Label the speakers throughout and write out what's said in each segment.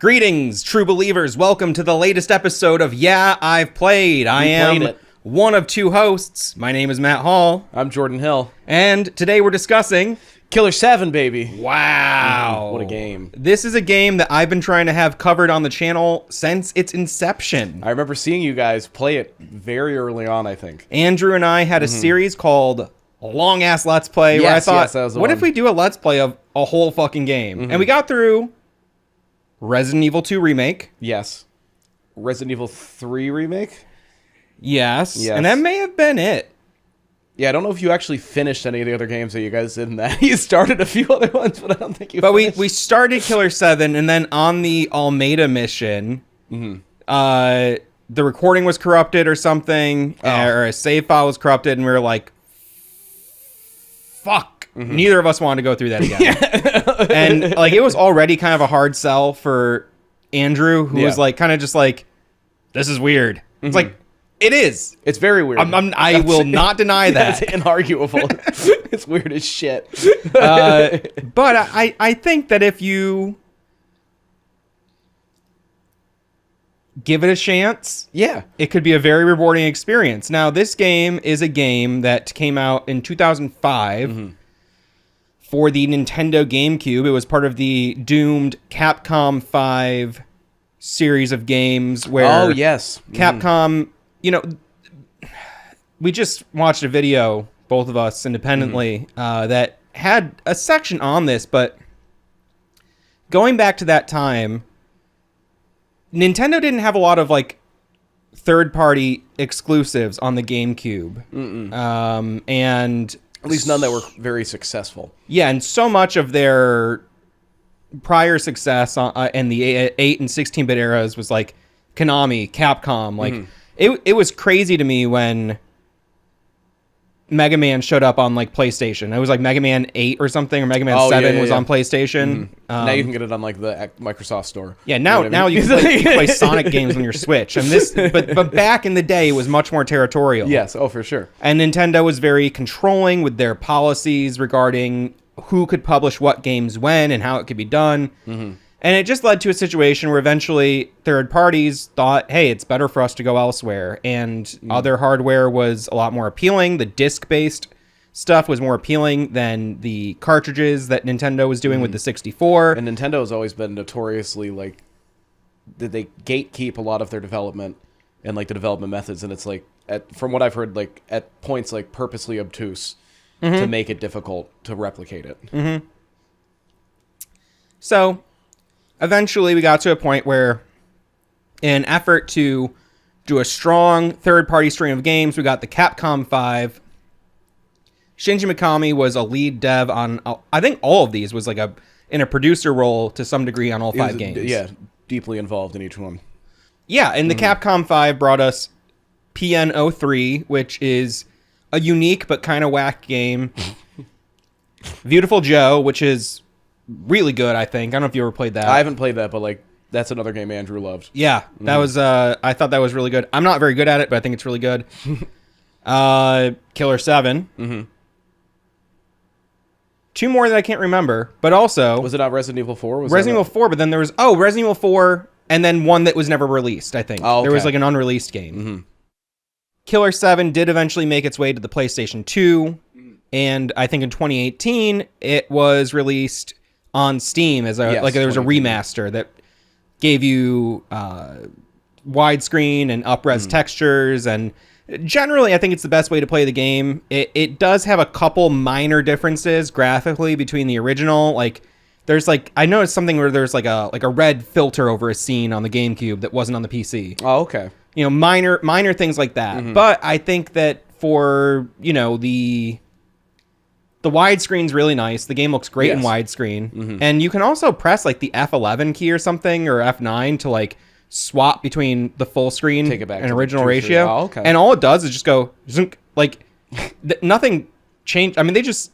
Speaker 1: Greetings, true believers. Welcome to the latest episode of Yeah, I've Played. I am one of two hosts. My name is Matt Hall.
Speaker 2: I'm Jordan Hill.
Speaker 1: And today we're discussing
Speaker 2: Killer7, baby.
Speaker 1: Wow.
Speaker 2: What a game.
Speaker 1: This is a game that I've been trying to have covered on the channel since its inception.
Speaker 2: I remember seeing you guys play it very early on, I think.
Speaker 1: Andrew and I had a series called Long Ass Let's Play where I thought, what if we do a Let's Play of a whole fucking game? And we got through Resident Evil 2 Remake.
Speaker 2: Yes. Resident Evil 3 Remake?
Speaker 1: Yes. And that may have been it.
Speaker 2: Yeah, I don't know if you actually finished any of the other games that you guys did in that. You started a few other ones, but I don't think you finished.
Speaker 1: We started Killer7, and then on the Almeida mission, the recording was corrupted or something, or a save file was corrupted, and we were like, fuck. Neither of us wanted to go through that again. And like, it was already kind of a hard sell for Andrew, who was like, kind of just like, this is weird. It's like, it is.
Speaker 2: It's very weird.
Speaker 1: I will not deny that.
Speaker 2: It's inarguable. It's weird as shit.
Speaker 1: But I think that if you give it a chance, it could be a very rewarding experience. Now, this game is a game that came out in 2005 for the Nintendo GameCube. It was part of the doomed Capcom 5 series of games where Capcom, you know, we just watched a video, both of us independently, that had a section on this, but going back to that time, Nintendo didn't have a lot of like third-party exclusives on the GameCube, and
Speaker 2: at least none that were very successful. Yeah,
Speaker 1: and so much of their prior success in the 8 and 16-bit eras was like Konami, Capcom. Like it was crazy to me when Mega Man showed up on like PlayStation. It was like Mega Man 8 or something, or Mega Man 7 was on PlayStation.
Speaker 2: Now you can get it on like the Microsoft Store.
Speaker 1: Yeah, now you can play Sonic games on your Switch. And this, but back in the day, it was much more territorial.
Speaker 2: Yes, for sure.
Speaker 1: And Nintendo was very controlling with their policies regarding who could publish what games when and how it could be done. And it just led to a situation where eventually third parties thought, hey, it's better for us to go elsewhere. And other hardware was a lot more appealing. The disc-based stuff was more appealing than the cartridges that Nintendo was doing with the 64.
Speaker 2: And Nintendo has always been notoriously, like, they gatekeep a lot of their development and, like, the development methods. And it's, like, from what I've heard, like, at points, like, purposely obtuse to make it difficult to replicate it.
Speaker 1: So eventually we got to a point where, in an effort to do a strong third-party string of games, we got the Capcom 5. Shinji Mikami was a lead dev on, I think all of these, was like in a producer role to some degree on all 5 games.
Speaker 2: Yeah, deeply involved in each one.
Speaker 1: Yeah, and the Capcom 5 brought us PN03, which is a unique but kind of whack game. Beautiful Joe, which is really good, I think. I don't know if you ever played that.
Speaker 2: I haven't played that, but like that's another game Andrew loved.
Speaker 1: Yeah, that was I thought that was really good. I'm not very good at it, but I think it's really good. Killer7. Two more that I can't remember, but also,
Speaker 2: was it not Resident Evil 4?
Speaker 1: Resident Evil 4, but then there was Resident Evil 4 and then one that was never released, I think. There was like an unreleased game. Killer7 did eventually make its way to the PlayStation 2, and I think in 2018 it was released on Steam as there was a remaster that gave you widescreen and up-res textures, and generally I think it's the best way to play the game. It does have a couple minor differences graphically between the original. Like there's like, I noticed something where there's like a red filter over a scene on the GameCube that wasn't on the PC.
Speaker 2: Oh, okay.
Speaker 1: You know, minor things like that. But I think that for, you know, the widescreen's really nice. The game looks great in widescreen. And you can also press like the F11 key or something, or F9 to like swap between the full screen and original ratio.
Speaker 2: Oh, okay.
Speaker 1: And all it does is just go zunk, like nothing changed. I mean, they just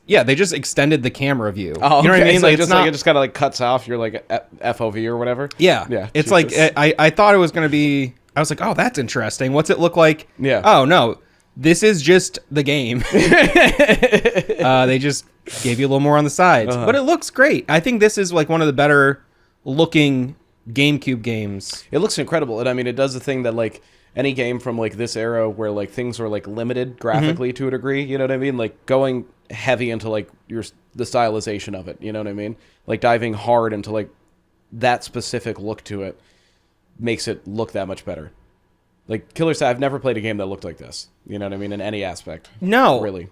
Speaker 1: extended the camera view.
Speaker 2: Oh, okay.
Speaker 1: You know what I mean?
Speaker 2: So
Speaker 1: like
Speaker 2: it just kind of like cuts off your like FOV or whatever.
Speaker 1: Yeah. It's like I thought it was going to be. I was like, oh, that's interesting. What's it look like?
Speaker 2: Yeah.
Speaker 1: Oh no, this is just the game. They just gave you a little more on the sides, but it looks great. I think this is like one of the better looking GameCube games.
Speaker 2: It looks incredible, and I mean, it does the thing that like any game from like this era where like things were like limited graphically to a degree. You know what I mean? Like going heavy into like the stylization of it. You know what I mean? Like diving hard into like that specific look to it makes it look that much better. Like Killer7, I've never played a game that looked like this. You know what I mean? In any aspect.
Speaker 1: No,
Speaker 2: really.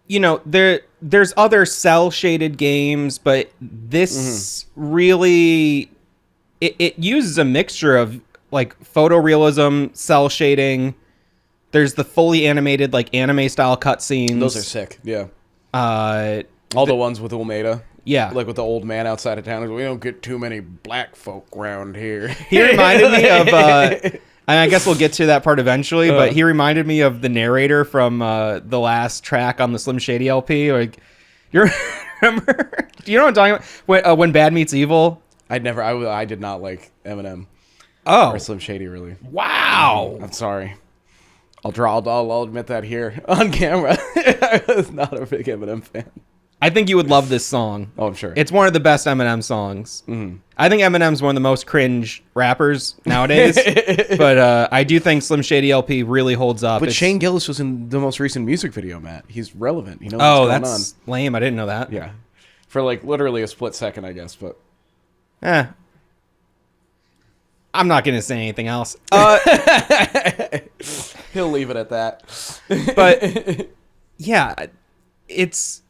Speaker 1: There's other cell shaded games, but this really it uses a mixture of like photorealism, cell shading. There's the fully animated like anime style cutscenes.
Speaker 2: Those are sick. Yeah.
Speaker 1: All
Speaker 2: the ones with Olmeda.
Speaker 1: Yeah.
Speaker 2: Like with the old man outside of town. We don't get too many black folk around here.
Speaker 1: He reminded me of and I guess we'll get to that part eventually, but he reminded me of the narrator from the last track on the Slim Shady LP. Like, you remember? Do you know what I'm talking about? When Bad Meets Evil?
Speaker 2: I did not like Eminem.
Speaker 1: Oh.
Speaker 2: Or Slim Shady, really.
Speaker 1: Wow.
Speaker 2: I'm sorry. I'll admit that here on camera. I was not a big Eminem fan.
Speaker 1: I think you would love this song.
Speaker 2: Oh, I'm sure.
Speaker 1: It's one of the best Eminem songs. Mm-hmm. I think Eminem's one of the most cringe rappers nowadays. But I do think Slim Shady LP really holds up.
Speaker 2: But Shane Gillis was in the most recent music video, Matt. He's relevant. You know what's going on.
Speaker 1: That's lame. I didn't know that.
Speaker 2: Yeah. For like literally a split second, I guess. But
Speaker 1: I'm not going to say anything else.
Speaker 2: He'll leave it at that.
Speaker 1: But yeah, it's...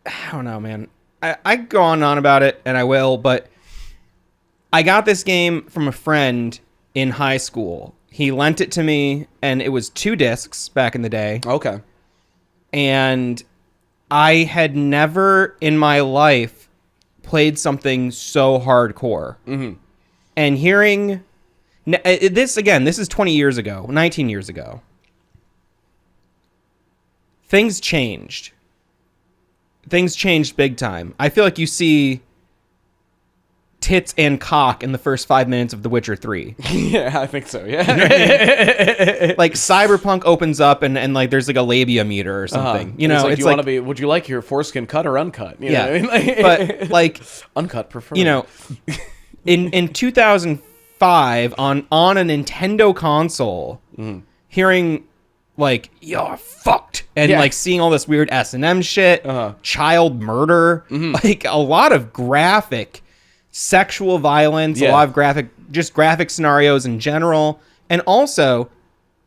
Speaker 1: I don't know, man. I go on and on about it, and I will, but I got this game from a friend in high school. He lent it to me, and it was 2 discs back in the day.
Speaker 2: Okay.
Speaker 1: And I had never in my life played something so hardcore. Mm-hmm. And hearing... This is 20 years ago, 19 years ago. Things changed. Things changed big time. I feel like you see tits and cock in the first 5 minutes of The Witcher 3.
Speaker 2: Yeah, I think so, yeah.
Speaker 1: Like, Cyberpunk opens up and like, there's like a labia meter or something. You know,
Speaker 2: it's like, would you like your foreskin cut or uncut? You know what I mean?
Speaker 1: But, like...
Speaker 2: uncut, preferred.
Speaker 1: You know, in 2005, on a Nintendo console, hearing... like, you're fucked. And, like, seeing all this weird S&M shit, child murder, like, a lot of graphic sexual violence, a lot of graphic scenarios in general. And also,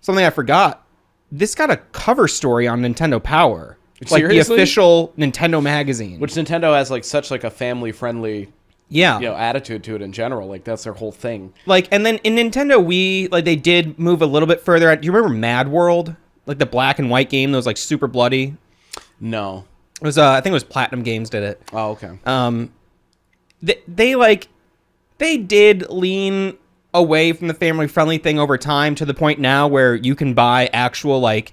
Speaker 1: something I forgot, this got a cover story on Nintendo Power. Like, the official Nintendo magazine.
Speaker 2: Which Nintendo has, like, such, like, a family-friendly... attitude to it in general. Like, that's their whole thing.
Speaker 1: Like, and then in Nintendo Wii, like, they did move a little bit further. Do you remember Mad World? Like, the black and white game that was, like, super bloody?
Speaker 2: No.
Speaker 1: It was, I think it was Platinum Games did it.
Speaker 2: Oh, okay.
Speaker 1: They did lean away from the family-friendly thing over time to the point now where you can buy actual, like,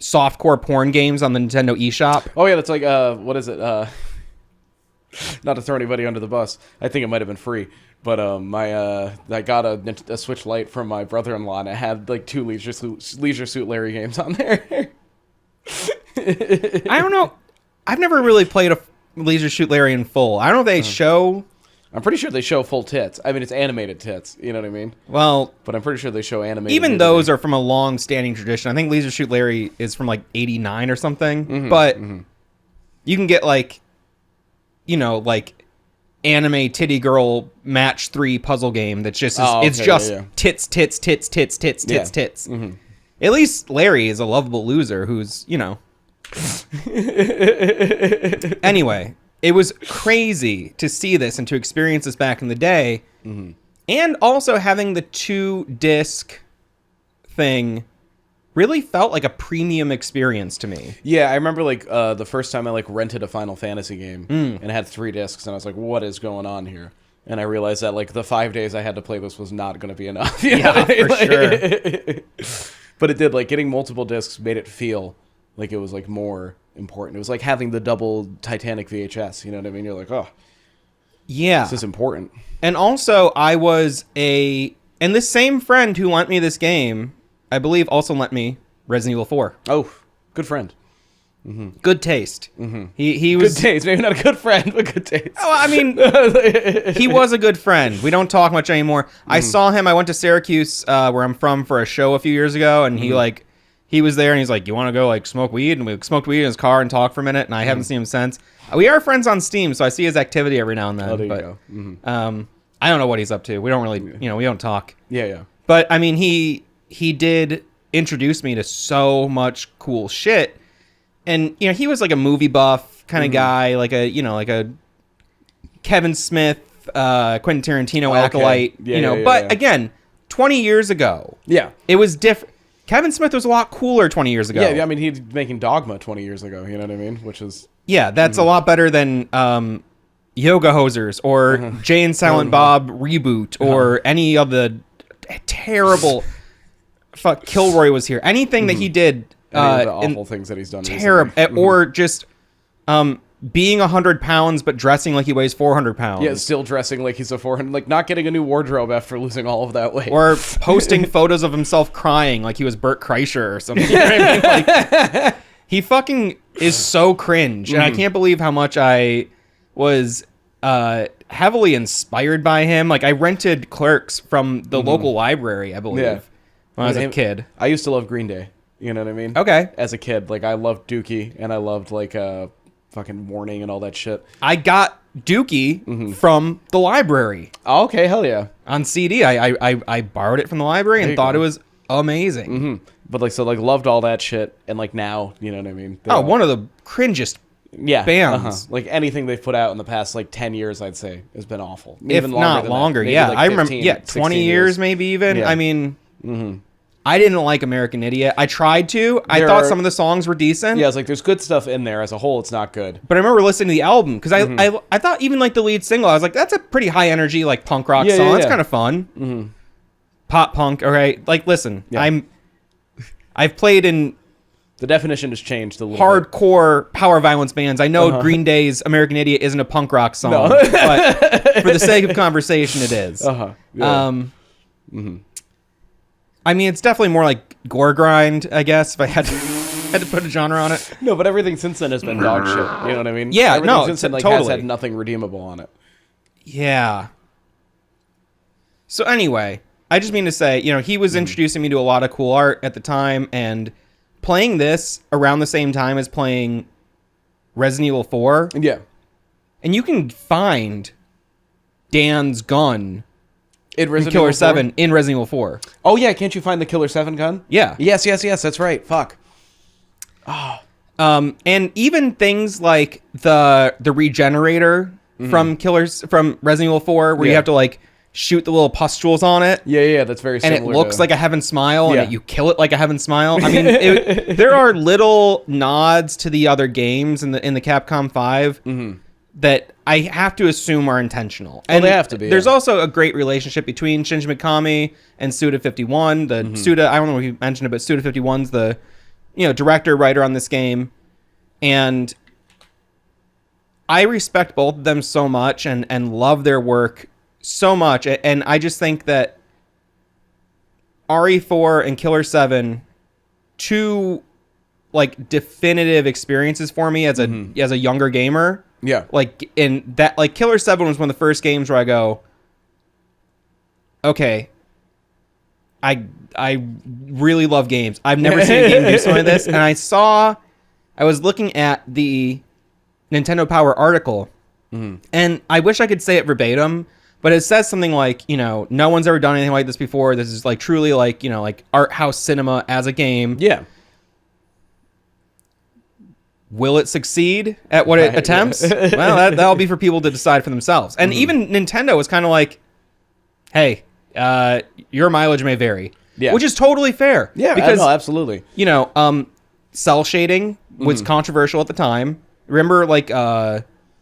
Speaker 1: softcore porn games on the Nintendo eShop.
Speaker 2: Oh, yeah, that's like, what is it? Not to throw anybody under the bus. I think it might have been free. But I got a Switch Lite from my brother-in-law, and it had like 2 Leisure Suit Larry games on there.
Speaker 1: I don't know. I've never really played a Leisure Suit Larry in full. I don't know if they show...
Speaker 2: I'm pretty sure they show full tits. I mean, it's animated tits. You know what I mean?
Speaker 1: Well...
Speaker 2: But I'm pretty sure they show animated...
Speaker 1: Even those are from a long-standing tradition. I think Leisure Suit Larry is from like 89 or something. But you can get like... You know, like... anime titty girl match 3 puzzle game that's just tits. At least Larry is a lovable loser who's, you know. Anyway, it was crazy to see this and to experience this back in the day. And also having the 2-disc thing really felt like a premium experience to me.
Speaker 2: Yeah, I remember like the first time I like rented a Final Fantasy game and it had 3 discs, and I was like, what is going on here? And I realized that like the 5 days I had to play this was not going to be enough.
Speaker 1: For sure.
Speaker 2: But it did, like, getting multiple discs made it feel like it was like more important. It was like having the double Titanic VHS, you know what I mean? You're like, oh,
Speaker 1: yeah,
Speaker 2: this is important.
Speaker 1: And also and this same friend who lent me this game, I believe, also lent me Resident Evil 4.
Speaker 2: Oh, good friend.
Speaker 1: Good taste. He was
Speaker 2: Good taste. Maybe not a good friend, but good taste.
Speaker 1: Oh, I mean, he was a good friend. We don't talk much anymore. I saw him. I went to Syracuse, where I'm from, for a show a few years ago, and he was there, and he's like, "You want to go smoke weed?" And we smoked weed in his car and talked for a minute. And I haven't seen him since. We are friends on Steam, so I see his activity every now and then.
Speaker 2: Oh, there you
Speaker 1: but
Speaker 2: go.
Speaker 1: I don't know what he's up to. We don't really, we don't talk.
Speaker 2: Yeah.
Speaker 1: But I mean, he did introduce me to so much cool shit. And, he was like a movie buff kind of guy, like a Kevin Smith, Quentin Tarantino acolyte, but again, 20 years ago.
Speaker 2: Yeah.
Speaker 1: It was different. Kevin Smith was a lot cooler 20 years ago.
Speaker 2: Yeah, I mean, he's making Dogma 20 years ago, you know what I mean? Which is...
Speaker 1: Yeah, that's a lot better than Yoga Hosers or Jay and Silent Bob Reboot or any of the terrible... Fuck, Kilroy was here. Anything that he did...
Speaker 2: Any of the awful things that he's done
Speaker 1: terrible, or just being 100 pounds but dressing like he weighs 400 pounds.
Speaker 2: Yeah, still dressing like he's a 400, like not getting a new wardrobe after losing all of that weight.
Speaker 1: Or posting photos of himself crying like he was Bert Kreischer or something. You know what I mean? Like, he fucking is so cringe, and I can't believe how much I was heavily inspired by him. Like, I rented Clerks from the local library, I believe, when I was a kid.
Speaker 2: I used to love Green Day. You know what I mean?
Speaker 1: Okay.
Speaker 2: As a kid, like I loved Dookie, and I loved fucking Warning and all that shit.
Speaker 1: I got Dookie from the library.
Speaker 2: Oh, okay, hell yeah.
Speaker 1: On CD. I borrowed it from the library and thought it was amazing.
Speaker 2: But loved all that shit, and now, you know what I mean?
Speaker 1: One of the cringest bands.
Speaker 2: Like anything they've put out in the past 10 years, I'd say, has been awful.
Speaker 1: If
Speaker 2: Even
Speaker 1: not longer,
Speaker 2: Maybe
Speaker 1: yeah.
Speaker 2: 15,
Speaker 1: I remember, 20 years maybe even.
Speaker 2: Yeah.
Speaker 1: I mean, I didn't like American Idiot. I tried to. I thought some of the songs were decent.
Speaker 2: Yeah, it's there's good stuff in there. As a whole, it's not good.
Speaker 1: But I remember listening to the album because I thought even the lead single, I was like, that's a pretty high energy punk rock song. It's kind of fun. Pop punk. All right. Listen, I've played in
Speaker 2: the definition has changed a little
Speaker 1: hardcore power violence bands. I know Green Day's American Idiot isn't a punk rock song, but for the sake of conversation, it is.
Speaker 2: Yeah.
Speaker 1: I mean, it's definitely more like gore grind, I guess, if I had to put a genre on it.
Speaker 2: No, but everything since then has been dog shit. You know what I mean?
Speaker 1: Yeah,
Speaker 2: everything since then
Speaker 1: totally.
Speaker 2: has had nothing redeemable on it.
Speaker 1: Yeah. So anyway, I just mean to say, he was introducing me to a lot of cool art at the time, and playing this around the same time as playing Resident Evil 4.
Speaker 2: Yeah.
Speaker 1: And you can find Dan's gun
Speaker 2: in
Speaker 1: Killer7 in Resident Evil 4.
Speaker 2: Oh, yeah. Can't you find the Killer7 gun?
Speaker 1: Yeah.
Speaker 2: Yes. That's right. Fuck.
Speaker 1: Oh. And even things like the regenerator from Resident Evil 4, where you have to shoot the little pustules on it.
Speaker 2: Yeah. That's very similar.
Speaker 1: And it looks like a Heaven Smile, and you kill it like a Heaven Smile. I mean, there are little nods to the other games in the Capcom 5 that I have to assume are intentional. And
Speaker 2: they have to be.
Speaker 1: There's also a great relationship between Shinji Mikami and Suda51. Suda, I don't know if you mentioned it, but Suda51's the director, writer on this game. And I respect both of them so much and love their work so much. And I just think that RE4 and Killer7, two definitive experiences for me as a younger gamer.
Speaker 2: Yeah.
Speaker 1: In that, Killer7 was one of the first games where I go, okay, I really love games. I've never seen a game do something like this. And I was looking at the Nintendo Power article, and I wish I could say it verbatim, but it says something like, no one's ever done anything like this before. This is truly art house cinema as a game.
Speaker 2: Yeah.
Speaker 1: Will it succeed at what it attempts? Yeah. Well, that'll be for people to decide for themselves. And even Nintendo was kind of like, hey, your mileage may vary. Yeah. Which is totally fair.
Speaker 2: Yeah, because, absolutely.
Speaker 1: Cell shading was controversial at the time. Remember,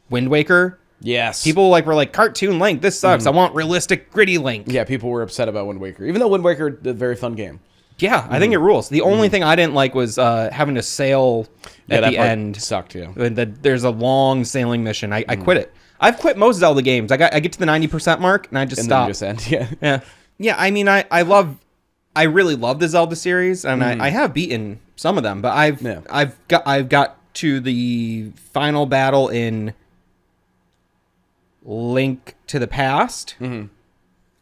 Speaker 1: Wind Waker?
Speaker 2: Yes.
Speaker 1: People were like, cartoon Link, this sucks. I want realistic, gritty Link.
Speaker 2: Yeah, people were upset about Wind Waker. Even though Wind Waker is a very fun game.
Speaker 1: Yeah, I think it rules. The only thing I didn't like was having to sail at the end.
Speaker 2: Sucked, yeah.
Speaker 1: There's a long sailing mission. I quit it. I've quit most Zelda games. I get to the 90% mark and I just stop.
Speaker 2: Then you just end,
Speaker 1: yeah. Yeah, I mean, I really love the Zelda series, and I have beaten some of them, but I've got to the final battle in Link to the Past,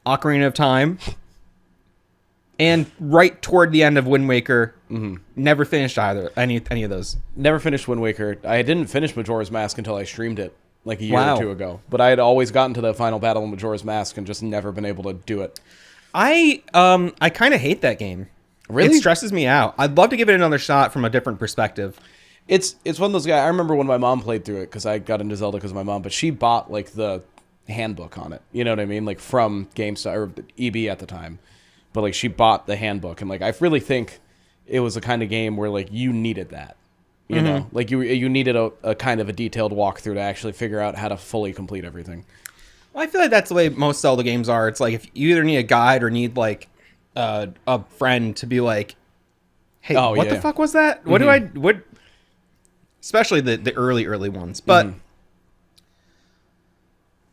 Speaker 1: Ocarina of Time, and right toward the end of Wind Waker. Never finished any of those.
Speaker 2: Never finished Wind Waker. I didn't finish Majora's Mask until I streamed it like a year
Speaker 1: Wow.
Speaker 2: or two ago. But I had always gotten to the final battle in Majora's Mask and just never been able to do it.
Speaker 1: I kind of hate that game.
Speaker 2: Really?
Speaker 1: It stresses me out. I'd love to give it another shot from a different perspective.
Speaker 2: It's one of those guys. I remember when my mom played through it because I got into Zelda because of my mom, but she bought like the handbook on it. You know what I mean? Like from GameStop or EB at the time. But like she bought the handbook, and like I really think it was the kind of game where like you needed that. You know, like you needed a kind of a detailed walkthrough to actually figure out how to fully complete everything.
Speaker 1: Well, I feel like that's the way most Zelda games are. It's like if you either need a guide or need like a friend to be like, hey, what the fuck was that? What do I what? Especially the early ones, but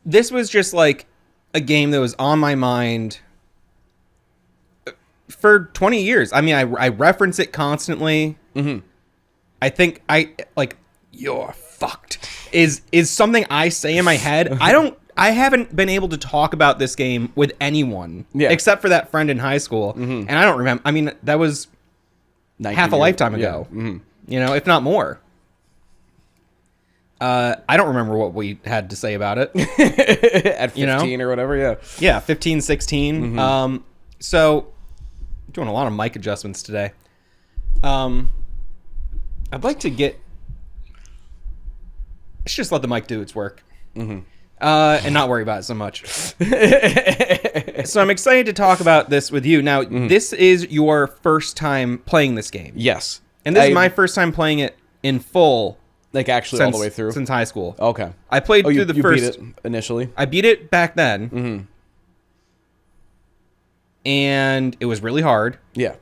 Speaker 1: this was just like a game that was on my mind for 20 years. I mean, I reference it constantly. I think you're fucked is something I say in my head. I haven't been able to talk about this game with anyone except for that friend in high school. And I don't remember. I mean, that was half a lifetime ago, you know, if not more. I don't remember what we had to say about it.
Speaker 2: At 15 or whatever,
Speaker 1: Yeah, 15, 16. So doing a lot of mic adjustments today. I'd like to get... Let's just let the mic do its work. And not worry about it so much. So I'm excited to talk about this with you. Now, this is your first time playing this game.
Speaker 2: Yes.
Speaker 1: And this is my first time playing it in full.
Speaker 2: Like actually all the way through?
Speaker 1: Since high school.
Speaker 2: Okay.
Speaker 1: I played through the first...
Speaker 2: You beat it initially?
Speaker 1: I beat it back then. And it was really hard.
Speaker 2: Yeah.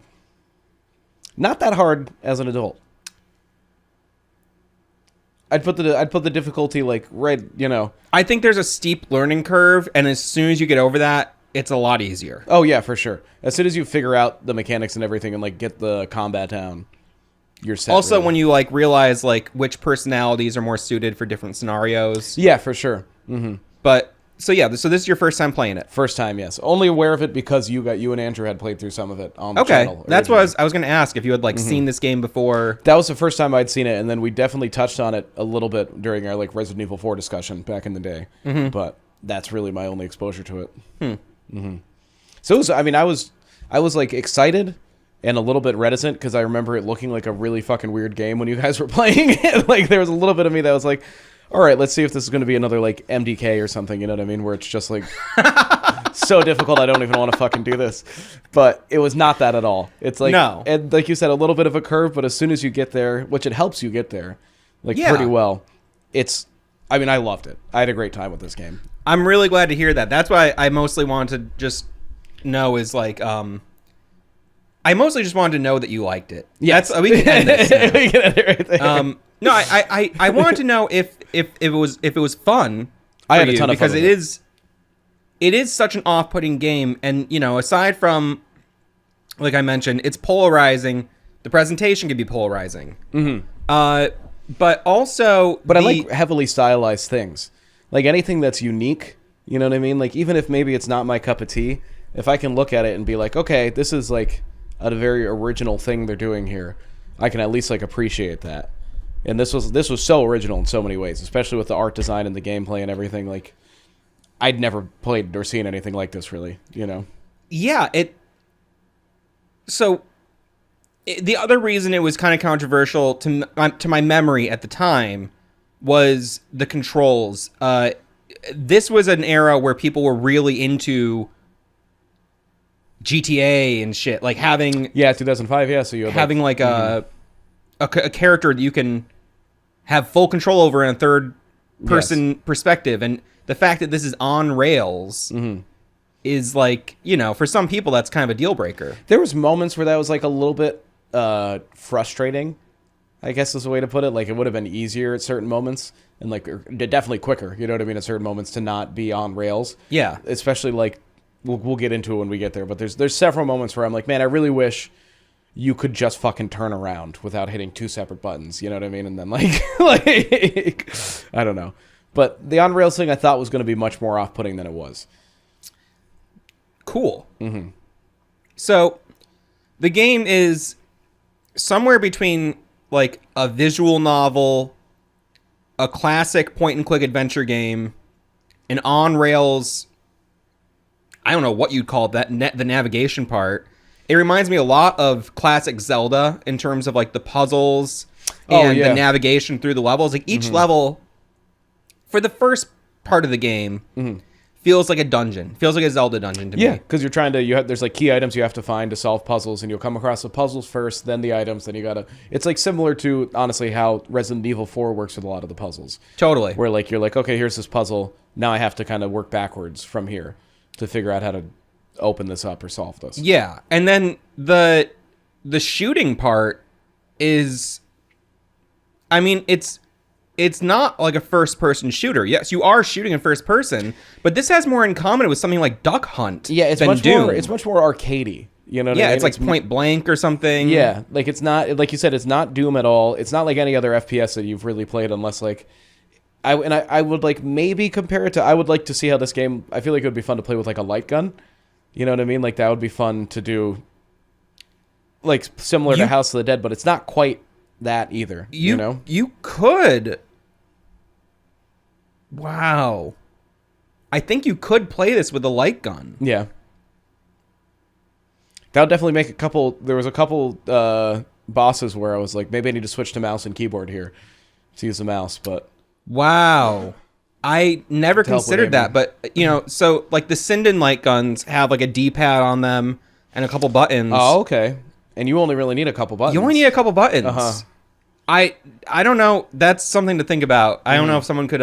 Speaker 2: Not that hard as an adult. I'd put the difficulty like right, you know.
Speaker 1: I think there's a steep learning curve, and as soon as you get over that, it's a lot easier.
Speaker 2: Oh yeah, for sure. As soon as you figure out the mechanics and everything and like get the combat down, you're set.
Speaker 1: Also,
Speaker 2: really.
Speaker 1: when you like realize like which personalities are more suited for different scenarios.
Speaker 2: Yeah, for sure.
Speaker 1: But so yeah, so this is your first time playing it.
Speaker 2: First time, yes. Only aware of it because you and Andrew had played through some of it on the channel.
Speaker 1: Okay, that's what I was going to ask if you had like seen this game before.
Speaker 2: That was the first time I'd seen it, and then we definitely touched on it a little bit during our like Resident Evil 4 discussion back in the day. But that's really my only exposure to it. So it was, I mean, I was like excited and a little bit reticent because I remember it looking like a really fucking weird game when you guys were playing it. Like there was a little bit of me that was like, all right, let's see if this is going to be another like MDK or something, you know what I mean? Where it's just like so difficult I don't even want to fucking do this. But it was not that at all. It's like,
Speaker 1: no.
Speaker 2: And like you said, a little bit of a curve, but as soon as you get there, which it helps you get there, like pretty well, I mean, I loved it. I had a great time with this game.
Speaker 1: I'm really glad to hear that. That's why I mostly wanted to just know is like, I mostly just wanted to know that you liked it.
Speaker 2: Yes.
Speaker 1: We can end this now.
Speaker 2: We can end it right there.
Speaker 1: No, I wanted to know if it was fun.
Speaker 2: I had a ton of fun
Speaker 1: because it is such an off-putting game, and you know, aside from like I mentioned, it's polarizing. The presentation can be polarizing. But also,
Speaker 2: I like heavily stylized things, like anything that's unique. You know what I mean? Like even if maybe it's not my cup of tea, if I can look at it and be like, okay, this is like a very original thing they're doing here, I can at least like appreciate that. And this was so original in so many ways, especially with the art design and the gameplay and everything. Like, I'd never played or seen anything like this, really. You know?
Speaker 1: Yeah. The other reason it was kind of controversial to my memory at the time was the controls. This was an era where people were really into GTA and shit, like having
Speaker 2: 2005. Yeah, so you had
Speaker 1: having like a character that you can have full control over in a third person perspective, and the fact that this is on rails is like, you know, for some people that's kind of a deal breaker.
Speaker 2: There was moments where that was like a little bit frustrating, I guess is the way to put it. Like it would have been easier at certain moments and like definitely quicker, you know what I mean, at certain moments to not be on rails.
Speaker 1: Yeah,
Speaker 2: especially like we'll get into it when we get there, but there's several moments where I'm like, man, I really wish you could just fucking turn around without hitting 2 separate buttons. You know what I mean? And then like I don't know. But the on rails thing I thought was going to be much more off-putting than it was.
Speaker 1: Cool. So the game is somewhere between like a visual novel, a classic point-and-click adventure game, an on-rails, I don't know what you'd call that, the navigation part. It reminds me a lot of classic Zelda in terms of like the puzzles and the navigation through the levels. Like each level, for the first part of the game, feels like a dungeon. Feels like a Zelda dungeon to me.
Speaker 2: Yeah, because you're trying to, there's like key items you have to find to solve puzzles, and you'll come across the puzzles first, then the items, then you gotta, it's like similar to, honestly, how Resident Evil 4 works with a lot of the puzzles.
Speaker 1: Totally.
Speaker 2: Where like, you're like, okay, here's this puzzle, now I have to kind of work backwards from here to figure out how to open this up or solve this.
Speaker 1: Yeah, and then the shooting part is, I mean, it's not like a first-person shooter. Yes, you are shooting in first person, but this has more in common with something like Duck Hunt.
Speaker 2: Yeah, it's
Speaker 1: than
Speaker 2: much
Speaker 1: Doom.
Speaker 2: more. It's much more arcadey. You know what I mean?
Speaker 1: It's like Point Blank or something.
Speaker 2: Yeah, like it's not, like you said, it's not Doom at all. It's not like any other FPS that you've really played, unless like I would like maybe compare it to. I would like to see how this game. I feel like it would be fun to play with like a light gun. You know what I mean? Like that would be fun to do. Like similar to House of the Dead, but it's not quite that either. You know,
Speaker 1: you could. Wow. I think you could play this with a light gun.
Speaker 2: Yeah. That would definitely make a couple. There was a couple bosses where I was like, maybe I need to switch to mouse and keyboard here to use the mouse, but.
Speaker 1: Wow. I never considered that, but, you know, so, like, the Sinden light guns have, like, a D-pad on them and a couple buttons.
Speaker 2: Oh, okay. And you only really need a couple buttons.
Speaker 1: You only need a couple buttons.
Speaker 2: Uh-huh.
Speaker 1: I don't know. That's something to think about. I don't know if someone could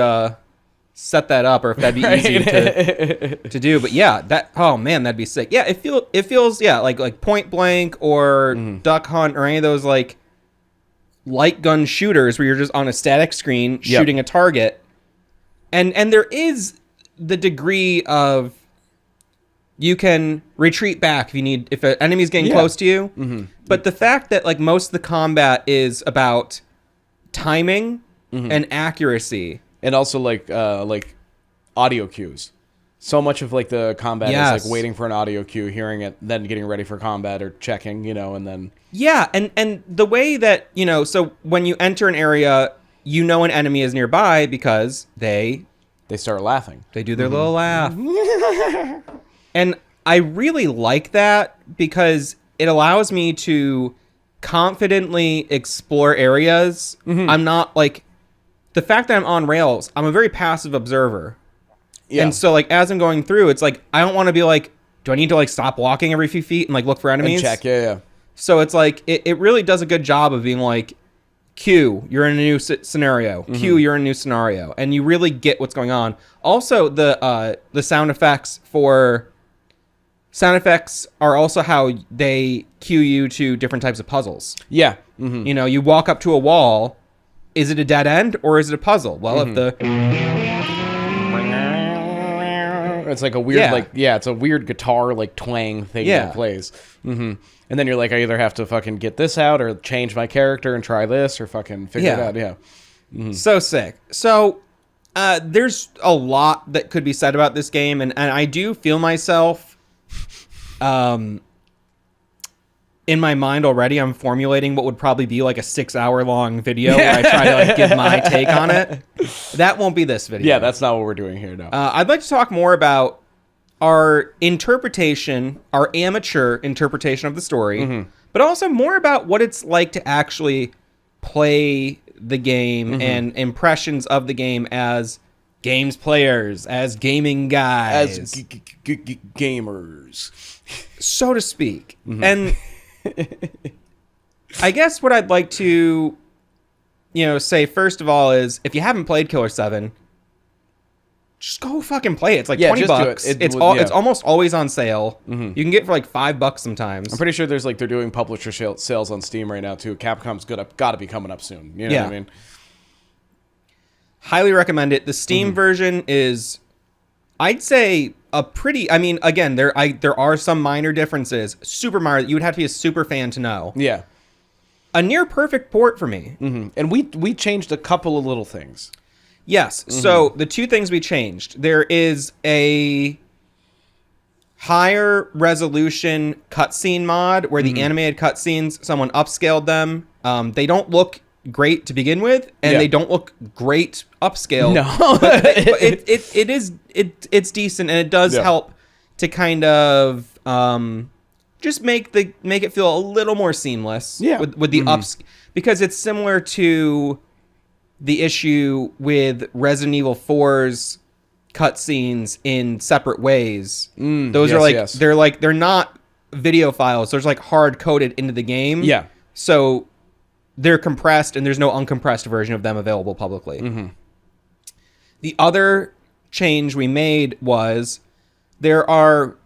Speaker 1: set that up or if that'd be easy to do. But, yeah, oh, man, that'd be sick. Yeah, it feels, yeah, like Point Blank or Duck Hunt or any of those, like, light gun shooters where you're just on a static screen shooting a target. And there is the degree of you can retreat back if an enemy's getting close to you. But the fact that like most of the combat is about timing and accuracy,
Speaker 2: and also like audio cues. So much of like the combat is like waiting for an audio cue, hearing it, then getting ready for combat or checking, you know, and then
Speaker 1: and the way that, you know, so when you enter an area, you know an enemy is nearby because they
Speaker 2: start laughing.
Speaker 1: They do their little laugh. And I really like that because it allows me to confidently explore areas. I'm not like, the fact that I'm on rails, I'm a very passive observer. Yeah. And so like as I'm going through, it's like I don't want to be like, do I need to like stop walking every few feet and like look for enemies?
Speaker 2: And check, yeah.
Speaker 1: So it's like it really does a good job of being like, Q, you're in a new scenario. Q, you're in a new scenario, and you really get what's going on. Also, the sound effects are also how they cue you to different types of puzzles. Yeah, you know, you walk up to a wall. Is it a dead end or is it a puzzle? Well, if the
Speaker 2: it's like a weird it's a weird guitar like twang thing that plays. And then you're like, I either have to fucking get this out or change my character and try this or fucking figure it out. Yeah.
Speaker 1: So sick. So there's a lot that could be said about this game. And I do feel myself in my mind already, I'm formulating what would probably be like a 6-hour long video where I try to like give my take on it. That won't be this video.
Speaker 2: Yeah, that's not what we're doing here now.
Speaker 1: I'd like to talk more about our interpretation, our amateur interpretation of the story, but also more about what it's like to actually play the game and impressions of the game as games players, as gaming guys.
Speaker 2: As gamers.
Speaker 1: So to speak. And I guess what I'd like to, say first of all is if you haven't played Killer7, just go fucking play it. It's like $20. It's almost always on sale. You can get it for like $5 sometimes.
Speaker 2: I'm pretty sure there's like they're doing publisher sales on Steam right now too. Capcom's got to be coming up soon. You know what I mean?
Speaker 1: Highly recommend it. The Steam version is, I'd say, a pretty. I mean, again, there are some minor differences. Super minor. You would have to be a super fan to know.
Speaker 2: Yeah.
Speaker 1: A near perfect port for me.
Speaker 2: Mm-hmm. And we changed a couple of little things.
Speaker 1: Yes. Mm-hmm. So the two things we changed, there is a higher resolution cutscene mod where the animated cutscenes, someone upscaled them. They don't look great to begin with, and they don't look great upscaled.
Speaker 2: No,
Speaker 1: but it's decent, and it does help to kind of just make it feel a little more seamless. Yeah. With the ups, because it's similar to the issue with Resident Evil 4's cutscenes in separate ways. Those are like they're not video files. They're like hard coded into the game.
Speaker 2: Yeah.
Speaker 1: So they're compressed, and there's no uncompressed version of them available publicly. The other change we made was there are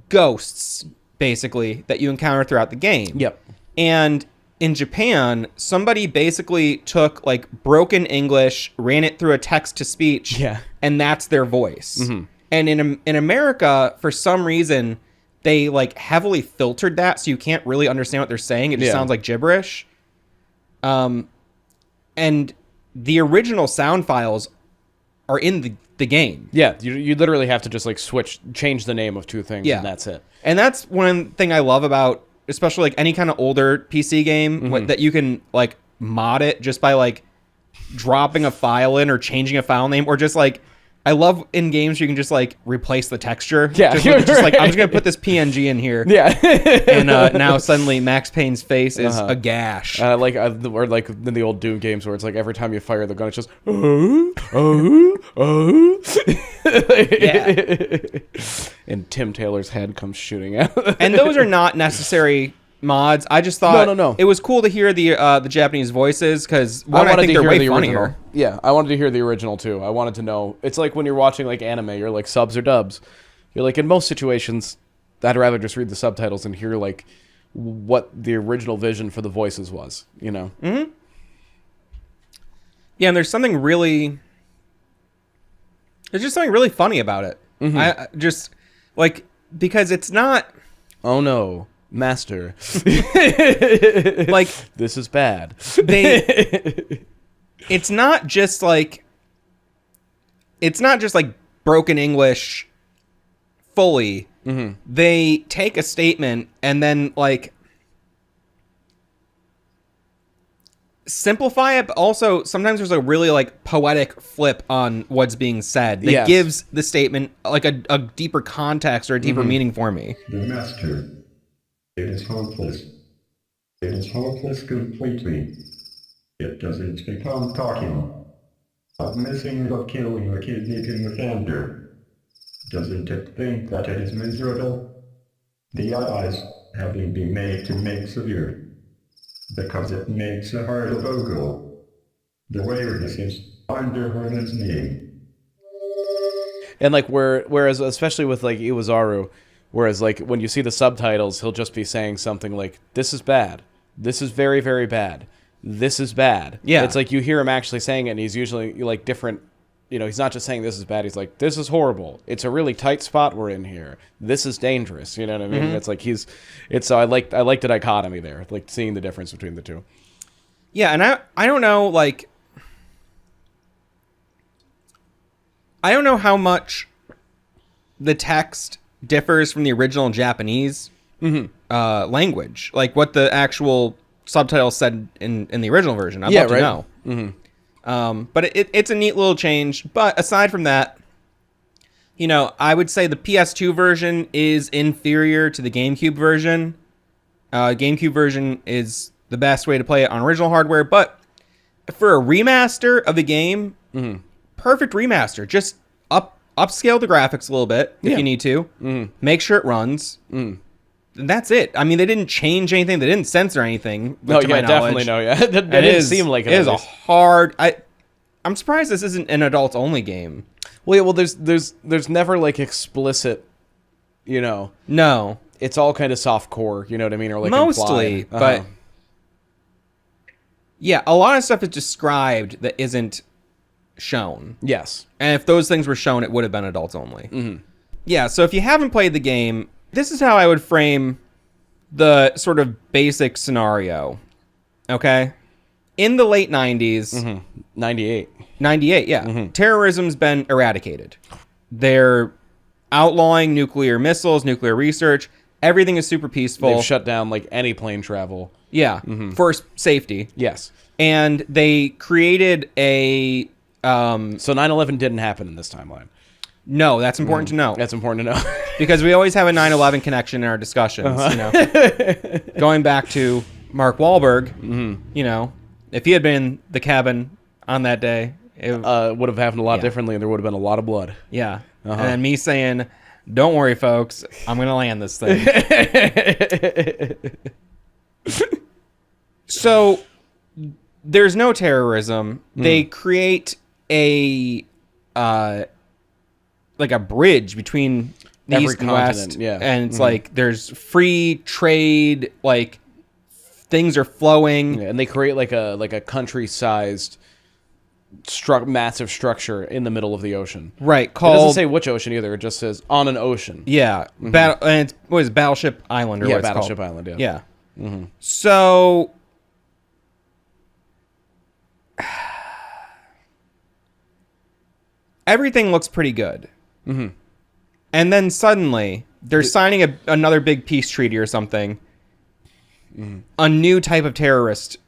Speaker 1: ghosts, basically, that you encounter throughout the game.
Speaker 2: Yep.
Speaker 1: And in Japan, somebody basically took like broken English, ran it through a text-to-speech, and that's their voice. And in America, for some reason, they like heavily filtered that, so you can't really understand what they're saying. It just sounds like gibberish. And the original sound files are in the game.
Speaker 2: Yeah, you literally have to just like change the name of two things, and that's it.
Speaker 1: And that's one thing I love about, especially like any kind of older PC game, that you can like mod it just by like dropping a file in or changing a file name, or just like, I love in games you can just like replace the texture.
Speaker 2: Yeah,
Speaker 1: just like, I'm just gonna put this PNG in here.
Speaker 2: Yeah,
Speaker 1: and now suddenly Max Payne's face is a gash.
Speaker 2: Or like in the old Doom games where it's like every time you fire the gun, it's just and Tim Taylor's head comes shooting out.
Speaker 1: And those are not necessary mods. I just thought
Speaker 2: no.
Speaker 1: It was cool to hear the Japanese voices, because I think they're way funnier.
Speaker 2: Yeah, I wanted to hear the original too. I wanted to know. It's like when you're watching like anime, you're like subs or dubs. You're like, in most situations, I'd rather just read the subtitles and hear like what the original vision for the voices was. You know.
Speaker 1: Mm-hmm. Yeah, and there's just something really funny about it. I just like, because it's not.
Speaker 2: Oh no. Master.
Speaker 1: Like,
Speaker 2: this is bad.
Speaker 1: It's not just like broken English fully. They take a statement and then like simplify it, but also sometimes there's a really like poetic flip on what's being said that gives the statement like a deeper context or a deeper meaning for me.
Speaker 3: The master. It is hopeless. It is hopeless completely. It doesn't become talking. Of missing or killing a kidney in the fender. Doesn't it think that it is miserable? The eyes having been made to make severe. Because it makes a heart of ogle. The weirdness is under Herman's name.
Speaker 2: And like whereas especially with like Iwazaru, whereas, like, when you see the subtitles, he'll just be saying something like, this is bad. This is very, very bad. This is bad. Yeah. It's like you hear him actually saying it, and he's usually, like, different. You know, he's not just saying this is bad. He's like, this is horrible. It's a really tight spot we're in here. This is dangerous. You know what I mean? It's like so I like the dichotomy there, like seeing the difference between the two.
Speaker 1: Yeah, and I don't know, like, I don't know how much the text differs from the original Japanese language, like what the actual subtitles said in the original version. I'd love to know. But it's a neat little change. But aside from that, you know, I would say the PS2 version is inferior to the GameCube version. GameCube version is the best way to play it on original hardware, but for a remaster of the game, perfect remaster. Just upscale the graphics a little bit if you need to. Make sure it runs. And that's it. I mean, they didn't change anything. They didn't censor anything.
Speaker 2: No, yeah, definitely no. Yeah, that didn't seem like it.
Speaker 1: It is a hard. I'm surprised this isn't an adults only game.
Speaker 2: Well, yeah, well, there's never like explicit, you know.
Speaker 1: No,
Speaker 2: it's all kind of soft core. You know what I mean, or like
Speaker 1: mostly, but yeah, a lot of stuff is described that isn't shown.
Speaker 2: Yes.
Speaker 1: And if those things were shown, it would have been adults only. Yeah, so if you haven't played the game, this is how I would frame the sort of basic scenario. Okay? In the late 90s,
Speaker 2: 98.
Speaker 1: 98, yeah. Terrorism's been eradicated. They're outlawing nuclear missiles, nuclear research. Everything is super peaceful.
Speaker 2: They've shut down like any plane travel.
Speaker 1: Yeah, for safety.
Speaker 2: Yes.
Speaker 1: And they created a...
Speaker 2: So 9/11 didn't happen in this timeline.
Speaker 1: No, that's important to know.
Speaker 2: That's important to know.
Speaker 1: Because we always have a 9/11 connection in our discussions. You know, going back to Mark Wahlberg, you know, if he had been in the cabin on that day, it
Speaker 2: would have happened a lot differently, and there would have been a lot of blood.
Speaker 1: Yeah. And then me saying, don't worry, folks, I'm going to land this thing. So there's no terrorism. They create a like a bridge between the
Speaker 2: Every
Speaker 1: East and West.
Speaker 2: continent, yeah.
Speaker 1: And it's like there's free trade, like things are flowing.
Speaker 2: Yeah, and they create like a country-sized massive structure in the middle of the ocean.
Speaker 1: Right,
Speaker 2: It
Speaker 1: called...
Speaker 2: doesn't say which ocean either. It just says on an ocean.
Speaker 1: Yeah. And it's, what is it, Battleship Island? Or
Speaker 2: Yeah,
Speaker 1: what it's
Speaker 2: Battleship
Speaker 1: called.
Speaker 2: Island, yeah.
Speaker 1: Yeah. So... everything looks pretty good. And then suddenly, they're signing another big peace treaty or something. A new type of terrorist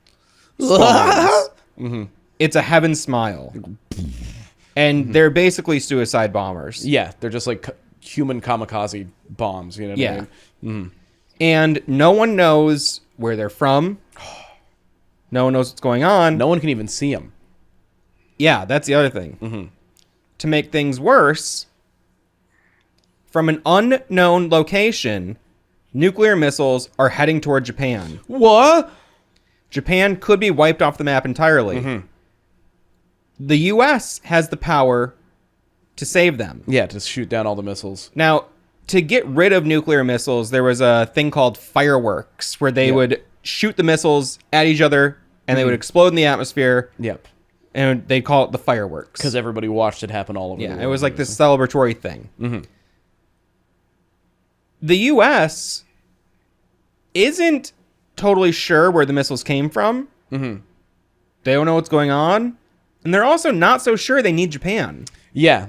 Speaker 1: spawns. It's a heaven smile. And they're basically suicide bombers.
Speaker 2: Yeah, they're just like human kamikaze bombs, you know what I mean?
Speaker 1: And no one knows where they're from. No one knows what's going on.
Speaker 2: No one can even see them.
Speaker 1: Yeah, that's the other thing. To make things worse, from an unknown location, nuclear missiles are heading toward Japan.
Speaker 2: What?
Speaker 1: Japan could be wiped off the map entirely. The U.S. has the power to save them.
Speaker 2: Yeah, to shoot down all the missiles.
Speaker 1: Now, to get rid of nuclear missiles, there was a thing called fireworks, where they would shoot the missiles at each other, and they would explode in the atmosphere.
Speaker 2: Yep.
Speaker 1: And they'd call it the fireworks.
Speaker 2: Because everybody watched it happen all over the world.
Speaker 1: Yeah, it was like this celebratory thing. The U.S. isn't totally sure where the missiles came from. They don't know what's going on. And they're also not so sure they need Japan.
Speaker 2: Yeah.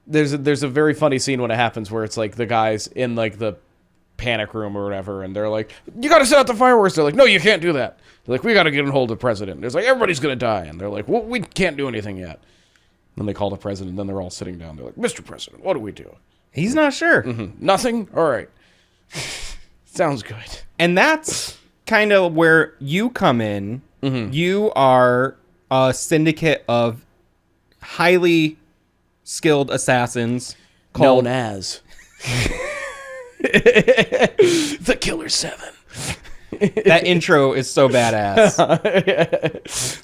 Speaker 2: There's a very funny scene when it happens where it's like the guys in like the panic room or whatever, and they're like, you gotta set out the fireworks. They're like, no, you can't do that. They're like, we gotta get in hold of the president. There's like, everybody's gonna die. And they're like, well, we can't do anything yet. Then they call the president, then they're all sitting down. They're like, Mr. President, what do we do?
Speaker 1: He's not sure.
Speaker 2: Nothing? All right. Sounds good.
Speaker 1: And that's kind of where you come in. You are a syndicate of highly skilled assassins
Speaker 2: Known as the Killer7.
Speaker 1: That intro is so badass.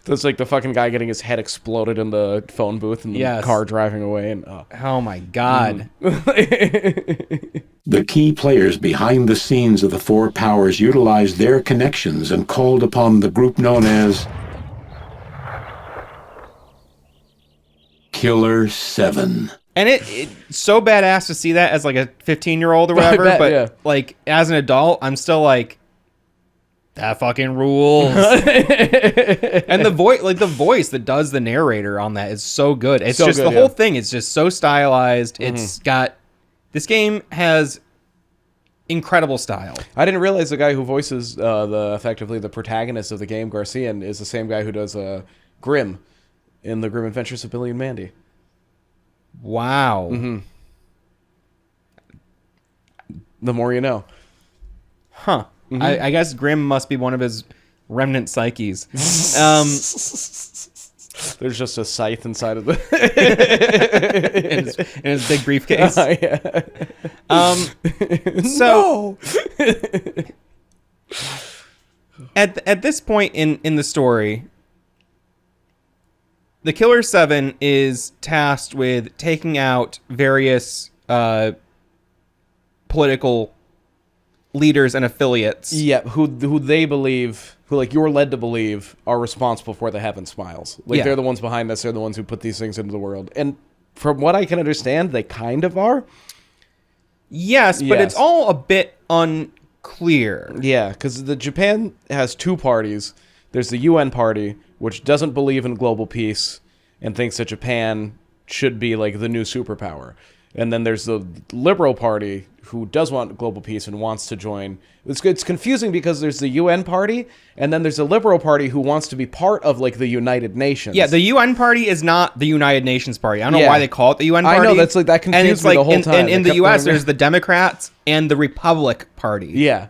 Speaker 2: That's like the fucking guy getting his head exploded in the phone booth and the car driving away. And
Speaker 1: Oh my god.
Speaker 4: The key players behind the scenes of the four powers utilized their connections and called upon the group known as Killer7.
Speaker 1: And it's so badass to see that as like a 15-year-old or whatever.
Speaker 2: bet,
Speaker 1: but
Speaker 2: yeah.
Speaker 1: like as an adult, I'm still like, that fucking rules. And the voice that does the narrator on that is so good. It's
Speaker 2: So
Speaker 1: just
Speaker 2: good,
Speaker 1: the whole thing is just so stylized. It's got, this game has incredible style.
Speaker 2: I didn't realize the guy who voices effectively the protagonist of the game, Garcian, is the same guy who does Grim in the Grim Adventures of Billy and Mandy.
Speaker 1: Wow.
Speaker 2: The more you know.
Speaker 1: Huh. I guess Grim must be one of his remnant psyches.
Speaker 2: There's just a scythe inside of the
Speaker 1: in his big briefcase. So at this point in the story, the Killer7 is tasked with taking out various political leaders and affiliates.
Speaker 2: Yeah, who they believe, who like you're led to believe are responsible for the Heaven Smiles. Like they're the ones behind us. They're the ones who put these things into the world. And from what I can understand, they kind of are.
Speaker 1: Yes, but it's
Speaker 2: Yes.
Speaker 1: all a bit unclear.
Speaker 2: Yeah, because the Japan has two parties. There's the UN party, which doesn't believe in global peace and thinks that Japan should be like the new superpower. And then there's the Liberal Party, who does want global peace and wants to join. It's confusing because there's the UN party, and then there's the Liberal Party who wants to be part of like the United Nations.
Speaker 1: Yeah, the UN party is not the United Nations party. I don't know why they call it the UN party.
Speaker 2: I know, that's like, that confused
Speaker 1: and it's
Speaker 2: me
Speaker 1: like
Speaker 2: the whole time.
Speaker 1: And in
Speaker 2: They
Speaker 1: the
Speaker 2: kept
Speaker 1: US,
Speaker 2: going,
Speaker 1: there's the Democrats and the Republic Party.
Speaker 2: Yeah.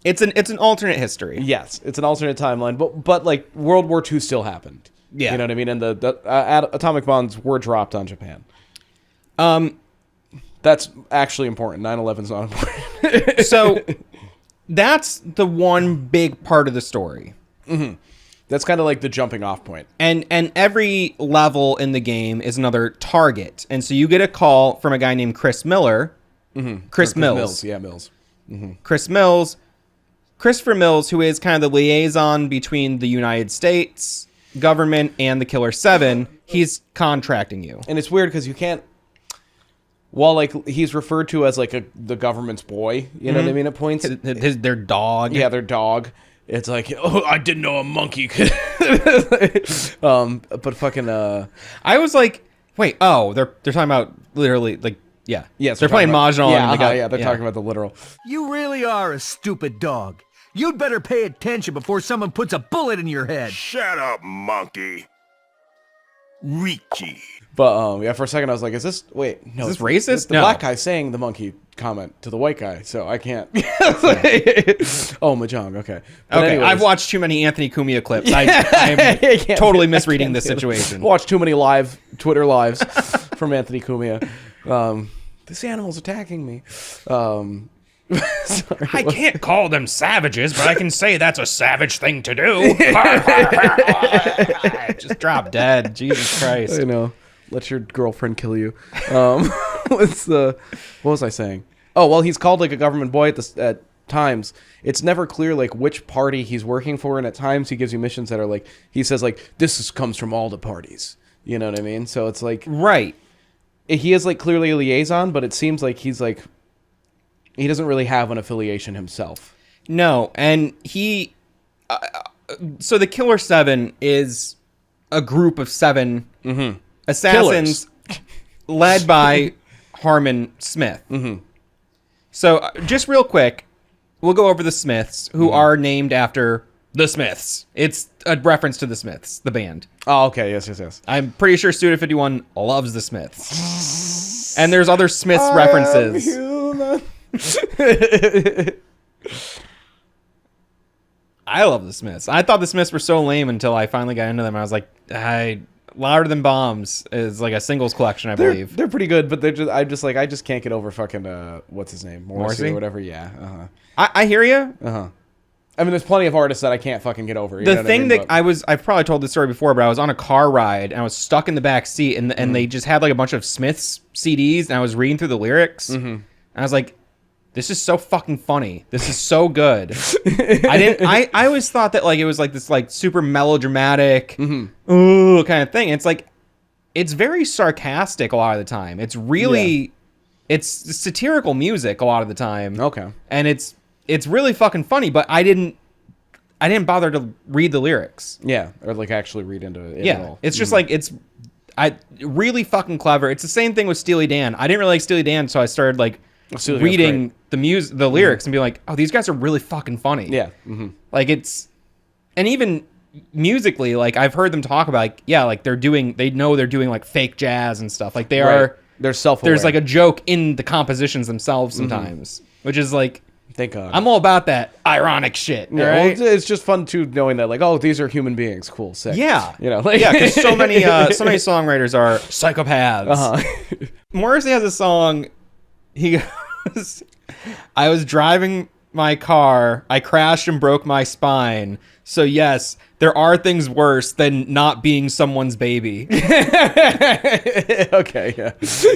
Speaker 1: It's an alternate history.
Speaker 2: Yes, it's an alternate timeline, but like World War II still happened.
Speaker 1: Yeah.
Speaker 2: You know what I mean? And the atomic bombs were dropped on Japan. That's actually important. 9/11's not important.
Speaker 1: So that's the one big part of the story.
Speaker 2: That's kind of like the jumping off point.
Speaker 1: And every level in the game is another target. And so you get a call from a guy named Chris Miller. Chris Mills.
Speaker 2: Yeah, Mills.
Speaker 1: Chris Mills. Christopher Mills, who is kind of the liaison between the United States government and the Killer7, he's contracting you.
Speaker 2: And it's weird because you can't. While like he's referred to as like the government's boy, you know what I mean? At points,
Speaker 1: Their dog.
Speaker 2: yeah, their dog. It's like, oh, I didn't know a monkey could. But fucking.
Speaker 1: I was like, wait, oh, they're talking about literally like, yeah,
Speaker 2: Yes,
Speaker 1: they're playing mahjong.
Speaker 2: Yeah,
Speaker 1: and they got,
Speaker 2: yeah, they're talking about the literal.
Speaker 5: You really are a stupid dog. You'd better pay attention before someone puts a bullet in your head.
Speaker 6: Shut up, monkey. Richie.
Speaker 2: But yeah, for a second I was like, is this no?
Speaker 1: Is this racist?
Speaker 2: The
Speaker 1: No.
Speaker 2: black guy saying the monkey comment to the white guy, so I can't. Oh, mahjong. Okay. But
Speaker 1: Okay,
Speaker 2: anyways.
Speaker 1: I've watched too many Anthony Cumia clips. I'm totally misreading this situation.
Speaker 2: Watched too many Twitter lives from Anthony Cumia. This animal's attacking me. Sorry.
Speaker 1: I can't call them savages, but I can say that's a savage thing to do. Just drop dead. Jesus Christ.
Speaker 2: I know. Let your girlfriend kill you. What was I saying? Oh, well, he's called like a government boy at times. It's never clear like which party he's working for, and at times he gives you missions that are like, he says like, comes from all the parties. You know what I mean? So it's like,
Speaker 1: Right.
Speaker 2: he is like clearly a liaison, but it seems like he doesn't really have an affiliation himself.
Speaker 1: No, and he... so the Killer7 is a group of 7 assassins led by Harmon Smith. So just real quick, we'll go over the Smiths, who are named after the Smiths. It's a reference to the Smiths, the band.
Speaker 2: Oh, okay. Yes.
Speaker 1: I'm pretty sure Student 51 loves the Smiths. And there's other Smiths references. I love the Smiths. I thought the Smiths were so lame until I finally got into them. I was like, Louder Than Bombs is like a singles collection, I believe.
Speaker 2: They're pretty good, but I just can't get over fucking what's his name, Morrissey
Speaker 1: Morrissey?
Speaker 2: or whatever. Yeah.
Speaker 1: I hear you.
Speaker 2: I mean, there's plenty of artists that I can't fucking get over. You know
Speaker 1: The
Speaker 2: what
Speaker 1: thing
Speaker 2: I mean?
Speaker 1: that I've probably told this story before, but I was on a car ride and I was stuck in the back seat, and they just had like a bunch of Smiths CDs, and I was reading through the lyrics, and I was like, this is so fucking funny. This is so good. I always thought that like it was like this like super melodramatic ooh kind of thing. It's like it's very sarcastic a lot of the time. It's really it's satirical music a lot of the time.
Speaker 2: Okay.
Speaker 1: And it's really fucking funny, but I didn't bother to read the lyrics.
Speaker 2: Yeah, or like actually read into it at all.
Speaker 1: It's just like it's really fucking clever. It's the same thing with Steely Dan. I didn't really like Steely Dan, so I started like
Speaker 2: Steely Dan's
Speaker 1: reading the lyrics and be like, oh, these guys are really fucking funny.
Speaker 2: Yeah.
Speaker 1: Like it's, and even musically, like I've heard them talk about, like, yeah, like they know they're doing like fake jazz and stuff. Like they're
Speaker 2: self-aware.
Speaker 1: there's like a joke in the compositions themselves sometimes, which is like,
Speaker 2: thank God.
Speaker 1: I'm all about that ironic shit.
Speaker 2: Yeah,
Speaker 1: all
Speaker 2: well,
Speaker 1: right?
Speaker 2: it's just fun too knowing that like, oh, these are human beings. Cool, sick.
Speaker 1: Yeah.
Speaker 2: You know, like
Speaker 1: Yeah, because so many songwriters are psychopaths. Morrissey has a song. He goes, I was driving my car. I crashed and broke my spine. So yes, there are things worse than not being someone's baby.
Speaker 2: Okay, yeah.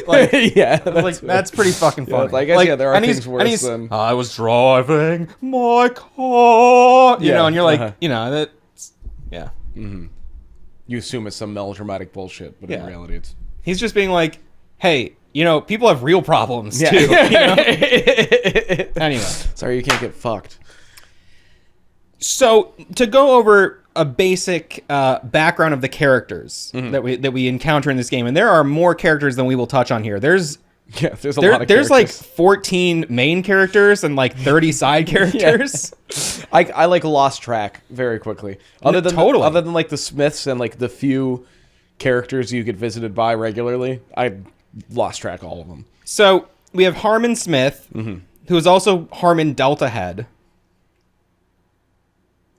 Speaker 1: Like,
Speaker 2: yeah.
Speaker 1: that's pretty fucking funny.
Speaker 2: I guess, yeah, there are
Speaker 1: and
Speaker 2: things
Speaker 1: he's-
Speaker 2: worse
Speaker 1: and he's,
Speaker 2: than-
Speaker 1: I was driving my car. You
Speaker 2: Yeah,
Speaker 1: know, and you're like,
Speaker 2: uh-huh.
Speaker 1: you know, that's, yeah.
Speaker 2: You assume it's some melodramatic bullshit, but in
Speaker 1: Yeah.
Speaker 2: reality it's...
Speaker 1: He's just being like, hey, you know, people have real problems too. You know? Anyway,
Speaker 2: Sorry, you can't get fucked.
Speaker 1: so to go over a basic background of the characters that we encounter in this game, and there are more characters than we will touch on here. There's
Speaker 2: a lot of characters.
Speaker 1: There's like 14 main characters and like 30 side characters.
Speaker 2: I like lost track very quickly. Other than like the Smiths and like the few characters you get visited by regularly, I lost track of all of them.
Speaker 1: So we have Harmon Smith, who is also Harmon Delta Head.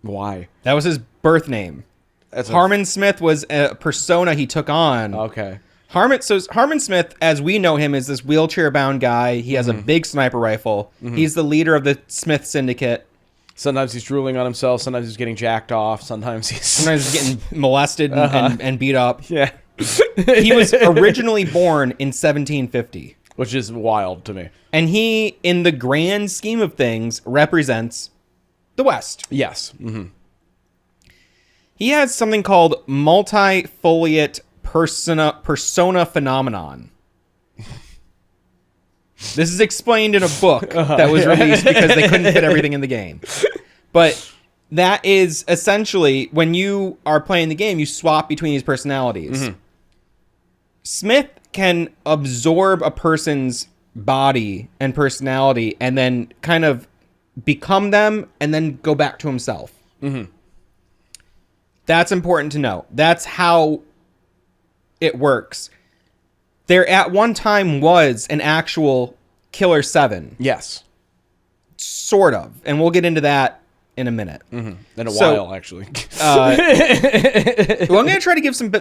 Speaker 2: Why?
Speaker 1: That was his birth name. Harmon Smith was a persona he took on.
Speaker 2: Okay.
Speaker 1: Harmon Smith, as we know him, is this wheelchair-bound guy. He has a big sniper rifle. He's the leader of the Smith Syndicate.
Speaker 2: Sometimes he's drooling on himself. Sometimes he's getting jacked off. Sometimes he's
Speaker 1: getting molested and beat up.
Speaker 2: Yeah.
Speaker 1: He was originally born in 1750.
Speaker 2: Which is wild to me.
Speaker 1: And he, in the grand scheme of things, represents the West.
Speaker 2: Yes. Mm-hmm.
Speaker 1: He has something called multifoliate persona phenomenon. This is explained in a book that was released because they couldn't fit everything in the game. But that is essentially, when you are playing the game, you swap between these personalities. Smith can absorb a person's body and personality and then kind of become them and then go back to himself. That's important to know. That's how it works. There at one time was an actual Killer7.
Speaker 2: Yes.
Speaker 1: Sort of. And we'll get into that in a minute.
Speaker 2: In a while, actually.
Speaker 1: Well, I'm going to try to give some,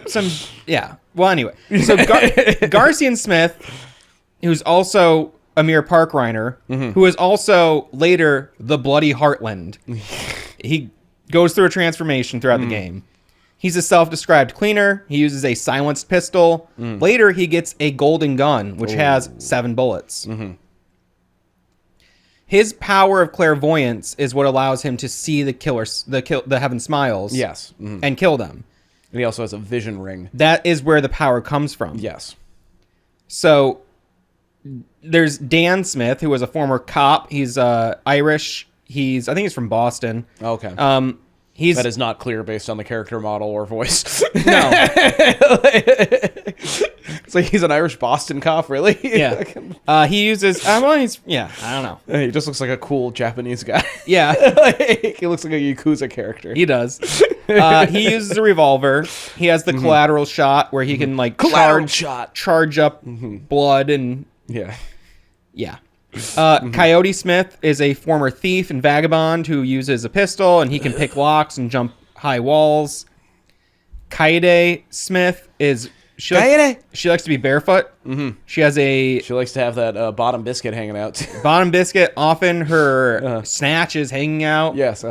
Speaker 1: yeah. Well, anyway. So Garcian Smith, who's also Amir Parkriner, who is also later the Bloody Heartland. He goes through a transformation throughout the game. He's a self-described cleaner. He uses a silenced pistol. Later, he gets a golden gun, which has 7 bullets. His power of clairvoyance is what allows him to see the Heaven Smiles.
Speaker 2: Yes.
Speaker 1: And kill them.
Speaker 2: And he also has a vision ring.
Speaker 1: That is where the power comes from.
Speaker 2: Yes.
Speaker 1: So there's Dan Smith, who was a former cop. He's Irish. I think he's from Boston.
Speaker 2: Okay.
Speaker 1: That
Speaker 2: is not clear based on the character model or voice.
Speaker 1: No.
Speaker 2: It's like he's an Irish Boston cop, really?
Speaker 1: Yeah. He uses... I don't know.
Speaker 2: He just looks like a cool Japanese guy.
Speaker 1: Yeah.
Speaker 2: He looks like a Yakuza character.
Speaker 1: He does. He uses a revolver. He has the collateral shot where he can charge up blood and...
Speaker 2: Yeah.
Speaker 1: Yeah. Coyote Smith is a former thief and vagabond who uses a pistol, and he can pick locks and jump high walls. Kaede Smith is... She likes to be barefoot. She
Speaker 2: likes to have that bottom biscuit hanging out.
Speaker 1: Bottom biscuit. Often her snatch is hanging out.
Speaker 2: Yes,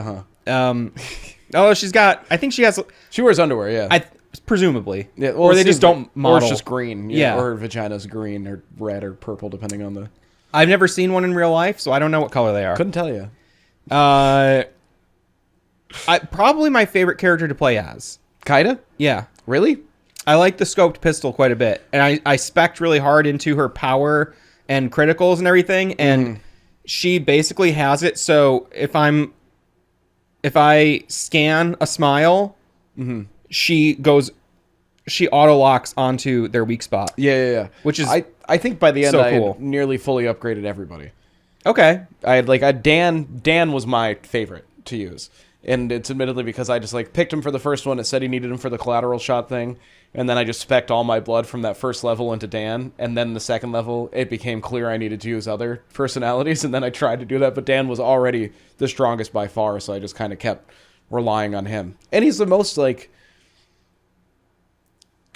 Speaker 1: she's got... I think she has...
Speaker 2: She wears underwear, yeah.
Speaker 1: Presumably.
Speaker 2: Yeah,
Speaker 1: or they just don't model.
Speaker 2: Or it's just green. Yeah. Or her vagina's green or red or purple, depending on the...
Speaker 1: I've never seen one in real life, so I don't know what color they are.
Speaker 2: Couldn't tell you.
Speaker 1: Probably my favorite character to play as.
Speaker 2: Kaida?
Speaker 1: Yeah.
Speaker 2: Really?
Speaker 1: I like the scoped pistol quite a bit. And I spec'd really hard into her power and criticals and everything. And she basically has it. So if I scan a smile, she auto locks onto their weak spot.
Speaker 2: Yeah.
Speaker 1: Which is
Speaker 2: I think by the end
Speaker 1: so
Speaker 2: I
Speaker 1: cool.
Speaker 2: had nearly fully upgraded everybody.
Speaker 1: Okay.
Speaker 2: Dan was my favorite to use. And it's admittedly because I just picked him for the first one. It said he needed him for the collateral shot thing. And then I just spec'd all my blood from that first level into Dan. And then the second level, it became clear I needed to use other personalities. And then I tried to do that. But Dan was already the strongest by far. So I just kind of kept relying on him. And he's the most,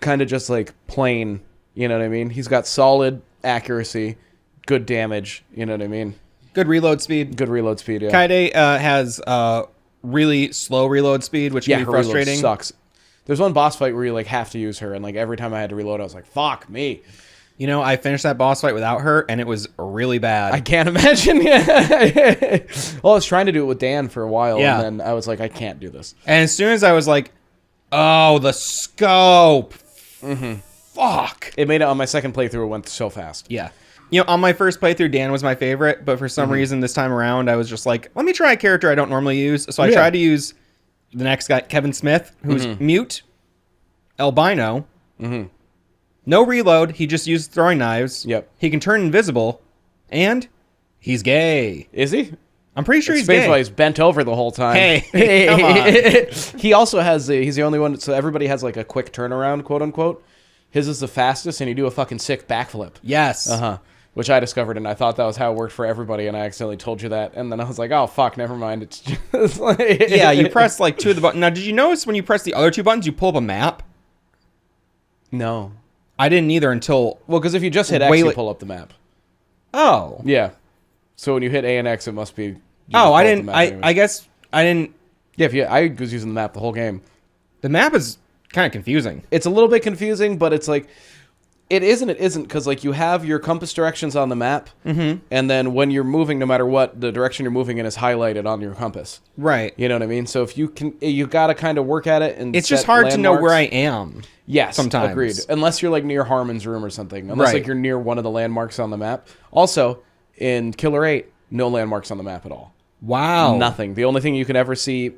Speaker 2: kind of just, plain, you know what I mean? He's got solid accuracy, good damage, you know what I mean?
Speaker 1: Good reload speed.
Speaker 2: Yeah.
Speaker 1: Kaede has really slow reload speed, which can be frustrating.
Speaker 2: Sucks. There's one boss fight where you have to use her, and every time I had to reload, I was like, "Fuck me!"
Speaker 1: You know, I finished that boss fight without her, and it was really bad.
Speaker 2: I can't imagine. Yeah. Well, I was trying to do it with Dan for a while, and then I was like, "I can't do this."
Speaker 1: And as soon as I was like, "Oh, the scope, fuck.
Speaker 2: It made it on my second playthrough. It went so fast.
Speaker 1: Yeah. You know, on my first playthrough, Dan was my favorite, but for some reason this time around, I was just like, let me try a character I don't normally use. So I tried to use the next guy, Kevin Smith, who's mute, albino, no reload. He just uses throwing knives.
Speaker 2: Yep.
Speaker 1: He can turn invisible, and he's gay.
Speaker 2: Is he?
Speaker 1: I'm pretty sure he's
Speaker 2: Explains
Speaker 1: gay.
Speaker 2: why he's bent over the whole time.
Speaker 1: Hey, come on.
Speaker 2: He also has he's the only one. So everybody has like a quick turnaround, quote unquote. His is the fastest, and he do a fucking sick backflip.
Speaker 1: Yes.
Speaker 2: Which I discovered, and I thought that was how it worked for everybody, and I accidentally told you that, and then I was like, oh fuck, never mind. It's just like
Speaker 1: Yeah, you press like 2 of the buttons. Now, did you notice when you press the other 2 buttons, you pull up a map?
Speaker 2: No.
Speaker 1: I didn't either until...
Speaker 2: Well, because if you just hit X, you pull up the map.
Speaker 1: Oh.
Speaker 2: Yeah. So when you hit A and X, it must be...
Speaker 1: I didn't... I guess I didn't...
Speaker 2: Yeah, I was using the map the whole game.
Speaker 1: The map is kind of confusing.
Speaker 2: It's a little bit confusing, but it's like... It isn't, because like you have your compass directions on the map, and then when you're moving, no matter what, the direction you're moving in is highlighted on your compass.
Speaker 1: Right.
Speaker 2: You know what I mean? So if you got to kind of work at it, and
Speaker 1: it's just hard to know where I am.
Speaker 2: Yes,
Speaker 1: sometimes.
Speaker 2: Agreed. Unless you're like near Harmon's room or something. Unless like you're near one of the landmarks on the map. Also, in Killer 8, no landmarks on the map at all.
Speaker 1: Wow.
Speaker 2: Nothing. The only thing you can ever see...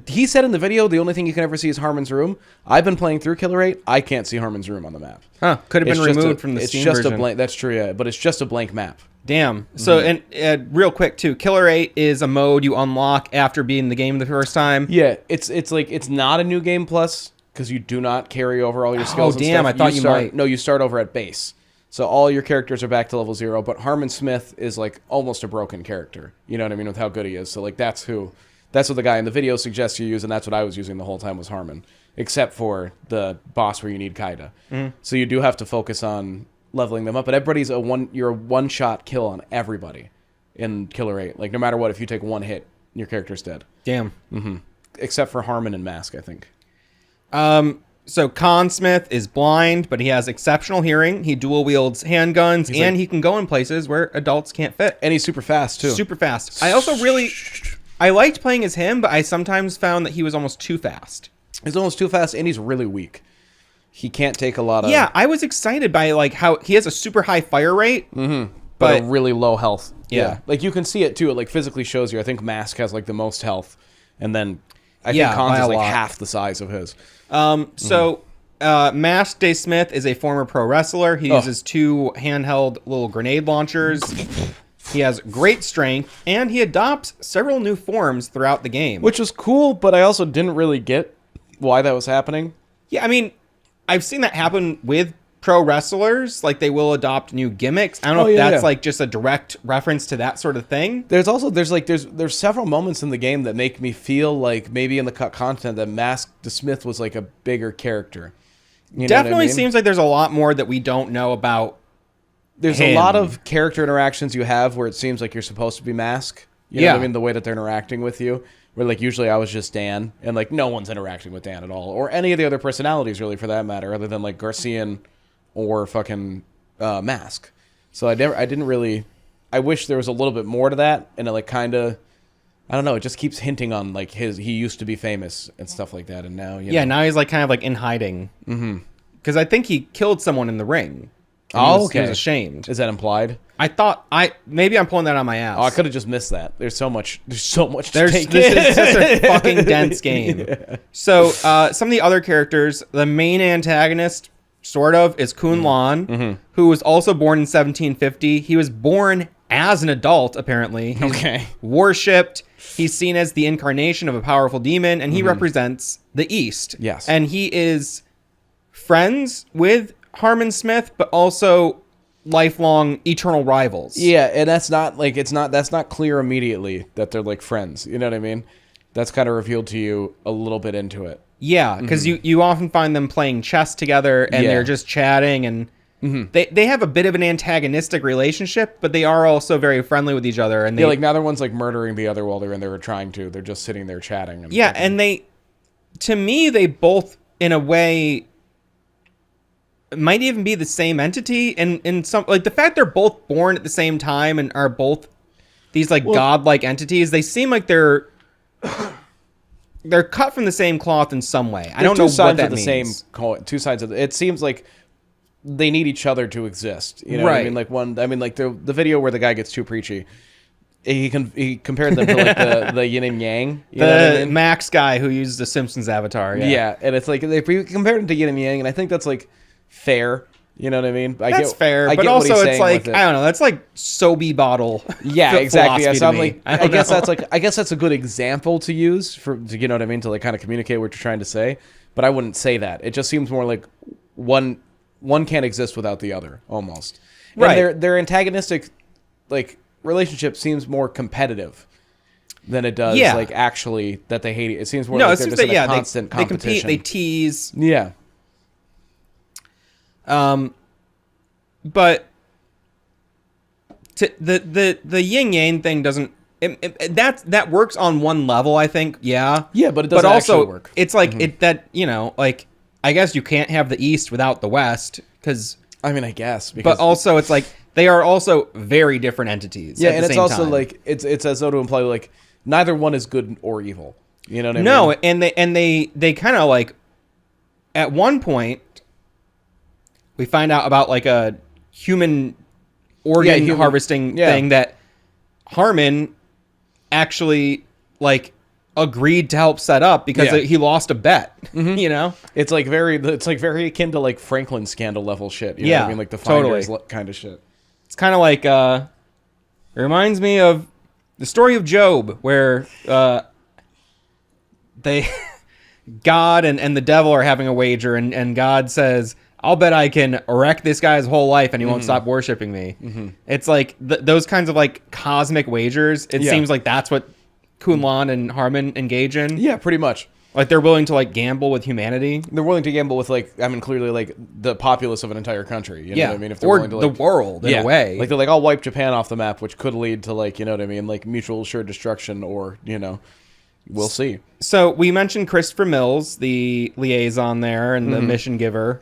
Speaker 2: He said in the video, the only thing you can ever see is Harmon's room. I've been playing through Killer 8. I can't see Harmon's room on the map.
Speaker 1: Huh. Could have been removed from the Steam version.
Speaker 2: It's just a blank... That's true, yeah. But it's just a blank map.
Speaker 1: Damn. So, and real quick, too, Killer 8 is a mode you unlock after beating the game the first time.
Speaker 2: Yeah. It's like... It's not a new game plus, because you do not carry over all your skills and
Speaker 1: damn,
Speaker 2: stuff.
Speaker 1: I thought you might.
Speaker 2: No, you start over at base. So all your characters are back to level 0, but Harmon Smith is like almost a broken character. You know what I mean? With how good he is. So like that's what the guy in the video suggests you use, and that's what I was using the whole time was Harmon, except for the boss where you need Kaida. So you do have to focus on leveling them up, but everybody's you're a one-shot kill on everybody in Killer 8. Like no matter what, if you take one hit, your character's dead.
Speaker 1: Damn.
Speaker 2: Except for Harmon and Mask, I think.
Speaker 1: So Con Smith is blind, but he has exceptional hearing. He dual wields handguns, and he can go in places where adults can't fit.
Speaker 2: And he's super fast too.
Speaker 1: Super fast. I also I liked playing as him, but I sometimes found that he was almost too fast.
Speaker 2: He's almost too fast, and he's really weak. He can't take a lot of...
Speaker 1: Yeah, I was excited by like how he has a super high fire rate,
Speaker 2: but a really low health.
Speaker 1: Yeah.
Speaker 2: Like you can see it too. It like physically shows you. I think Mask has like the most health, and then I think Khan's is like half the size of his.
Speaker 1: So Mask Day Smith is a former pro wrestler. He uses 2 handheld little grenade launchers. He has great strength, and he adopts several new forms throughout the game.
Speaker 2: Which was cool, but I also didn't really get why that was happening.
Speaker 1: Yeah, I mean, I've seen that happen with pro wrestlers. Like, they will adopt new gimmicks. I don't know if that's, like, just a direct reference to that sort of thing.
Speaker 2: There's also, there's several moments in the game that make me feel like maybe in the cut content that Mask the Smith was, like, a bigger character. You
Speaker 1: Definitely
Speaker 2: know what I mean?
Speaker 1: seems like there's a lot more that we don't know about.
Speaker 2: There's a lot of character interactions you have where it seems like you're supposed to be Mask. You know what I mean? The way that they're interacting with you. Where, like, usually I was just Dan, and, like, no one's interacting with Dan at all. Or any of the other personalities, really, for that matter, other than, like, Garcian or fucking Mask. So I didn't really... I wish there was a little bit more to that, and it, like, kind of... I don't know, it just keeps hinting on, like, he used to be famous and stuff like that, and now, you know...
Speaker 1: now he's, like, kind of, like, in hiding. Because I think he killed someone in the ring.
Speaker 2: Okay.
Speaker 1: He was ashamed.
Speaker 2: Is that implied?
Speaker 1: I thought maybe I'm pulling that on my ass.
Speaker 2: Oh, I could have just missed that. There's so much to take
Speaker 1: this
Speaker 2: in.
Speaker 1: is such a fucking dense game. Yeah. So some of the other characters, the main antagonist, sort of, is Kun Lan, who was also born in 1750. He was born as an adult, apparently. He's worshipped. He's seen as the incarnation of a powerful demon, and he represents the East.
Speaker 2: Yes.
Speaker 1: And he is friends with Harmon Smith, but also lifelong eternal rivals.
Speaker 2: Yeah, and that's not clear immediately that they're like friends. You know what I mean? That's kind of revealed to you a little bit into it.
Speaker 1: Yeah, because you often find them playing chess together and they're just chatting, and they have a bit of an antagonistic relationship, but they are also very friendly with each other. And
Speaker 2: like neither one's like murdering the other while they're in there or trying to. They're just sitting there chatting.
Speaker 1: And to me, they both in a way might even be the same entity, and in some, like, the fact they're both born at the same time and are both these like godlike entities, they seem like they're they're cut from the same cloth in some way. I
Speaker 2: They're
Speaker 1: don't know
Speaker 2: two sides
Speaker 1: what that
Speaker 2: of the
Speaker 1: means.
Speaker 2: same coin. Two sides of the, it seems like they need each other to exist. You know what I
Speaker 1: Right.
Speaker 2: mean? Like like the video where the guy gets too preachy. He compared them to like the yin and yang. You know what I
Speaker 1: The
Speaker 2: mean?
Speaker 1: Max guy who used the Simpsons avatar.
Speaker 2: Yeah, and it's like they compared him to yin and yang, and I think that's like fair. You know what I mean?
Speaker 1: That's fair,
Speaker 2: I
Speaker 1: but
Speaker 2: get what he's
Speaker 1: also it's
Speaker 2: saying
Speaker 1: like
Speaker 2: with it.
Speaker 1: I don't know. That's like Sobe bottle.
Speaker 2: Yeah, exactly. Yeah,
Speaker 1: philosophy
Speaker 2: so
Speaker 1: to
Speaker 2: I'm
Speaker 1: me.
Speaker 2: like, I guess that's a good example to use you know what I mean, to like kind of communicate what you're trying to say. But I wouldn't say that. It just seems more like one can't exist without the other, almost.
Speaker 1: Right.
Speaker 2: And their antagonistic like relationship seems more competitive than it does like actually that they hate it. It seems more like they're just in a constant
Speaker 1: they compete,
Speaker 2: competition.
Speaker 1: they tease.
Speaker 2: Yeah.
Speaker 1: But the yin yang thing doesn't. That works on one level, I think. Yeah.
Speaker 2: Yeah, but it doesn't
Speaker 1: also
Speaker 2: actually work.
Speaker 1: it's like it that like I guess you can't have the East without the West because.
Speaker 2: I mean, I guess. Because
Speaker 1: But also, it's like they are also very different entities.
Speaker 2: yeah,
Speaker 1: at
Speaker 2: and
Speaker 1: the
Speaker 2: it's
Speaker 1: same
Speaker 2: also
Speaker 1: time.
Speaker 2: like it's as though to imply like neither one is good or evil. You know what I mean?
Speaker 1: No, and they kind of like at one point we find out about like a human organ harvesting thing that Harmon actually like agreed to help set up because he lost a bet. You know,
Speaker 2: it's like very akin to like Franklin scandal level shit. You know what I mean? Like the Finders kind of shit.
Speaker 1: It's kind of like it reminds me of the story of Job where they God and the devil are having a wager and God says, I'll bet I can wreck this guy's whole life and he won't stop worshiping me. It's like those kinds of like cosmic wagers. It seems like that's what Kunlun and Harmon engage in.
Speaker 2: Yeah, pretty much.
Speaker 1: Like they're willing to like gamble with humanity.
Speaker 2: They're willing to gamble with like, I mean, clearly like the populace of an entire country. You know what I mean? If they're
Speaker 1: or
Speaker 2: willing to,
Speaker 1: the
Speaker 2: like,
Speaker 1: world in a way.
Speaker 2: Like they're like, I'll wipe Japan off the map, which could lead to like, you know what I mean? Like mutual assured destruction or, you know, we'll see.
Speaker 1: So we mentioned Christopher Mills, the liaison there and the mission giver.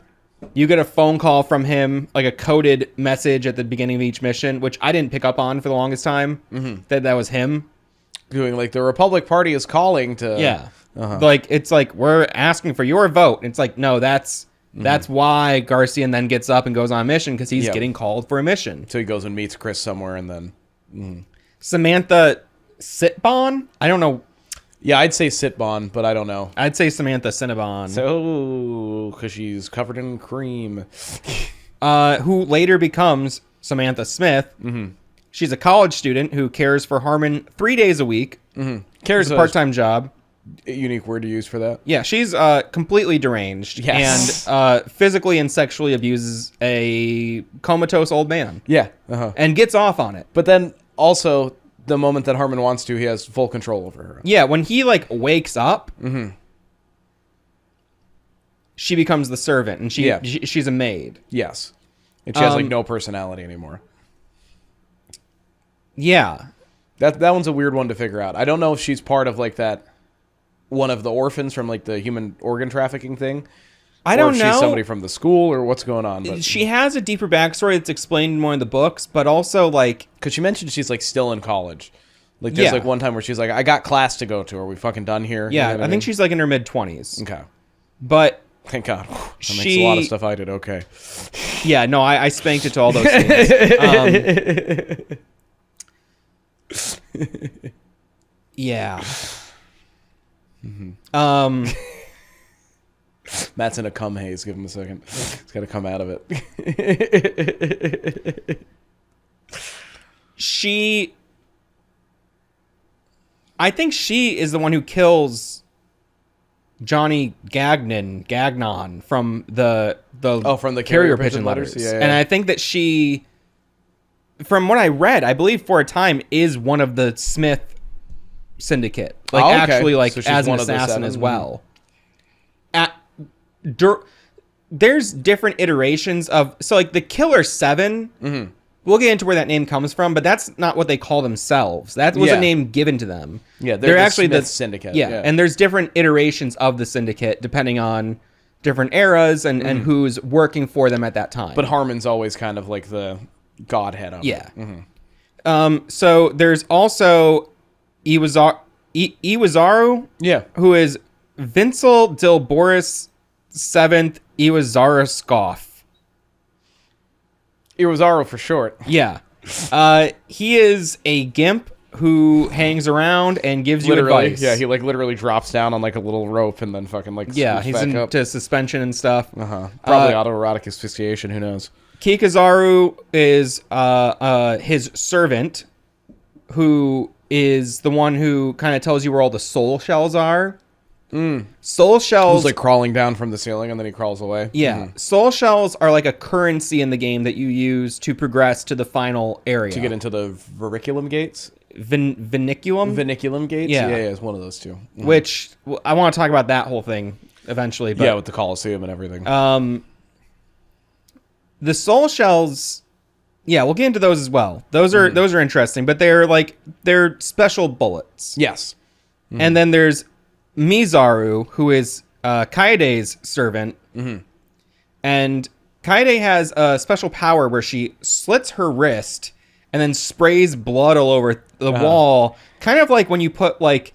Speaker 1: You get a phone call from him, like a coded message at the beginning of each mission, which I didn't pick up on for the longest time. That was him.
Speaker 2: Doing like the Republic Party is calling to...
Speaker 1: Yeah. Like, it's like, we're asking for your vote. And it's like, no, that's why Garcian then gets up and goes on a mission because he's getting called for a mission.
Speaker 2: So he goes and meets Chris somewhere and then...
Speaker 1: Samantha Sitbon? I don't know.
Speaker 2: Yeah, I'd say Sitbon, but I don't know.
Speaker 1: I'd say Samantha Cinnabon.
Speaker 2: So, because she's covered in cream.
Speaker 1: Who later becomes Samantha Smith. She's a college student who cares for Harmon 3 days a week.
Speaker 2: Cares
Speaker 1: It's a part-time job.
Speaker 2: Unique word to use for that.
Speaker 1: Yeah, she's completely deranged
Speaker 2: Yes.
Speaker 1: and physically and sexually abuses a comatose old man.
Speaker 2: Yeah.
Speaker 1: And gets off on it.
Speaker 2: But then also, the moment that Harmon wants to, he has full control over her.
Speaker 1: Yeah, when he like wakes up, she becomes the servant, and she's a maid.
Speaker 2: Yes. And she has like no personality anymore.
Speaker 1: Yeah.
Speaker 2: That one's a weird one to figure out. I don't know if she's part of like that one of the orphans from like the human organ trafficking thing.
Speaker 1: I don't know.
Speaker 2: Or if she's somebody from the school or what's going on. But
Speaker 1: She has a deeper backstory that's explained in one of the books, but also like...
Speaker 2: because she mentioned she's like still in college. Like there's like one time where she's like, I got class to go to. Are we fucking done here?
Speaker 1: Yeah,
Speaker 2: You know what
Speaker 1: I think she's like in her mid-20s.
Speaker 2: Okay.
Speaker 1: But...
Speaker 2: Thank God. That makes a lot of stuff I did okay.
Speaker 1: Yeah, no, I spanked it to all those things. Yeah.
Speaker 2: Matt's in a cum haze. Give him a second. He's got to come out of it.
Speaker 1: I think she is the one who kills Johnny Gagnon from the
Speaker 2: from the
Speaker 1: carrier pigeon letters.
Speaker 2: Yeah.
Speaker 1: And I think that she, from what I read, I believe for a time is one of the Smith syndicate. Like actually like
Speaker 2: so
Speaker 1: as an
Speaker 2: one of the
Speaker 1: assassin
Speaker 2: seven.
Speaker 1: as well. There's different iterations of, so like the Killer7, we'll get into where that name comes from, but that's not what they call themselves. That was a name given to them.
Speaker 2: Yeah, they're actually
Speaker 1: the
Speaker 2: Smith syndicate.
Speaker 1: Yeah, and there's different iterations of the syndicate depending on different eras and who's working for them at that time.
Speaker 2: But Harmon's always kind of like the godhead of it.
Speaker 1: Yeah. So there's also Iwazaru,
Speaker 2: Yeah.
Speaker 1: who is Vincel Dil Boris 7th Iwazaruskov.
Speaker 2: Iwazaru for short.
Speaker 1: Yeah. He is a gimp who hangs around and gives you
Speaker 2: Literally.
Speaker 1: advice.
Speaker 2: Yeah, he like literally drops down on like a little rope and then fucking like
Speaker 1: Yeah,
Speaker 2: scoots
Speaker 1: he's
Speaker 2: back
Speaker 1: into
Speaker 2: up.
Speaker 1: suspension and stuff.
Speaker 2: Probably autoerotic asphyxiation, who knows.
Speaker 1: Kikazaru is his servant, who is the one who kind of tells you where all the soul shells are. Soul shells,
Speaker 2: He's like crawling down from the ceiling and then he crawls away.
Speaker 1: yeah, soul shells are like a currency in the game that you use to progress to the final area.
Speaker 2: To get into the Vericulum gates?
Speaker 1: Viniculum,
Speaker 2: Viniculum gates?
Speaker 1: Yeah.
Speaker 2: Yeah, it's one of those two. Mhm.
Speaker 1: which I want to talk about that whole thing eventually. But
Speaker 2: Yeah, with the Colosseum and everything.
Speaker 1: the soul shells, yeah, we'll get into those as well. Those are interesting, but they're special bullets.
Speaker 2: Yes.
Speaker 1: And then there's Mizaru, who is Kaide's servant. And Kaide has a special power where she slits her wrist and then sprays blood all over the wall. Kind of like when you put like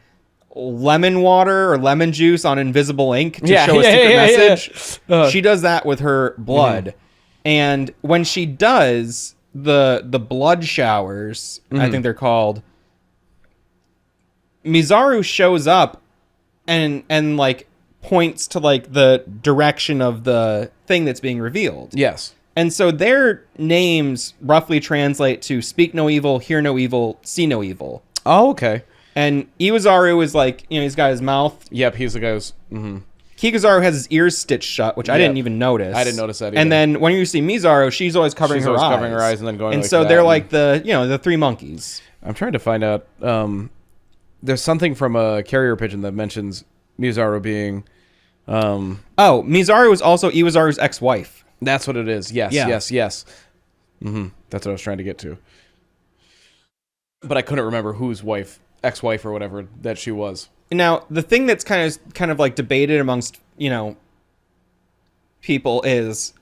Speaker 1: lemon water or lemon juice on invisible ink to show a secret message. She does that with her blood. And when she does the blood showers, I think they're called, Mizaru shows up and like points to like the direction of the thing that's being revealed.
Speaker 2: Yes.
Speaker 1: And so their names roughly translate to speak no evil, hear no evil, see no evil.
Speaker 2: Oh, okay.
Speaker 1: And Iwazaru is like, he's got his mouth.
Speaker 2: Yep, he's the guy who's...
Speaker 1: Kikazaru has his ears stitched shut, which I didn't even notice.
Speaker 2: I didn't notice that either.
Speaker 1: And then when you see Mizaru, she's always covering her eyes.
Speaker 2: covering her eyes and then going
Speaker 1: And
Speaker 2: like
Speaker 1: so
Speaker 2: that.
Speaker 1: they're like the three monkeys.
Speaker 2: I'm trying to find out. There's something from a carrier pigeon that mentions Mizaru being...
Speaker 1: Oh, Mizaru is also Iwazaru's ex-wife.
Speaker 2: That's what it is. Yes,
Speaker 1: Yeah.
Speaker 2: yes. That's what I was trying to get to. But I couldn't remember whose wife, ex-wife or whatever, that she was.
Speaker 1: Now, the thing that's kind of like debated amongst, people is,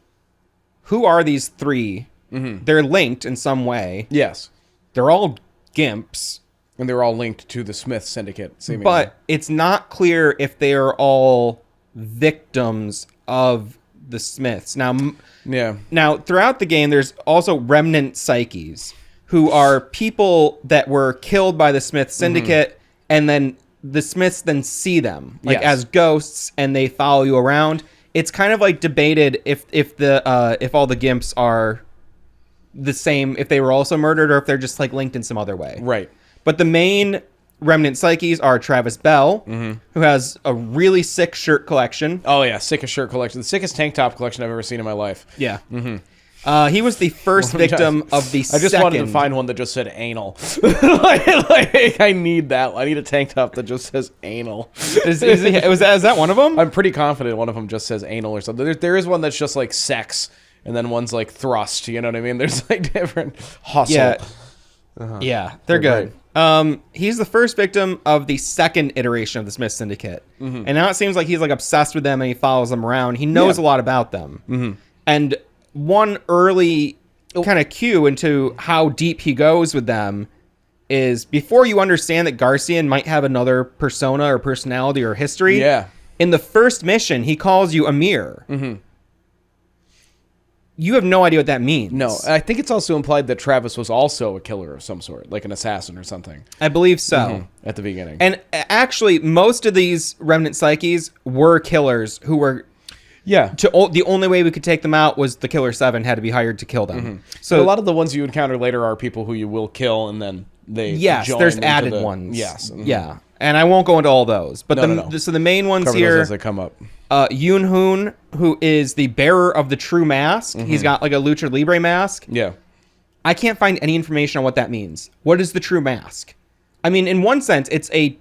Speaker 1: who are these three? They're linked in some way.
Speaker 2: Yes.
Speaker 1: They're all gimps,
Speaker 2: And they're all linked to the Smith Syndicate, seemingly.
Speaker 1: but it's not clear if they are all victims of the Smiths. Now, throughout the game, there's also remnant psyches, who are people that were killed by the Smith Syndicate, and then the Smiths then see them as ghosts, and they follow you around. It's kind of like debated if all the gimps are the same, if they were also murdered, or if they're just like linked in some other way.
Speaker 2: Right.
Speaker 1: But the main remnant psyches are Travis Bell, who has a really sick shirt collection.
Speaker 2: Oh, yeah. Sickest shirt collection. The sickest tank top collection I've ever seen in my life.
Speaker 1: Yeah. He was the first victim of the
Speaker 2: I just wanted to find one that just said anal. like, I need that. I need a tank top that just says anal.
Speaker 1: Is that one of them?
Speaker 2: I'm pretty confident one of them just says anal or something. There is one that's just like sex, and then one's like thrust. You know what I mean? There's like different hustle.
Speaker 1: Yeah. Yeah, they're good. He's the first victim of the second iteration of the Smith Syndicate. And now it seems like he's like obsessed with them and he follows them around. He knows a lot about them. And one early kind of cue into how deep he goes with them is before you understand that Garcian might have another persona or personality or history.
Speaker 2: Yeah.
Speaker 1: In the first mission, he calls you Amir. You have no idea what that means.
Speaker 2: No, I think it's also implied that Travis was also a killer of some sort, like an assassin or something.
Speaker 1: I believe so.
Speaker 2: At the beginning.
Speaker 1: And actually, most of these remnant psyches were killers who were...
Speaker 2: Yeah.
Speaker 1: The only way we could take them out was the Killer7 had to be hired to kill them.
Speaker 2: So a lot of the ones you encounter later are people who you will kill, and then they join
Speaker 1: there's
Speaker 2: into
Speaker 1: added
Speaker 2: the,
Speaker 1: ones.
Speaker 2: Yes.
Speaker 1: Yeah. And I won't go into all those. But
Speaker 2: No.
Speaker 1: so the main ones
Speaker 2: Cover
Speaker 1: here...
Speaker 2: those as they come up.
Speaker 1: Yoon Hoon, who is the bearer of the true mask. He's got like a Lucha Libre mask.
Speaker 2: Yeah.
Speaker 1: I can't find any information on what that means. What is the true mask? I mean, in one sense, it's a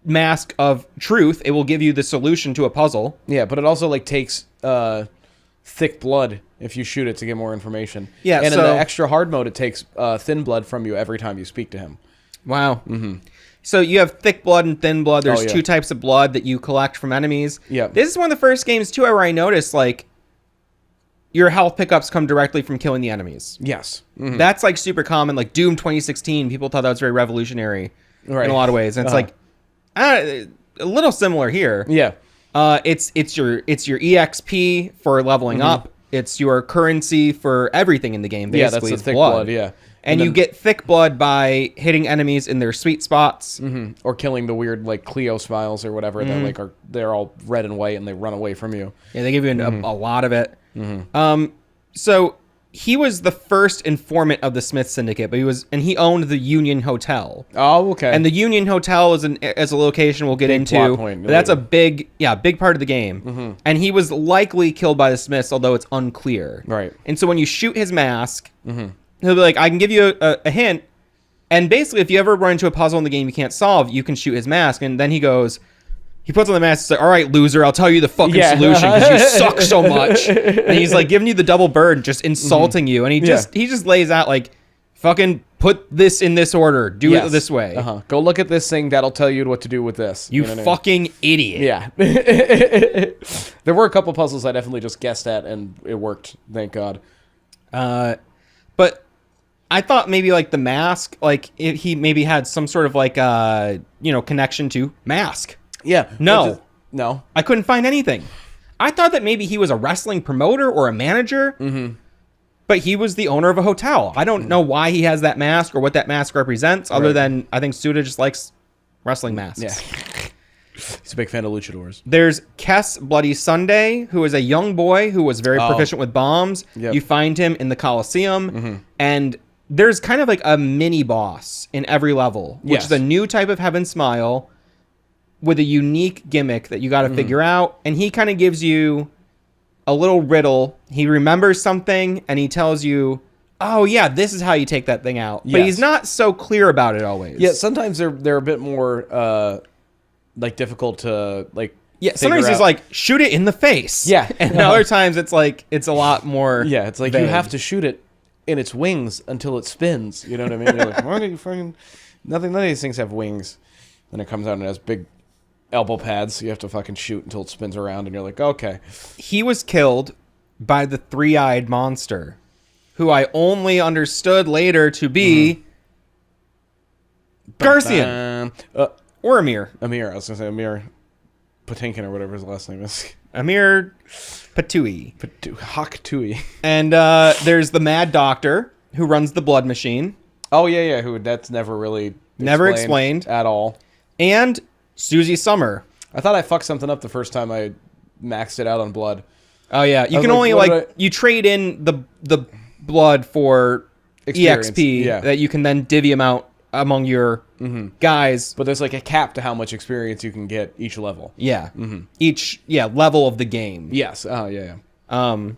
Speaker 1: mask of truth. It will give you the solution to a puzzle.
Speaker 2: Yeah, but it also like takes thick blood if you shoot it to get more information.
Speaker 1: Yeah,
Speaker 2: and in
Speaker 1: so-
Speaker 2: the extra hard mode, it takes thin blood from you every time you speak to him.
Speaker 1: Wow. So you have thick blood and thin blood. There's
Speaker 2: Oh, yeah.
Speaker 1: two types of blood that you collect from enemies.
Speaker 2: Yeah.
Speaker 1: This is one of the first games, too, where I noticed, like, your health pickups come directly from killing the enemies.
Speaker 2: Yes.
Speaker 1: That's, like, super common. Like, Doom 2016, people thought that was very revolutionary in a lot of ways. And it's like, A little similar here.
Speaker 2: Yeah.
Speaker 1: It's your EXP for leveling up. It's your currency for everything in the game.
Speaker 2: Yeah,
Speaker 1: Basically,
Speaker 2: that's the
Speaker 1: it's
Speaker 2: thick
Speaker 1: blood.
Speaker 2: blood, yeah.
Speaker 1: And
Speaker 2: then-
Speaker 1: you get thick blood by hitting enemies in their sweet spots.
Speaker 2: Or killing the weird, like, Cleo smiles or whatever that, like, they're all red and white and they run away from you.
Speaker 1: Yeah, they give you a lot of it. So he was the first informant of the Smith Syndicate, but he owned the Union Hotel.
Speaker 2: Oh, okay.
Speaker 1: And the Union Hotel is a location we'll get
Speaker 2: Big
Speaker 1: into.
Speaker 2: plot point
Speaker 1: But that's a
Speaker 2: later.
Speaker 1: big part of the game. And he was likely killed by the Smiths, although it's unclear.
Speaker 2: Right.
Speaker 1: And so when you shoot his mask, he'll be like, I can give you a hint. And basically, if you ever run into a puzzle in the game you can't solve, you can shoot his mask. And then he puts on the mask, he's like, all right, loser, I'll tell you the fucking solution because you suck so much. And he's like giving you the double bird, just insulting you. And he just lays out like, fucking put this in this order. Do it this way.
Speaker 2: Go look at this thing. That'll tell you what to do with this.
Speaker 1: You
Speaker 2: know what I mean?
Speaker 1: fucking idiot.
Speaker 2: Yeah. There were a couple puzzles I definitely just guessed at, and it worked. Thank God.
Speaker 1: But I thought maybe like the mask, like he maybe had some sort of like connection to Mask.
Speaker 2: Yeah.
Speaker 1: No.
Speaker 2: No.
Speaker 1: I couldn't find anything. I thought that maybe he was a wrestling promoter or a manager. But he was the owner of a hotel. I don't know why he has that mask or what that mask represents, other than I think Suda just likes wrestling masks.
Speaker 2: Yeah. He's a big fan of luchadors.
Speaker 1: There's Kess Bloody Sunday, who is a young boy who was very proficient with bombs.
Speaker 2: Yep.
Speaker 1: You find him in the Coliseum, and there's kind of like a mini boss in every level, which
Speaker 2: Yes.
Speaker 1: is a new type of Heaven Smile with a unique gimmick that you got to figure out. And he kind of gives you a little riddle. He remembers something, and he tells you, oh, yeah, this is how you take that thing out. But
Speaker 2: Yes.
Speaker 1: he's not so clear about it always.
Speaker 2: Yeah, sometimes they're a bit more like difficult to like.
Speaker 1: Yeah, sometimes he's
Speaker 2: out.
Speaker 1: like, shoot it in the face.
Speaker 2: Yeah.
Speaker 1: And other times it's like, it's a lot more.
Speaker 2: Yeah, it's like
Speaker 1: vague.
Speaker 2: you have to shoot it in its wings until it spins. You know what I mean? You're like, why do you fucking... None of these things have wings. Then it comes out and it has big elbow pads, so you have to fucking shoot until it spins around, and you're like, okay.
Speaker 1: He was killed by the three-eyed monster, who I only understood later to be Garcian or Amir.
Speaker 2: Amir, I was going to say Amir Patinkin or whatever his last name is.
Speaker 1: Amir Patui.
Speaker 2: Hawk Tui.
Speaker 1: And there's the Mad Doctor, who runs the blood machine.
Speaker 2: Oh, yeah, who that's never really
Speaker 1: explained
Speaker 2: at all.
Speaker 1: And Susie Summer.
Speaker 2: I thought I fucked something up the first time I maxed it out on blood.
Speaker 1: Oh, yeah. You
Speaker 2: was
Speaker 1: can
Speaker 2: like,
Speaker 1: only,
Speaker 2: what
Speaker 1: like,
Speaker 2: did
Speaker 1: you trade in the blood for
Speaker 2: Experience,
Speaker 1: EXP
Speaker 2: yeah.
Speaker 1: that you can then divvy them out among your guys.
Speaker 2: But there's like a cap to how much experience you can get each level.
Speaker 1: Yeah. Each level of the game.
Speaker 2: Yes. Oh, yeah.
Speaker 1: And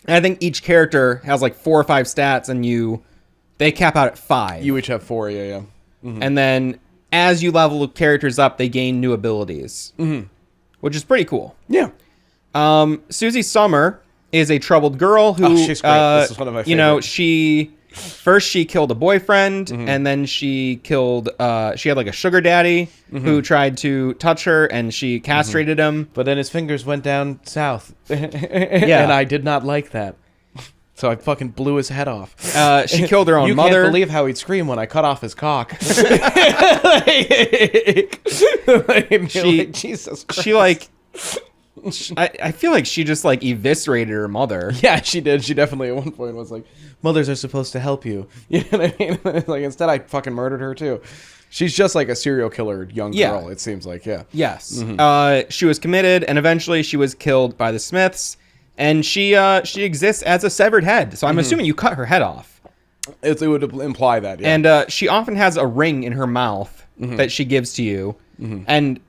Speaker 1: I think each character has like 4 or 5 stats, and they cap out at 5.
Speaker 2: You each have 4, yeah.
Speaker 1: And then as you level characters up, they gain new abilities, which is pretty cool.
Speaker 2: Yeah.
Speaker 1: Susie Summer is a troubled girl who,
Speaker 2: Oh, she's great. This is one of my favorites.
Speaker 1: she killed a boyfriend, and then she killed, she had like a sugar daddy who tried to touch her, and she castrated him.
Speaker 2: But then his fingers went down south.
Speaker 1: Yeah.
Speaker 2: And I did not like that. So I fucking blew his head off.
Speaker 1: She killed her own
Speaker 2: You
Speaker 1: mother.
Speaker 2: can't believe how he'd scream when I cut off his cock. Jesus Christ.
Speaker 1: I feel like she just like eviscerated her mother.
Speaker 2: Yeah, she did. She definitely at one point was like, mothers are supposed to help you. You know what I mean? Like, instead I fucking murdered her too. She's just like a serial killer young girl, it seems like, yeah.
Speaker 1: Yes. She was committed, and eventually she was killed by the Smiths, and she exists as a severed head. So I'm assuming you cut her head off.
Speaker 2: It would imply that, yeah.
Speaker 1: And she often has a ring in her mouth that she gives to you. And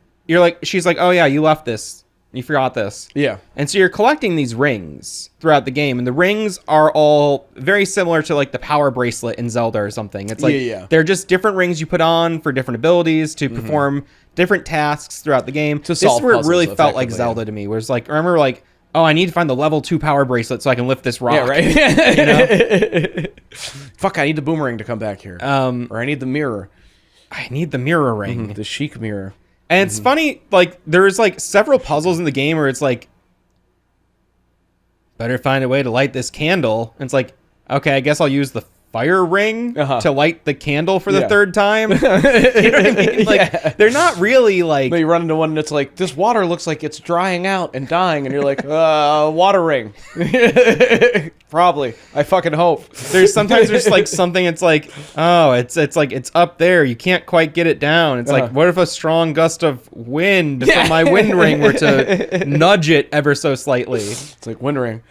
Speaker 1: she's like, oh yeah, you left this. You forgot this.
Speaker 2: Yeah.
Speaker 1: And so you're collecting these rings throughout the game, and the rings are all very similar to like the power bracelet in Zelda or something. It's like they're just different rings you put on for different abilities to perform different tasks throughout the game.
Speaker 2: To
Speaker 1: this
Speaker 2: solve
Speaker 1: is where it
Speaker 2: puzzles,
Speaker 1: really felt like
Speaker 2: effectively,
Speaker 1: Zelda to me, where it's like, I remember like, oh, I need to find the level 2 power bracelet so I can lift this rock.
Speaker 2: Yeah, right.
Speaker 1: You know?
Speaker 2: Fuck, I need the boomerang to come back here. Or I need the mirror.
Speaker 1: I need the mirror ring.
Speaker 2: The chic mirror.
Speaker 1: And it's funny, like, there's, like, several puzzles in the game where it's like, better find a way to light this candle. And it's like, okay, I guess I'll use the fire ring to light the candle for the third time. You know what I mean? Like, they're not really like...
Speaker 2: But you run into one and it's like, this water looks like it's drying out and dying, and you're like, water ring. Probably. I fucking hope.
Speaker 1: Sometimes there's like something, it's like, oh, it's like, it's up there. You can't quite get it down. It's like, what if a strong gust of wind from my wind ring were to nudge it ever so slightly?
Speaker 2: It's like wind ring.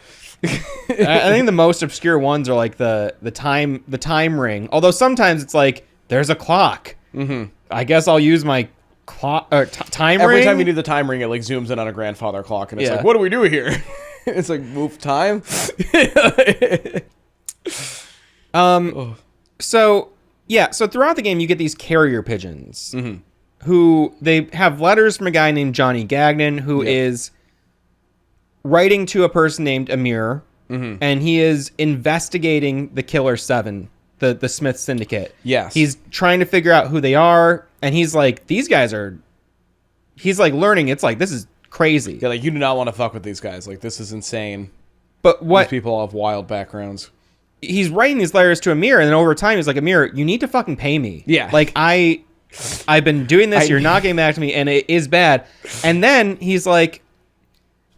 Speaker 1: I think the most obscure ones are like the time ring. Although sometimes it's like, there's a clock. Mm-hmm. I guess I'll use my clock time ring.
Speaker 2: Every time you do the time ring, it like zooms in on a grandfather clock, and it's like, what do we do here? It's like, move time.
Speaker 1: So throughout the game you get these carrier pigeons who they have letters from a guy named Johnny Gagnon who is writing to a person named Amir, and he is investigating the Killer7, the Smith Syndicate.
Speaker 2: Yes.
Speaker 1: He's trying to figure out who they are, and he's like, these guys are... He's like learning, it's like, this is crazy.
Speaker 2: Yeah, like, you do not want to fuck with these guys. Like, this is insane.
Speaker 1: But what...
Speaker 2: These people all have wild backgrounds.
Speaker 1: He's writing these letters to Amir, and then over time he's like, Amir, you need to fucking pay me.
Speaker 2: Yeah.
Speaker 1: Like, I've been doing this, you're not getting back to me, and it is bad. And then he's like,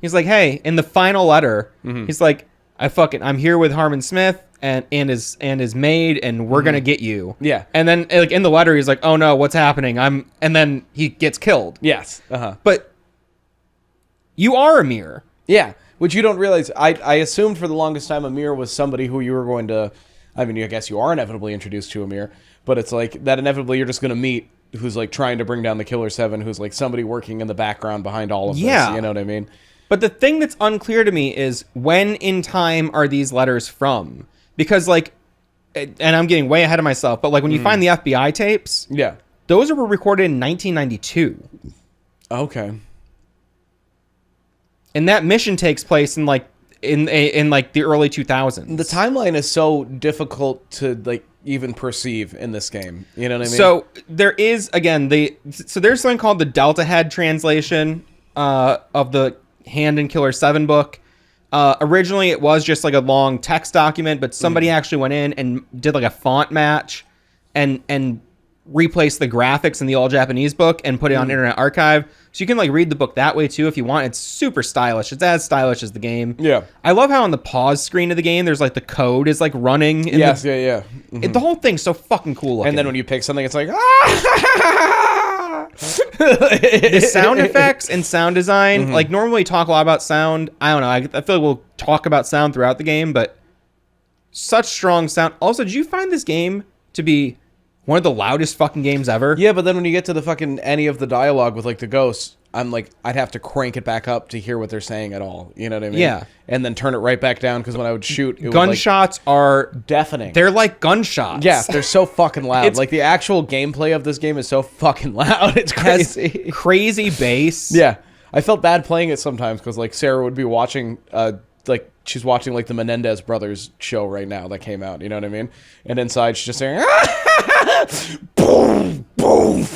Speaker 1: hey, in the final letter, he's like, I'm here with Harmon Smith and his maid, and we're gonna get you.
Speaker 2: Yeah.
Speaker 1: And then like in the letter, he's like, oh no, what's happening? And then he gets killed.
Speaker 2: Yes.
Speaker 1: But you are Amir.
Speaker 2: Yeah. Which you don't realize. I assumed for the longest time Amir was somebody who you were going to, I mean, I guess you are inevitably introduced to Amir, but it's like that inevitably you're just going to meet who's like trying to bring down the Killer7, who's like somebody working in the background behind all of this. You know what I mean?
Speaker 1: But the thing that's unclear to me is when in time are these letters from? Because like, and I'm getting way ahead of myself, but like when you find the FBI tapes, those were recorded in 1992.
Speaker 2: Okay.
Speaker 1: And that mission takes place in like in like the early 2000s.
Speaker 2: The timeline is so difficult to like even perceive in this game. You know what I mean?
Speaker 1: So there is again there's something called the Delta Head translation of the Hand and Killer7 book. Originally it was just like a long text document, but somebody actually went in and did like a font match and replaced the graphics in the all Japanese book and put it on Internet Archive. So you can like read the book that way too if you want. It's super stylish. It's as stylish as the game. Yeah. I love how on the pause screen of the game there's like the code is like running. The whole thing's so fucking cool looking.
Speaker 2: And then when you pick something, it's like
Speaker 1: the sound effects and sound design, like normally talk a lot about sound. I don't know. I feel like we'll talk about sound throughout the game, but such strong sound. Also, did you find this game to be one of the loudest fucking games ever?
Speaker 2: Yeah, but then when you get to the fucking any of the dialogue with like the ghosts, I'm like, I'd have to crank it back up to hear what they're saying at all. You know what I mean?
Speaker 1: Yeah.
Speaker 2: And then turn it right back down because when I would shoot, it
Speaker 1: gunshots
Speaker 2: would, like,
Speaker 1: are
Speaker 2: deafening.
Speaker 1: They're like gunshots.
Speaker 2: Yeah, they're so fucking loud. Like the actual gameplay of this game is so fucking loud. It's crazy.
Speaker 1: Crazy bass.
Speaker 2: Yeah. I felt bad playing it sometimes because like Sarah would be watching like she's watching like the Menendez brothers show right now that came out, you know what I mean? And inside she's just saying boom, boom.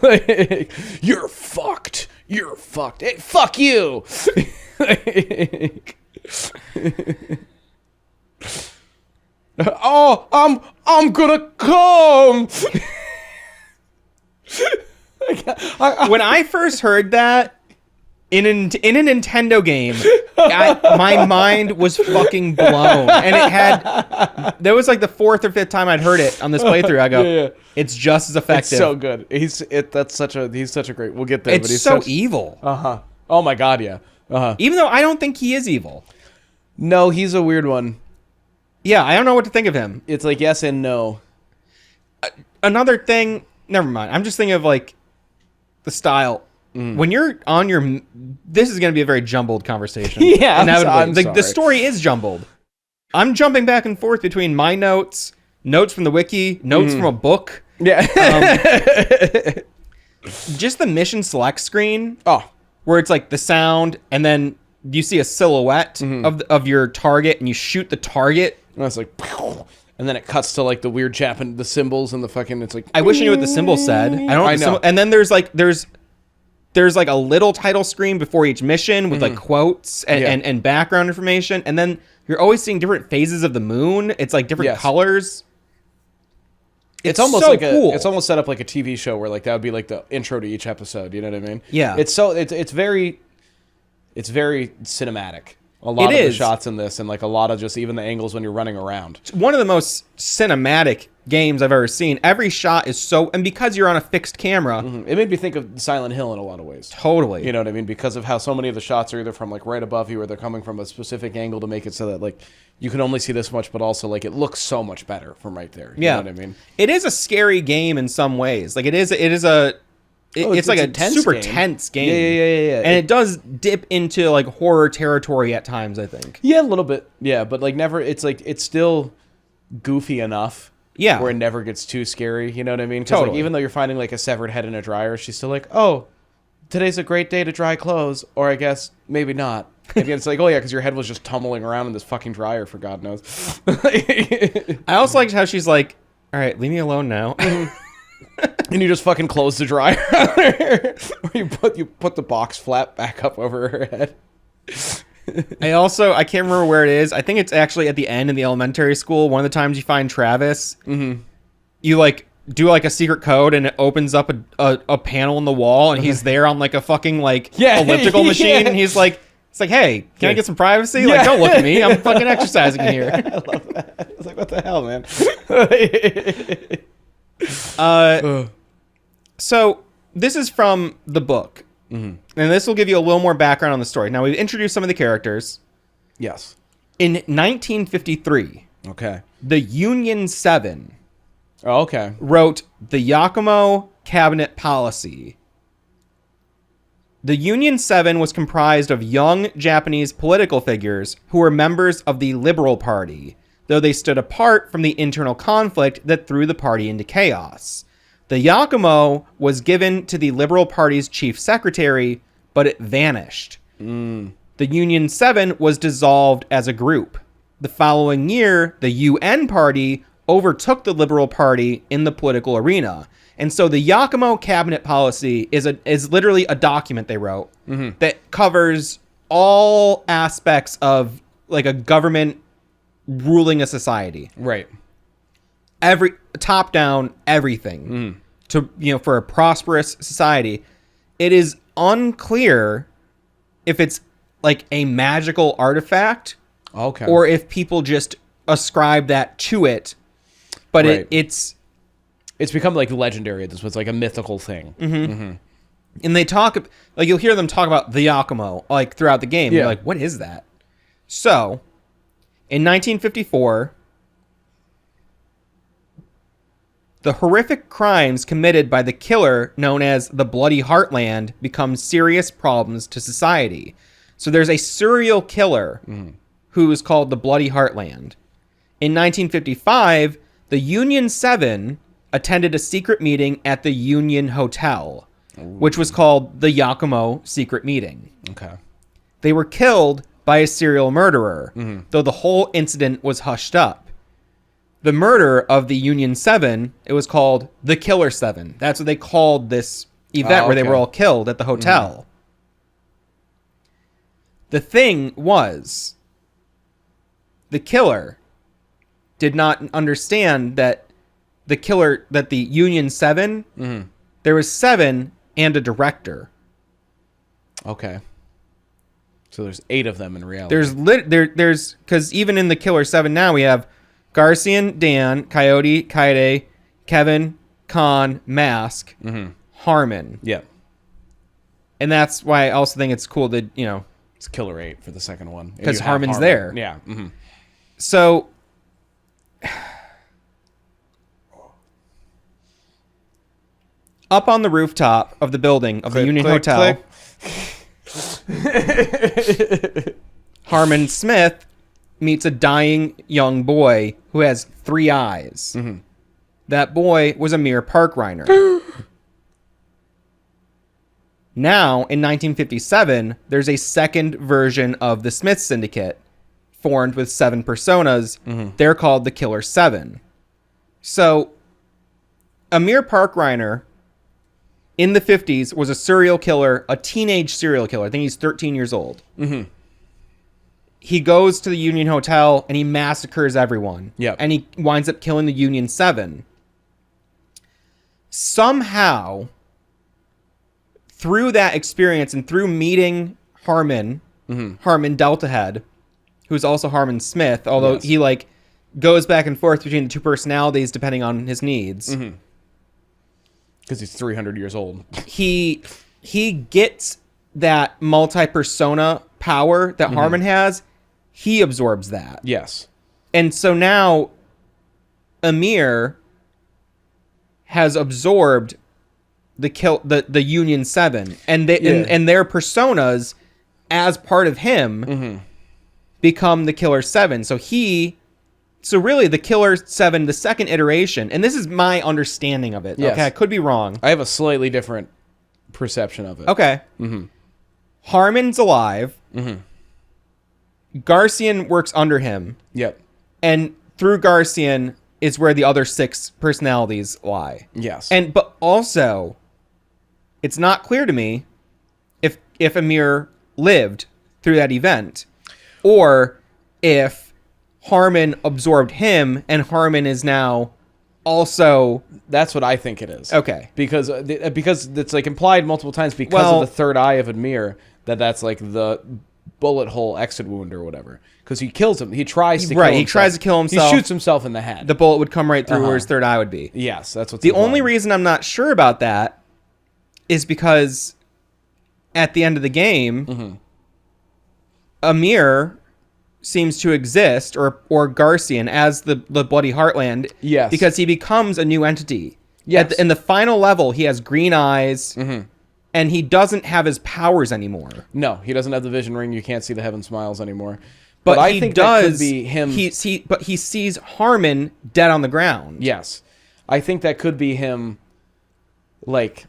Speaker 2: Like, you're fucked. You're fucked. Hey, fuck you. Oh, I'm gonna come.
Speaker 1: When I first heard that in a Nintendo game, my mind was fucking blown, and that was like the fourth or fifth time I'd heard it on this playthrough. I go, it's just as effective.
Speaker 2: It's so good. He's such a great. We'll get there.
Speaker 1: It's
Speaker 2: but he's
Speaker 1: so evil.
Speaker 2: Oh my god, yeah.
Speaker 1: Even though I don't think he is evil.
Speaker 2: No, he's a weird one.
Speaker 1: Yeah, I don't know what to think of him.
Speaker 2: It's like yes and no.
Speaker 1: Another thing. Never mind. I'm just thinking of like the style. When you're on your... This is going to be a very jumbled conversation.
Speaker 2: Yeah,
Speaker 1: I'm sorry. The story is jumbled. I'm jumping back and forth between my notes from the wiki, notes from a book.
Speaker 2: Yeah.
Speaker 1: Just the mission select screen.
Speaker 2: Oh.
Speaker 1: Where it's like the sound, and then you see a silhouette of your target, and you shoot the target.
Speaker 2: And it's like... And then it cuts to like the weird the symbols and the fucking... It's like...
Speaker 1: I wish I knew what the symbol said. I don't know. And then there's there's like a little title screen before each mission with like quotes and background information. And then you're always seeing different phases of the moon. It's like different colors.
Speaker 2: It's almost
Speaker 1: so
Speaker 2: like
Speaker 1: cool.
Speaker 2: it's almost set up like a TV show where like that would be like the intro to each episode. You know what I mean?
Speaker 1: Yeah.
Speaker 2: It's very cinematic. A lot of the shots in this, and like a lot of just even the angles when you're running around.
Speaker 1: One of the most cinematic games I've ever seen. Every shot is so, and because you're on a fixed camera,
Speaker 2: It made me think of Silent Hill in a lot of ways.
Speaker 1: totally.
Speaker 2: You know what I mean? Because of how so many of the shots are either from like right above you or they're coming from a specific angle to make it so that like you can only see this much, but also like it looks so much better from right there. You know what I mean?
Speaker 1: It is a scary game in some ways. Like it's like a
Speaker 2: tense
Speaker 1: super
Speaker 2: game.
Speaker 1: tense game.
Speaker 2: Yeah.
Speaker 1: And it does dip into like horror territory at times, I think.
Speaker 2: Yeah, a little bit. Yeah, but like never. It's like it's still goofy enough.
Speaker 1: Yeah.
Speaker 2: Where it never gets too scary. You know what I mean? 'Cause,
Speaker 1: Totally.
Speaker 2: like, even though you're finding like a severed head in a dryer, she's still like, oh, today's a great day to dry clothes, or I guess maybe not. And it's like, oh yeah, because your head was just tumbling around in this fucking dryer for God knows.
Speaker 1: I also liked how she's like, all right, leave me alone now.
Speaker 2: And you just fucking close the dryer, or you put the box flap back up over her head.
Speaker 1: I can't remember where it is. I think it's actually at the end in the elementary school. One of the times you find Travis, you like do like a secret code and it opens up a panel in the wall and he's there on like a fucking like elliptical machine and he's like, it's like, hey, can I get some privacy? Like, don't look at me. I'm fucking exercising in here.
Speaker 2: I love that. I was like, what the hell, man?
Speaker 1: So this is from the book, and this will give you a little more background on the story. Now we've introduced some of the characters.
Speaker 2: Yes.
Speaker 1: In 1953,
Speaker 2: Okay.
Speaker 1: the Union 7
Speaker 2: Oh, okay.
Speaker 1: wrote the Yakumo Cabinet Policy. The Union 7 was comprised of young Japanese political figures who were members of the Liberal Party, though they stood apart from the internal conflict that threw the party into chaos. The Yakumo was given to the Liberal Party's chief secretary, but it vanished. The Union 7 was dissolved as a group. The following year, the UN Party overtook the Liberal Party in the political arena. And so the Yakumo Cabinet Policy is literally a document they wrote that covers all aspects of like a government ruling a society.
Speaker 2: Right.
Speaker 1: Every top down, everything to, for a prosperous society. It is unclear if it's like a magical artifact
Speaker 2: Okay.
Speaker 1: or if people just ascribe that to it. But
Speaker 2: Right.
Speaker 1: it's
Speaker 2: become like legendary at this point. It's like a mythical thing.
Speaker 1: and they talk like you'll hear them talk about the Yakumo like throughout the game.
Speaker 2: Yeah.
Speaker 1: You're like, what is that? So, in 1954, the horrific crimes committed by the killer known as the Bloody Heartland become serious problems to society. So there's a serial killer who is called the Bloody Heartland. In 1955, the Union 7 attended a secret meeting at the Union Hotel, which was called the Yakumo Secret Meeting.
Speaker 2: Okay.
Speaker 1: They were killed by a serial murderer, though the whole incident was hushed up. The murder of the Union 7, it was called the Killer7. That's what they called this event where they were all killed at the hotel. The thing was, the killer did not understand that the Union 7, there was 7 and a director.
Speaker 2: Okay. So there's 8 of them in reality.
Speaker 1: There's because even in the Killer 7 now we have Garcian, Dan, Coyote, Kaide, Kevin, Khan, Mask, Harmon.
Speaker 2: Yeah.
Speaker 1: And that's why I also think it's cool that,
Speaker 2: It's Killer 8 for the second one. And
Speaker 1: 'Cause
Speaker 2: you have
Speaker 1: Harmon's there.
Speaker 2: Yeah.
Speaker 1: So up on the rooftop of the building of the Union Hotel, Harmon Smith meets a dying young boy who has 3 eyes. That boy was Amir Park Reiner. Now, in 1957, there's a second version of the Smith Syndicate, formed with 7 personas. They're called the Killer 7. So, Amir Park Reiner in the 50s was a serial killer, a teenage serial killer. I think he's 13 years old. Mm-hmm. He goes to the Union Hotel and he massacres everyone.
Speaker 2: Yep.
Speaker 1: And he winds up killing the Union 7. Somehow, through that experience and through meeting Harmon, Harmon Delta Head, who's also Harmon Smith, although he like goes back and forth between the two personalities depending on his needs.
Speaker 2: Because he's 300 years old.
Speaker 1: He gets that multi-persona power that Harmon has. He absorbs that.
Speaker 2: Yes.
Speaker 1: And so now Amir has absorbed the Union 7 and and their personas as part of him become the Killer 7. So really the Killer 7, the second iteration, and this is my understanding of it.
Speaker 2: Yes.
Speaker 1: Okay, I could be wrong.
Speaker 2: I have a slightly different perception of it.
Speaker 1: Okay. Harmon's alive. Garcian works under him.
Speaker 2: Yep.
Speaker 1: And through Garcian is where the other 6 personalities lie.
Speaker 2: Yes.
Speaker 1: But also, it's not clear to me if Amir lived through that event, or if Harmon absorbed him and Harmon is now also...
Speaker 2: That's what I think it is.
Speaker 1: Okay.
Speaker 2: Because it's like implied multiple times because of the third eye of Amir that's like the bullet hole exit wound or whatever. Because he kills him. He tries to kill himself.
Speaker 1: He tries to kill himself.
Speaker 2: He shoots himself in the head.
Speaker 1: The bullet would come right through where his third eye would be.
Speaker 2: Yes, that's what's
Speaker 1: the only reason I'm not sure about that is because at the end of the game, Amir seems to exist, or Garcian, as the Bloody Heartland.
Speaker 2: Yes.
Speaker 1: Because he becomes a new entity.
Speaker 2: Yes.
Speaker 1: In the final level, he has green eyes, and he doesn't have his powers anymore.
Speaker 2: No, he doesn't have the vision ring. You can't see the heaven smiles anymore.
Speaker 1: But
Speaker 2: I
Speaker 1: he
Speaker 2: think
Speaker 1: does.
Speaker 2: that could be him.
Speaker 1: But he sees Harmon dead on the ground.
Speaker 2: Yes. I think that could be him, like,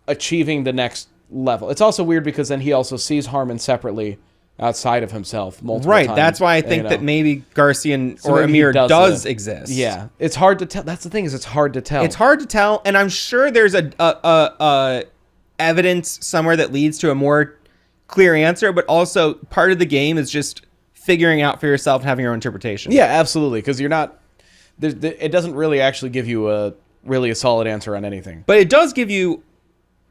Speaker 2: achieving the next level. It's also weird because then he also sees Harmon separately outside of himself multiple times.
Speaker 1: Right, that's why I think that maybe Garcian or
Speaker 2: maybe he
Speaker 1: Amir does
Speaker 2: it.
Speaker 1: exist.
Speaker 2: Yeah, it's hard to tell. That's the thing, is it's hard to tell.
Speaker 1: It's hard to tell, and I'm sure there's a evidence somewhere that leads to a more clear answer, but also part of the game is just figuring out for yourself and having your own interpretation.
Speaker 2: Yeah, absolutely, because you're not... it doesn't really actually give you a solid answer on anything.
Speaker 1: But it does give you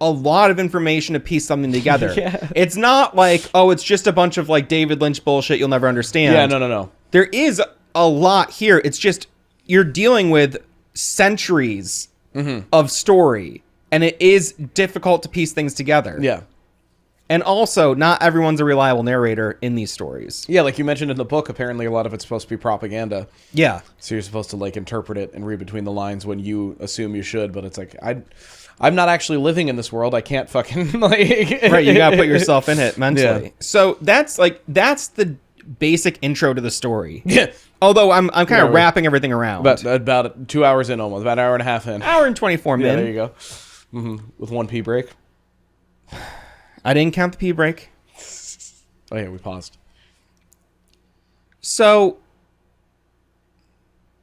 Speaker 1: a lot of information to piece something together.
Speaker 2: Yeah.
Speaker 1: It's not like, oh, it's just a bunch of like David Lynch bullshit you'll never understand.
Speaker 2: Yeah, no.
Speaker 1: There is a lot here. It's just you're dealing with centuries of story, and it is difficult to piece things together.
Speaker 2: Yeah.
Speaker 1: And also, not everyone's a reliable narrator in these stories.
Speaker 2: Yeah, like you mentioned in the book, apparently a lot of it's supposed to be propaganda.
Speaker 1: Yeah.
Speaker 2: So you're supposed to like interpret it and read between the lines when you assume you should, but it's like I'm not actually living in this world. I can't fucking like...
Speaker 1: Right, you gotta put yourself in it mentally.
Speaker 2: Yeah.
Speaker 1: So that's the basic intro to the story.
Speaker 2: Yeah.
Speaker 1: Although I'm kind of wrapping everything around.
Speaker 2: About 2 hours in almost. About an hour and a half in.
Speaker 1: Hour and 24
Speaker 2: Yeah,
Speaker 1: minutes.
Speaker 2: there you go. With 1 pee break.
Speaker 1: I didn't count the pee break.
Speaker 2: Oh yeah, we paused.
Speaker 1: So,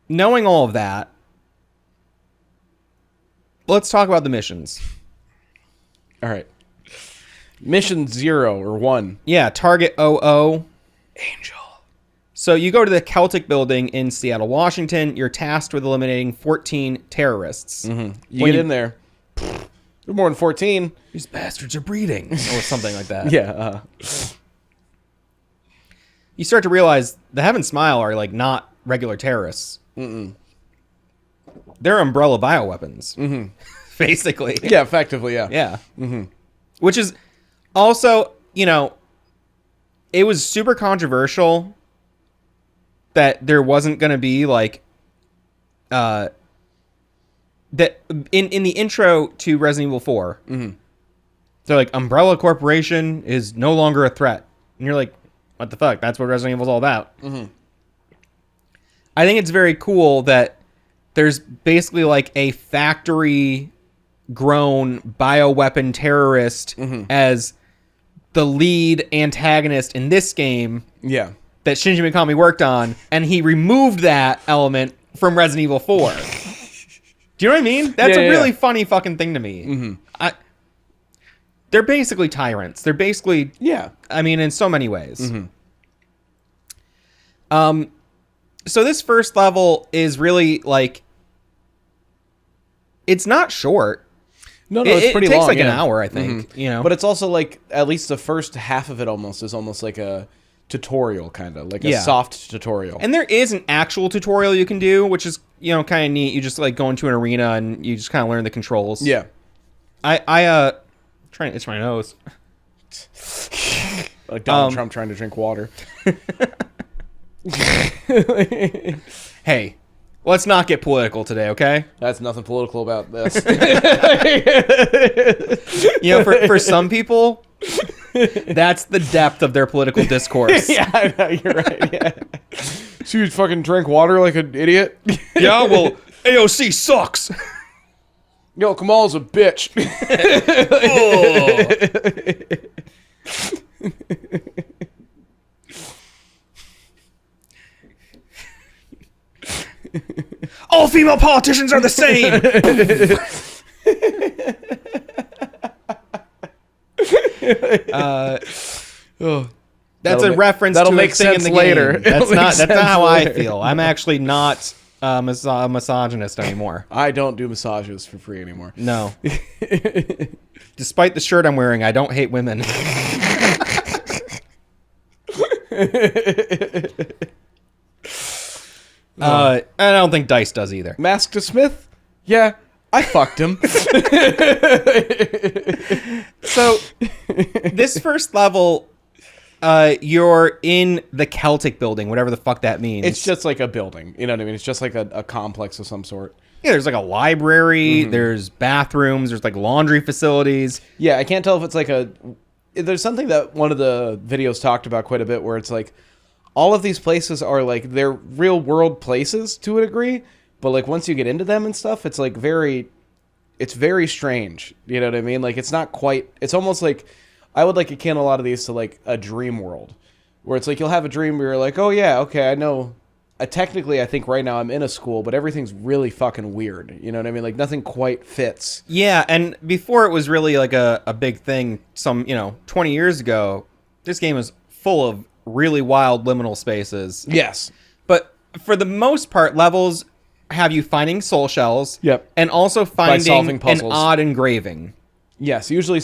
Speaker 1: knowing all of that, let's talk about the missions.
Speaker 2: All right. Mission 0 or 1.
Speaker 1: Yeah, Target 00.
Speaker 2: Angel.
Speaker 1: So you go to the Celtic building in Seattle, Washington. You're tasked with eliminating 14 terrorists.
Speaker 2: You get in there. They're more than 14.
Speaker 1: These bastards are breeding. Or something like that.
Speaker 2: Yeah.
Speaker 1: You start to realize the Heaven Smile are like not regular terrorists. They're umbrella bioweapons. Basically.
Speaker 2: Yeah, effectively, yeah.
Speaker 1: Yeah. Which is also, it was super controversial that there wasn't going to be like that in the intro to Resident Evil 4. They're like, Umbrella Corporation is no longer a threat. And you're like, what the fuck? That's what Resident Evil's all about. I think it's very cool that there's basically like a factory grown bioweapon terrorist as the lead antagonist in this game.
Speaker 2: Yeah.
Speaker 1: That Shinji Mikami worked on, and he removed that element from Resident Evil 4. Do you know what I mean? That's
Speaker 2: Yeah,
Speaker 1: a
Speaker 2: yeah,
Speaker 1: really
Speaker 2: yeah.
Speaker 1: funny fucking thing to me. Mm-hmm. They're basically tyrants. They're basically,
Speaker 2: Yeah.
Speaker 1: I mean, in so many ways. So this first level is really like, it's not short.
Speaker 2: No, it's pretty
Speaker 1: it takes
Speaker 2: long.
Speaker 1: like an
Speaker 2: yeah.
Speaker 1: hour, I think. You know,
Speaker 2: But it's also like at least the first half of it is almost like a tutorial kind of like a
Speaker 1: Yeah.
Speaker 2: soft tutorial.
Speaker 1: and there is an actual tutorial you can do, which is kind of neat. You just like go into an arena and you just kind of learn the controls.
Speaker 2: yeah.
Speaker 1: I trying to itch my nose.
Speaker 2: Like Donald Trump trying to drink water.
Speaker 1: Hey, let's not get political today, okay?
Speaker 2: That's nothing political about this.
Speaker 1: For some people, that's the depth of their political discourse.
Speaker 2: Yeah, I know, you're right. Yeah. So you fucking drank water like an idiot?
Speaker 1: Yeah, well, AOC sucks.
Speaker 2: Yo, Kamal's a bitch.
Speaker 1: All female politicians are the same. That's a reference
Speaker 2: that'll
Speaker 1: to
Speaker 2: make
Speaker 1: a thing in
Speaker 2: sense
Speaker 1: the
Speaker 2: later.
Speaker 1: game. That's
Speaker 2: It'll make
Speaker 1: not
Speaker 2: sense
Speaker 1: how I
Speaker 2: later.
Speaker 1: feel. I'm actually not a misogynist anymore.
Speaker 2: I don't do massages for free anymore.
Speaker 1: No. Despite the shirt I'm wearing, I don't hate women. I don't think Dice does either.
Speaker 2: Mask to Smith? Yeah, I fucked him.
Speaker 1: So, this first level, you're in the Celtic building, whatever the fuck that means.
Speaker 2: It's just like a building. You know what I mean? It's just like a complex of some sort.
Speaker 1: Yeah, there's like a library, there's bathrooms, there's like laundry facilities.
Speaker 2: Yeah, I can't tell if it's like there's something that one of the videos talked about quite a bit where it's like all of these places are like they're real world places to a degree, but like once you get into them and stuff, it's like it's very strange. You know what I mean? Like it's not quite, it's almost like I would like akin a lot of these to like a dream world where it's like you'll have a dream where you're like, oh yeah, okay, I know. Technically, I think right now I'm in a school, but everything's really fucking weird. You know what I mean? Like nothing quite fits.
Speaker 1: Yeah, and before it was really like a big thing, 20 years ago, this game is full of really wild liminal spaces.
Speaker 2: Yes.
Speaker 1: But for the most part, levels have you finding soul shells.
Speaker 2: Yep.
Speaker 1: And also
Speaker 2: solving
Speaker 1: finding an
Speaker 2: puzzles.
Speaker 1: odd engraving.
Speaker 2: Yes, usually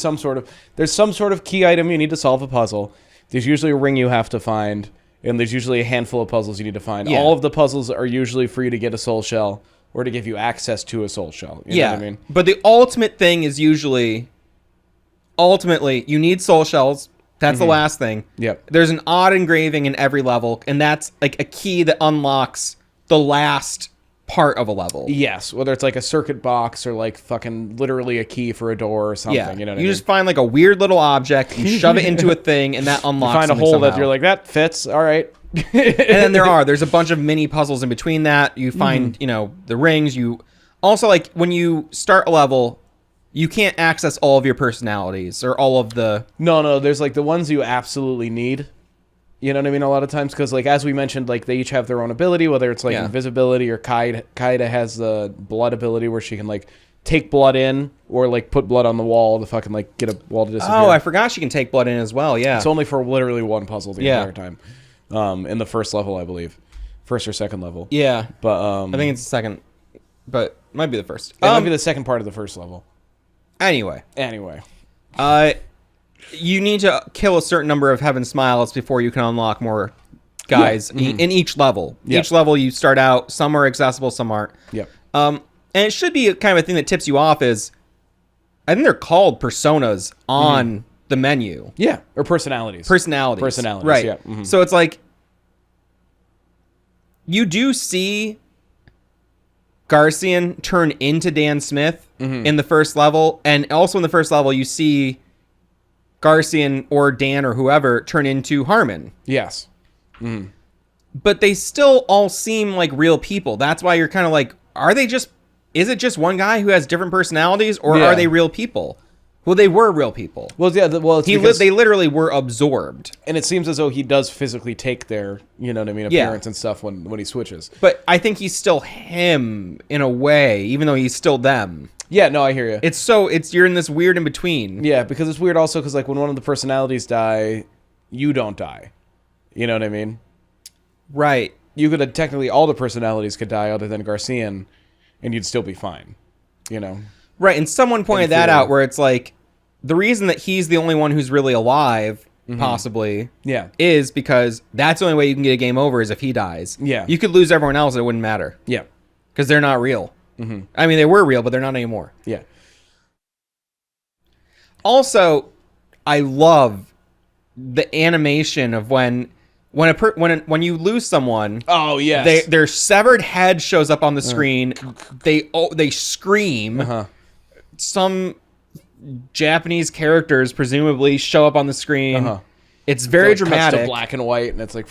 Speaker 2: there's some sort of key item you need to solve a puzzle. There's usually a ring you have to find, and there's usually a handful of puzzles you need to find.
Speaker 1: Yeah.
Speaker 2: All of the puzzles are usually for you to get a soul shell or to give you access to a soul shell. You know what I mean?
Speaker 1: But the ultimate thing is ultimately, you need soul shells. That's the last thing.
Speaker 2: Yep.
Speaker 1: There's an odd engraving in every level, and that's like a key that unlocks the last part of a level.
Speaker 2: Yes, whether it's like a circuit box or like fucking literally a key for a door or something.
Speaker 1: Yeah,
Speaker 2: You know what I
Speaker 1: you
Speaker 2: mean?
Speaker 1: just find like a weird little object, you shove it into a thing, and that unlocks
Speaker 2: find a
Speaker 1: something
Speaker 2: hole that
Speaker 1: somehow.
Speaker 2: you're like, that fits. All right.
Speaker 1: And then there's a bunch of mini puzzles in between that. You find, the rings. You also, like, when you start a level, you can't access all of your personalities or all of the...
Speaker 2: No, there's like the ones you absolutely need. You know what I mean? A lot of times, because like as we mentioned, like they each have their own ability, whether it's like invisibility or Kaida has the blood ability where she can like take blood in or like put blood on the wall to fucking like get a wall to disappear.
Speaker 1: Oh, I forgot she can take blood in as well. Yeah.
Speaker 2: It's only for literally one puzzle the entire time. In the first level, I believe, first or second level.
Speaker 1: Yeah.
Speaker 2: But
Speaker 1: I think it's the second, but it might be the first.
Speaker 2: it might be the second part of the first level.
Speaker 1: Anyway. You need to kill a certain number of Heaven Smiles before you can unlock more guys in each level.
Speaker 2: Yep.
Speaker 1: Each level you start out, some are accessible, some aren't.
Speaker 2: Yep.
Speaker 1: And it should be kind of a thing that tips you off is, I think they're called personas on the menu.
Speaker 2: Yeah, or personalities.
Speaker 1: Personalities, right?
Speaker 2: Yeah. Mm-hmm.
Speaker 1: So it's like you do see Garcian turn into Dan Smith in the first level, and also in the first level you see Garcian or Dan or whoever turn into Harmon.
Speaker 2: Yes.
Speaker 1: But they still all seem like real people. That's why you're kind of like, is it just one guy who has different personalities, or
Speaker 2: Yeah.
Speaker 1: are they real people? Well, they were real people.
Speaker 2: Well, yeah. Well, it's
Speaker 1: They literally were absorbed.
Speaker 2: and it seems as though he does physically take their, you know what I mean,
Speaker 1: Yeah.
Speaker 2: appearance and stuff when he switches.
Speaker 1: But I think he's still him in a way, even though he's still them.
Speaker 2: Yeah, no, I hear you.
Speaker 1: You're in this weird in between.
Speaker 2: Yeah, because it's weird also because like when one of the personalities die, you don't die. You know what I mean?
Speaker 1: Right.
Speaker 2: You could technically all the personalities could die other than Garcian, and you'd still be fine. You know?
Speaker 1: Right, and someone pointed that
Speaker 2: theory.
Speaker 1: out where it's like, the reason that he's the only one who's really alive, possibly,
Speaker 2: Yeah.
Speaker 1: is because that's the only way you can get a game over is if he dies.
Speaker 2: Yeah.
Speaker 1: You could lose everyone else, and it wouldn't matter.
Speaker 2: Yeah.
Speaker 1: Because they're not real. I mean, they were real, but they're not anymore.
Speaker 2: Yeah.
Speaker 1: Also, I love the animation of when you lose someone,
Speaker 2: Oh yes.
Speaker 1: their severed head shows up on the screen. They scream. Some Japanese characters presumably show up on the screen. It's very
Speaker 2: Like, cuts to
Speaker 1: dramatic.
Speaker 2: black and white, and it's like,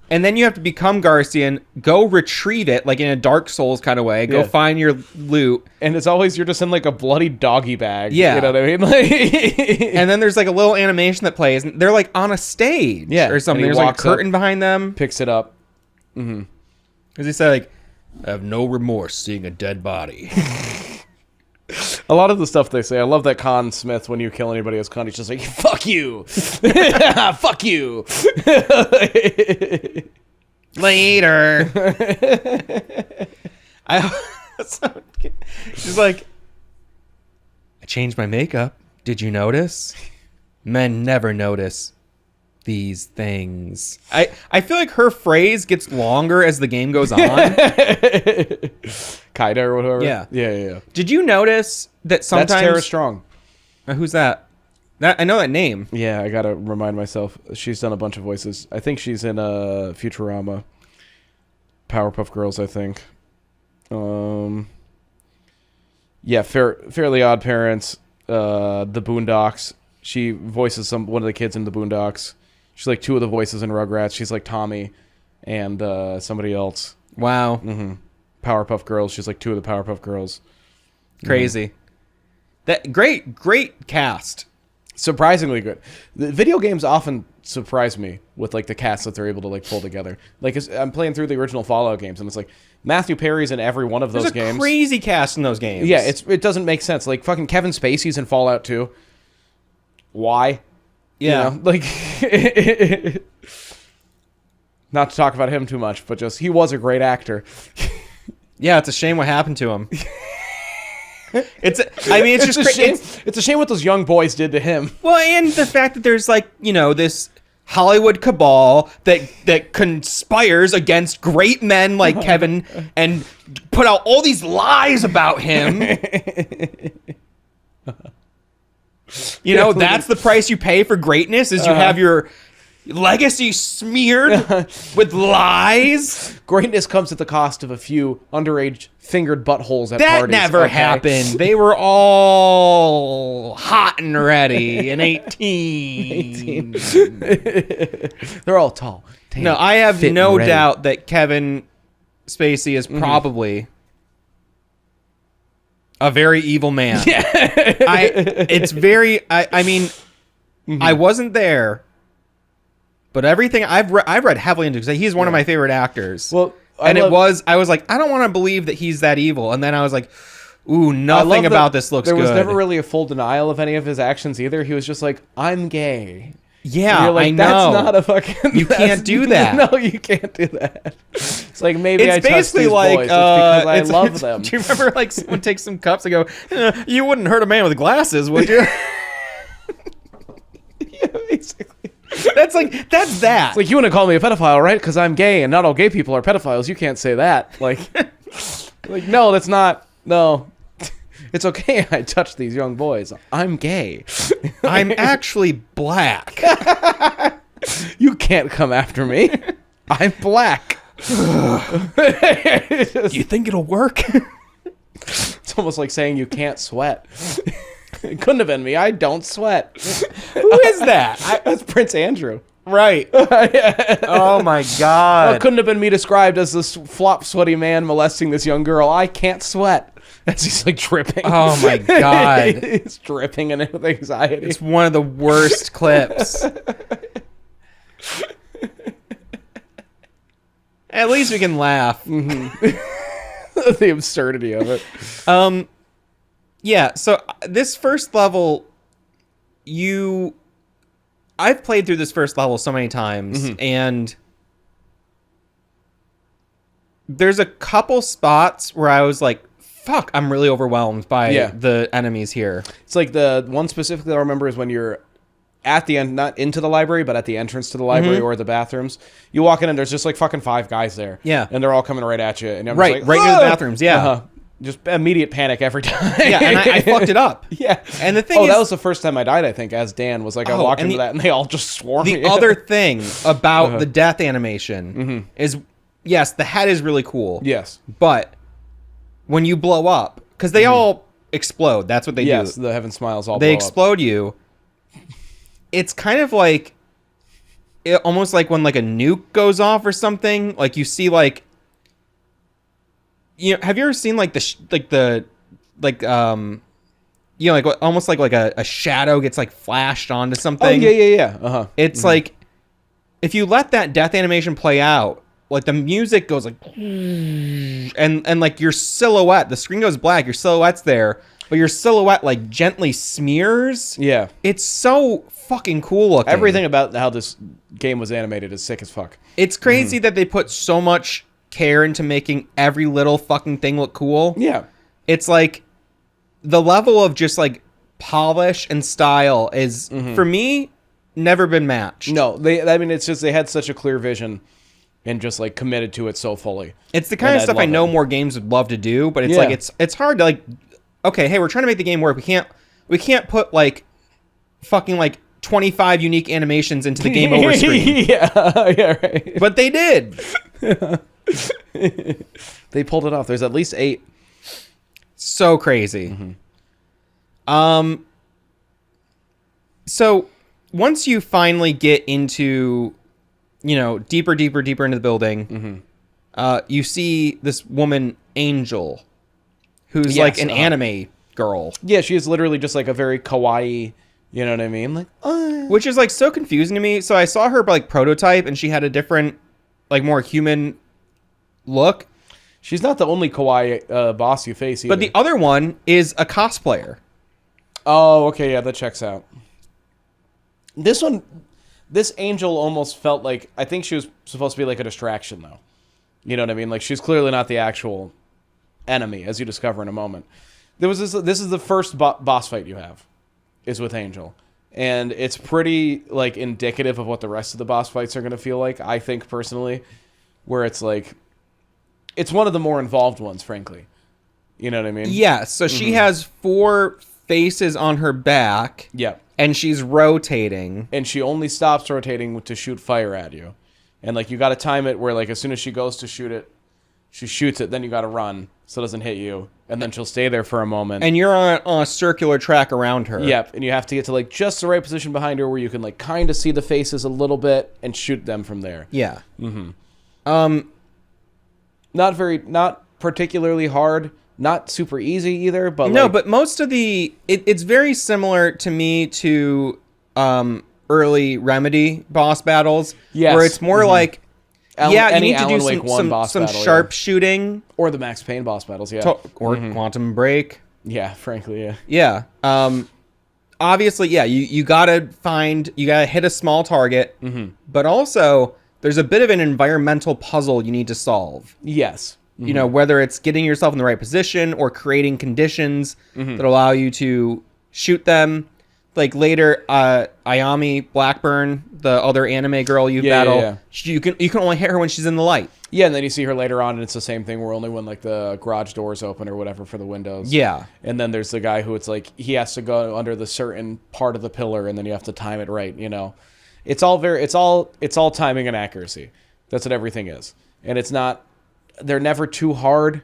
Speaker 1: And then you have to become Garcian, go retrieve it, like in a Dark Souls kind of way. Go
Speaker 2: Yeah.
Speaker 1: find your loot.
Speaker 2: and it's always you're just in like a bloody doggy bag.
Speaker 1: Yeah.
Speaker 2: You know what I mean? Like,
Speaker 1: And then there's like a little animation that plays, and they're like on a stage
Speaker 2: Yeah,
Speaker 1: or something.
Speaker 2: and he
Speaker 1: There's like a
Speaker 2: walks up.
Speaker 1: curtain behind them.
Speaker 2: picks it up.
Speaker 1: Because he said, like, I have no remorse seeing a dead body.
Speaker 2: A lot of the stuff they say, I love that Con Smith, when you kill anybody as Con, he's just like, fuck you. Fuck you.
Speaker 1: Later. She's like, I changed my makeup. Did you notice? Men never notice these things. I feel like her phrase gets longer as the game goes on.
Speaker 2: Kaida or whatever.
Speaker 1: Yeah.
Speaker 2: Yeah.
Speaker 1: Did you notice that sometimes...
Speaker 2: That's Tara Strong.
Speaker 1: Who's that? I know that name.
Speaker 2: Yeah, I gotta remind myself. She's done a bunch of voices. I think she's in Futurama. Powerpuff Girls, I think. Yeah, Fairly Odd Parents, The Boondocks. She voices one of the kids in The Boondocks. She's like two of the voices in Rugrats. She's like Tommy and somebody else.
Speaker 1: Wow.
Speaker 2: Powerpuff Girls. She's like two of the Powerpuff Girls.
Speaker 1: Crazy. That great cast.
Speaker 2: Surprisingly good. The video games often surprise me with like the cast that they're able to like pull together. Like I'm playing through the original Fallout games, and it's like Matthew Perry's in every one of those
Speaker 1: There's
Speaker 2: games.
Speaker 1: a crazy cast in those games.
Speaker 2: Yeah, it doesn't make sense. Like fucking Kevin Spacey's in Fallout 2. Why?
Speaker 1: Yeah.
Speaker 2: You know, like not to talk about him too much, but just he was a great actor.
Speaker 1: Yeah, it's a shame what happened to him. It's just
Speaker 2: a shame. It's a shame what those young boys did to him.
Speaker 1: Well, and the fact that there's like, this Hollywood cabal that conspires against great men like Kevin and put out all these lies about him. That's the price you pay for greatness, is you have your legacy smeared with lies.
Speaker 2: Greatness comes at the cost of a few underage fingered buttholes at
Speaker 1: That
Speaker 2: parties.
Speaker 1: never
Speaker 2: okay?
Speaker 1: happened. They were all hot and ready and 18.
Speaker 2: They're all tall. Tan,
Speaker 1: No, I have
Speaker 2: fit,
Speaker 1: no
Speaker 2: and ready.
Speaker 1: doubt that Kevin Spacey is probably a very evil man. Yeah. I wasn't there, but everything I've read heavily into, because he's one of my favorite actors.
Speaker 2: Well,
Speaker 1: I was like, I don't want to believe that he's that evil. And then I was like, ooh, nothing about this looks good.
Speaker 2: There was never really a full denial of any of his actions either. He was just like, I'm gay.
Speaker 1: Yeah,
Speaker 2: And you're like,
Speaker 1: I know.
Speaker 2: That's not a fucking...
Speaker 1: You can't do that.
Speaker 2: No, you can't do that. It's like, maybe
Speaker 1: It's
Speaker 2: I touched
Speaker 1: basically
Speaker 2: these
Speaker 1: like,
Speaker 2: boys. It's because I love
Speaker 1: it's-
Speaker 2: them.
Speaker 1: Do you remember like someone takes some cups and go, you wouldn't hurt a man with glasses, would you?
Speaker 2: Yeah, basically.
Speaker 1: That's that.
Speaker 2: It's like, you want to call me a pedophile, right? Because I'm gay, and not all gay people are pedophiles. You can't say that. Like, no, that's not... No. It's okay I touched these young boys. I'm gay.
Speaker 1: I'm actually black.
Speaker 2: You can't come after me. I'm black.
Speaker 1: Do you think it'll work?
Speaker 2: It's almost like saying you can't sweat. It couldn't have been me. I don't sweat.
Speaker 1: Who is that?
Speaker 2: That's Prince Andrew.
Speaker 1: Right. Oh my
Speaker 2: Well,
Speaker 1: God.
Speaker 2: it couldn't have been me described as this flop sweaty man molesting this young girl. I can't sweat. as he's like dripping.
Speaker 1: Oh my God.
Speaker 2: He's dripping in it with anxiety.
Speaker 1: It's one of the worst clips. At least we can laugh.
Speaker 2: The absurdity of it.
Speaker 1: Yeah, so this first level, I've played through this first level so many times, and there's a couple spots where I was like, fuck, I'm really overwhelmed by the enemies here.
Speaker 2: It's like the one specifically I remember is when you're at the end, not into the library, but at the entrance to the library or the bathrooms. You walk in and there's just like fucking 5 guys there.
Speaker 1: Yeah.
Speaker 2: And they're all coming right at you. And I'm
Speaker 1: Right,
Speaker 2: just like,
Speaker 1: right near the bathrooms, yeah.
Speaker 2: Just immediate panic every time.
Speaker 1: Yeah, and I fucked it up.
Speaker 2: Yeah.
Speaker 1: And the thing is...
Speaker 2: that was the first time I died, I think, as Dan was like, I walked into that and they all just swarmed me.
Speaker 1: The other thing about the death animation is, yes, the head is really cool.
Speaker 2: Yes.
Speaker 1: But when you blow up, because they all explode, that's what they do.
Speaker 2: Yes, the Heaven Smiles all
Speaker 1: They
Speaker 2: blow
Speaker 1: explode you. It's kind of like, almost like when like a nuke goes off or something. Like you see like, have you ever seen like like almost like a shadow gets like flashed onto something?
Speaker 2: Oh, yeah.
Speaker 1: It's like, if you let that death animation play out, like the music goes like, and like your silhouette, the screen goes black, your silhouette's there, but your silhouette like gently smears.
Speaker 2: Yeah.
Speaker 1: It's so fucking cool looking.
Speaker 2: Everything about how this game was animated is sick as fuck.
Speaker 1: It's crazy that they put so much care into making every little fucking thing look cool.
Speaker 2: Yeah.
Speaker 1: It's like the level of just like polish and style is, for me, never been matched.
Speaker 2: No, it's just they had such a clear vision and just like committed to it so fully.
Speaker 1: It's the kind of stuff I know more games would love to do, but it's like it's hard to like, okay, hey, we're trying to make the game work. We can't put like fucking like 25 unique animations into the game over screen.
Speaker 2: yeah, right.
Speaker 1: But they did.
Speaker 2: They pulled it off. There's at least 8.
Speaker 1: So crazy. So once you finally get into, deeper into the building, you see this woman, Angel, who's like an anime girl.
Speaker 2: Yeah, she is literally just like a very kawaii, you know what I mean? Like,
Speaker 1: which is like so confusing to me. So I saw her like prototype and she had a different, like more human look.
Speaker 2: She's not the only kawaii boss you face either.
Speaker 1: But the other one is a cosplayer.
Speaker 2: Oh, okay, yeah, that checks out. This Angel almost felt like, I think she was supposed to be like a distraction, though. You know what I mean? Like, she's clearly not the actual enemy, as you discover in a moment. This is the first boss fight you have, is with Angel. And it's pretty, like, indicative of what the rest of the boss fights are going to feel like, I think, personally. Where it's like, it's one of the more involved ones, frankly. You know what I mean?
Speaker 1: Yeah, so she has 4 faces on her back.
Speaker 2: Yeah.
Speaker 1: And she's rotating.
Speaker 2: And she only stops rotating to shoot fire at you. And, like, you got to time it where, like, as soon as she goes to shoot it, she shoots it, then you got to run so it doesn't hit you. And then she'll stay there for a moment.
Speaker 1: And you're on a circular track around her.
Speaker 2: Yep. And you have to get to, like, just the right position behind her where you can, like, kind of see the faces a little bit and shoot them from there.
Speaker 1: Yeah.
Speaker 2: Not particularly hard. Not super easy either, but
Speaker 1: no,
Speaker 2: like,
Speaker 1: but most of it's very similar to me to early Remedy boss battles, where it's more like, you need to do some sharp shooting,
Speaker 2: or the Max Payne boss battles,
Speaker 1: or Quantum Break,
Speaker 2: frankly,
Speaker 1: yeah. Obviously, you gotta hit a small target, but also there's a bit of an environmental puzzle you need to solve.
Speaker 2: Yes.
Speaker 1: Whether it's getting yourself in the right position or creating conditions that allow you to shoot them. Like later, Ayami Blackburn, the other anime girl you battle, you can only hit her when she's in the light.
Speaker 2: Yeah, and then you see her later on, and it's the same thing. Where only when like the garage doors open or whatever for the windows.
Speaker 1: Yeah.
Speaker 2: And then there's the guy who it's like he has to go under the certain part of the pillar, and then you have to time it right. It's all timing and accuracy. That's what everything is, and it's not. They're never too hard.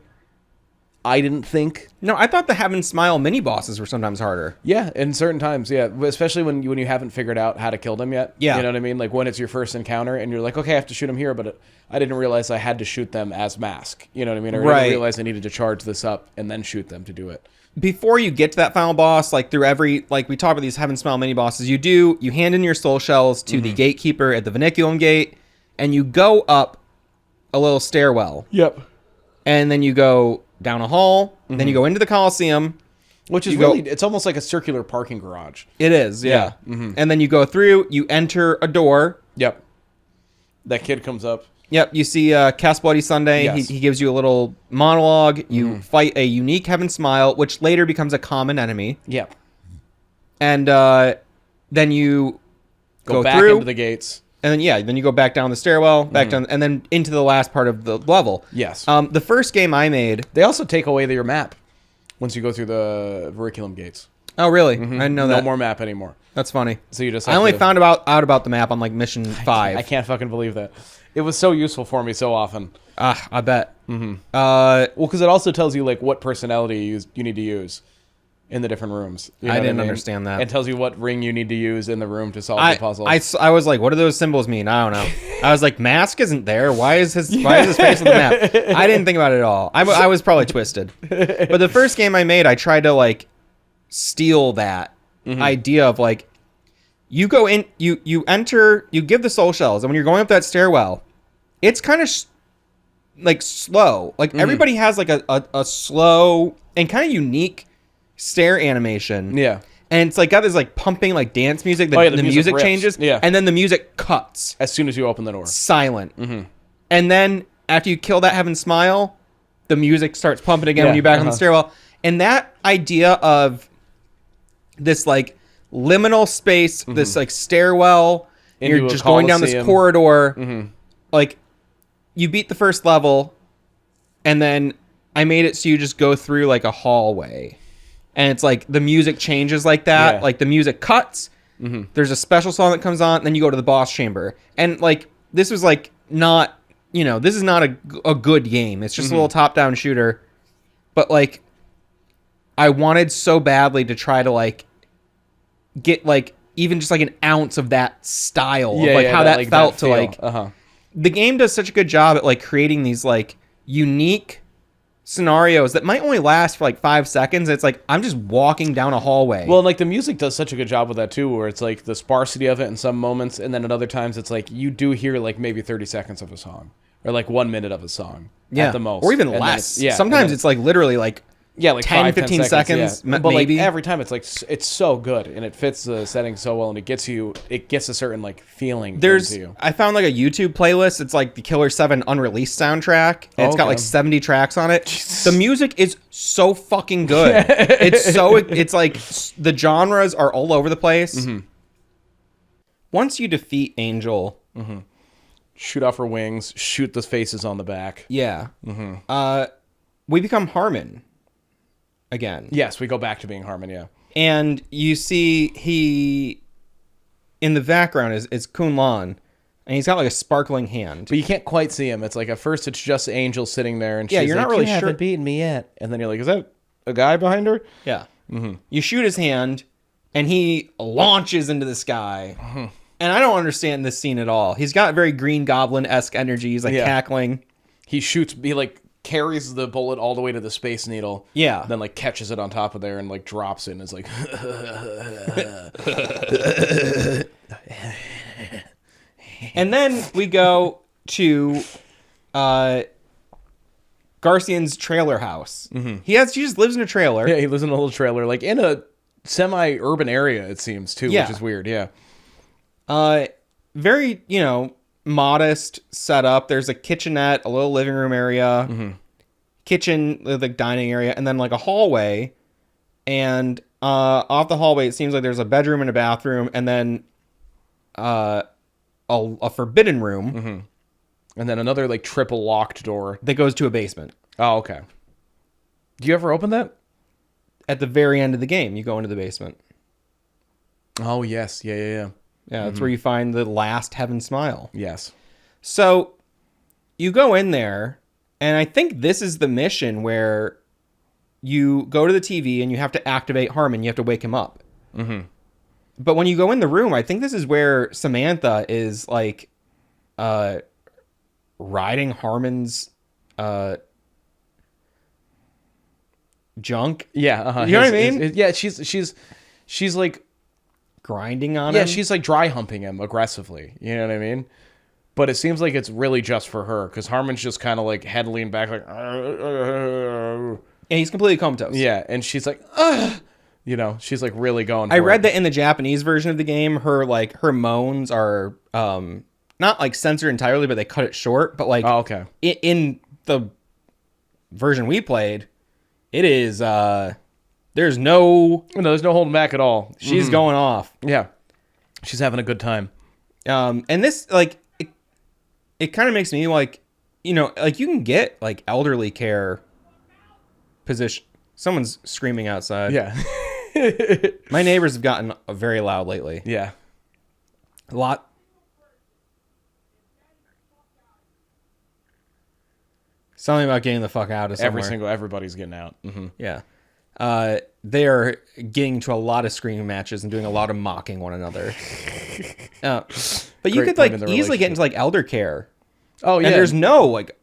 Speaker 2: I didn't think.
Speaker 1: No, I thought the Heaven Smile mini bosses were sometimes harder.
Speaker 2: Yeah, in certain times, yeah. Especially when you haven't figured out how to kill them yet.
Speaker 1: Yeah.
Speaker 2: You know what I mean? Like when it's your first encounter and you're like, okay, I have to shoot them here, but I didn't realize I had to shoot them as Mask. You know what I mean? I
Speaker 1: Right.
Speaker 2: didn't realize I needed to charge this up and then shoot them to do it.
Speaker 1: Before you get to that final boss, like through every, like we talk about these Heaven Smile mini bosses, you hand in your soul shells to the gatekeeper at the Vinculum Gate, and you go up a little stairwell.
Speaker 2: Yep.
Speaker 1: And then you go down a hall, then you go into the Coliseum.
Speaker 2: Which is really, it's almost like a circular parking garage.
Speaker 1: It is, yeah. And then you go through, you enter a door.
Speaker 2: Yep. That kid comes up.
Speaker 1: Yep, you see Cass Bloody Sunday.
Speaker 2: Yes.
Speaker 1: He gives you a little monologue. You fight a unique Heaven Smile, which later becomes a common enemy.
Speaker 2: Yep.
Speaker 1: And then you
Speaker 2: Go back
Speaker 1: through,
Speaker 2: into the gates.
Speaker 1: and then you go back down the stairwell, back down, and then into the last part of the level.
Speaker 2: Yes.
Speaker 1: The first game I made.
Speaker 2: They also take away your map once you go through the Vinculum gates.
Speaker 1: Oh, really? I didn't know that.
Speaker 2: No more map anymore.
Speaker 1: That's funny.
Speaker 2: So you just
Speaker 1: I
Speaker 2: have
Speaker 1: only
Speaker 2: to-
Speaker 1: found out about the map on like mission 5.
Speaker 2: I can't fucking believe that. It was so useful for me so often.
Speaker 1: I bet.
Speaker 2: Well, because it also tells you like what personality you need to use in the different rooms. You know
Speaker 1: I
Speaker 2: what
Speaker 1: didn't
Speaker 2: mean?
Speaker 1: understand that.
Speaker 2: It tells you what ring you need to use in the room to solve the puzzle.
Speaker 1: I was like, what do those symbols mean? I don't know. I was like, Mask isn't there. Why is his face on the map? I didn't think about it at all. I was probably twisted. But the first game I made, I tried to like steal that idea of like, you go in, you enter, you give the soul shells, and when you're going up that stairwell, it's kind of like slow. Like everybody has like a slow and kind of unique stair animation.
Speaker 2: Yeah.
Speaker 1: And it's like got this like pumping like dance music. The,
Speaker 2: Oh, yeah, the
Speaker 1: the
Speaker 2: music
Speaker 1: music
Speaker 2: rips.
Speaker 1: changes.
Speaker 2: Yeah.
Speaker 1: And then the music cuts.
Speaker 2: As soon as you open the door.
Speaker 1: Silent. And then after you kill that Heaven Smile, the music starts pumping again when
Speaker 2: Yeah,
Speaker 1: you're back on the stairwell. And that idea of this like liminal space, this like stairwell, and
Speaker 2: Into
Speaker 1: you're
Speaker 2: a
Speaker 1: just going down this
Speaker 2: coliseum.
Speaker 1: corridor. Like you beat the first level, and then I made it so you just go through like a hallway. And it's like the music changes like that.
Speaker 2: Yeah.
Speaker 1: Like the music cuts. There's a special song that comes on, and then you go to the boss chamber. And like this was like not, this is not a good game. It's just a little top-down shooter. But like I wanted so badly to try to like get like even just like an ounce of that style of like how that felt to like the game does such a good job at like creating these like unique scenarios that might only last for like 5 seconds. It's like I'm just walking down a hallway.
Speaker 2: Well, like the music does such a good job with that too, where it's like the sparsity of it in some moments, and then at other times it's like you do hear like maybe 30 seconds of a song or like 1 minute of a song at the most,
Speaker 1: or even
Speaker 2: And then
Speaker 1: less.
Speaker 2: it's-
Speaker 1: Sometimes
Speaker 2: and then-
Speaker 1: it's like literally like
Speaker 2: like
Speaker 1: 10,
Speaker 2: 5,
Speaker 1: 15 seconds,
Speaker 2: but
Speaker 1: maybe.
Speaker 2: like every time it's so good and it fits the setting so well, and it gets a certain like feeling into you.
Speaker 1: I found like a YouTube playlist. It's like the Killer7 unreleased soundtrack. And it's got like 70 tracks on it. The music is so fucking good. It's like the genres are all over the place. Once you defeat Angel,
Speaker 2: Shoot off her wings, shoot the faces on the back.
Speaker 1: yeah, we become Harmon again.
Speaker 2: Yes, we go back to being Harmon, yeah.
Speaker 1: And you see he in the background is Kun Lan, and he's got like a sparkling hand.
Speaker 2: But you can't quite see him. It's like at first it's just Angel sitting there, and
Speaker 1: Yeah,
Speaker 2: she's
Speaker 1: you're
Speaker 2: like,
Speaker 1: not really
Speaker 2: you
Speaker 1: sure-
Speaker 2: haven't beaten me yet. And then you're like, is that a guy behind her?
Speaker 1: Yeah. You shoot his hand, and he launches into the sky. And I don't understand this scene at all. He's got very Green Goblin-esque energy. He's like cackling.
Speaker 2: He like carries the bullet all the way to the Space Needle.
Speaker 1: Yeah.
Speaker 2: Then like catches it on top of there and like drops it and is like
Speaker 1: And then we go to Garcian's trailer house. He just lives in a trailer.
Speaker 2: Yeah, he lives in a little trailer, like in a semi-urban area, it seems, too,
Speaker 1: Yeah.
Speaker 2: which is weird, yeah.
Speaker 1: Very, modest setup. There's a kitchenette, a little living room area, kitchen, the dining area, and then like a hallway. And off the hallway, it seems like there's a bedroom and a bathroom, and then a forbidden room
Speaker 2: And then another like triple locked door.
Speaker 1: that goes to a basement.
Speaker 2: Oh, okay. Do you ever open that?
Speaker 1: At the very end of the game, you go into the basement.
Speaker 2: Oh, yes. Yeah.
Speaker 1: Yeah, that's where you find the last Heaven Smile.
Speaker 2: Yes.
Speaker 1: So you go in there, and I think this is the mission where you go to the TV and you have to activate Harmon. You have to wake him up. Mm-hmm. But when you go in the room, I think this is where Samantha is like riding Harmon's junk.
Speaker 2: Yeah,
Speaker 1: you know what I mean?
Speaker 2: Yeah, she's like
Speaker 1: grinding on him.
Speaker 2: Yeah, she's like dry humping him aggressively. You know what I mean? But it seems like it's really just for her because Harmon's just kind of like head leaned back, like.
Speaker 1: And he's completely comatose.
Speaker 2: Yeah, and she's like, ugh! You know, she's like really going.
Speaker 1: I read that in the Japanese version of the game, her moans are not like censored entirely, but they cut it short. But like,
Speaker 2: oh, okay,
Speaker 1: in the version we played, it is there's no
Speaker 2: holding back at all.
Speaker 1: She's going off.
Speaker 2: Yeah, she's having a good time.
Speaker 1: And this like it kind of makes me like, you know, like you can get like elderly care position. Someone's screaming outside.
Speaker 2: Yeah.
Speaker 1: My neighbors have gotten very loud lately.
Speaker 2: Yeah.
Speaker 1: A lot. Something about getting the fuck out of somewhere.
Speaker 2: Everybody's getting out. Mm-hmm.
Speaker 1: Yeah. They are getting to a lot of screaming matches and doing a lot of mocking one another. But you could like easily get into like elder care.
Speaker 2: Oh yeah.
Speaker 1: And there's no like.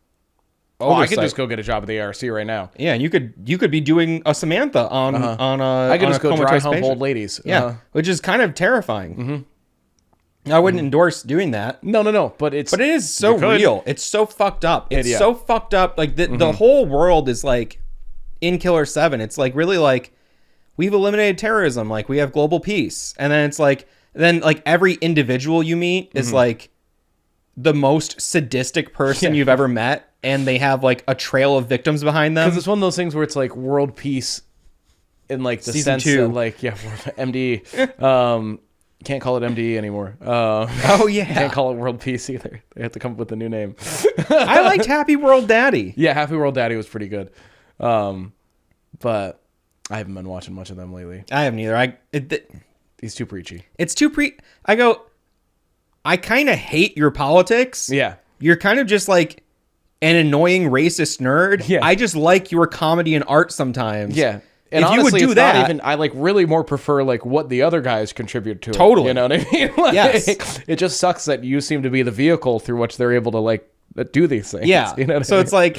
Speaker 2: Oh, I could just go get a job at the ARC right now.
Speaker 1: Yeah, and you could be doing a Samantha on a.
Speaker 2: I could just go dry hump
Speaker 1: patient.
Speaker 2: old ladies.
Speaker 1: Yeah, which is kind of terrifying. Mm-hmm. I wouldn't endorse doing that.
Speaker 2: No, but it
Speaker 1: is so real. It's so fucked up. It's so fucked up. Like the whole world is like in Killer7. It's like really like we've eliminated terrorism. Like we have global peace, and then it's like every individual you meet is like the most sadistic person you've ever met. And they have like a trail of victims behind them.
Speaker 2: Because it's one of those things where it's like world peace in like the
Speaker 1: Season
Speaker 2: sense
Speaker 1: 2.
Speaker 2: that like, MDE. Can't call it MDE anymore.
Speaker 1: Oh, yeah.
Speaker 2: Can't call it world peace either. They have to come up with a new name.
Speaker 1: I liked Happy World Daddy.
Speaker 2: Yeah, Happy World Daddy was pretty good. But I haven't been watching much of them lately.
Speaker 1: I haven't either.
Speaker 2: He's too preachy.
Speaker 1: It's too I kind of hate your politics.
Speaker 2: Yeah.
Speaker 1: You're kind of just like an annoying racist nerd.
Speaker 2: Yeah.
Speaker 1: I just like your comedy and art sometimes.
Speaker 2: Yeah. And
Speaker 1: if
Speaker 2: honestly,
Speaker 1: you would do
Speaker 2: it's
Speaker 1: that,
Speaker 2: not even, I like really more prefer like what the other guys contribute to.
Speaker 1: Totally.
Speaker 2: It, you know what I mean? Like,
Speaker 1: yes.
Speaker 2: It just sucks that you seem to be the vehicle through which they're able to like do these things.
Speaker 1: Yeah.
Speaker 2: You know what
Speaker 1: so
Speaker 2: I mean?
Speaker 1: it's like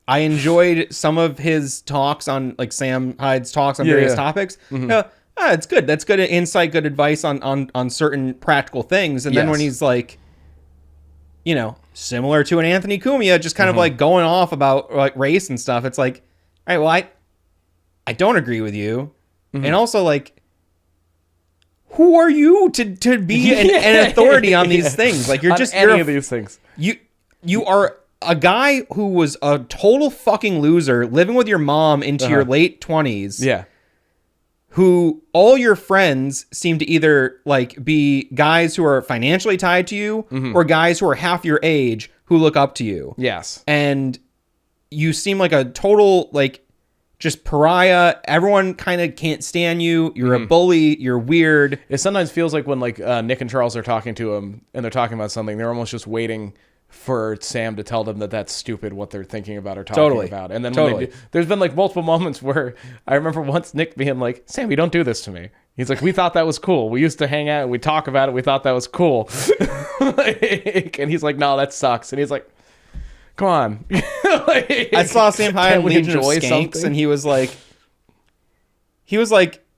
Speaker 1: I enjoyed some of his talks on like Sam Hyde's talks on various topics. Mm-hmm. It's good. That's good insight, good advice on certain practical things. And then when he's like, you know, similar to an Anthony Cumia, just kind of like going off about like race and stuff. It's like, all right, well, I don't agree with you. And also like, who are you to be an authority on these things? Like you're
Speaker 2: any of these things.
Speaker 1: You are a guy who was a total fucking loser living with your mom into your late 20s.
Speaker 2: Yeah.
Speaker 1: Who all your friends seem to either like be guys who are financially tied to you or guys who are half your age who look up to you.
Speaker 2: Yes.
Speaker 1: And you seem like a total like just pariah. Everyone kind of can't stand you. You're a bully. You're weird.
Speaker 2: It sometimes feels like when like Nick and Charles are talking to him and they're talking about something, they're almost just waiting for Sam to tell them that that's stupid what they're thinking about or talking about. And then when they do, there's been like multiple moments where I remember once Nick being like, Sam, you don't do this to me. He's like, we thought that was cool. We used to hang out. We talk about it. We thought that was cool. And he's like, no, that sucks. And he's like, come on.
Speaker 1: I saw Sam Hyde in Legion of Skanks and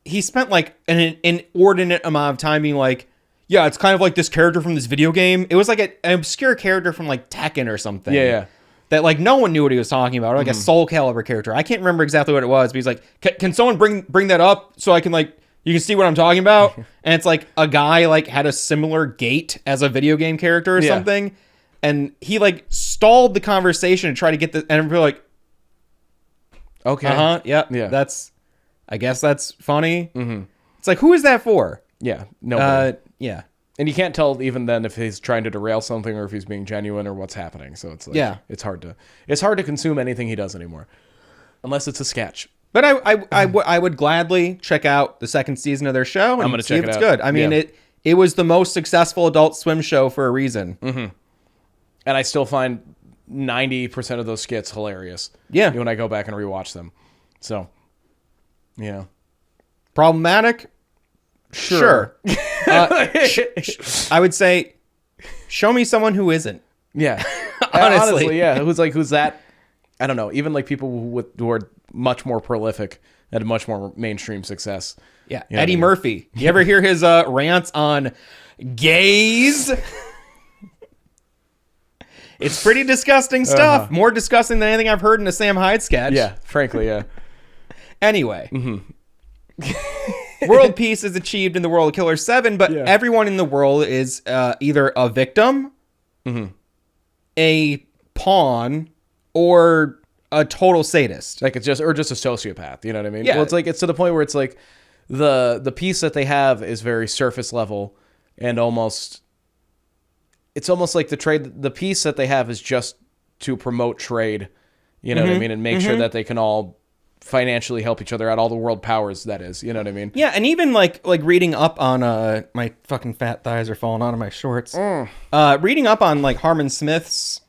Speaker 1: he spent like an inordinate amount of time being like, yeah, it's kind of like this character from this video game. It was like an obscure character from like Tekken or something.
Speaker 2: Yeah.
Speaker 1: That like no one knew what he was talking about. Or like a Soul Calibur character. I can't remember exactly what it was, but he's like, can someone bring that up so I can like, you can see what I'm talking about? And it's like a guy like had a similar gait as a video game character or something. And he like stalled the conversation to try to get the, and we're like,
Speaker 2: okay.
Speaker 1: Yeah. I guess that's funny. It's like, who is that for?
Speaker 2: Yeah. No.
Speaker 1: Yeah.
Speaker 2: And you can't tell even then if he's trying to derail something or if he's being genuine or what's happening. So it's like, it's hard to consume anything he does anymore, unless it's a sketch.
Speaker 1: But I would gladly check out the second season of their show and
Speaker 2: I'm gonna
Speaker 1: see
Speaker 2: check
Speaker 1: if
Speaker 2: it
Speaker 1: it's
Speaker 2: out.
Speaker 1: good. I mean, it was the most successful Adult Swim show for a reason.
Speaker 2: And I still find 90% of those skits hilarious.
Speaker 1: Yeah.
Speaker 2: When I go back and rewatch them. So,
Speaker 1: Problematic? Sure. I would say, show me someone who isn't.
Speaker 2: Yeah.
Speaker 1: Honestly.
Speaker 2: Yeah. Who's that? I don't know. Even like people who are much more prolific and much more mainstream success.
Speaker 1: Yeah.
Speaker 2: You know
Speaker 1: Eddie
Speaker 2: what I mean?
Speaker 1: Murphy. You ever hear his rants on gays? It's pretty disgusting stuff. More disgusting than anything I've heard in a Sam Hyde sketch.
Speaker 2: Yeah. Frankly, yeah.
Speaker 1: Anyway. World peace is achieved in the world of Killer 7, but everyone in the world is either a victim, a pawn, or a total sadist.
Speaker 2: Like it's just a sociopath. You know what I mean?
Speaker 1: Yeah.
Speaker 2: Well, it's to the point where it's like the peace that they have is very surface level and it's almost like the peace that they have is just to promote trade. You know what I mean? And make sure that they can all financially help each other out, all the world powers, that is. You know what I mean?
Speaker 1: Yeah, and even like reading up on my fucking fat thighs are falling out of my shorts. Reading up on like Harmon Smith's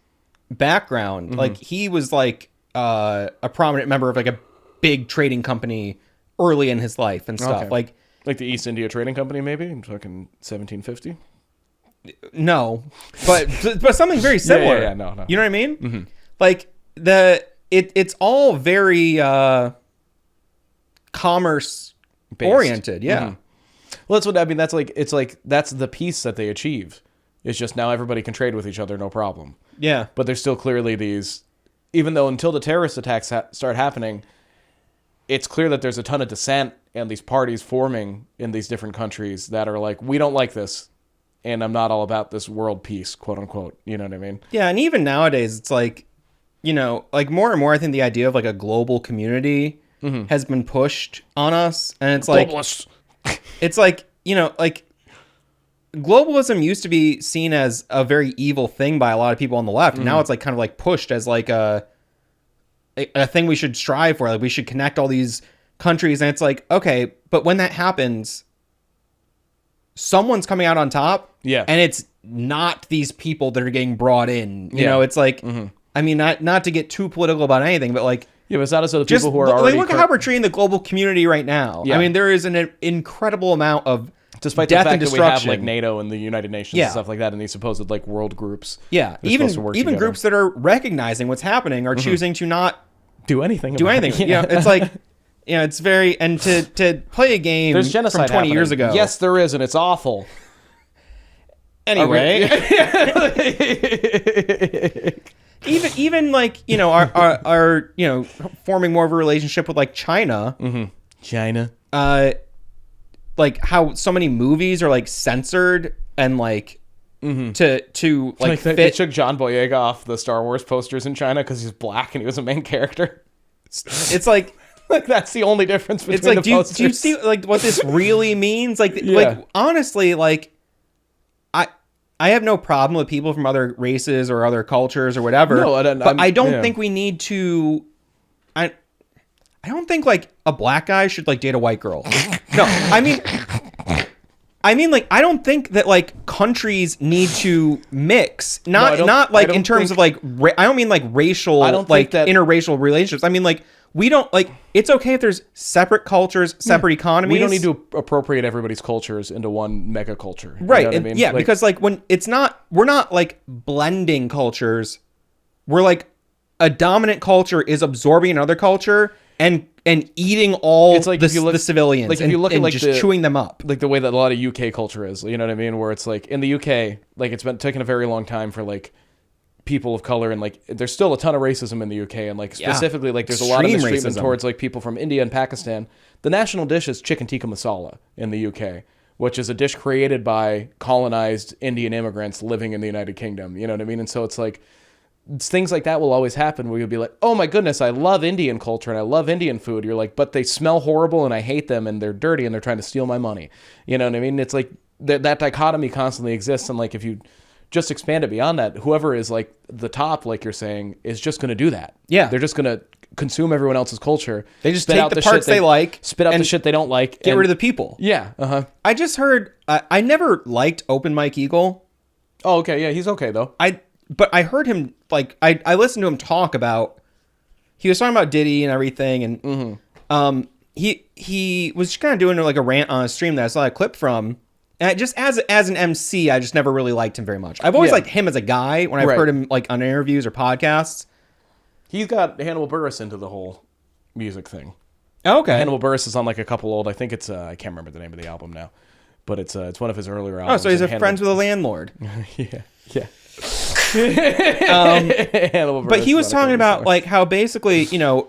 Speaker 1: background, like he was like a prominent member of like a big trading company early in his life and stuff.
Speaker 2: Okay. Like the East India Trading Company, maybe in fucking 1750.
Speaker 1: No, but something very similar.
Speaker 2: Yeah, no.
Speaker 1: You know what I mean? Like it's all very commerce oriented. Yeah.
Speaker 2: Well, that's what I mean. That's like that's the peace that they achieve. It's just now everybody can trade with each other, no problem.
Speaker 1: Yeah.
Speaker 2: But there's still clearly these, even though until the terrorist attacks start happening, it's clear that there's a ton of dissent and these parties forming in these different countries that are like, we don't like this. And I'm not all about this world peace, quote unquote. You know what I mean?
Speaker 1: Yeah. And even nowadays, it's like, you know, like more and more, I think the idea of like a global community has been pushed on us. And it's like,
Speaker 2: Globalists.
Speaker 1: it's like, you know, like globalism used to be seen as a very evil thing by a lot of people on the left. And now it's like kind of like pushed as like a thing we should strive for. Like we should connect all these countries. And it's like, okay, but when that happens, someone's coming out on top.
Speaker 2: Yeah.
Speaker 1: And it's not these people that are getting brought in. You know, it's like, I mean, not to get too political about anything, but like,
Speaker 2: Yeah, but it's not as though the
Speaker 1: just
Speaker 2: people who are already...
Speaker 1: look at how we're treating the global community right now.
Speaker 2: Yeah.
Speaker 1: I mean, there is an incredible amount of
Speaker 2: Despite
Speaker 1: death
Speaker 2: the fact
Speaker 1: and
Speaker 2: that we have
Speaker 1: destruction.
Speaker 2: like NATO and the United Nations and stuff like that, and these supposed like world groups.
Speaker 1: Yeah,
Speaker 2: they're
Speaker 1: even
Speaker 2: supposed to work
Speaker 1: even
Speaker 2: together.
Speaker 1: groups that are recognizing what's happening are choosing to not
Speaker 2: do anything.
Speaker 1: do
Speaker 2: about
Speaker 1: anything.
Speaker 2: It.
Speaker 1: You know, it's like, you know, it's very, and to play a game
Speaker 2: There's genocide
Speaker 1: from 20 years
Speaker 2: happening.
Speaker 1: ago.
Speaker 2: Yes, there is, and it's awful.
Speaker 1: Anyway, even like, you know, our you know, forming more of a relationship with like China.
Speaker 2: China.
Speaker 1: Like how so many movies are like censored and like to like fit.
Speaker 2: They took John Boyega off the Star Wars posters in China because he's black and he was a main character.
Speaker 1: It's like
Speaker 2: that's the only difference between
Speaker 1: it's like
Speaker 2: the posters.
Speaker 1: do you see like what this really means? Like like honestly, like I have no problem with people from other races or other cultures or whatever.
Speaker 2: No,
Speaker 1: I don't think we need to. I don't think like a black guy should like date a white girl. No, I mean like I don't think that like countries need to mix. Not like in terms of like I don't mean like racial.
Speaker 2: I don't
Speaker 1: like
Speaker 2: think that
Speaker 1: interracial relationships. I mean like we don't like. It's okay if there's separate cultures, separate economies.
Speaker 2: we don't need to appropriate everybody's cultures into one mega culture. You
Speaker 1: Right.
Speaker 2: know what
Speaker 1: And,
Speaker 2: I mean?
Speaker 1: yeah,
Speaker 2: Like,
Speaker 1: because like when we're not like blending cultures. We're like a dominant culture is absorbing another culture and eating all
Speaker 2: It's like
Speaker 1: the,
Speaker 2: if you look-
Speaker 1: the civilians
Speaker 2: like if you look at,
Speaker 1: and
Speaker 2: like,
Speaker 1: just chewing them up.
Speaker 2: like the way that a lot of UK culture is, you know what I mean? Where it's like in the UK, like it's been taking a very long time for like people of color, and like there's still a ton of racism in the UK, and like specifically like there's a lot of
Speaker 1: Extreme
Speaker 2: mistreatment
Speaker 1: racism.
Speaker 2: towards like people from India and Pakistan. The national dish is chicken tikka masala in the UK, which is a dish created by colonized Indian immigrants living in the United Kingdom. You know what I mean? And so it's like things like that will always happen where you'll be like, oh my goodness, I love Indian culture and I love Indian food. You're like, but they smell horrible and I hate them and they're dirty and they're trying to steal my money. You know what I mean? It's like that dichotomy constantly exists. And like, if you just expand it beyond that, whoever is like the top, like you're saying, is just going to do that.
Speaker 1: Yeah.
Speaker 2: They're just going to consume everyone else's culture.
Speaker 1: They just
Speaker 2: spit
Speaker 1: take
Speaker 2: out
Speaker 1: the
Speaker 2: shit
Speaker 1: parts they like
Speaker 2: spit out the
Speaker 1: and
Speaker 2: shit they don't like.
Speaker 1: Get rid of the people.
Speaker 2: Yeah. Uh-huh.
Speaker 1: I just heard I never liked Open Mike Eagle.
Speaker 2: Oh, okay. Yeah. He's okay though.
Speaker 1: but I heard him like I listened to him talk about. He was talking about Diddy and everything, and he was kind of doing like a rant on a stream that I saw a clip from. And just as an MC, I just never really liked him very much. I've always liked him as a guy when I've heard him like on interviews or podcasts.
Speaker 2: He's got Hannibal Buress into the whole music thing.
Speaker 1: Okay.
Speaker 2: Hannibal Buress is on like a couple old. I think it's I can't remember the name of the album now, but it's one of his earlier albums.
Speaker 1: Oh, so he's friends with a landlord.
Speaker 2: yeah.
Speaker 1: But he was talking about like how basically, you know,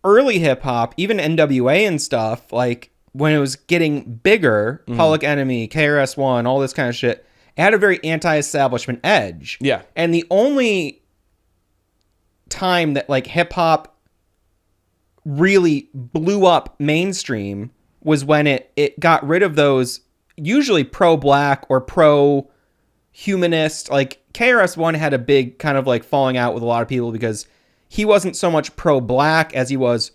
Speaker 1: early hip hop, even NWA and stuff, like when it was getting bigger, Public Enemy, KRS-One, all this kind of shit, it had a very anti-establishment edge.
Speaker 2: Yeah.
Speaker 1: And the only time that like hip hop really blew up mainstream was when it got rid of those usually pro-black or pro-humanist, like KRS-One had a big kind of like falling out with a lot of people because he wasn't so much pro-black as he was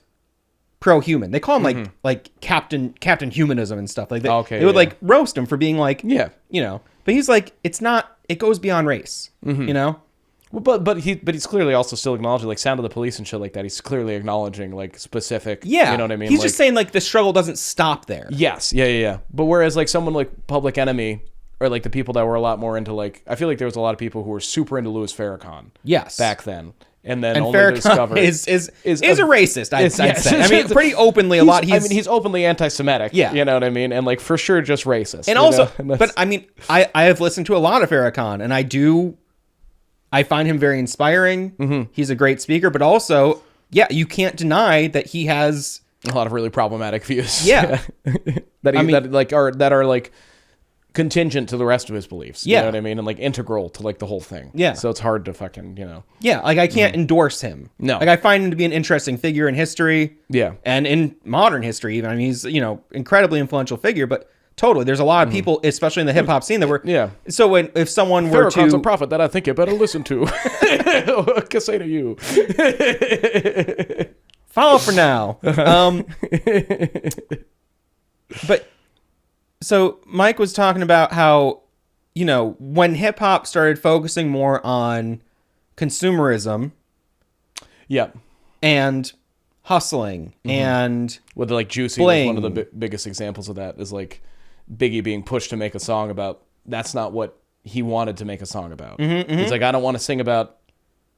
Speaker 1: pro-human. They call him like Captain Humanism and stuff like that. They would like roast him for being like, you know, but he's like, it goes beyond race, you know?
Speaker 2: Well, but he's clearly also still acknowledging like Sound of the Police and shit like that. He's clearly acknowledging like specific, you know what I mean?
Speaker 1: He's
Speaker 2: like,
Speaker 1: just saying like the struggle doesn't stop there.
Speaker 2: Yes. Yeah. But whereas like someone like Public Enemy or like the people that were a lot more into like, I feel like there was a lot of people who were super into Louis Farrakhan.
Speaker 1: Yes.
Speaker 2: Back then. And then
Speaker 1: And
Speaker 2: only
Speaker 1: Farrakhan
Speaker 2: discovered
Speaker 1: is a racist, I'd say. I mean, pretty openly a lot.
Speaker 2: He's openly anti-Semitic.
Speaker 1: Yeah.
Speaker 2: You know what I mean? And like for sure just racist.
Speaker 1: And also, but I mean, I have listened to a lot of Farrakhan, and I find him very inspiring. He's a great speaker, but also, yeah, you can't deny that he has
Speaker 2: a lot of really problematic views.
Speaker 1: Yeah.
Speaker 2: that are like contingent to the rest of his beliefs. You
Speaker 1: Yeah.
Speaker 2: know what I mean? And like integral to like the whole thing.
Speaker 1: Yeah.
Speaker 2: So it's hard to fucking, you know.
Speaker 1: Yeah, like I can't endorse him.
Speaker 2: No.
Speaker 1: Like I find him to be an interesting figure in history.
Speaker 2: Yeah.
Speaker 1: And in modern history even. I mean, he's, you know, incredibly influential figure, but totally there's a lot of people, especially in the hip hop scene that were So if someone were
Speaker 2: Farrakhan's
Speaker 1: to
Speaker 2: a prophet that I think you better listen to. What can I say to you?
Speaker 1: follow for now. But so Mike was talking about how, you know, when hip hop started focusing more on consumerism
Speaker 2: Yeah.
Speaker 1: and hustling and
Speaker 2: With like Juicy,
Speaker 1: Bling.
Speaker 2: like one of the biggest examples of that is like Biggie being pushed to make a song about. That's not what he wanted to make a song about. He's like, I don't want to sing about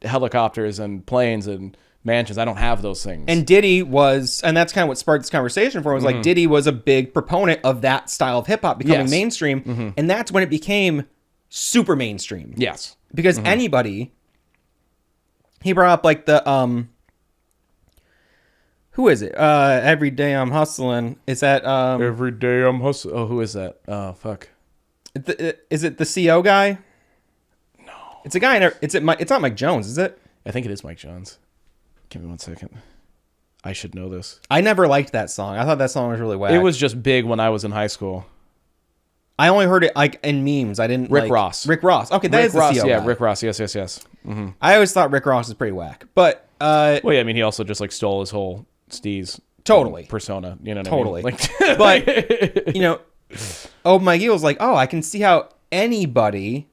Speaker 2: helicopters and planes and mansions. I don't have those things.
Speaker 1: And Diddy was, and that's kind of what sparked this conversation for him, was like Diddy was a big proponent of that style of hip hop becoming
Speaker 2: Yes.
Speaker 1: mainstream. And that's when it became super mainstream.
Speaker 2: yes.
Speaker 1: Because anybody, he brought up like the, who is it? Every Day I'm Hustling. Is that,
Speaker 2: Every day I'm hustling. Oh, who is that? Oh, fuck.
Speaker 1: is it the CO guy? No. It's a guy, it's not Mike Jones, is it?
Speaker 2: I think it is Mike Jones. Give me 1 second. I should know this.
Speaker 1: I never liked that song. I thought that song was really whack.
Speaker 2: It was just big when I was in high school.
Speaker 1: I only heard it like in memes. I didn't
Speaker 2: Rick
Speaker 1: like
Speaker 2: Ross.
Speaker 1: Rick Ross. Okay, that
Speaker 2: Rick
Speaker 1: is the
Speaker 2: Ross,
Speaker 1: CO
Speaker 2: yeah,
Speaker 1: guy.
Speaker 2: Rick Ross. Yes.
Speaker 1: I always thought Rick Ross was pretty whack. But
Speaker 2: Well, yeah, I mean, he also just like stole his whole Steez
Speaker 1: Totally.
Speaker 2: persona. You know what
Speaker 1: Totally.
Speaker 2: I mean? Like,
Speaker 1: but you know, Mike Eagle's like, oh, I can see how anybody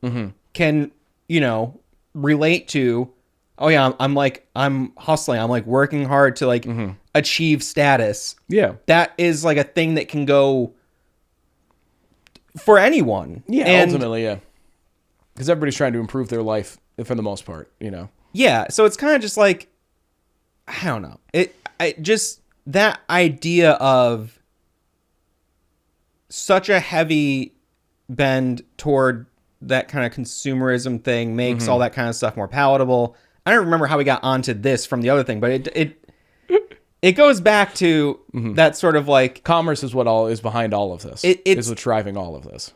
Speaker 1: can, you know, relate to. Oh yeah, I'm hustling. I'm like working hard to like achieve status.
Speaker 2: yeah.
Speaker 1: That is like a thing that can go for anyone.
Speaker 2: Yeah,
Speaker 1: And
Speaker 2: ultimately, yeah. Because everybody's trying to improve their life for the most part, you know.
Speaker 1: yeah, so it's kind of just like, I don't know. Just that idea of such a heavy bend toward that kind of consumerism thing makes all that kind of stuff more palatable. I don't remember how we got onto this from the other thing, but it goes back to that sort of like
Speaker 2: Commerce is what all is behind all of this.
Speaker 1: It's
Speaker 2: what's driving all of this.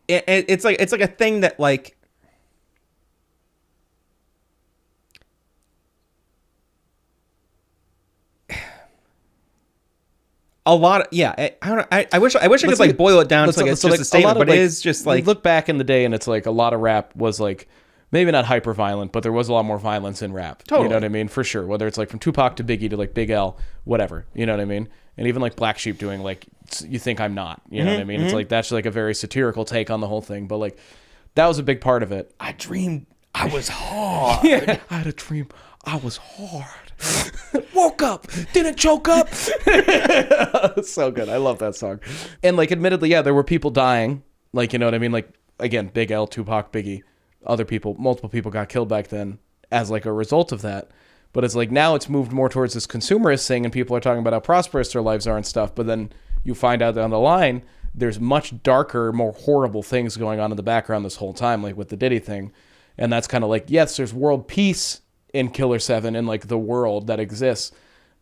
Speaker 1: it's like a thing that like a lot of I wish I could like boil it down to like it's just a statement, but it is just like
Speaker 2: look back in the day and it's like a lot of rap was like maybe not hyper violent, but there was a lot more violence in rap.
Speaker 1: Totally.
Speaker 2: You know what I mean? For sure. Whether it's like from Tupac to Biggie to like Big L, whatever. You know what I mean? And even like Black Sheep doing like You Think I'm Not. You know what I mean? It's like that's like a very satirical take on the whole thing, but like that was a big part of it.
Speaker 1: I dreamed
Speaker 2: I was hard. I had a dream. I was hard. Woke up. Didn't choke up. So good. I love that song. And like, admittedly, yeah, there were people dying. Like, you know what I mean? Like, again, Big L, Tupac, Biggie, other people, multiple people got killed back then as like a result of that. But it's like now it's moved more towards this consumerist thing, and people are talking about how prosperous their lives are and stuff. But then you find out down the line, there's much darker, more horrible things going on in the background this whole time, like with the Diddy thing. And that's kind of like, yes, there's world peace in Killer7 and like the world that exists.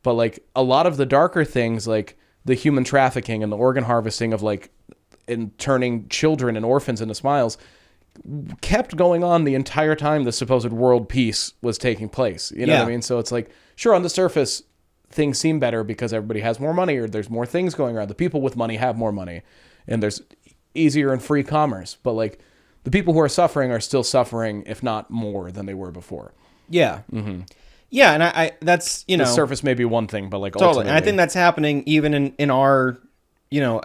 Speaker 2: But like a lot of the darker things, like the human trafficking and the organ harvesting of like, and turning children and orphans into smiles, kept going on the entire time the supposed world peace was taking place. You know what I mean? So it's like, sure, on the surface, things seem better because everybody has more money or there's more things going around. The people with money have more money and there's easier and free commerce. But like the people who are suffering are still suffering, if not more than they were before.
Speaker 1: Yeah. Mm-hmm. Yeah. And I that's, you know,
Speaker 2: the surface may be one thing, but like
Speaker 1: totally.
Speaker 2: Ultimately,
Speaker 1: And I think that's happening even in our, you know,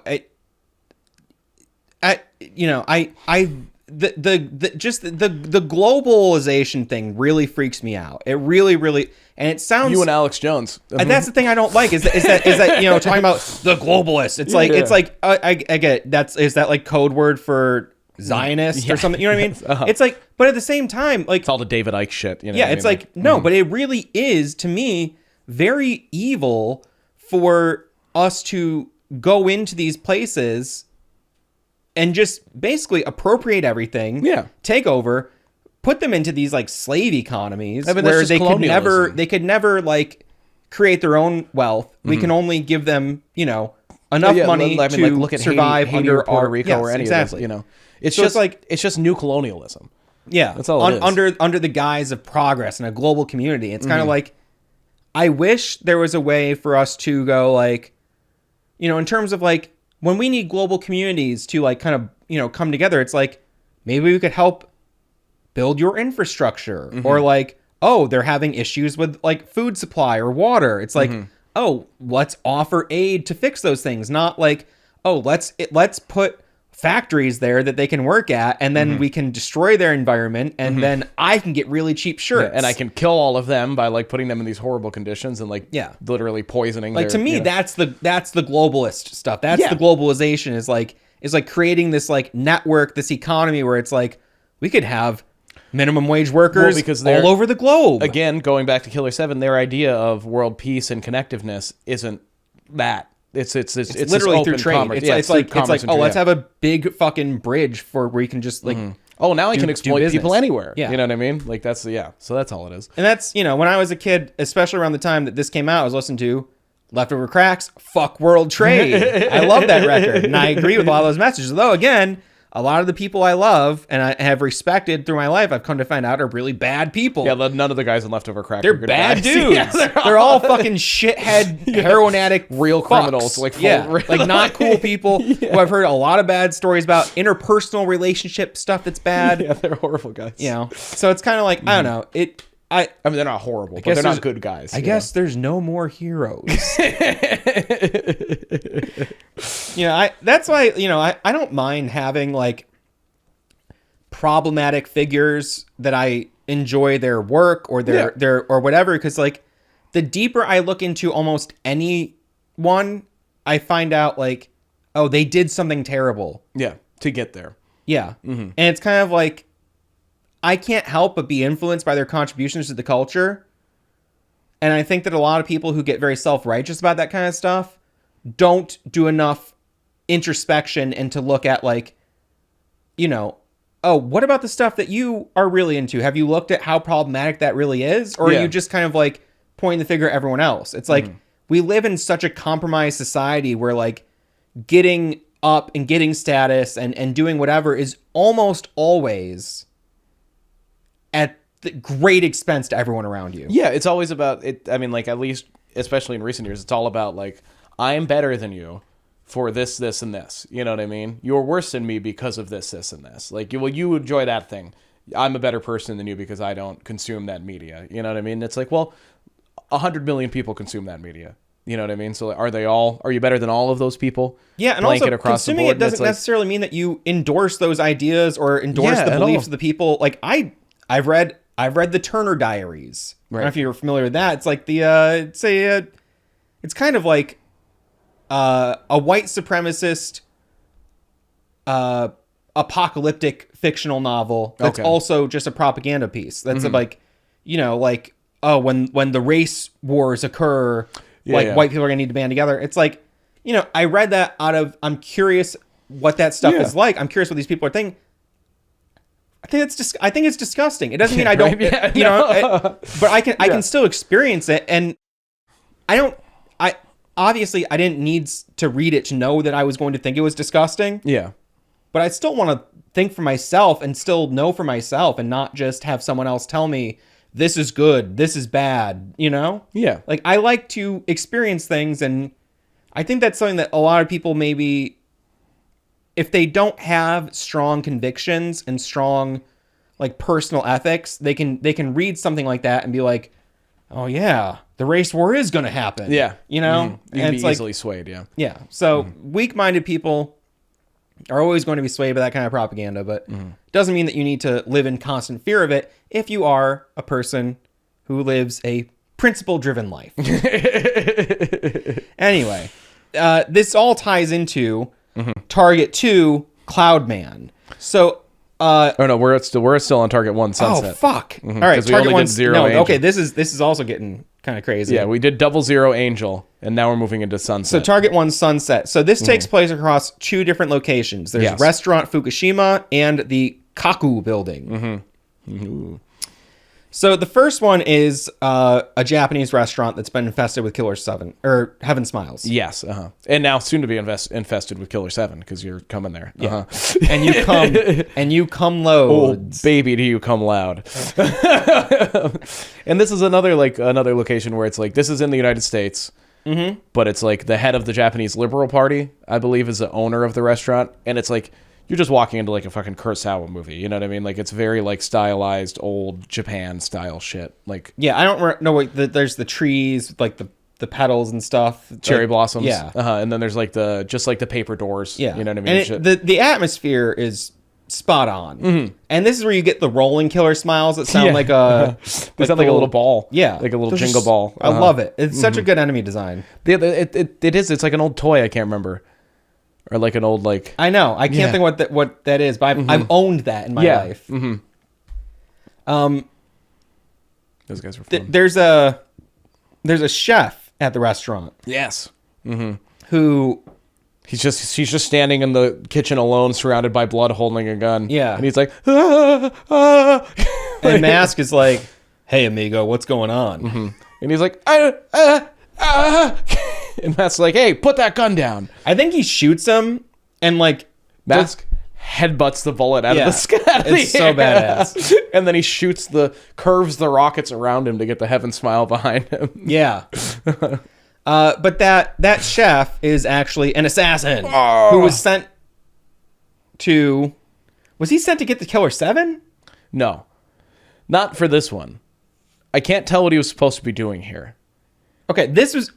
Speaker 1: the globalization thing really freaks me out. It really, and it sounds.
Speaker 2: You and Alex Jones.
Speaker 1: And that's the thing I don't like is that you know, talking about the globalists. It's like I get it. Is that like code word for Zionist or something? You know what I mean?
Speaker 2: Uh-huh.
Speaker 1: It's like, but at the same time, like
Speaker 2: it's all the David Icke shit. You know
Speaker 1: yeah, it's
Speaker 2: I mean?
Speaker 1: like no, but it really is to me very evil for us to go into these places and just basically appropriate everything, take over, put them into these like slave economies where they could never like create their own wealth. Mm-hmm. We can only give them, you know, enough money to
Speaker 2: look at
Speaker 1: survive
Speaker 2: Haiti
Speaker 1: under
Speaker 2: or Puerto Rico or any of this, you know. It's
Speaker 1: so
Speaker 2: just it's just new colonialism.
Speaker 1: Yeah,
Speaker 2: that's all it is.
Speaker 1: Under the guise of progress and a global community. It's kind of like, I wish there was a way for us to go like, you know, in terms of like when we need global communities to like kind of, you know, come together, it's like maybe we could help build your infrastructure or like, oh, they're having issues with like food supply or water. It's like, oh, let's offer aid to fix those things. Not like, oh, let's put factories there that they can work at and then we can destroy their environment and then I can get really cheap shirts.
Speaker 2: Yeah, and I can kill all of them by like putting them in these horrible conditions and like literally poisoning
Speaker 1: like
Speaker 2: their,
Speaker 1: to me,
Speaker 2: you know.
Speaker 1: that's the globalist stuff. That's the globalization is like creating this like network, this economy where it's like we could have minimum wage workers because all over the globe.
Speaker 2: Again, going back to Killer7, their idea of world peace and connectiveness isn't that. It's
Speaker 1: literally through trade. It's like let's have a big fucking bridge for where you can just like
Speaker 2: oh, now I can exploit people anywhere. Yeah. You know what I mean? Like that's so that's all it is.
Speaker 1: And that's, you know, when I was a kid, especially around the time that this came out, I was listening to Leftover Cracks, Fuck World Trade. I love that record. And I agree with a lot of those messages. Though again, a lot of the people I love and I have respected through my life, I've come to find out are really bad people.
Speaker 2: Yeah, none of the guys in Leftover Crack
Speaker 1: they're
Speaker 2: are good
Speaker 1: bad
Speaker 2: guys.
Speaker 1: dudes.
Speaker 2: Yeah,
Speaker 1: they're all fucking shithead, heroin addict,
Speaker 2: real
Speaker 1: fucks.
Speaker 2: criminals. Like
Speaker 1: like not cool people who I've heard a lot of bad stories about, interpersonal relationship stuff that's bad.
Speaker 2: Yeah, they're horrible guys.
Speaker 1: You know, so it's kind of like I don't know. I
Speaker 2: mean, they're not horrible, but they're not good guys.
Speaker 1: I guess there's no more heroes. That's why, you know, I don't mind having like problematic figures that I enjoy their work or their or whatever, because like the deeper I look into almost anyone, I find out like, oh, they did something terrible.
Speaker 2: Yeah, to get there.
Speaker 1: Yeah. And it's kind of like I can't help but be influenced by their contributions to the culture. And I think that a lot of people who get very self-righteous about that kind of stuff don't do enough introspection and to look at like, you know, oh, what about the stuff that you are really into? Have you looked at how problematic that really is? Or are you just kind of like pointing the finger at everyone else? It's like we live in such a compromised society where like getting up and getting status and doing whatever is almost always at the great expense to everyone around you.
Speaker 2: Yeah, it's always about it. I mean, like, at least, especially in recent years, it's all about like, I am better than you for this, this, and this. You know what I mean? You're worse than me because of this, this, and this. Like, you enjoy that thing. I'm a better person than you because I don't consume that media. You know what I mean? It's like, well, 100 million people consume that media. You know what I mean? So are you better than all of those people?
Speaker 1: Yeah, and also consuming it doesn't necessarily mean that you endorse those ideas or endorse the beliefs of the people. Like I've read the Turner Diaries. I don't know if you're familiar with that. It's like it's kind of like a white supremacist apocalyptic fictional novel that's also just a propaganda piece. That's like, like, oh, when the race wars occur, white people are gonna need to band together. It's like, I read that out of, I'm curious what that stuff is like. I'm curious what these people are thinking. I think it's disgusting. It doesn't mean I don't, but I can still experience it. And obviously I didn't need to read it to know that I was going to think it was disgusting.
Speaker 2: Yeah.
Speaker 1: But I still want to think for myself and still know for myself and not just have someone else tell me this is good, this is bad, Yeah. Like, I like to experience things, and I think that's something that a lot of people maybe, if they don't have strong convictions and strong, like, personal ethics, they can read something like that and be like, oh yeah, the race war is going to happen.
Speaker 2: Yeah.
Speaker 1: You
Speaker 2: can
Speaker 1: and
Speaker 2: be easily swayed, yeah.
Speaker 1: Yeah. So weak-minded people are always going to be swayed by that kind of propaganda, but doesn't mean that you need to live in constant fear of it if you are a person who lives a principle-driven life. Anyway, this all ties into Target 2, Cloudman. So,
Speaker 2: we're still on Target 1 Sunset.
Speaker 1: Oh fuck! All right, Target 1
Speaker 2: Zero Angel.
Speaker 1: Okay, this is also getting kind of crazy.
Speaker 2: Yeah, we did 00 Angel, and now we're moving into Sunset.
Speaker 1: So Target 1 Sunset. So this takes place across 2 different locations. There's Restaurant Fukushima and the Kaku building. So the first one is a Japanese restaurant that's been infested with Killer7 or Heaven Smiles.
Speaker 2: Yes, and now soon to be infested with Killer7 because you're coming there.
Speaker 1: Yeah. And you come loads.
Speaker 2: Oh baby, do you come loud? And this is another location where it's like, this is in the United States, but it's like the head of the Japanese Liberal Party, I believe, is the owner of the restaurant, and it's like, you're just walking into like a fucking Kurosawa movie, you know what I mean? Like, it's very like stylized old Japan style shit. Like,
Speaker 1: yeah, I don't know. There's the trees, like the petals and stuff,
Speaker 2: cherry blossoms.
Speaker 1: Yeah,
Speaker 2: and then there's like the paper doors.
Speaker 1: Yeah,
Speaker 2: you know what I mean?
Speaker 1: And the atmosphere is spot on. And this is where you get the rolling killer smiles that sound like a
Speaker 2: they sound like a little ball.
Speaker 1: Yeah,
Speaker 2: like a little jingle ball.
Speaker 1: I love it. It's such a good enemy design.
Speaker 2: Yeah, it is. It's like an old toy. I can't remember. Or like an old, like...
Speaker 1: I know. I can't think what that is, but I've owned that in my life.
Speaker 2: Those guys were fun.
Speaker 1: There's a chef at the restaurant.
Speaker 2: Yes.
Speaker 1: Who...
Speaker 2: He's just standing in the kitchen alone, surrounded by blood, holding a gun.
Speaker 1: Yeah.
Speaker 2: And he's like... Ah.
Speaker 1: And Mask is like, hey, amigo, what's going on?
Speaker 2: And he's like... And Mask's like, hey, put that gun down.
Speaker 1: I think he shoots him, and like...
Speaker 2: Mask headbutts the bullet out of the sky.
Speaker 1: It's so badass.
Speaker 2: And then he curves the rockets around him to get the Heaven Smile behind him.
Speaker 1: Yeah. But that chef is actually an assassin who was sent to... Was he sent to get the Killer7?
Speaker 2: No. Not for this one. I can't tell what he was supposed to be doing here.
Speaker 1: Okay, this is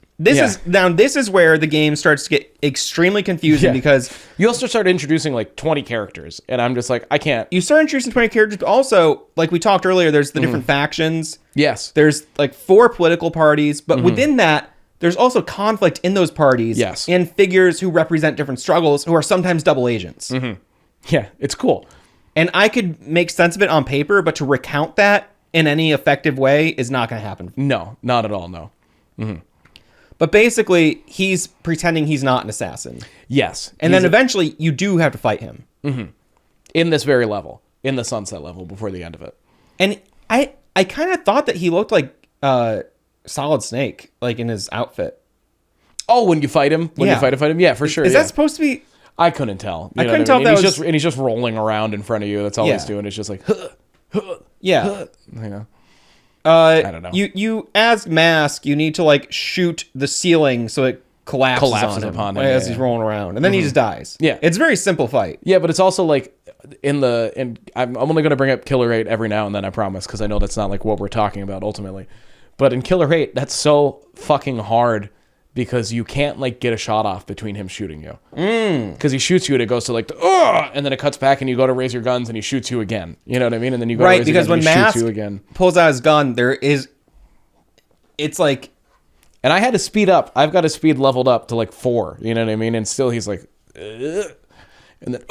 Speaker 1: where the game starts to get extremely confusing because
Speaker 2: you also start introducing like 20 characters, and I'm just like, I can't.
Speaker 1: You start introducing 20 characters, but also, like we talked earlier, there's the different factions.
Speaker 2: Yes.
Speaker 1: There's like 4 political parties, but within that, there's also conflict in those parties.
Speaker 2: Yes.
Speaker 1: And figures who represent different struggles who are sometimes double agents.
Speaker 2: Yeah, it's cool.
Speaker 1: And I could make sense of it on paper, but to recount that in any effective way is not going to happen.
Speaker 2: No, not at all, no.
Speaker 1: But basically, he's pretending he's not an assassin.
Speaker 2: Yes.
Speaker 1: And then eventually, you do have to fight him.
Speaker 2: In this very level. In the Sunset level, before the end of it.
Speaker 1: And I kind of thought that he looked like Solid Snake, like in his outfit.
Speaker 2: Oh, when you fight him? When you fight him? Yeah, for sure.
Speaker 1: Is that supposed to be...
Speaker 2: I couldn't tell.
Speaker 1: I couldn't tell if that was...
Speaker 2: And he's just rolling around in front of you. That's all he's doing. It's just like...
Speaker 1: Yeah.
Speaker 2: You know?
Speaker 1: I
Speaker 2: don't know.
Speaker 1: You as Mask, you need to like shoot the ceiling so it collapses
Speaker 2: upon him
Speaker 1: as he's rolling around, and then he just dies.
Speaker 2: Yeah,
Speaker 1: it's a very simple fight.
Speaker 2: Yeah, but it's also like I'm only going to bring up Killer 8 every now and then, I promise, because I know that's not like what we're talking about ultimately. But in Killer 8, that's so fucking hard because you can't like get a shot off between him shooting you. Because he shoots you and it goes to like the, and then it cuts back and you go to raise your guns and he shoots you again. You know what I mean? And then you go to raise
Speaker 1: because
Speaker 2: your
Speaker 1: when
Speaker 2: guns and he
Speaker 1: Mask
Speaker 2: shoots you again.
Speaker 1: pulls out his gun, it's like,
Speaker 2: and I had to speed up. I've got his speed leveled up to like 4. You know what I mean? And still he's like, and then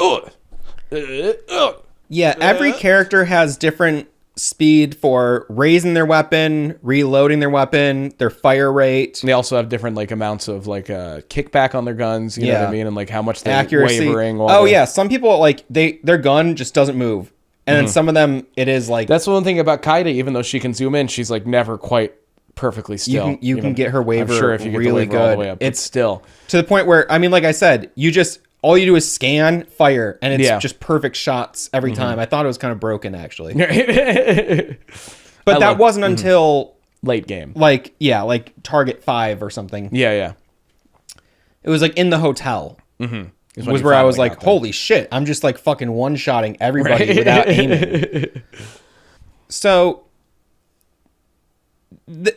Speaker 1: yeah, every character has different speed for raising their weapon, reloading their weapon, their fire rate.
Speaker 2: They also have different like amounts of like kickback on their guns. You know what I mean? And like how much they're
Speaker 1: accuracy.
Speaker 2: wavering.
Speaker 1: Yeah, some people like their gun just doesn't move, and then some of them it is like
Speaker 2: that's one thing about Kaida. Even though she can zoom in, she's like never quite perfectly still.
Speaker 1: You can get her waver.
Speaker 2: I'm sure if you get
Speaker 1: really
Speaker 2: the waver all
Speaker 1: good,
Speaker 2: the way up,
Speaker 1: it's
Speaker 2: still
Speaker 1: to the point where like I said, all you do is scan, fire, and it's just perfect shots every time. I thought it was kind of broken, actually. But that wasn't until...
Speaker 2: late game.
Speaker 1: Like Target 5 or something.
Speaker 2: Yeah.
Speaker 1: It was like in the hotel.
Speaker 2: Mm-hmm.
Speaker 1: Was where I was like, holy shit, I'm just like fucking one-shotting everybody without aiming. So...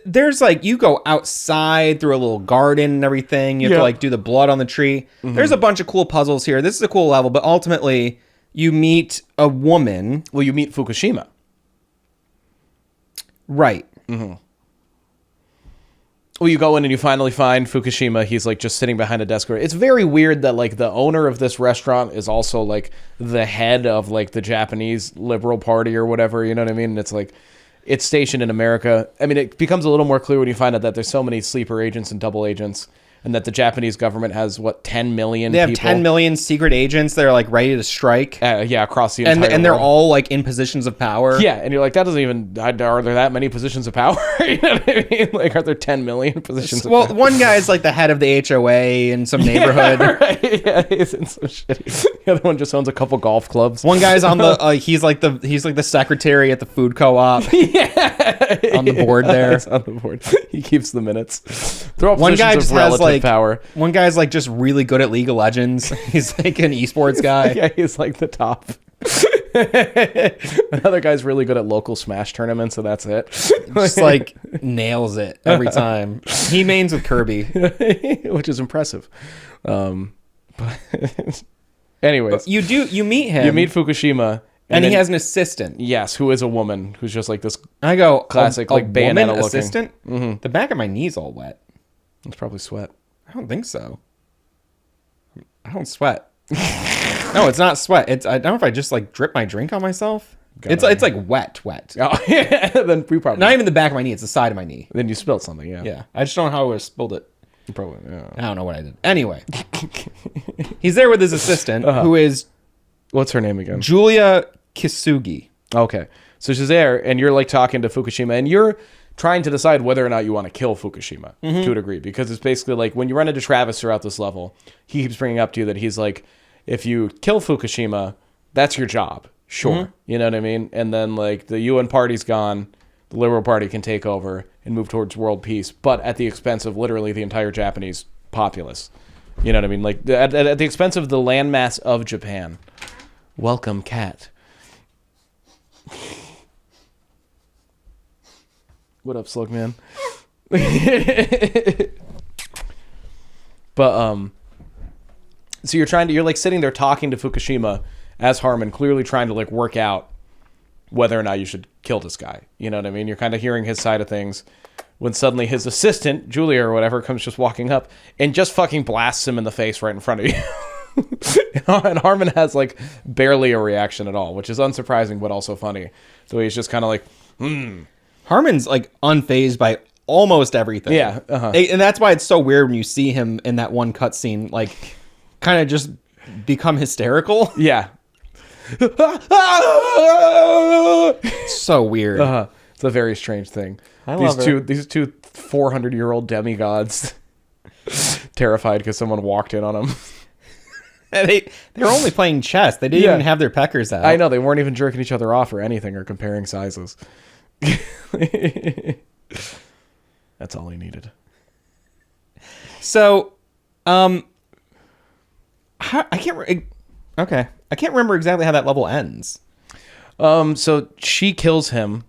Speaker 1: there's like you go outside through a little garden and everything. You have to like do the blood on the tree. There's a bunch of cool puzzles here. This is a cool level, but ultimately you meet a woman.
Speaker 2: Well, you meet Fukushima,
Speaker 1: right?
Speaker 2: Well, you go in and you finally find Fukushima. He's like just sitting behind a desk. It's very weird that like the owner of this restaurant is also like the head of like the Japanese Liberal Party or whatever. You know what I mean? And it's like. It's stationed in America. I mean, it becomes a little more clear when you find out that there's so many sleeper agents and double agents, and that the Japanese government has, 10 million
Speaker 1: They have
Speaker 2: people?
Speaker 1: 10 million secret agents that are like ready to strike.
Speaker 2: Across the entire world.
Speaker 1: And they're all like in positions of power.
Speaker 2: Yeah, and you're like, that doesn't even... Are there that many positions of power? You know what I mean? Like, are there 10 million positions of power?
Speaker 1: Well, one guy is like the head of the HOA in some neighborhood.
Speaker 2: Right, yeah, he's in some shit. The other one just owns a couple golf clubs.
Speaker 1: One guy's on the... he's like the secretary at the food co-op. On the board there.
Speaker 2: He's on the board. He keeps the minutes. They're all
Speaker 1: One guy just has like
Speaker 2: power.
Speaker 1: One guy's like just really good at League of Legends. He's like an esports guy.
Speaker 2: Yeah, he's like the top. Another guy's really good at local Smash tournaments, so that's it.
Speaker 1: Just like nails it every time. He mains with Kirby,
Speaker 2: which is impressive. But anyways,
Speaker 1: but you meet him.
Speaker 2: You meet Fukushima.
Speaker 1: And he has an assistant.
Speaker 2: Yes, who is a woman who's just like this.
Speaker 1: I go
Speaker 2: classic
Speaker 1: a
Speaker 2: like Bayonetta looking
Speaker 1: assistant. The back of my knee's all wet.
Speaker 2: It's probably sweat.
Speaker 1: I don't think so. I don't sweat. No, it's not sweat. I don't know if I just like drip my drink on myself. It's like wet.
Speaker 2: Oh, yeah. Then we probably
Speaker 1: not even the back of my knee. It's the side of my knee.
Speaker 2: Then you spilled something. Yeah.
Speaker 1: Yeah. I just don't know how I would have spilled it.
Speaker 2: Probably. Yeah.
Speaker 1: I don't know what I did. Anyway, he's there with his assistant, who is
Speaker 2: what's her name again?
Speaker 1: Julia Kisugi.
Speaker 2: Okay. So she's there, and you're like talking to Fukushima, and you're trying to decide whether or not you want to kill Fukushima to a degree, because it's basically like when you run into Travis throughout this level, he keeps bringing up to you that he's like, if you kill Fukushima, that's your job. Sure. You know what I mean? And then like the UN party's gone, the Liberal Party can take over and move towards world peace, but at the expense of literally the entire Japanese populace. You know what I mean? Like at the expense of the landmass of Japan. Welcome, cat. What up, Slugman? But so you're like sitting there talking to Fukushima as Harmon, clearly trying to like work out whether or not you should kill this guy. You know what I mean? You're kind of hearing his side of things when suddenly his assistant, Julia or whatever, comes just walking up and just fucking blasts him in the face right in front of you. And Harmon has like barely a reaction at all, which is unsurprising but also funny. So he's just kind of like,
Speaker 1: Harmon's like unfazed by almost everything.
Speaker 2: Yeah,
Speaker 1: and that's why it's so weird when you see him in that one cutscene, like, kind of just become hysterical.
Speaker 2: Yeah.
Speaker 1: It's so weird.
Speaker 2: It's a very strange thing. These two 400-year-old demigods terrified because someone walked in on them.
Speaker 1: They were only playing chess. They didn't even have their peckers out.
Speaker 2: I know, they weren't even jerking each other off or anything or comparing sizes. That's all he needed.
Speaker 1: So, I can't remember exactly how that level ends.
Speaker 2: So she kills him,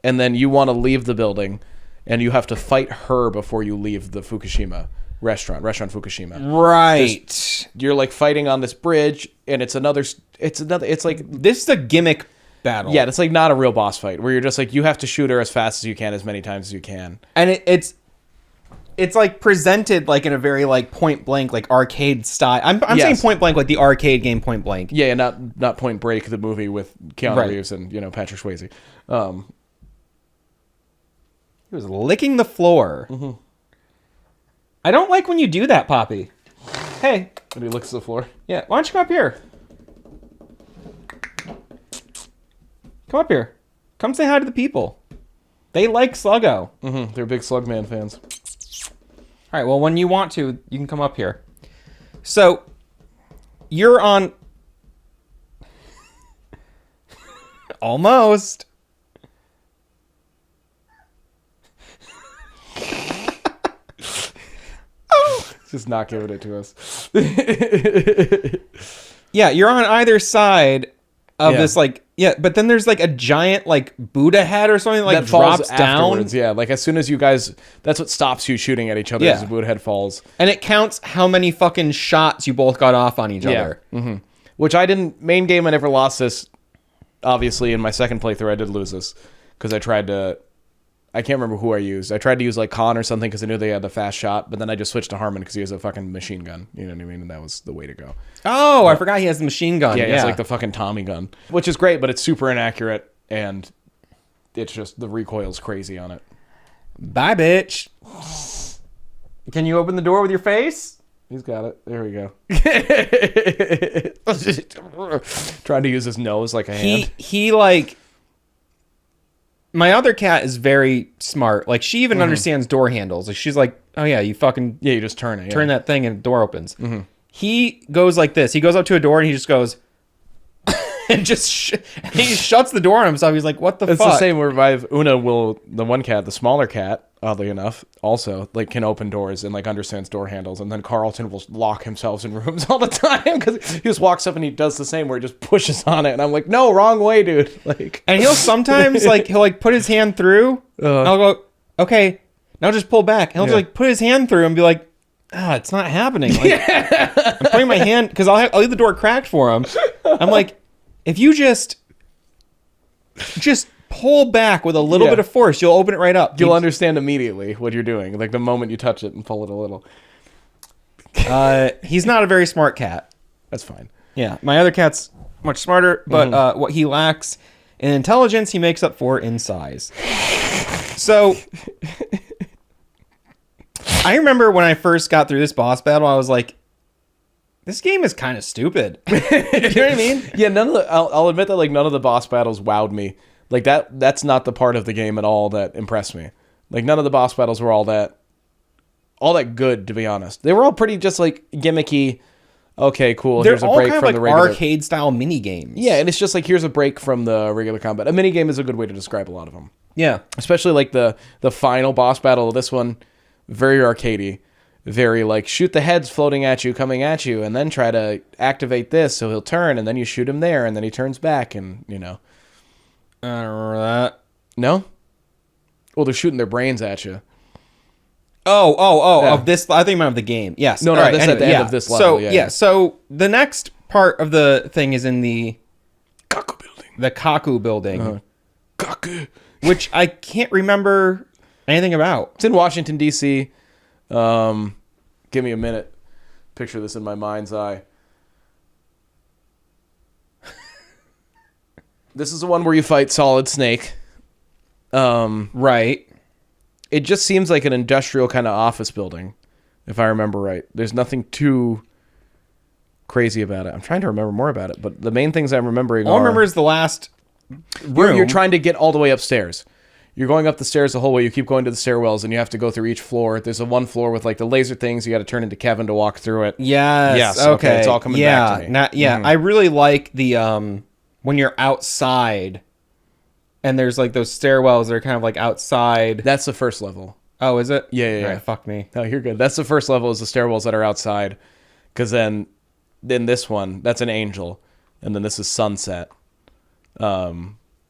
Speaker 2: and then you want to leave the building, and you have to fight her before you leave the Fukushima restaurant Fukushima.
Speaker 1: Right.
Speaker 2: You're like fighting on this bridge, and it's like
Speaker 1: This is a gimmick battle.
Speaker 2: yeah, it's like not a real boss fight where you're just like you have to shoot her as fast as you can, as many times as you can.
Speaker 1: And it's like presented like in a very like point blank, like arcade style. I'm
Speaker 2: Yes.
Speaker 1: saying point blank, like the arcade game Point Blank.
Speaker 2: Yeah, not Point Break, the movie with Keanu
Speaker 1: Right.
Speaker 2: Reeves and Patrick Swayze.
Speaker 1: He was licking the floor.
Speaker 2: Mm-hmm.
Speaker 1: I don't like when you do that, Poppy. Hey,
Speaker 2: And he licks the floor.
Speaker 1: yeah, why don't you come up here? Come up here. Come say hi to the people. They like Sluggo.
Speaker 2: They're big Slugman fans.
Speaker 1: All right, well, when you want to, you can come up here. So, you're on... Almost.
Speaker 2: Just not giving it to us.
Speaker 1: Yeah, you're on either side of
Speaker 2: Yeah.
Speaker 1: this, like... Yeah, but then there's, like, a giant, like, Buddha head or something that, like,
Speaker 2: That falls
Speaker 1: drops down.
Speaker 2: afterwards, yeah. Like as soon as you guys, that's what stops you shooting at each other
Speaker 1: Yeah.
Speaker 2: as the Buddha head falls.
Speaker 1: And it counts how many fucking shots you both got off on each other.
Speaker 2: Which I didn't, main game I never lost this. Obviously in my second playthrough I did lose this. Because I can't remember who I used. I tried to use like Khan or something because I knew they had the fast shot. But then I just switched to Harmon because he has a fucking machine gun. You know what I mean? And that was the way to go.
Speaker 1: Oh, I forgot he has the machine gun.
Speaker 2: Yeah,
Speaker 1: Yeah,
Speaker 2: it's like the fucking Tommy gun. Which is great, but it's super inaccurate. And it's just, the recoil's crazy on it.
Speaker 1: Bye, bitch. Can you open the door with your face?
Speaker 2: He's got it. There we go. Trying to use his nose like a hand.
Speaker 1: He like... My other cat is very smart. Like, she even understands door handles. Like, she's like, oh, yeah, you fucking
Speaker 2: Yeah, you just turn it. Yeah.
Speaker 1: turn that thing and the door opens. He goes like this. He goes up to a door and he just goes... and just and he shuts the door on himself. He's like, what the
Speaker 2: It's
Speaker 1: fuck?
Speaker 2: the same where Una will, the one cat, the smaller cat, oddly enough, also like can open doors and like understands door handles. And then Carlton will lock himself in rooms all the time because he just walks up and he does the same where he just pushes on it. And I'm like, no, wrong way, dude. Like,
Speaker 1: And he'll sometimes he'll like put his hand through. And I'll go, okay, now just pull back. And he'll just like put his hand through and be like, it's not happening. Like, I'm putting my hand because I'll leave the door cracked for him. I'm like, if you just pull back with a little
Speaker 2: Yeah.
Speaker 1: bit of force, you'll open it right up.
Speaker 2: you'll understand immediately what you're doing. Like the moment you touch it and pull it a little.
Speaker 1: He's not a very smart cat.
Speaker 2: That's fine.
Speaker 1: Yeah, my other cat's much smarter, but what he lacks in intelligence, he makes up for in size. So, I remember when I first got through this boss battle, I was like, this game is kind of stupid. You know what I mean?
Speaker 2: Yeah, I'll admit that like none of the boss battles wowed me. Like that's not the part of the game at all that impressed me. Like none of the boss battles were all that good, to be honest. They were all pretty just like gimmicky. Okay, cool.
Speaker 1: They're
Speaker 2: Here's a
Speaker 1: all
Speaker 2: break
Speaker 1: kind of
Speaker 2: from
Speaker 1: like
Speaker 2: the regular
Speaker 1: arcade style mini games.
Speaker 2: Yeah, and it's just like here's a break from the regular combat. A mini game is a good way to describe a lot of them.
Speaker 1: Yeah.
Speaker 2: Especially like the final boss battle of this one, very arcadey. Very like shoot the heads floating at you, coming at you, and then try to activate this so he'll turn, and then you shoot him there, and then he turns back, and
Speaker 1: I don't remember that.
Speaker 2: No? Well, they're shooting their brains at you.
Speaker 1: Oh,
Speaker 2: Yeah.
Speaker 1: of this, I think I meant of the game. Yes.
Speaker 2: No,
Speaker 1: All right,
Speaker 2: this at the end of this level.
Speaker 1: So, so the next part of the thing is in the Kaku building,
Speaker 2: Kaku.
Speaker 1: which I can't remember anything about.
Speaker 2: It's in Washington, D.C. Give me a minute. Picture this in my mind's eye. This is the one where you fight Solid Snake.
Speaker 1: Right.
Speaker 2: It just seems like an industrial kind of office building, if I remember right. There's nothing too crazy about it. I'm trying to remember more about it, but the main things I'm remembering
Speaker 1: All I
Speaker 2: are...
Speaker 1: remember is the last room.
Speaker 2: You're trying to get all the way upstairs. You're going up the stairs the whole way. You keep going to the stairwells, and you have to go through each floor. There's a one floor with like the laser things. You got to turn into Kevin to walk through it.
Speaker 1: Yes.
Speaker 2: Okay,
Speaker 1: Okay.
Speaker 2: it's all coming back to me.
Speaker 1: I really like the when you're outside, and there's like those stairwells that are kind of like outside.
Speaker 2: That's the first level.
Speaker 1: Oh, is it?
Speaker 2: Yeah.
Speaker 1: All right, fuck me.
Speaker 2: No, you're good. That's the first level is the stairwells that are outside. Because then this one, that's an angel. And then this is sunset.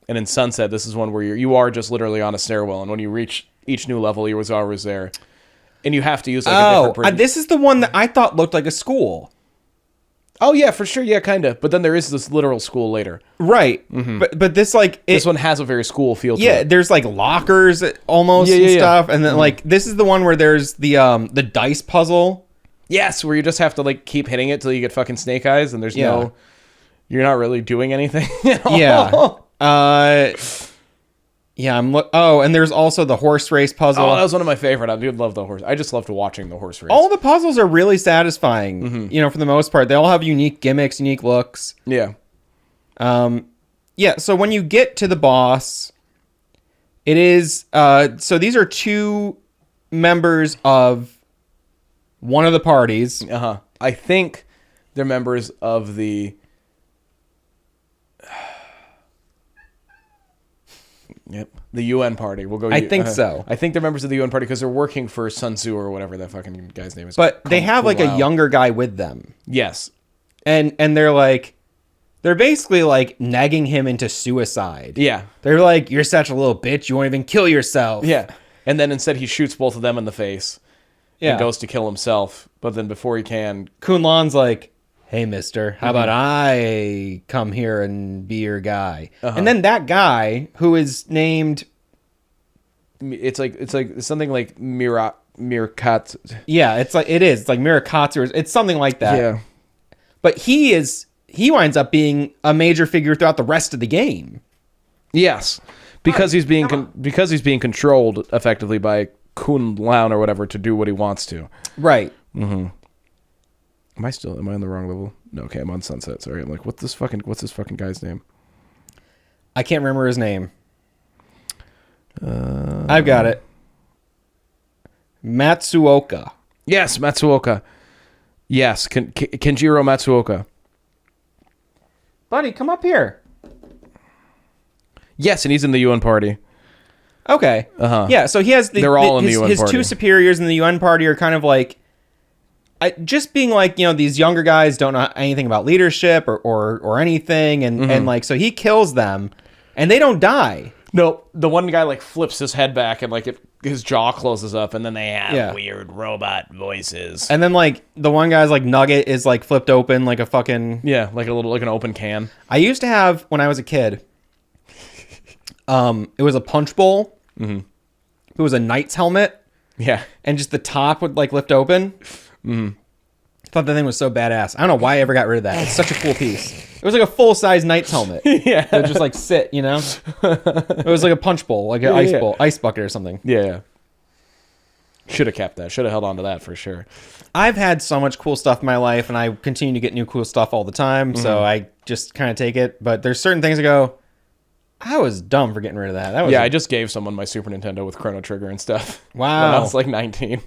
Speaker 2: And in sunset, this is one where you are just literally on a stairwell. And when you reach each new level, you was always there. And you have to use like a different bridge.
Speaker 1: This is the one that I thought looked like a school.
Speaker 2: Oh yeah, for sure, yeah, kind of. But then there is this literal school later.
Speaker 1: Right. But this like
Speaker 2: This one has a very school feel to
Speaker 1: yeah,
Speaker 2: it.
Speaker 1: there's like lockers almost and stuff, and then like this is the one where there's the dice puzzle.
Speaker 2: Yes, where you just have to like keep hitting it till you get fucking snake eyes, and you're not really doing anything at all.
Speaker 1: Yeah. And there's also the horse race puzzle.
Speaker 2: Oh, that was one of my favorite. I do love the horse. I just loved watching the horse race.
Speaker 1: All the puzzles are really satisfying. You know, for the most part, they all have unique gimmicks, unique looks.
Speaker 2: Yeah.
Speaker 1: So when you get to the boss, it is so these are two members of one of the parties.
Speaker 2: I think they're members of the the UN party. We'll go.
Speaker 1: I think so.
Speaker 2: I think they're members of the UN party because they're working for Sun Tzu or whatever that fucking guy's name is.
Speaker 1: But they have like a younger guy with them.
Speaker 2: Yes.
Speaker 1: And they're basically like nagging him into suicide.
Speaker 2: Yeah.
Speaker 1: They're like, you're such a little bitch, you won't even kill yourself.
Speaker 2: Yeah. And then instead he shoots both of them in the face.
Speaker 1: Yeah.
Speaker 2: And goes to kill himself. But then before he can,
Speaker 1: Kunlan's like, hey, mister, how about I come here and be your guy? And then that guy, who is named...
Speaker 2: it's like something like Mirakat.
Speaker 1: Yeah, it is. It's like Mirakatsu. It's something like that.
Speaker 2: Yeah.
Speaker 1: But he winds up being a major figure throughout the rest of the game.
Speaker 2: Yes. Because he's being controlled effectively by Kunlan or whatever to do what he wants to.
Speaker 1: Right.
Speaker 2: Am I on the wrong level? No, okay, I'm on Sunset. Sorry. I'm like, what's this fucking guy's name?
Speaker 1: I can't remember his name. I've got it. Matsuoka.
Speaker 2: Yes, Matsuoka. Yes, Kenjiro Matsuoka.
Speaker 1: Buddy, come up here.
Speaker 2: Yes, and he's in the UN party.
Speaker 1: Okay. Yeah, so he has
Speaker 2: They're all in the UN
Speaker 1: his
Speaker 2: party.
Speaker 1: two superiors in the UN party are kind of like just being like, you know, these younger guys don't know anything about leadership or anything, and like so he kills them and they don't die.
Speaker 2: No, the one guy like flips his head back and like his jaw closes up, and then they have weird robot voices.
Speaker 1: And then like the one guy's like nugget is like flipped open like a fucking
Speaker 2: like an open can.
Speaker 1: I used to have when I was a kid. It was a punch bowl. It was a knight's helmet.
Speaker 2: Yeah,
Speaker 1: and just the top would like lift open. I thought that thing was so badass. I don't know why I ever got rid of that. It's such a cool piece. It was like a full-size knight's helmet. Yeah. It would just like sit, you know? It was like a punch bowl, like an ice bucket or something.
Speaker 2: Yeah. Should have kept that. Should have held on to that for sure.
Speaker 1: I've had so much cool stuff in my life, and I continue to get new cool stuff all the time, so I just kind of take it. But there's certain things I go, I was dumb for getting rid of that.
Speaker 2: I just gave someone my Super Nintendo with Chrono Trigger and stuff.
Speaker 1: Wow.
Speaker 2: When I was like 19.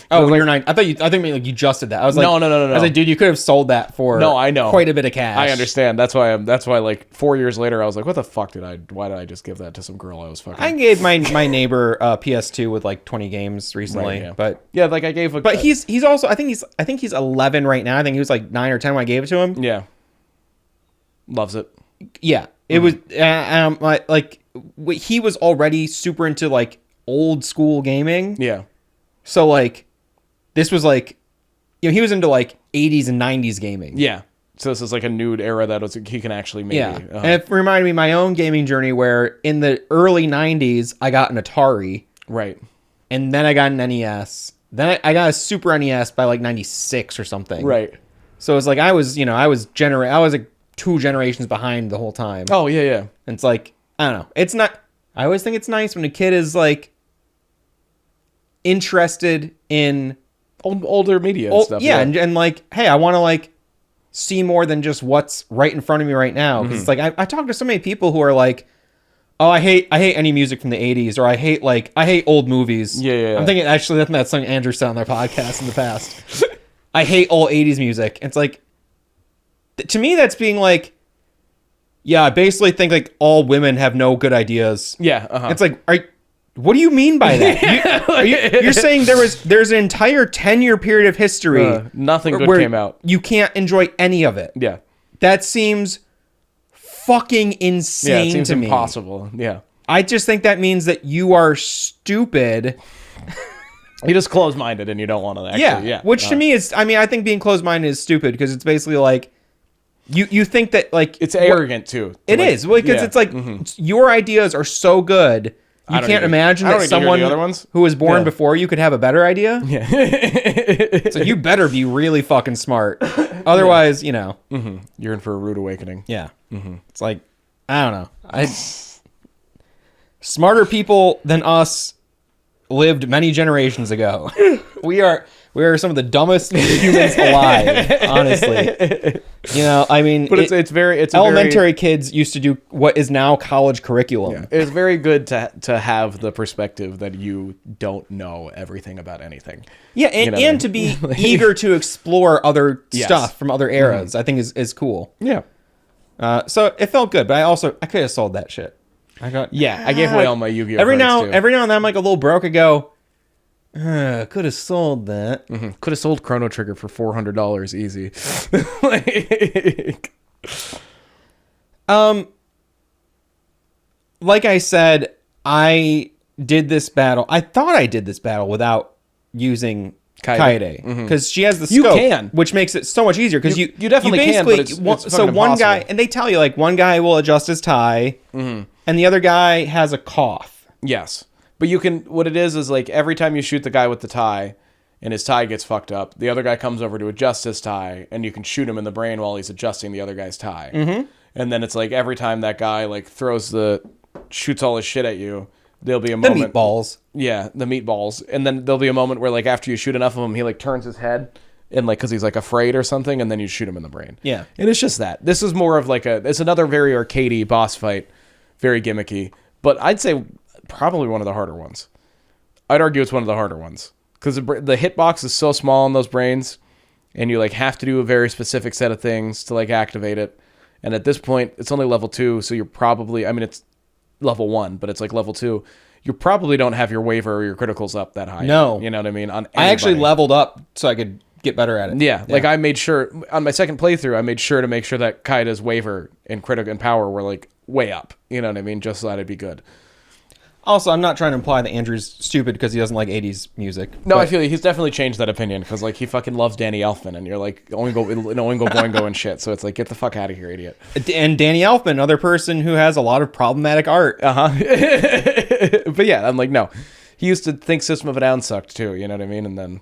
Speaker 1: Oh, when you're 9. I think like you just did that. I was like,
Speaker 2: no.
Speaker 1: I was like, dude, you could have sold that for
Speaker 2: I know.
Speaker 1: quite a bit of cash.
Speaker 2: I understand. That's why like 4 years later I was like, what the fuck why did I just give that to some girl I was fucking?
Speaker 1: I gave my neighbor PS2 with like 20 games recently, but
Speaker 2: yeah, like I gave.
Speaker 1: But he's also I think he's 11 right now. I think he was like 9 or 10 when I gave it to him.
Speaker 2: Yeah, loves it.
Speaker 1: Yeah, it was like he was already super into like old school gaming.
Speaker 2: Yeah.
Speaker 1: So like, this was like, you know, he was into like 80s and 90s gaming.
Speaker 2: Yeah. So this is like a nude era that he can actually maybe.
Speaker 1: Yeah. And it reminded me of my own gaming journey where in the early 90s, I got an Atari.
Speaker 2: Right.
Speaker 1: And then I got an NES. Then I got a Super NES by like 96 or something.
Speaker 2: Right.
Speaker 1: So it's like I was like 2 generations behind the whole time.
Speaker 2: Oh, yeah, yeah.
Speaker 1: And it's like, I don't know. It's not, I always think it's nice when a kid is like, interested in
Speaker 2: older media and stuff.
Speaker 1: Yeah, and like, hey, I want to like see more than just what's right in front of me right now. Because it's like I talk to so many people who are like, oh, I hate any music from the 80s, or I hate old movies.
Speaker 2: Yeah.
Speaker 1: I'm thinking actually that's something Andrew said on their podcast in the past. I hate old 80s music. It's like, to me, that's being like, yeah, I basically think like all women have no good ideas.
Speaker 2: Yeah.
Speaker 1: It's like, what do you mean by that? You're saying there's an entire 10-year period of history
Speaker 2: nothing good
Speaker 1: where
Speaker 2: came out.
Speaker 1: You can't enjoy any of it.
Speaker 2: Yeah.
Speaker 1: That seems fucking insane
Speaker 2: it seems
Speaker 1: to me.
Speaker 2: Impossible. Yeah.
Speaker 1: I just think that means that you are stupid.
Speaker 2: You're just closed-minded and you don't want to actually. Yeah.
Speaker 1: Which to me is, I mean, I think being closed-minded is stupid because it's basically like, you think that like
Speaker 2: it's arrogant too.
Speaker 1: It is because it's like your ideas are so good. You can't imagine that someone who was born before you could have a better idea. Yeah. So you better be really fucking smart. Otherwise, you know.
Speaker 2: You're in for a rude awakening.
Speaker 1: Yeah. It's like, I don't know. Smarter people than us lived many generations ago. We are some of the dumbest humans alive, honestly. You know, I mean,
Speaker 2: but it's
Speaker 1: elementary kids used to do what is now college curriculum.
Speaker 2: Yeah. It's very good to have the perspective that you don't know everything about anything.
Speaker 1: Yeah, and to be eager to explore other stuff from other eras, I think is cool.
Speaker 2: Yeah.
Speaker 1: So it felt good, but I could have sold that shit. I
Speaker 2: gave away all my Yu-Gi-Oh!
Speaker 1: Every now and then I'm like a little broke. I go, could have sold that.
Speaker 2: Could have sold Chrono Trigger for $400 easy.
Speaker 1: Like I said, I did this battle. I thought I did this battle without using Kaede because she has the scope,
Speaker 2: you can,
Speaker 1: which makes it so much easier because you
Speaker 2: definitely can. But it's
Speaker 1: so one guy, and they tell you like one guy will adjust his tie, and the other guy has a cough.
Speaker 2: Yes, but you can. What it is like every time you shoot the guy with the tie, and his tie gets fucked up, the other guy comes over to adjust his tie, and you can shoot him in the brain while he's adjusting the other guy's tie. And then it's like every time that guy like shoots all his shit at you. There'll be a moment.
Speaker 1: The meatballs.
Speaker 2: Yeah, the meatballs. And then there'll be a moment where, like, after you shoot enough of him, he, like, turns his head and, like, because he's, like, afraid or something, and then you shoot him in the brain.
Speaker 1: Yeah.
Speaker 2: And it's just that. This is more of, like, it's another very arcadey boss fight. Very gimmicky. But I'd say probably one of the harder ones. I'd argue it's one of the harder ones. Because the hitbox is so small on those brains, and you, like, have to do a very specific set of things to, like, activate it. And at this point, it's only level 2, so you're probably... I mean, it's level 1, but it's like level 2. You probably don't have your waiver or your criticals up that high.
Speaker 1: No.
Speaker 2: You know what I mean? I
Speaker 1: actually leveled up so I could get better at it.
Speaker 2: Yeah. Like I made sure on my second playthrough, I made sure that Kaida's waiver and critical and power were like way up. You know what I mean? Just so that it'd be good.
Speaker 1: Also, I'm not trying to imply that Andrew's stupid because he doesn't like 80s music.
Speaker 2: No, I feel like he's definitely changed that opinion because like he fucking loves Danny Elfman and you're like Oingo Boingo and shit. So it's like, get the fuck out of here, idiot.
Speaker 1: And Danny Elfman, another person who has a lot of problematic art.
Speaker 2: But yeah, I'm like, no. He used to think System of a Down sucked too, you know what I mean? And then,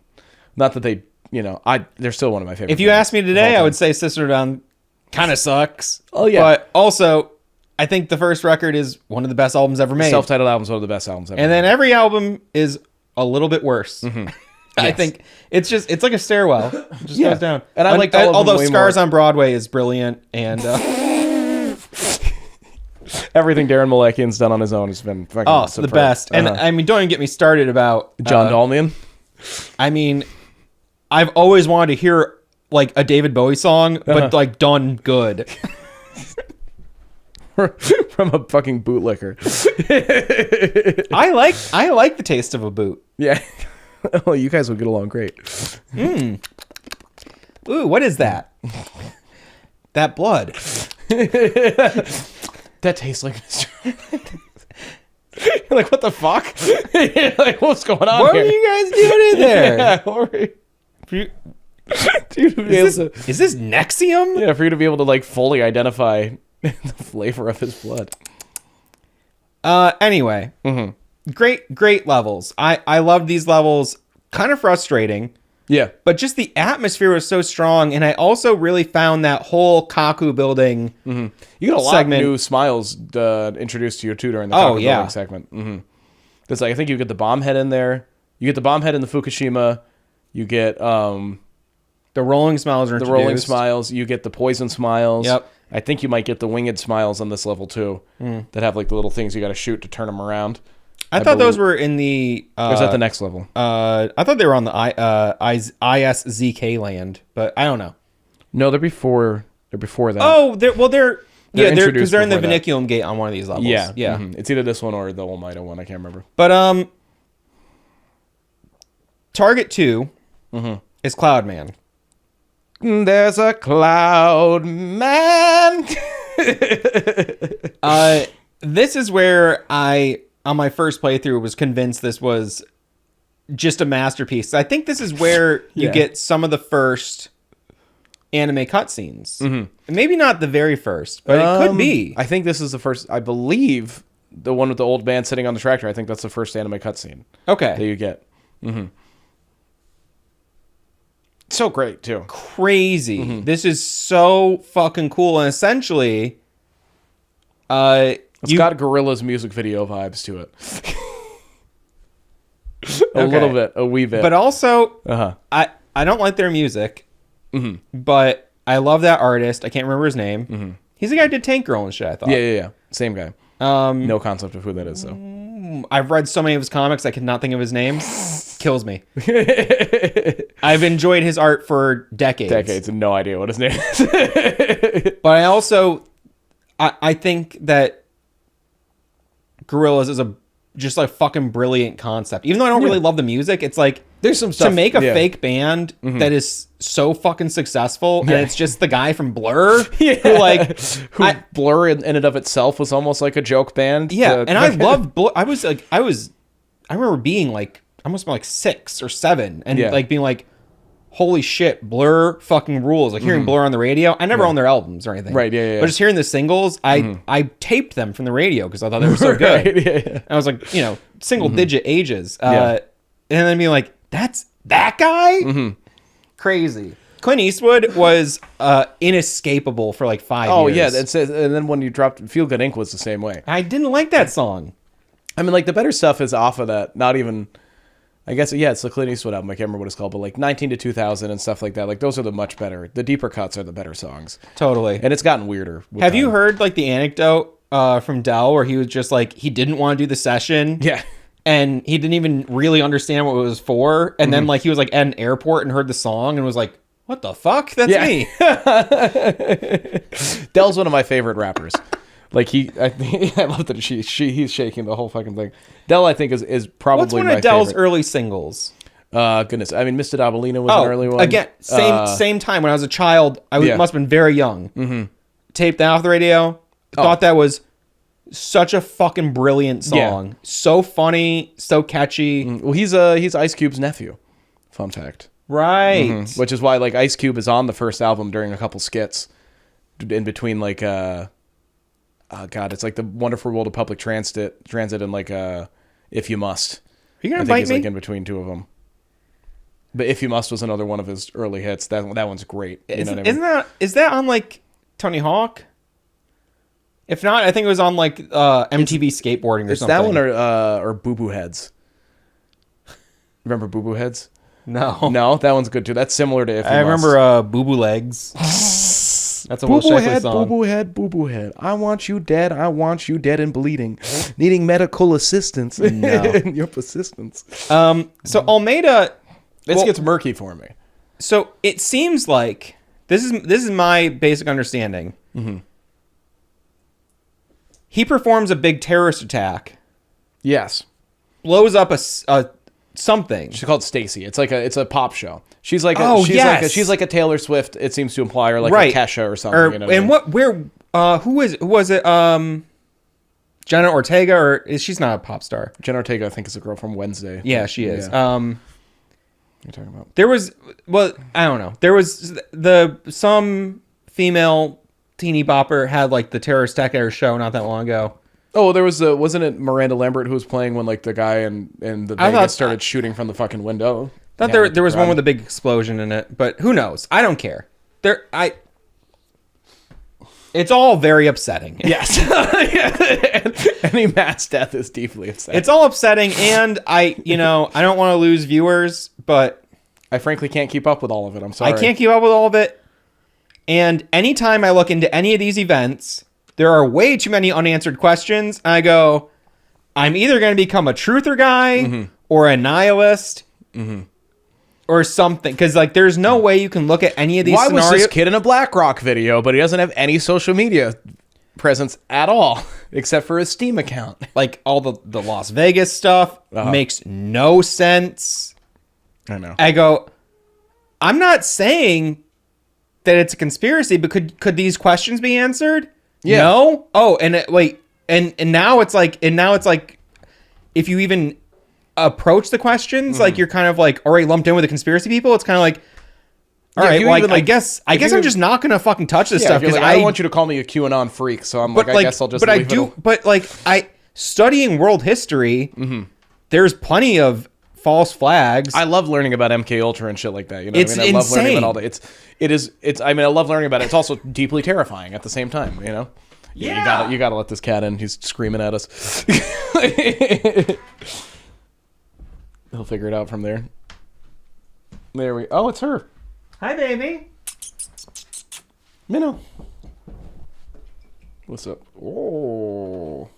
Speaker 2: not that they, you know, they're still one of my favorite.
Speaker 1: If you asked me today, I would say System of a Down kind of sucks.
Speaker 2: Oh yeah.
Speaker 1: But also... I think the first record is one of the best albums ever made.
Speaker 2: Self-titled album's one of the best albums ever made.
Speaker 1: And then every album is a little bit worse. I think it's like a stairwell. It just goes down.
Speaker 2: And I liked all of them
Speaker 1: although
Speaker 2: way
Speaker 1: Scars
Speaker 2: more.
Speaker 1: on Broadway is brilliant and
Speaker 2: everything Darren Malakian's done on his own has been fucking
Speaker 1: the best. And I mean, don't even get me started about
Speaker 2: John Dahlman.
Speaker 1: I mean, I've always wanted to hear like a David Bowie song, but like done good.
Speaker 2: From a fucking bootlicker.
Speaker 1: I like the taste of a boot.
Speaker 2: Yeah. Oh, you guys would get along great.
Speaker 1: Ooh, what is that? That blood.
Speaker 2: That tastes like Mr. You're like, what the fuck? You're like, what's going on
Speaker 1: what
Speaker 2: here?
Speaker 1: What are you guys doing in there?
Speaker 2: Yeah, what were you... Dude,
Speaker 1: is this Nexium?
Speaker 2: Yeah, for you to be able to like fully identify the flavor of his blood.
Speaker 1: Anyway, great levels. I love these levels. Kind of frustrating.
Speaker 2: Yeah,
Speaker 1: but just the atmosphere was so strong, and I also really found that whole Kaku building.
Speaker 2: You got a lot of new smiles introduced to you too during the Kaku building segment. Because I think you get the bomb head in there. You get the bomb head in the Fukushima. You get the
Speaker 1: rolling smiles are introduced.
Speaker 2: The rolling smiles. You get the poison smiles.
Speaker 1: Yep.
Speaker 2: I think you might get the winged smiles on this level too, that have like the little things you got to shoot to turn them around.
Speaker 1: I thought those were in the...
Speaker 2: or is that the next level?
Speaker 1: I thought they were on the ISZK land, but I don't know.
Speaker 2: No, they're before that.
Speaker 1: Oh, they're because they're in the
Speaker 2: before
Speaker 1: Viniculum Gate on one of these levels.
Speaker 2: Yeah.
Speaker 1: Yeah.
Speaker 2: It's either this one or the Olmida one. I can't remember.
Speaker 1: But Target 2 is Cloudman.
Speaker 2: There's a Cloudman.
Speaker 1: This is where I, on my first playthrough, was convinced this was just a masterpiece. I think this is where you get some of the first anime cutscenes. Maybe not the very first, but it could be.
Speaker 2: I think this is the first. I believe the one with the old man sitting on the tractor. I think that's the first anime cutscene.
Speaker 1: Okay.
Speaker 2: That you get. So great too.
Speaker 1: Crazy. This is so fucking cool, and essentially,
Speaker 2: It's got Gorilla's music video vibes to it. A little bit, a wee bit.
Speaker 1: But also, I don't like their music, but I love that artist. I can't remember his name. He's the guy who did Tank Girl and shit, I thought.
Speaker 2: Yeah. Same guy. No concept of who that is, though.
Speaker 1: I've read so many of his comics, I cannot think of his name. Kills me. I've enjoyed his art for decades.
Speaker 2: And no idea what his name is.
Speaker 1: But I also, I think that Gorillaz is just like fucking brilliant concept. Even though I don't really love the music, it's like
Speaker 2: there's some stuff
Speaker 1: to make a fake band that is so fucking successful, and it's just the guy from Blur who
Speaker 2: Blur in and of itself was almost like a joke band.
Speaker 1: And I loved Blur. I remember being like almost like 6 or 7 and like being like, holy shit, Blur fucking rules. Like hearing Blur on the radio. I never owned their albums or anything.
Speaker 2: Right, yeah.
Speaker 1: But just hearing the singles, I taped them from the radio because I thought they were so good. And I was like, single digit ages. And then being like, that's that guy? Crazy. Clint Eastwood was inescapable for like 5 years.
Speaker 2: Oh, yeah. And then when you dropped Feel Good Inc. was the same way.
Speaker 1: I didn't like that song.
Speaker 2: I mean, like, the better stuff is off of that. Not even... I guess, it's the Clint Eastwood album. I can't remember what it's called, but like 19 to 2000 and stuff like that. Like those are the much better. The deeper cuts are the better songs.
Speaker 1: Totally.
Speaker 2: And it's gotten weirder.
Speaker 1: Have you heard like the anecdote from Dell where he was just like, he didn't want to do the session.
Speaker 2: Yeah.
Speaker 1: And he didn't even really understand what it was for. And then like he was like at an airport and heard the song and was like, what the fuck? That's me.
Speaker 2: Dell's one of my favorite rappers. Like I love that he's shaking the whole fucking thing. Dell, I think, is probably
Speaker 1: what's one
Speaker 2: my
Speaker 1: of Dell's
Speaker 2: favorite.
Speaker 1: early singles?
Speaker 2: Goodness, I mean, Mr. Dabalina was an early one.
Speaker 1: Again, same time when I was a child. I must have been very young. Taped that off the radio. Thought that was such a fucking brilliant song. So funny, so catchy.
Speaker 2: Well, he's Ice Cube's nephew. Fun fact.
Speaker 1: Right.
Speaker 2: Which is why like Ice Cube is on the first album during a couple skits in between like it's like the Wonderful World of Public Transit and like If You Must.
Speaker 1: Are you gonna
Speaker 2: I think
Speaker 1: bite
Speaker 2: he's
Speaker 1: me?
Speaker 2: like in between two of them. But If You Must was another one of his early hits. That one's great. You know what I mean?
Speaker 1: Is that on like Tony Hawk? If not, I think it was on like MTV Skateboarding or
Speaker 2: It's
Speaker 1: something.
Speaker 2: that one or Boo Boo Heads. Remember Boo Boo Heads? No, that one's good too. That's similar to If You Must.
Speaker 1: I remember Boo Boo Legs. That's a Will Shackly song.
Speaker 2: Boo Boo Head. I want you dead and bleeding. Needing medical assistance.
Speaker 1: No.
Speaker 2: Your persistence.
Speaker 1: So Almeida...
Speaker 2: This gets murky for me.
Speaker 1: So it seems like... This is my basic understanding. He performs a big terrorist attack.
Speaker 2: Yes.
Speaker 1: Blows up a something.
Speaker 2: She's called Stacy. It's a pop show. She's like she's like a Taylor Swift. It seems to imply, or like a Kesha or something. You know
Speaker 1: who was it? Jenna Ortega, or she's not a pop star.
Speaker 2: Jenna Ortega, I think, is a girl from Wednesday.
Speaker 1: Yeah, she is.
Speaker 2: Yeah. What are you talking about?
Speaker 1: There was, I don't know. There was some female teeny bopper had like the terrorist attack at her show not that long ago.
Speaker 2: Oh, there was wasn't it Miranda Lambert who was playing when like the guy in the Vegas started shooting from the fucking window?
Speaker 1: I thought there was one with a big explosion in it, but who knows? I don't care. It's all very upsetting.
Speaker 2: Yes. Any mass death is deeply upsetting.
Speaker 1: It's all upsetting, and I don't want to lose viewers, but
Speaker 2: I frankly can't keep up with all of it. I'm sorry.
Speaker 1: I can't keep up with all of it. And anytime I look into any of these events, there are way too many unanswered questions. And I go, I'm either going to become a truther guy or a nihilist or something. Because like, there's no way you can look at any of these scenarios.
Speaker 2: Why was this kid in a BlackRock video, but he doesn't have any social media presence at all, except for his Steam account?
Speaker 1: Like all the Las Vegas stuff makes no sense.
Speaker 2: I know.
Speaker 1: I go, I'm not saying that it's a conspiracy, but could these questions be answered?
Speaker 2: Yeah.
Speaker 1: No? Oh, and wait, and now it's like if you even approach the questions like you're kind of like already lumped in with the conspiracy people, it's kind of like, all right, well, I guess I'm just not gonna fucking touch this stuff
Speaker 2: because
Speaker 1: because
Speaker 2: I don't want you to call me a QAnon freak, so I'm like, I guess I'll just.
Speaker 1: But
Speaker 2: leave it.
Speaker 1: But like studying world history, there's plenty of false flags.
Speaker 2: I love learning about MK Ultra and shit like that. You know,
Speaker 1: It's
Speaker 2: what I mean, I love learning
Speaker 1: insane.
Speaker 2: about all that. It's. I mean, I love learning about it. It's also deeply terrifying at the same time. You know.
Speaker 1: Yeah.
Speaker 2: You gotta let this cat in. He's screaming at us. He'll figure it out from there. There we. Oh, it's her.
Speaker 1: Hi, baby.
Speaker 2: Minnow. What's up? Oh.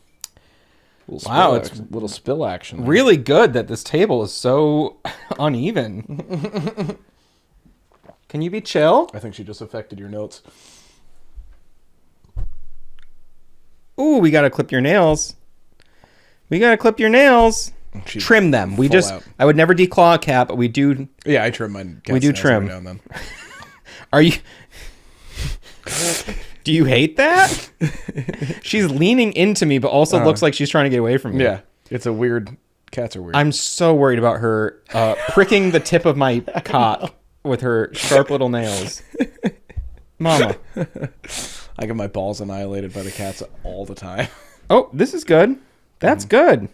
Speaker 1: Wow, it's
Speaker 2: little spill action.
Speaker 1: Really good that this table is so uneven. Can you be chill?
Speaker 2: I think she just affected your notes.
Speaker 1: Ooh, we gotta clip your nails.
Speaker 2: She's
Speaker 1: Trim them. We
Speaker 2: full
Speaker 1: just.
Speaker 2: out.
Speaker 1: I would never declaw a cat, but we do.
Speaker 2: Yeah, I trim mine.
Speaker 1: We do trim.
Speaker 2: Every now and then.
Speaker 1: Are you? Do you hate that? She's leaning into me, but also looks like she's trying to get away from me.
Speaker 2: Yeah, it's a weird. Cats are weird.
Speaker 1: I'm so worried about her pricking the tip of my cock with her sharp little nails. Mama.
Speaker 2: I get my balls annihilated by the cats all the time.
Speaker 1: Oh, this is good. That's good.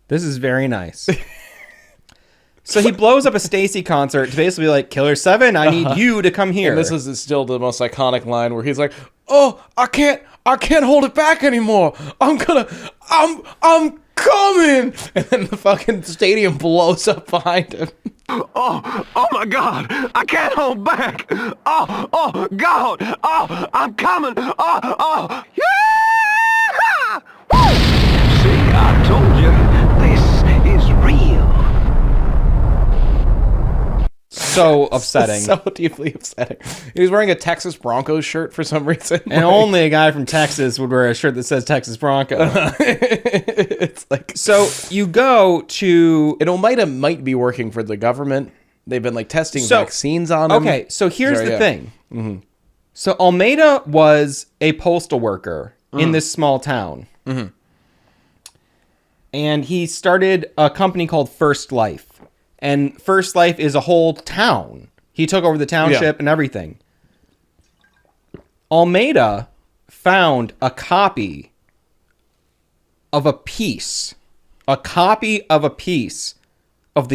Speaker 1: This is very nice. So he blows up a Stacy concert to basically be like, Killer7, I need you to come here.
Speaker 2: And this is still the most iconic line where he's like, "Oh, I can't hold it back anymore. I'm coming." And then the fucking stadium blows up behind him.
Speaker 5: Oh my God! I can't hold back! Oh God! Oh, I'm coming! Oh, yeah! Woo! See, I told you, this is real.
Speaker 1: so upsetting.
Speaker 2: So deeply upsetting. He was wearing a Texas Broncos shirt for some reason.
Speaker 1: And only a guy from Texas would wear a shirt that says Texas Bronco.
Speaker 2: It's like,
Speaker 1: So you go to...
Speaker 2: it might be working for the government. They've been like testing vaccines on them.
Speaker 1: Okay, so here's
Speaker 2: Sorry,
Speaker 1: the
Speaker 2: yeah.
Speaker 1: thing. So Almeida was a postal worker in this small town. And he started a company called First Life. And First Life is a whole town. He took over the township and everything. Almeida found a copy of a piece of the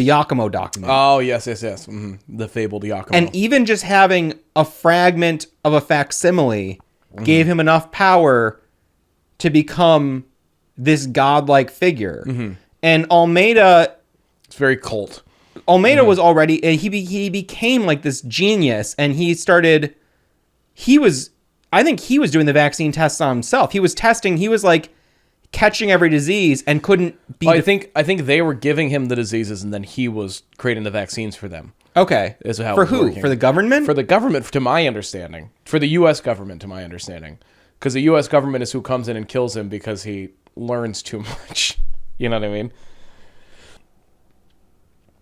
Speaker 1: Yakimo document.
Speaker 2: Oh, yes. The fabled Yakimo.
Speaker 1: And even just having a fragment of a facsimile gave him enough power to become this godlike figure. And Almeida
Speaker 2: it's very cult.
Speaker 1: was already, he became like this genius, and I think he was doing the vaccine tests on himself. He was like catching every disease and couldn't be.
Speaker 2: I think they were giving him the diseases, and then he was creating the vaccines for them.
Speaker 1: Okay.
Speaker 2: Is how
Speaker 1: for
Speaker 2: it's
Speaker 1: who?
Speaker 2: working.
Speaker 1: For the government?
Speaker 2: For the government, to my understanding. For the U.S. government, to my understanding. Because the U.S. government is who comes in and kills him because he learns too much. You know what I mean?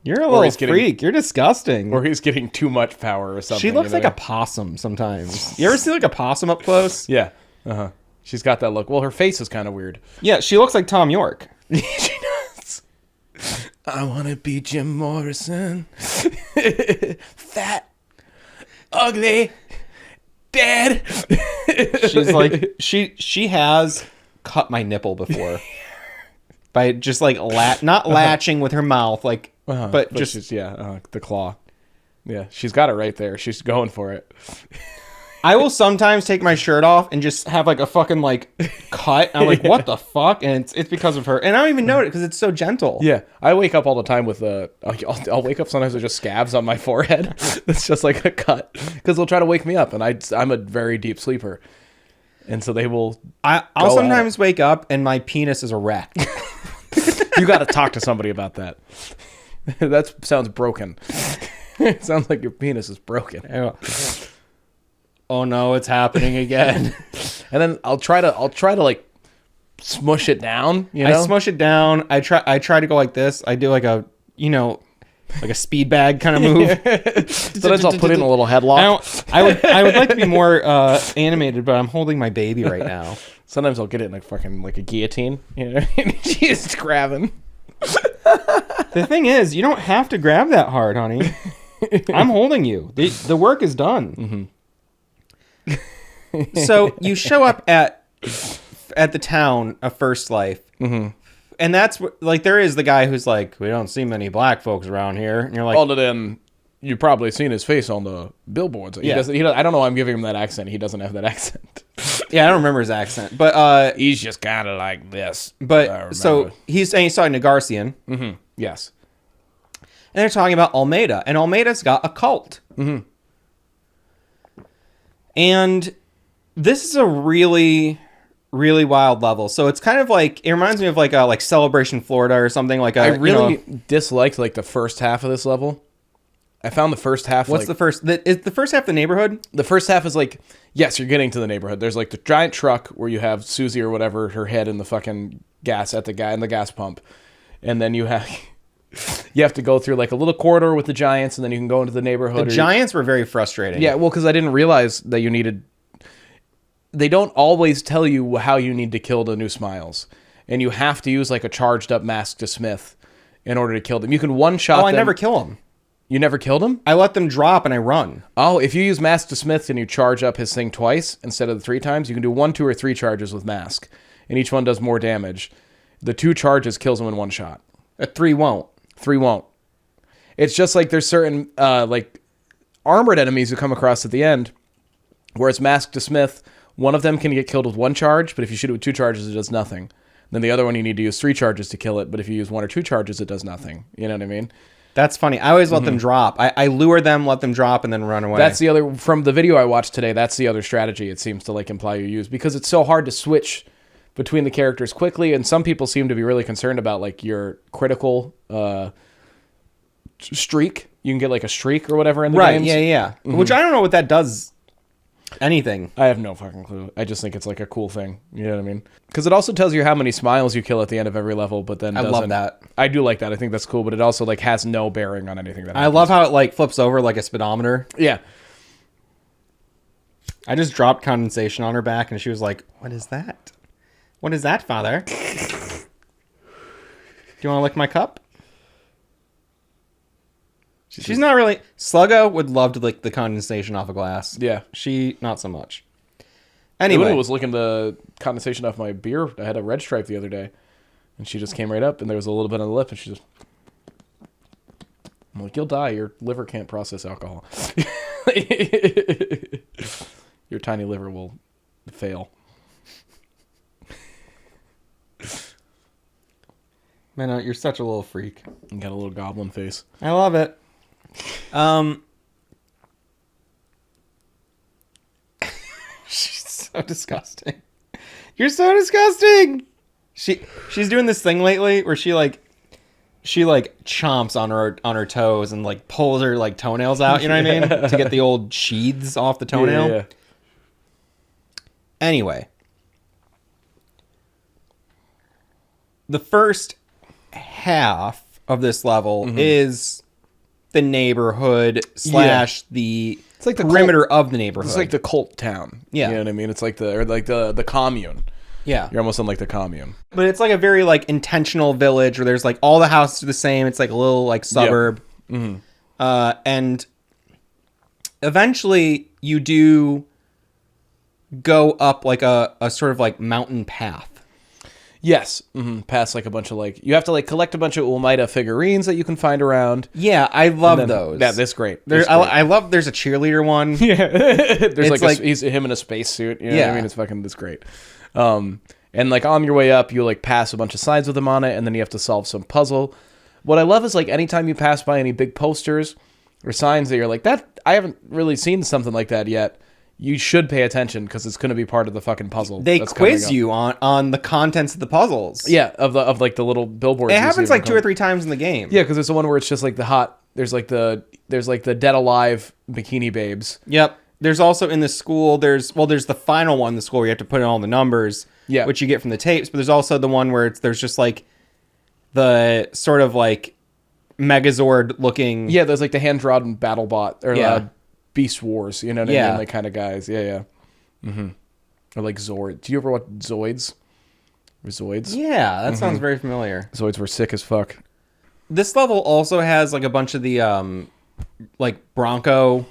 Speaker 1: You're a little freak. You're disgusting.
Speaker 2: Or he's getting too much power or something.
Speaker 1: She looks like a possum sometimes. You ever see like a possum up close?
Speaker 2: Yeah. She's got that look. Well, her face is kind of weird.
Speaker 1: Yeah, she looks like Tom York.
Speaker 2: She does. I want to be Jim Morrison. Fat. Ugly. Dead.
Speaker 1: She's like, she has cut my nipple before. By just like not latching with her mouth, like, but just
Speaker 2: the claw. Yeah, she's got it right there. She's going for it.
Speaker 1: I will sometimes take my shirt off and just have like a fucking like cut. I'm like, what the fuck? And it's because of her, and I don't even know it because it's so gentle.
Speaker 2: Yeah, I wake up all the time with I'll wake up sometimes with just scabs on my forehead. It's just like a cut because they'll try to wake me up, and I'm a very deep sleeper, and so they will.
Speaker 1: I'll sometimes wake up and my penis is a wreck.
Speaker 2: You got to talk to somebody about that. That sounds broken. It sounds like your penis is broken.
Speaker 1: Oh no, it's happening again.
Speaker 2: And then I'll try to like smush it down, you know?
Speaker 1: I smush it down. I try to go like this. I do like a, like a speed bag kind of move.
Speaker 2: Sometimes I'll put in a little headlock.
Speaker 1: I would like to be more animated, but I'm holding my baby right now.
Speaker 2: Sometimes I'll get it in like a guillotine. You know, she's grabbing.
Speaker 1: The thing is, you don't have to grab that hard, honey. I'm holding you. The work is done. Mm-hmm. So you show up at the town of First Life, and that's like there is the guy who's like, we don't see many black folks around here, and you're like,
Speaker 2: Other than you've probably seen his face on the billboards. He doesn't. I don't know why I'm giving him that accent. He doesn't have that accent.
Speaker 1: yeah, I don't remember his accent, but
Speaker 2: He's just kind of like this.
Speaker 1: but so he's talking to Garcian.
Speaker 2: Mm-hmm. Yes.
Speaker 1: And they're talking about Almeida, and Almeida's got a cult. Mm-hmm. And this is a really, really wild level. So it's kind of like, it reminds me of like Celebration Florida or something like.
Speaker 2: I really disliked like the first half of this level. I found the first half.
Speaker 1: What's the first? Is the first half the neighborhood?
Speaker 2: The first half is like, yes, you're getting to the neighborhood. There's like the giant truck where you have Susie or whatever, her head in the fucking gas at the guy in the gas pump, and then you have to go through like a little corridor with the giants, and then you can go into the neighborhood.
Speaker 1: The giants were very frustrating.
Speaker 2: Yeah, well, because I didn't realize that you needed. They don't always tell you how you need to kill the new Smiles, and you have to use like a charged up Mask to Smith in order to kill them. You can one shot.
Speaker 1: Oh, I never kill them.
Speaker 2: You never killed him?
Speaker 1: I let them drop and I run.
Speaker 2: Oh, if you use Mask to Smith and you charge up his thing twice instead of the 3 times, you can do 1, 2, or 3 charges with Mask, and each one does more damage. The 2 charges kills him in 1 shot.
Speaker 1: A 3 won't.
Speaker 2: 3 won't. It's just like there's certain like armored enemies who come across at the end, where it's Mask to Smith. One of them can get killed with 1 charge, but if you shoot it with 2 charges, it does nothing. Then the other one you need to use 3 charges to kill it, but if you use 1 or 2 charges, it does nothing. You know what I mean?
Speaker 1: That's funny. I always let them drop. I lure them, let them drop, and then run away.
Speaker 2: That's the other, from the video I watched today, that's the other strategy it seems to like imply you use, because it's so hard to switch between the characters quickly, and some people seem to be really concerned about like your critical streak. You can get like a streak or whatever in the games.
Speaker 1: Right, yeah. Which I don't know what that does. Anything.
Speaker 2: I have no fucking clue. I just think it's like a cool thing. You know what I mean? Because it also tells you how many Smiles you kill at the end of every level, but then
Speaker 1: I love that.
Speaker 2: I do like that. I think that's cool, but it also like has no bearing on anything that
Speaker 1: I love how it like flips over like a speedometer.
Speaker 2: Yeah.
Speaker 1: I just dropped condensation on her back and she was like, "What is that? What is that, father? Do you want to lick my cup?" She's not really... Sluggo would love to lick the condensation off a glass.
Speaker 2: Yeah.
Speaker 1: She, not so much.
Speaker 2: Anyway.
Speaker 1: Anyway.
Speaker 2: Was licking the condensation off my beer. I had a Red Stripe the other day, and she just came right up, and there was a little bit on the lip, and she just... I'm like, you'll die. Your liver can't process alcohol. Your tiny liver will fail.
Speaker 1: Man, you're such a little freak.
Speaker 2: You got a little goblin face.
Speaker 1: I love it. She's so disgusting. You're so disgusting. She's doing this thing lately where she chomps on her toes and like pulls her like toenails out, you know what I mean? To get the old sheaths off the toenail.
Speaker 2: Yeah.
Speaker 1: Anyway. The first half of this level is the neighborhood / the
Speaker 2: It's like the
Speaker 1: perimeter of the neighborhood.
Speaker 2: It's like the cult town.
Speaker 1: Yeah.
Speaker 2: You know what I mean? It's like the commune.
Speaker 1: Yeah.
Speaker 2: You're almost in like the commune.
Speaker 1: But it's like a very like intentional village where there's like all the houses are the same. It's like a little like suburb. Yep. Mm-hmm. And eventually you do go up like a sort of like mountain path.
Speaker 2: Yes. Mm-hmm. Past like a bunch of like, you have to like collect a bunch of Ulmaida figurines that you can find around.
Speaker 1: Yeah, I love those.
Speaker 2: Yeah, that's great.
Speaker 1: I love, there's a cheerleader one.
Speaker 2: Yeah. There's like he's him in a spacesuit. You know what I mean? It's fucking, that's great. And like on your way up, you like pass a bunch of signs with them on it, and then you have to solve some puzzle. What I love is like anytime you pass by any big posters or signs that you're like, that I haven't really seen something like that yet, you should pay attention because it's going to be part of the fucking puzzle.
Speaker 1: They quiz you on the contents of the puzzles.
Speaker 2: Yeah, of like the little billboards.
Speaker 1: It happens like 2 or 3 times in the game.
Speaker 2: Yeah, because there's the one where it's just like the hot. There's like the dead alive bikini babes.
Speaker 1: Yep. There's also in the school. There's the final one in the school where you have to put in all the numbers.
Speaker 2: Yeah.
Speaker 1: Which you get from the tapes. But there's also the one where there's just like the sort of like Megazord looking.
Speaker 2: Yeah, there's like the hand-drawn battle bot or
Speaker 1: Yeah.
Speaker 2: Beast Wars, you know what I
Speaker 1: Yeah.
Speaker 2: mean? Like kind of guys. Yeah. Or like Zord. Do you ever watch Zoids? Or Zoids?
Speaker 1: Yeah, that sounds very familiar.
Speaker 2: Zoids were sick as fuck.
Speaker 1: This level also has like a bunch of the like Bronco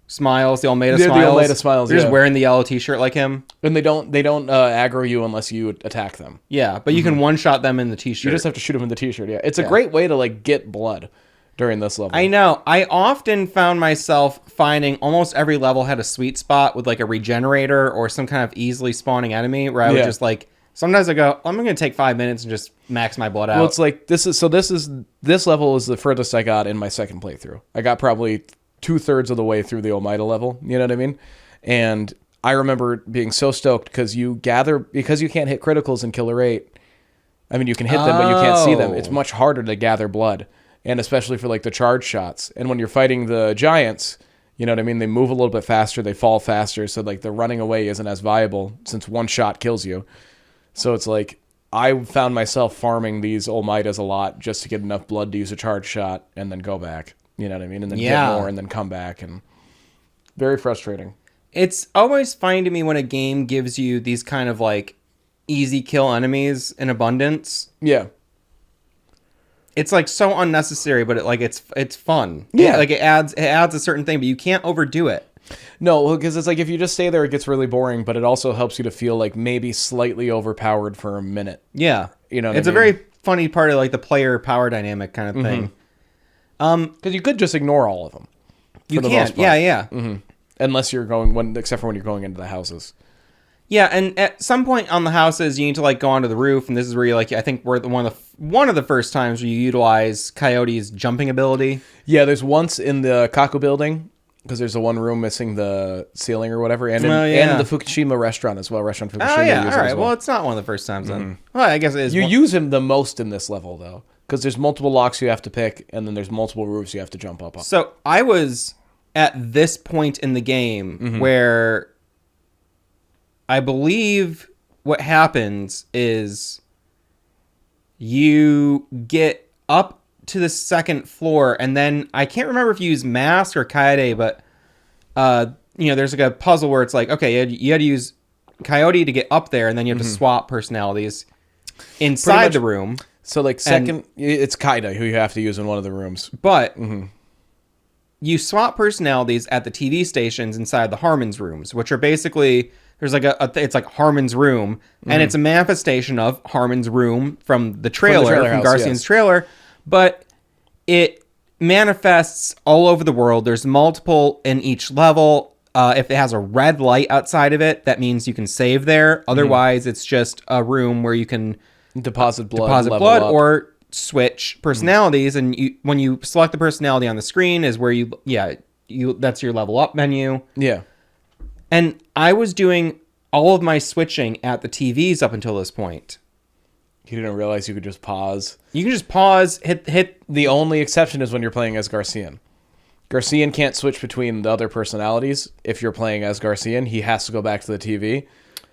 Speaker 1: smiles, the Almeida
Speaker 2: They're the
Speaker 1: smiles.
Speaker 2: Almeida smiles,
Speaker 1: They're
Speaker 2: yeah.
Speaker 1: just wearing the yellow t-shirt like him.
Speaker 2: And they don't aggro you unless you attack them.
Speaker 1: Yeah, but you can one-shot them in the t-shirt.
Speaker 2: You just have to shoot them in the t-shirt. Yeah, it's a great way to like get blood during this level.
Speaker 1: I know. I often found myself finding almost every level had a sweet spot with like a regenerator or some kind of easily spawning enemy where I would just like, sometimes I go, I'm going to take 5 minutes and just max my blood out.
Speaker 2: Well, it's like this level is the furthest I got in my second playthrough. I got probably 2/3 of the way through the Almeida level. You know what I mean? And I remember being so stoked because you can't hit criticals in Killer 8. I mean, you can hit them, but you can't see them. It's much harder to gather blood, and especially for like the charge shots. And when you're fighting the giants, you know what I mean? They move a little bit faster, they fall faster, so like the running away isn't as viable since one shot kills you. So it's like I found myself farming these Almeidas a lot just to get enough blood to use a charge shot and then go back. You know what I mean? And then get more and then come back, and very frustrating.
Speaker 1: It's always funny to me when a game gives you these kind of like easy kill enemies in abundance.
Speaker 2: Yeah.
Speaker 1: It's like so unnecessary, but it's fun.
Speaker 2: Yeah.
Speaker 1: Like it adds a certain thing, but you can't overdo it.
Speaker 2: No, because it's like if you just stay there, it gets really boring, but it also helps you to feel like maybe slightly overpowered for a minute.
Speaker 1: Yeah.
Speaker 2: You know what
Speaker 1: it's
Speaker 2: I
Speaker 1: a
Speaker 2: mean?
Speaker 1: very funny part of like the player power dynamic kind of thing.
Speaker 2: Because you could just ignore all of them.
Speaker 1: You
Speaker 2: the
Speaker 1: can't.
Speaker 2: most part.
Speaker 1: Yeah.
Speaker 2: Unless you're except for when you're going into the houses.
Speaker 1: Yeah, and at some point on the houses, you need to like go onto the roof, and this is where you like I think we're one of the first times where you utilize Coyote's jumping ability.
Speaker 2: Yeah, there's once in the Kaku building, because there's the one room missing the ceiling or whatever, and in the Fukushima restaurant as well. Restaurant Fukushima.
Speaker 1: Oh yeah, all right.
Speaker 2: As well,
Speaker 1: it's not one of the first times then. Well, I guess it is.
Speaker 2: you use him the most in this level though, because there's multiple locks you have to pick, and then there's multiple roofs you have to jump up on.
Speaker 1: So I was at this point in the game where I believe what happens is you get up to the second floor, and then I can't remember if you use Mask or Kaede, but there's like a puzzle where it's like, okay, you had to use Coyote to get up there, and then you have to swap personalities inside the room.
Speaker 2: So like it's Kaida who you have to use in one of the rooms.
Speaker 1: But you swap personalities at the TV stations inside the Harmon's rooms, which are basically there's like it's like Harmon's room, and it's a manifestation of Harmon's room from the trailer, from Garcian's trailer, but it manifests all over the world. There's multiple in each level. If it has a red light outside of it, that means you can save there. Otherwise, it's just a room where you can
Speaker 2: deposit blood,
Speaker 1: or switch personalities, and when you select the personality on the screen is where you that's your level up menu.
Speaker 2: Yeah.
Speaker 1: And I was doing all of my switching at the TVs up until this point.
Speaker 2: You didn't realize you could just pause.
Speaker 1: You can just pause, hit.
Speaker 2: The only exception is when you're playing as Garcian. Garcian can't switch between the other personalities. If you're playing as Garcian, he has to go back to the TV.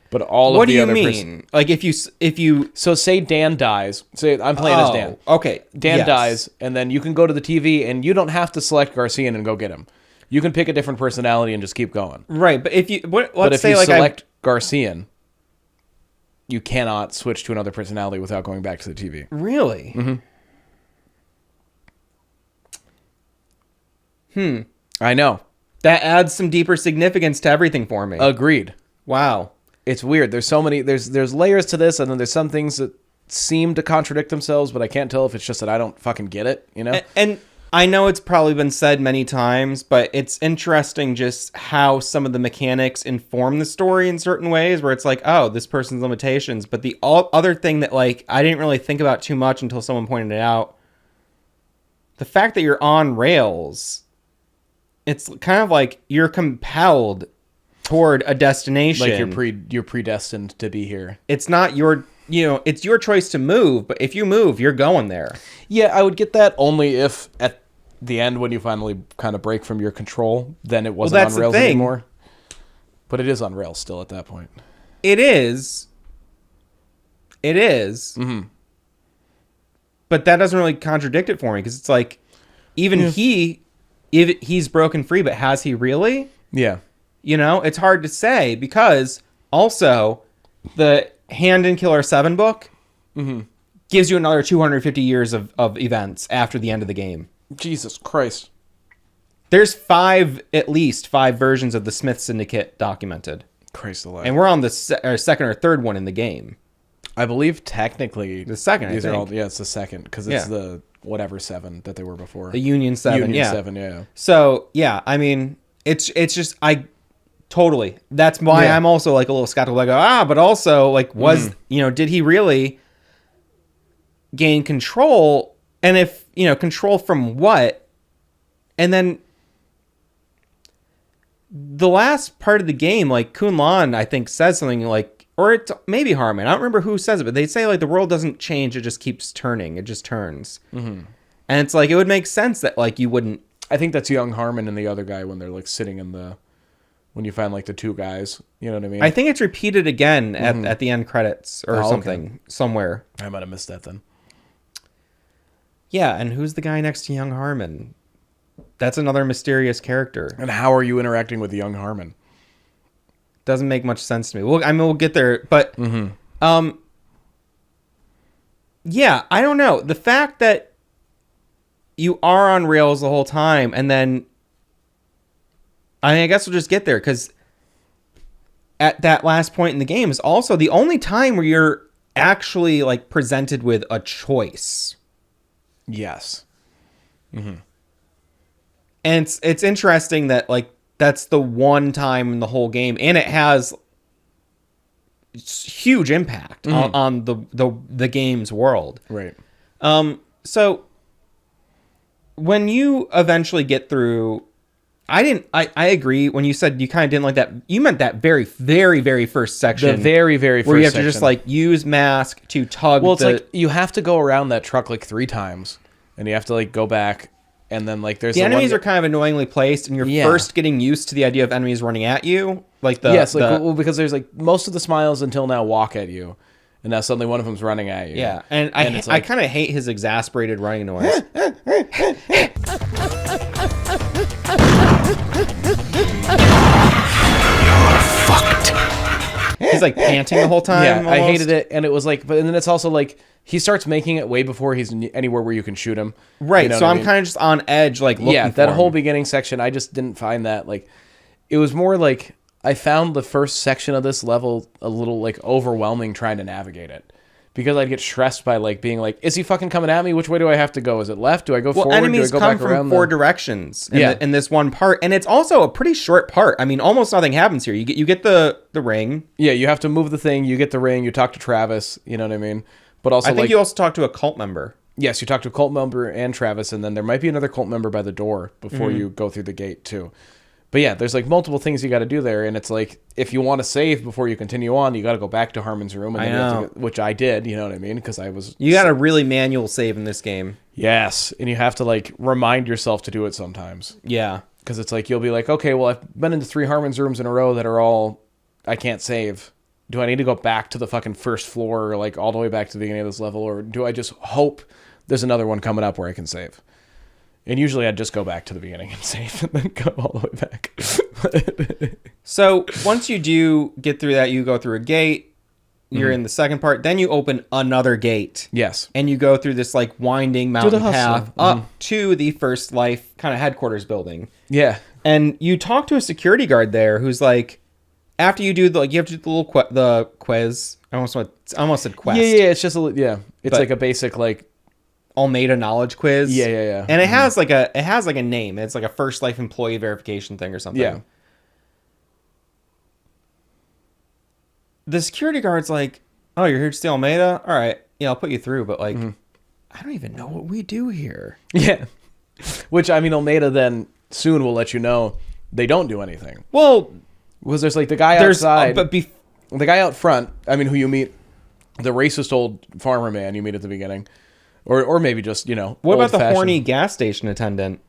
Speaker 2: But all of the other...
Speaker 1: What do you mean? Like if you...
Speaker 2: So say Dan dies. Say I'm playing as Dan.
Speaker 1: Okay.
Speaker 2: Dan dies, and then you can go to the TV, and you don't have to select Garcian and go get him. You can pick a different personality and just keep going.
Speaker 1: Right, but if you...
Speaker 2: Let's say you select Garcian, you cannot switch to another personality without going back to the TV.
Speaker 1: Really?
Speaker 2: I know.
Speaker 1: That adds some deeper significance to everything for me.
Speaker 2: Agreed.
Speaker 1: Wow.
Speaker 2: It's weird. There's so many... There's layers to this, and then there's some things that seem to contradict themselves, but I can't tell if it's just that I don't fucking get it, you know?
Speaker 1: And I know it's probably been said many times, but it's interesting just how some of the mechanics inform the story in certain ways, where it's like, oh, this person's limitations. But the other thing that like I didn't really think about too much until someone pointed it out, the fact that you're on rails, it's kind of like you're compelled toward a destination.
Speaker 2: Like you're predestined to be here.
Speaker 1: It's not your... it's your choice to move, but if you move, you're going there.
Speaker 2: Yeah, I would get that only if at the end when you finally kind of break from your control, then it wasn't on rails anymore. But it is on rails still at that point.
Speaker 1: It is. but that doesn't really contradict it for me, because it's like, even if he's broken free, but has he really?
Speaker 2: Yeah.
Speaker 1: You know, it's hard to say, because also the Hand in Killer 7 book gives you another 250 years of events after the end of the game.
Speaker 2: Jesus Christ.
Speaker 1: There's at least five versions of the Smith Syndicate documented.
Speaker 2: Christ alive.
Speaker 1: And we're on the second or third one in the game.
Speaker 2: I believe technically
Speaker 1: The second,
Speaker 2: these
Speaker 1: I
Speaker 2: are
Speaker 1: think.
Speaker 2: all, yeah, it's the second, because it's the whatever 7 that they were before.
Speaker 1: The Union 7,
Speaker 2: Union
Speaker 1: yeah.
Speaker 2: 7, yeah.
Speaker 1: So, yeah, I mean, it's just, totally. That's why I'm also like a little skeptical. Like, but also, like, did he really gain control? And if, control from what? And then the last part of the game, like, Kunlan, I think, says something like, or it's maybe Harmon. I don't remember who says it, but they say, like, the world doesn't change. It just keeps turning. It just turns. Mm-hmm. And it's like, it would make sense that, like, you wouldn't.
Speaker 2: I think that's young Harmon and the other guy when they're, like, sitting in when you find, like, the two guys. You know what I mean?
Speaker 1: I think it's repeated again at the end credits or something, somewhere.
Speaker 2: I might have missed that then.
Speaker 1: Yeah, and who's the guy next to young Harmon? That's another mysterious character.
Speaker 2: And how are you interacting with young Harmon?
Speaker 1: Doesn't make much sense to me. Well, I mean, we'll get there, but yeah, I don't know. The fact that you are on rails the whole time, and then I guess we'll just get there, because at that last point in the game is also the only time where you're actually, like, presented with a choice.
Speaker 2: Yes.
Speaker 1: Mm-hmm. And it's interesting that, like, that's the one time in the whole game, and it has huge impact on the game's world.
Speaker 2: Right.
Speaker 1: So when you eventually get through, I agree when you said you kind of didn't like that. You meant that very, very, very first section.
Speaker 2: The very, very first
Speaker 1: where you have
Speaker 2: section.
Speaker 1: to just, like, use mask to tug.
Speaker 2: Well, it's like you have to go around that truck like 3 times, and you have to, like, go back, and then, like, there's
Speaker 1: the enemies are kind of annoyingly placed, and you're first getting used to the idea of enemies running at you, like
Speaker 2: because there's, like, most of the smiles until now walk at you, and now suddenly one of them's running at you.
Speaker 1: Yeah, and I kind of hate his exasperated running noise. He's, like, panting the whole time.
Speaker 2: Yeah,
Speaker 1: almost.
Speaker 2: I hated it, and it was like, and then it's also like he starts making it way before he's anywhere where you can shoot him.
Speaker 1: Right.
Speaker 2: You know
Speaker 1: so
Speaker 2: what I
Speaker 1: I'm
Speaker 2: mean?
Speaker 1: kind of just on edge, like, looking for
Speaker 2: that
Speaker 1: him.
Speaker 2: whole beginning section, I just didn't find that, like, it was more like I found the first section of this level a little, like, overwhelming trying to navigate it. Because I'd get stressed by, like, being like, is he fucking coming at me? Which way do I have to go? Is it left? Do I go forward?
Speaker 1: Enemies
Speaker 2: do I go
Speaker 1: come
Speaker 2: back around
Speaker 1: from 4 directions in,
Speaker 2: Yeah.
Speaker 1: in this one part, and it's also a pretty short part. I mean, almost nothing happens here. You get the ring.
Speaker 2: Yeah, you have to move the thing. You get the ring. You talk to Travis. You know what I mean? But also,
Speaker 1: I think you also talk to a cult member.
Speaker 2: Yes, you talk to a cult member and Travis, and then there might be another cult member by the door before you go through the gate too. But yeah, there's, like, multiple things you got to do there, and it's like, if you want to save before you continue on, you got to go back to Harmon's room, and then you have to which I did, you know what I mean? Because I was...
Speaker 1: You got a really manual save in this game.
Speaker 2: Yes, and you have to, like, remind yourself to do it sometimes.
Speaker 1: Yeah.
Speaker 2: Because it's like, you'll be like, okay, well, I've been into 3 Harmon's rooms in a row that are all... I can't save. Do I need to go back to the fucking first floor, or, like, all the way back to the beginning of this level, or do I just hope there's another one coming up where I can save? And usually I'd just go back to the beginning and save and then go all the way back.
Speaker 1: So once you do get through that, you go through a gate. You're in the second part. Then you open another gate.
Speaker 2: Yes.
Speaker 1: And you go through this, like, winding mountain
Speaker 2: hustle.
Speaker 1: path up to the First Life kind of headquarters building.
Speaker 2: Yeah.
Speaker 1: And you talk to a security guard there who's like, after you do you have to do the little the quiz. I almost said quest.
Speaker 2: Yeah, it's just it's
Speaker 1: But-
Speaker 2: like a basic, like,
Speaker 1: Almeida knowledge quiz.
Speaker 2: Yeah.
Speaker 1: And it has like a name. It's like a First Life employee verification thing or something.
Speaker 2: Yeah.
Speaker 1: The security guard's like, "Oh, you're here to steal Almeida? All right, yeah, I'll put you through." But, like, I don't even know what we do here.
Speaker 2: Yeah. Which, I mean, Almeida then soon will let you know they don't do anything.
Speaker 1: Well,
Speaker 2: Because there's, like, the guy outside.
Speaker 1: the
Speaker 2: the guy out front, I mean, who you meet, the racist old farmer man you meet at the beginning. Or maybe just,
Speaker 1: what about the
Speaker 2: old-fashioned-
Speaker 1: horny gas station attendant?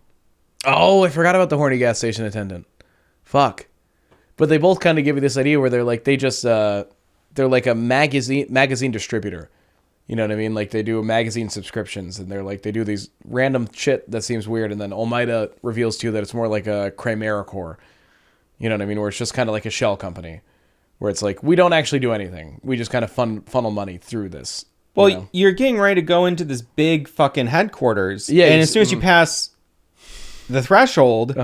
Speaker 2: Oh, I forgot about the horny gas station attendant. Fuck. But they both kind of give you this idea where they're like, they're like a magazine distributor. You know what I mean? Like they do magazine subscriptions, and they do these random shit that seems weird, and then Almeida reveals to you that it's more like a Cremericorps. You know what I mean? Where it's just kind of like a shell company, where it's like we don't actually do anything. We just kind of funnel money through this.
Speaker 1: Well, you're getting ready to go into this big fucking headquarters,
Speaker 2: Yeah,
Speaker 1: and as soon as you pass the threshold,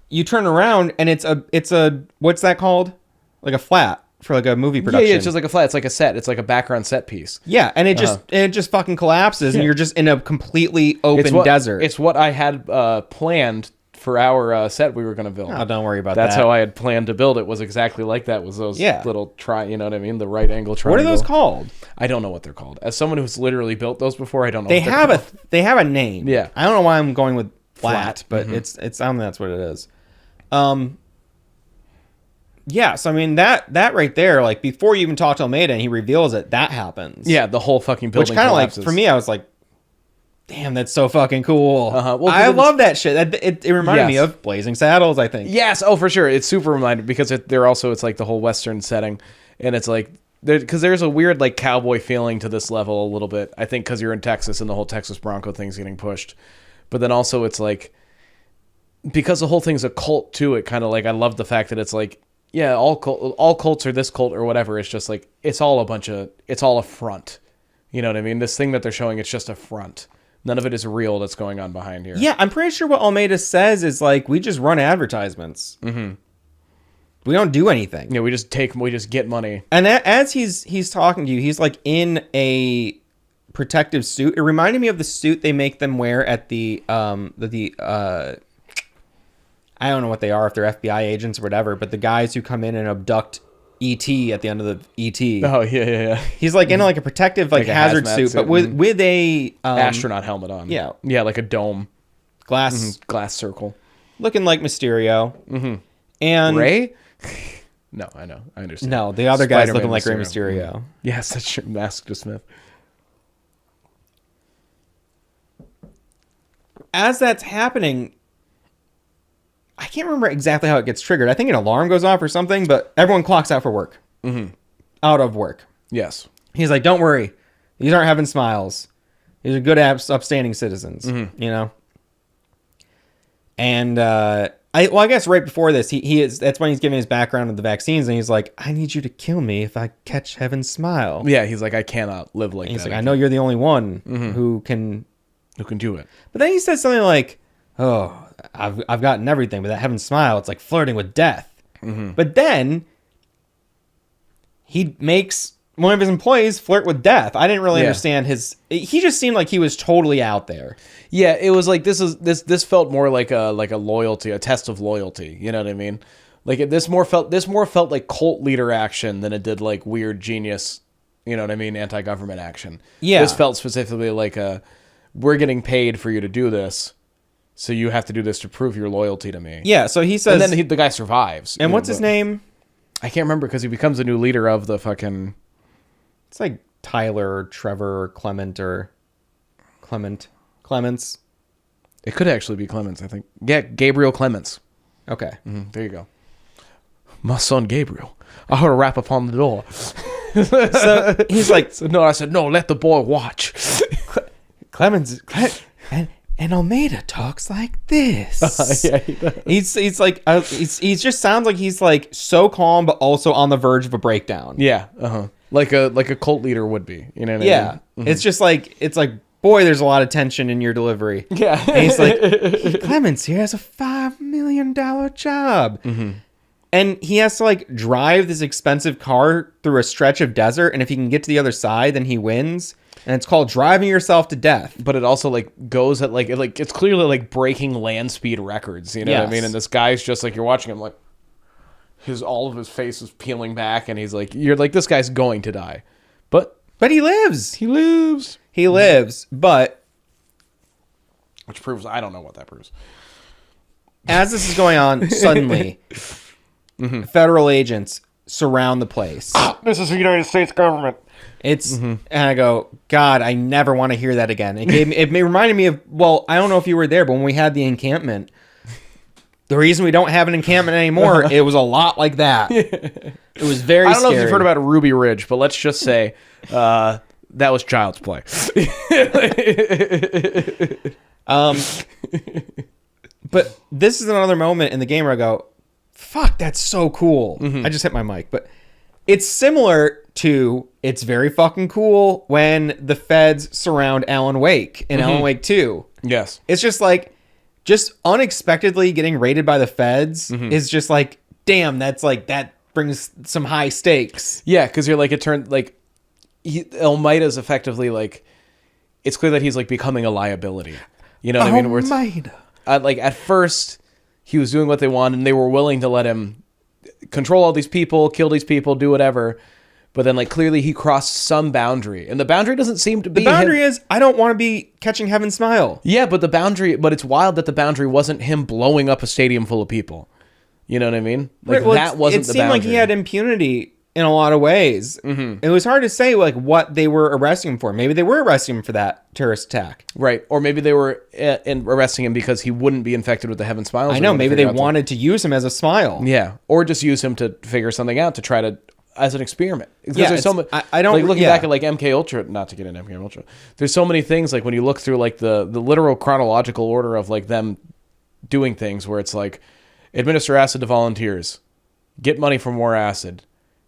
Speaker 1: you turn around, and it's a what's that called? Like a flat. For like a movie production.
Speaker 2: Yeah, it's just like a flat. It's like a set. It's like a background set piece.
Speaker 1: Yeah, and it just fucking collapses, and you're just in a completely open desert.
Speaker 2: It's what I had planned for our set we were going to build.
Speaker 1: Oh, don't worry about that.
Speaker 2: That's how I had planned to build it. Was exactly like that. Was those little you know what I mean? The right angle triangle.
Speaker 1: What are those called?
Speaker 2: I don't know what they're called. As someone who's literally built those before, I don't know.
Speaker 1: They have a name.
Speaker 2: Yeah,
Speaker 1: I don't know why I'm going with flat, but it's I don't know that's what it is. Yeah, so I mean that right there, like before you even talk to Almeida and he reveals it, that happens.
Speaker 2: Yeah, the whole fucking building.
Speaker 1: Which kind of like
Speaker 2: collapses.
Speaker 1: for me, I was like, "Damn, that's so fucking cool."
Speaker 2: Well,
Speaker 1: I love that shit. It reminded me of Blazing Saddles, I think.
Speaker 2: Yes, oh for sure, it's super reminded because it's like the whole Western setting, and it's like because there's a weird like cowboy feeling to this level a little bit. I think because you're in Texas and the whole Texas Bronco thing's getting pushed, but then also it's like because the whole thing's a cult too. It kind of like I love the fact that it's like. Yeah, all cults are this cult or whatever. It's just like it's all a front. You know what I mean? This thing that they're showing, it's just a front. None of it is real that's going on behind here.
Speaker 1: Yeah, I'm pretty sure what Almeida says is like we just run advertisements. Mm-hmm. We don't do anything.
Speaker 2: Yeah, we just get money.
Speaker 1: And as he's talking to you, he's like in a protective suit. It reminded me of the suit they make them wear at the I don't know what they are, if they're FBI agents or whatever, but the guys who come in and abduct E.T. at the end of the E.T.
Speaker 2: Oh, yeah.
Speaker 1: He's like in like a protective like hazard suit, but with a
Speaker 2: astronaut helmet on.
Speaker 1: Yeah.
Speaker 2: Yeah, like a dome.
Speaker 1: Glass
Speaker 2: circle.
Speaker 1: Looking like Mysterio. Mm-hmm. And
Speaker 2: Ray? No, I know. I understand.
Speaker 1: No, the other guy's
Speaker 2: Spider-Man
Speaker 1: looking like Rey
Speaker 2: Mysterio.
Speaker 1: Mysterio.
Speaker 2: Yes, that's true. Mask to Smith.
Speaker 1: As that's happening, I can't remember exactly how it gets triggered. I think an alarm goes off or something, but everyone clocks out for work. Mm-hmm. Out of work.
Speaker 2: Yes.
Speaker 1: He's like, don't worry. These aren't having smiles. These are good, upstanding citizens, you know? And, I guess right before this, that's when he's giving his background of the vaccines, and he's like, I need you to kill me if I catch heaven's smile.
Speaker 2: Yeah, he's like, I cannot live like
Speaker 1: and he's
Speaker 2: that.
Speaker 1: like, I know you're the only one who can
Speaker 2: do it.
Speaker 1: But then he says something like, oh, I've gotten everything, but that heaven's smile, it's like flirting with death. Mm-hmm. But then he makes one of his employees flirt with death. I didn't really understand he just seemed like he was totally out there.
Speaker 2: Yeah, it was like this felt more like a loyalty, a test of loyalty. You know what I mean? Like this more felt like cult leader action than it did like weird genius, you know what I mean, anti-government action.
Speaker 1: Yeah.
Speaker 2: This felt specifically like we're getting paid for you to do this, so you have to do this to prove your loyalty to me.
Speaker 1: Yeah, so he says...
Speaker 2: And then the guy survives.
Speaker 1: And what's his name?
Speaker 2: I can't remember because he becomes a new leader of the fucking...
Speaker 1: It's like Tyler or Trevor or Clement or Clements.
Speaker 2: It could actually be Clements, I think. Yeah, Gabriel Clements.
Speaker 1: Okay.
Speaker 2: Mm-hmm, there you go. My son Gabriel. I heard a rap upon the door.
Speaker 1: So he's like...
Speaker 2: No, I said, no, let the boy watch.
Speaker 1: Clemens... And Almeida talks like this.
Speaker 2: Yeah,
Speaker 1: he's like he just sounds like he's like so calm, but also on the verge of a breakdown.
Speaker 2: Yeah, like a cult leader would be. You know what I mean? Mm-hmm.
Speaker 1: It's just like boy, there's a lot of tension in your delivery.
Speaker 2: Yeah,
Speaker 1: and he's like Clemens here has a $5 million job, and he has to like drive this expensive car through a stretch of desert, and if he can get to the other side, then he wins. And it's called driving yourself to death.
Speaker 2: But it also like goes at like it's clearly like breaking land speed records. You know what I mean? And this guy's just like, you're watching him like all of his face is peeling back, and he's like, you're like, this guy's going to die, but
Speaker 1: he lives.
Speaker 2: He lives.
Speaker 1: But
Speaker 2: which proves I don't know what that proves.
Speaker 1: As this is going on, suddenly federal agents surround the place.
Speaker 6: This is the United States government.
Speaker 1: It's and I go, God, I never want to hear that again. It reminded me of, well, I don't know if you were there, but when we had the encampment, the reason we don't have an encampment anymore, it was a lot like that. It was very scary.
Speaker 2: I don't know if you've heard about Ruby Ridge, but let's just say that was child's play.
Speaker 1: But this is another moment in the game where I go, fuck, that's so cool. I just hit my mic, but it's similar to, it's very fucking cool when the feds surround Alan Wake in Alan Wake 2.
Speaker 2: Yes.
Speaker 1: It's just like, just unexpectedly getting raided by the feds is just like, damn, that's like, that brings some high stakes.
Speaker 2: Yeah, because you're like, it turned like, Almeida's effectively like, it's clear that he's like becoming a liability. You know what I mean? Where it's, like at first, he was doing what they wanted, and they were willing to let him control all these people, kill these people, do whatever. But then, like, clearly he crossed some boundary, and the boundary doesn't seem to be.
Speaker 1: The boundary is, I don't want to be catching Heaven Smile.
Speaker 2: Yeah, but it's wild that the boundary wasn't him blowing up a stadium full of people. You know what I mean? Like,
Speaker 1: Right, well,
Speaker 2: that wasn't the boundary.
Speaker 1: It seemed like he had impunity in a lot of ways. It was hard to say, like, what they were arresting him for. Maybe they were arresting him for that terrorist attack.
Speaker 2: Right, or maybe they were arresting him because he wouldn't be infected with the Heaven Smiles.
Speaker 1: I know, maybe they wanted to use him as a smile.
Speaker 2: Yeah, or just use him to figure something out to try to, as an experiment. Because
Speaker 1: Yeah,
Speaker 2: there's so much.
Speaker 1: I don't
Speaker 2: like looking
Speaker 1: yeah.
Speaker 2: back at like MK Ultra, not to get into MK Ultra. There's so many things like when you look through like the literal chronological order of like them doing things where it's like administer acid to volunteers, get money for more acid,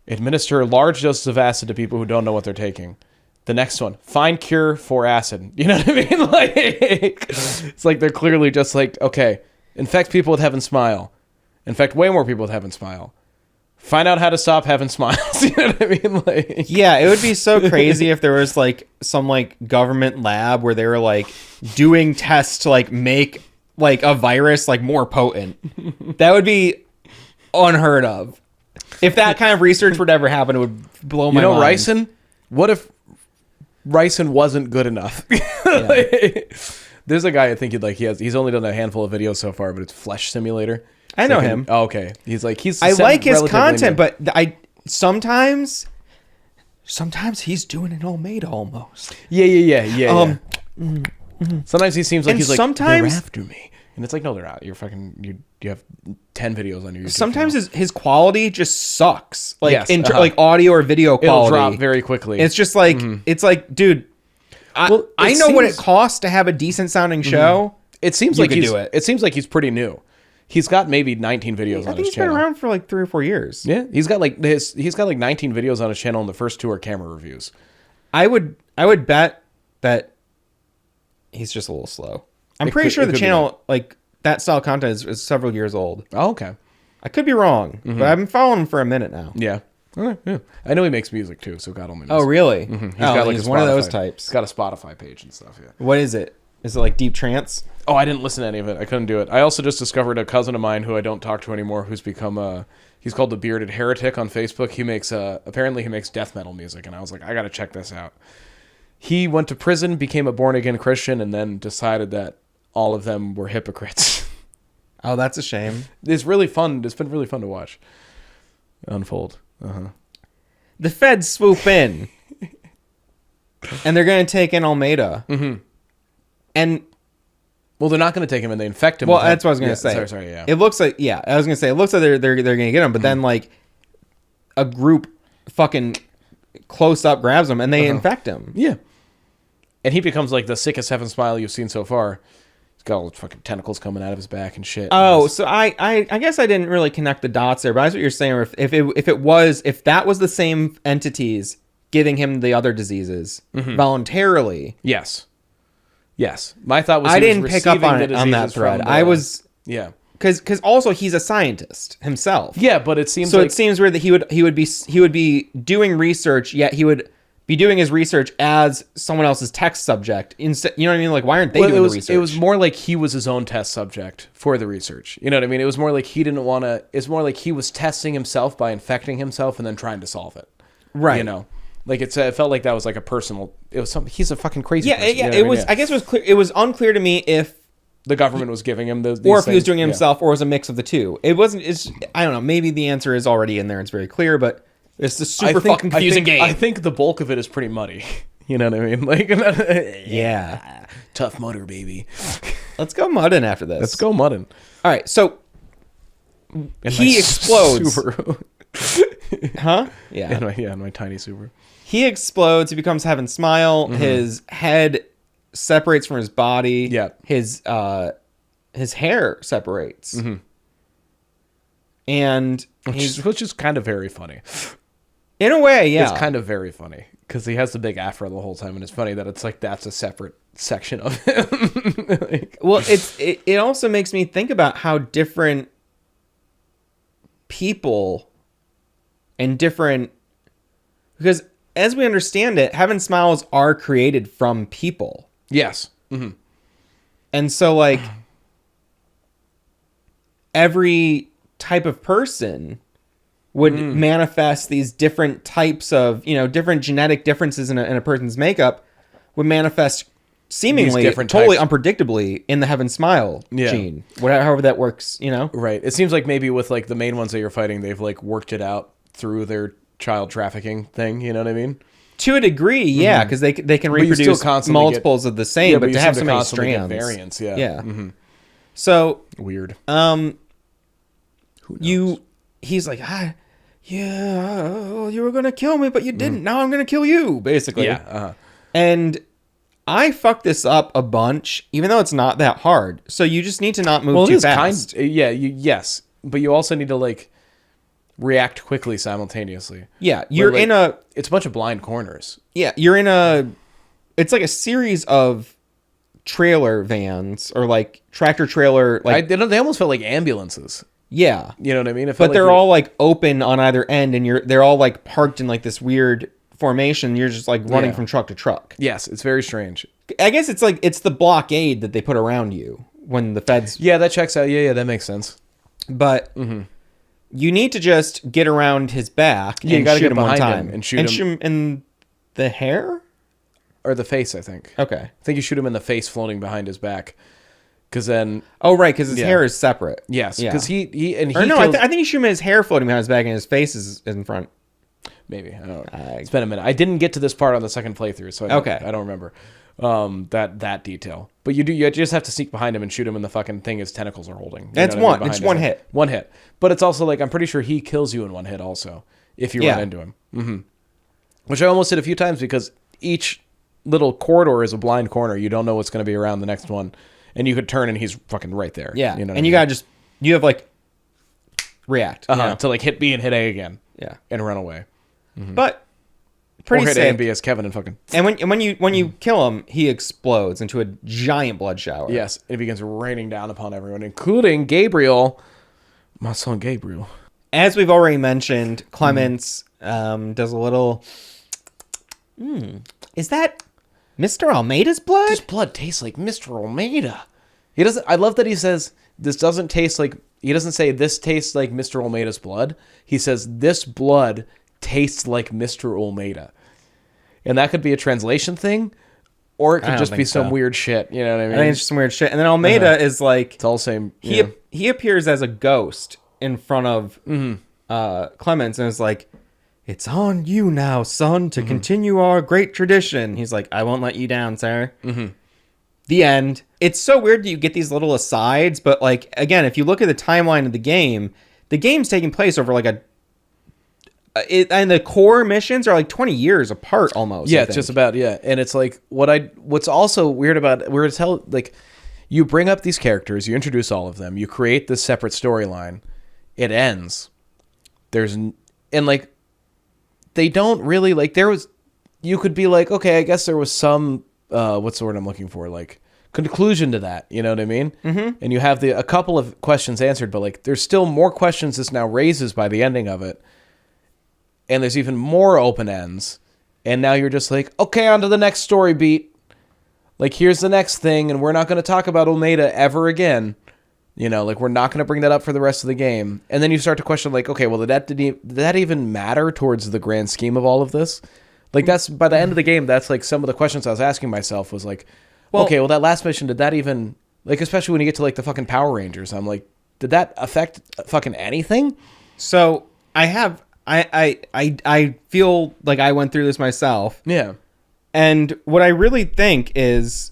Speaker 2: administer large doses of acid to people who don't know what they're taking. The next one, find cure for acid. You know what I mean? Like, it's like they're clearly just like, okay, infect people with Heaven Smile. Infect way more people with Heaven Smile. Find out how to stop Heaven Smiles. You know what I mean? Like,
Speaker 1: yeah, it would be so crazy if there was like some like government lab where they were like doing tests to like make like a virus like more potent. That would be unheard of. If that kind of research would ever happen, it would blow my mind.
Speaker 2: Ricin? What if Ricin wasn't good enough? Like, there's a guy I think he's only done a handful of videos so far, but it's Flesh Simulator.
Speaker 1: I know him.
Speaker 2: Oh, okay. He's
Speaker 1: I like his content, but sometimes he's doing an Almeida almost.
Speaker 2: Yeah. Sometimes he seems like
Speaker 1: And
Speaker 2: he's like,
Speaker 1: sometimes-
Speaker 2: they're after me. And it's like, no, they're not. You're fucking, you have 10 videos on your YouTube
Speaker 1: Sometimes
Speaker 2: channel.
Speaker 1: his quality just sucks. Like
Speaker 2: Yes,
Speaker 1: like audio or video
Speaker 2: It'll
Speaker 1: quality.
Speaker 2: drop very quickly.
Speaker 1: It's just like it's like, dude, I know what it
Speaker 2: seems-
Speaker 1: costs to have a decent sounding show.
Speaker 2: It seems
Speaker 1: You
Speaker 2: like
Speaker 1: could
Speaker 2: he's
Speaker 1: do it.
Speaker 2: It seems like he's pretty new. He's got maybe 19 videos
Speaker 1: I
Speaker 2: on
Speaker 1: think
Speaker 2: his
Speaker 1: he's been
Speaker 2: channel.
Speaker 1: around for like 3 or 4 years.
Speaker 2: Yeah, he's got like 19 videos on his channel, and the first 2 are camera reviews.
Speaker 1: I would bet that he's just a little slow. I'm pretty sure
Speaker 2: it
Speaker 1: the
Speaker 2: could be
Speaker 1: channel like that style of content is several years old.
Speaker 2: Oh, okay.
Speaker 1: I could be wrong, but I've been following him for a minute now.
Speaker 2: Yeah. Okay, yeah. I know he makes music too, so God only knows.
Speaker 1: Oh, really?
Speaker 2: He's
Speaker 1: got
Speaker 2: like
Speaker 1: he's
Speaker 2: a
Speaker 1: one of those
Speaker 2: Spotify-
Speaker 1: types.
Speaker 2: He's got a Spotify page and stuff, yeah.
Speaker 1: What is it? Is it like deep trance?
Speaker 2: Oh, I didn't listen to any of it. I couldn't do it. I also just discovered a cousin of mine who I don't talk to anymore who's become he's called the Bearded Heretic on Facebook. He makes apparently he makes death metal music, and I was like, I got to check this out. He went to prison, became a born-again Christian, and then decided that all of them were hypocrites.
Speaker 1: Oh, that's a shame.
Speaker 2: It's really fun. It's been really fun to watch unfold.
Speaker 1: The feds swoop in, and they're going to take in Almeida. Mm-hmm. And
Speaker 2: Well, they're not going to take him and they infect him.
Speaker 1: well,
Speaker 2: with
Speaker 1: that's what I was going to say.
Speaker 2: Sorry, yeah.
Speaker 1: It looks like I was going to say it looks like they're going to get him, but then like a group fucking close up grabs him and they infect him.
Speaker 2: Yeah. And he becomes like the sickest Heaven Smile you've seen so far. He's got all the fucking tentacles coming out of his back and shit.
Speaker 1: Oh, so I guess I didn't really connect the dots there, but that's what you're saying. If that was the same entities giving him the other diseases voluntarily.
Speaker 2: Yes. My thought was
Speaker 1: I didn't pick up on it on that thread. I was because also he's a scientist himself.
Speaker 2: Yeah, but it seems
Speaker 1: so.
Speaker 2: like,
Speaker 1: It seems weird that he would be doing research, yet he would be doing his research as someone else's test subject. Instead, you know what I mean? Like, why aren't they doing the research?
Speaker 2: It was more like he was his own test subject for the research. You know what I mean? It was more like he didn't want to. It's more like he was testing himself by infecting himself and then trying to solve it.
Speaker 1: Right.
Speaker 2: You know, like it felt like that was like a personal. It was some. He's a fucking crazy.
Speaker 1: Yeah,
Speaker 2: person,
Speaker 1: yeah.
Speaker 2: you know
Speaker 1: It
Speaker 2: what I
Speaker 1: was.
Speaker 2: mean?
Speaker 1: I guess it was clear. It was unclear to me if
Speaker 2: The government was giving him those,
Speaker 1: or if he was doing it himself, or it was a mix of the two. It wasn't. It's. I don't know. Maybe the answer is already in there. It's very clear, but it's a super fucking confusing game.
Speaker 2: I think the bulk of it is pretty muddy. You know what I mean? Like,
Speaker 1: yeah.
Speaker 2: Tough Mudder, baby.
Speaker 1: Let's go mudding after this.
Speaker 2: Let's go mudding.
Speaker 1: All right. So he explodes.
Speaker 2: Subaru.
Speaker 1: Huh? Yeah.
Speaker 2: In my tiny super.
Speaker 1: He explodes. He becomes Heaven Smile. His head separates from his body.
Speaker 2: Yeah.
Speaker 1: His hair separates. And
Speaker 2: Which is kind of very funny.
Speaker 1: in a way, yeah.
Speaker 2: It's kind of very funny because he has the big afro the whole time, and it's funny that it's like that's a separate section of him. Like,
Speaker 1: well, it also makes me think about how different people and different, because as we understand it, Heaven Smiles are created from people.
Speaker 2: yes.
Speaker 1: And so, like, every type of person would manifest these different types of, different genetic differences in a person's makeup would manifest seemingly
Speaker 2: different
Speaker 1: totally
Speaker 2: types.
Speaker 1: unpredictably in the Heaven Smile gene. However that works,
Speaker 2: Right. It seems like maybe with like the main ones that you're fighting, they've like worked it out through their child trafficking thing. You know what I mean?
Speaker 1: To a degree, yeah, because they can
Speaker 2: you still
Speaker 1: reproduce
Speaker 2: constantly
Speaker 1: multiples of the same, but
Speaker 2: you
Speaker 1: to
Speaker 2: seem
Speaker 1: have so many
Speaker 2: constantly get
Speaker 1: strands,
Speaker 2: variants. Yeah.
Speaker 1: yeah. So
Speaker 2: Weird.
Speaker 1: he's like, you were gonna kill me, but you didn't. Now I'm gonna kill you, basically.
Speaker 2: Yeah.
Speaker 1: And I fucked this up a bunch, even though it's not that hard. So you just need to not move too fast.
Speaker 2: Yes, but you also need to like react quickly simultaneously.
Speaker 1: Yeah, you're in a.
Speaker 2: It's a bunch of blind corners.
Speaker 1: Yeah, you're in a. It's like a series of trailer vans or like tractor trailer. Like
Speaker 2: They almost felt like ambulances.
Speaker 1: yeah,
Speaker 2: You know what I mean? It
Speaker 1: but
Speaker 2: felt like
Speaker 1: they're all like open on either end, and they're all like parked in like this weird formation. You're just like running
Speaker 2: Yeah.
Speaker 1: from truck to truck.
Speaker 2: Yes, it's very strange.
Speaker 1: I guess it's like it's the blockade that they put around you when the feds.
Speaker 2: Yeah, that checks out. Yeah, that makes sense.
Speaker 1: But you need to just get around his back
Speaker 2: Yeah, you
Speaker 1: and
Speaker 2: gotta
Speaker 1: shoot
Speaker 2: get
Speaker 1: him one
Speaker 2: behind
Speaker 1: time
Speaker 2: him and shoot him.
Speaker 1: him in the hair.
Speaker 2: Or the face, I think.
Speaker 1: Okay.
Speaker 2: I think you shoot him in the face floating behind his back. Because then...
Speaker 1: Oh, right, because his
Speaker 2: Yeah.
Speaker 1: hair is separate.
Speaker 2: Yes,
Speaker 1: Yeah.
Speaker 2: because he
Speaker 1: Or no,
Speaker 2: kills...
Speaker 1: I think you shoot him in his hair floating behind his back and his face is in front.
Speaker 2: Maybe. I don't know. It's been a minute. I didn't get to this part on the second playthrough, so I don't remember that detail. But you just have to sneak behind him and shoot him in the fucking thing his tentacles are holding.
Speaker 1: It's
Speaker 2: behind
Speaker 1: one
Speaker 2: his head.
Speaker 1: hit.
Speaker 2: One hit. But it's also like, I'm pretty sure he kills you in one hit also, if you
Speaker 1: Yeah.
Speaker 2: run into him. Which I almost did a few times because each little corridor is a blind corner. You don't know what's going to be around the next one. And you could turn and he's fucking right there.
Speaker 1: Yeah.
Speaker 2: You know what
Speaker 1: and
Speaker 2: I
Speaker 1: you
Speaker 2: mean?
Speaker 1: gotta to have like react. you know?
Speaker 2: To like hit B and hit A again.
Speaker 1: Yeah.
Speaker 2: And run away.
Speaker 1: But
Speaker 2: Or
Speaker 1: pretty
Speaker 2: hit A and
Speaker 1: sick.
Speaker 2: B as Kevin and fucking...
Speaker 1: And when you kill him, he explodes into a giant blood shower.
Speaker 2: Yes, it begins raining down upon everyone, including Gabriel, my son Gabriel.
Speaker 1: As we've already mentioned, Clements does a little. Is that Mr. Almeida's blood?
Speaker 2: This blood tastes like Mr. Almeida. He doesn't. I love that he says this doesn't taste like. He doesn't say this tastes like Mr. Almeida's blood. He says this blood tastes like Mr. Almeida, and that could be a translation thing, or it could
Speaker 1: don't
Speaker 2: just be
Speaker 1: think
Speaker 2: some
Speaker 1: so.
Speaker 2: weird shit. You know what I mean?
Speaker 1: I think it's just some weird shit. And then Almeida is like
Speaker 2: it's all the same.
Speaker 1: he appears as a ghost in front of Clements and is like, "It's on you now, son, to continue our great tradition." He's like, "I won't let you down, sir." The end. It's so weird that you get these little asides, but like again, if you look at the timeline of the game's taking place over like and the core missions are like 20 years apart almost.
Speaker 2: Yeah,
Speaker 1: I
Speaker 2: it's
Speaker 1: think.
Speaker 2: just about and it's like what's also weird about you bring up these characters, you introduce all of them, you create this separate storyline, it ends. They don't really you could be like, okay, I guess there was some what's the word I'm looking for, like conclusion to that, you know what I mean? Mm-hmm. And you have a couple of questions answered, but like there's still more questions this now raises by the ending of it. And there's even more open ends. And now you're just like, okay, on to the next story beat. Like, here's the next thing, and we're not going to talk about Almeida ever again. You know, like, we're not going to bring that up for the rest of the game. And then you start to question, like, okay, well, did that even matter towards the grand scheme of all of this? Like, that's, by the end of the game, that's, like, some of the questions I was asking myself was, like, okay, well, that last mission, did that even, like, especially when you get to, like, the fucking Power Rangers, I'm like, did that affect fucking anything?
Speaker 1: So I feel like I went through this myself.
Speaker 2: Yeah.
Speaker 1: And what I really think is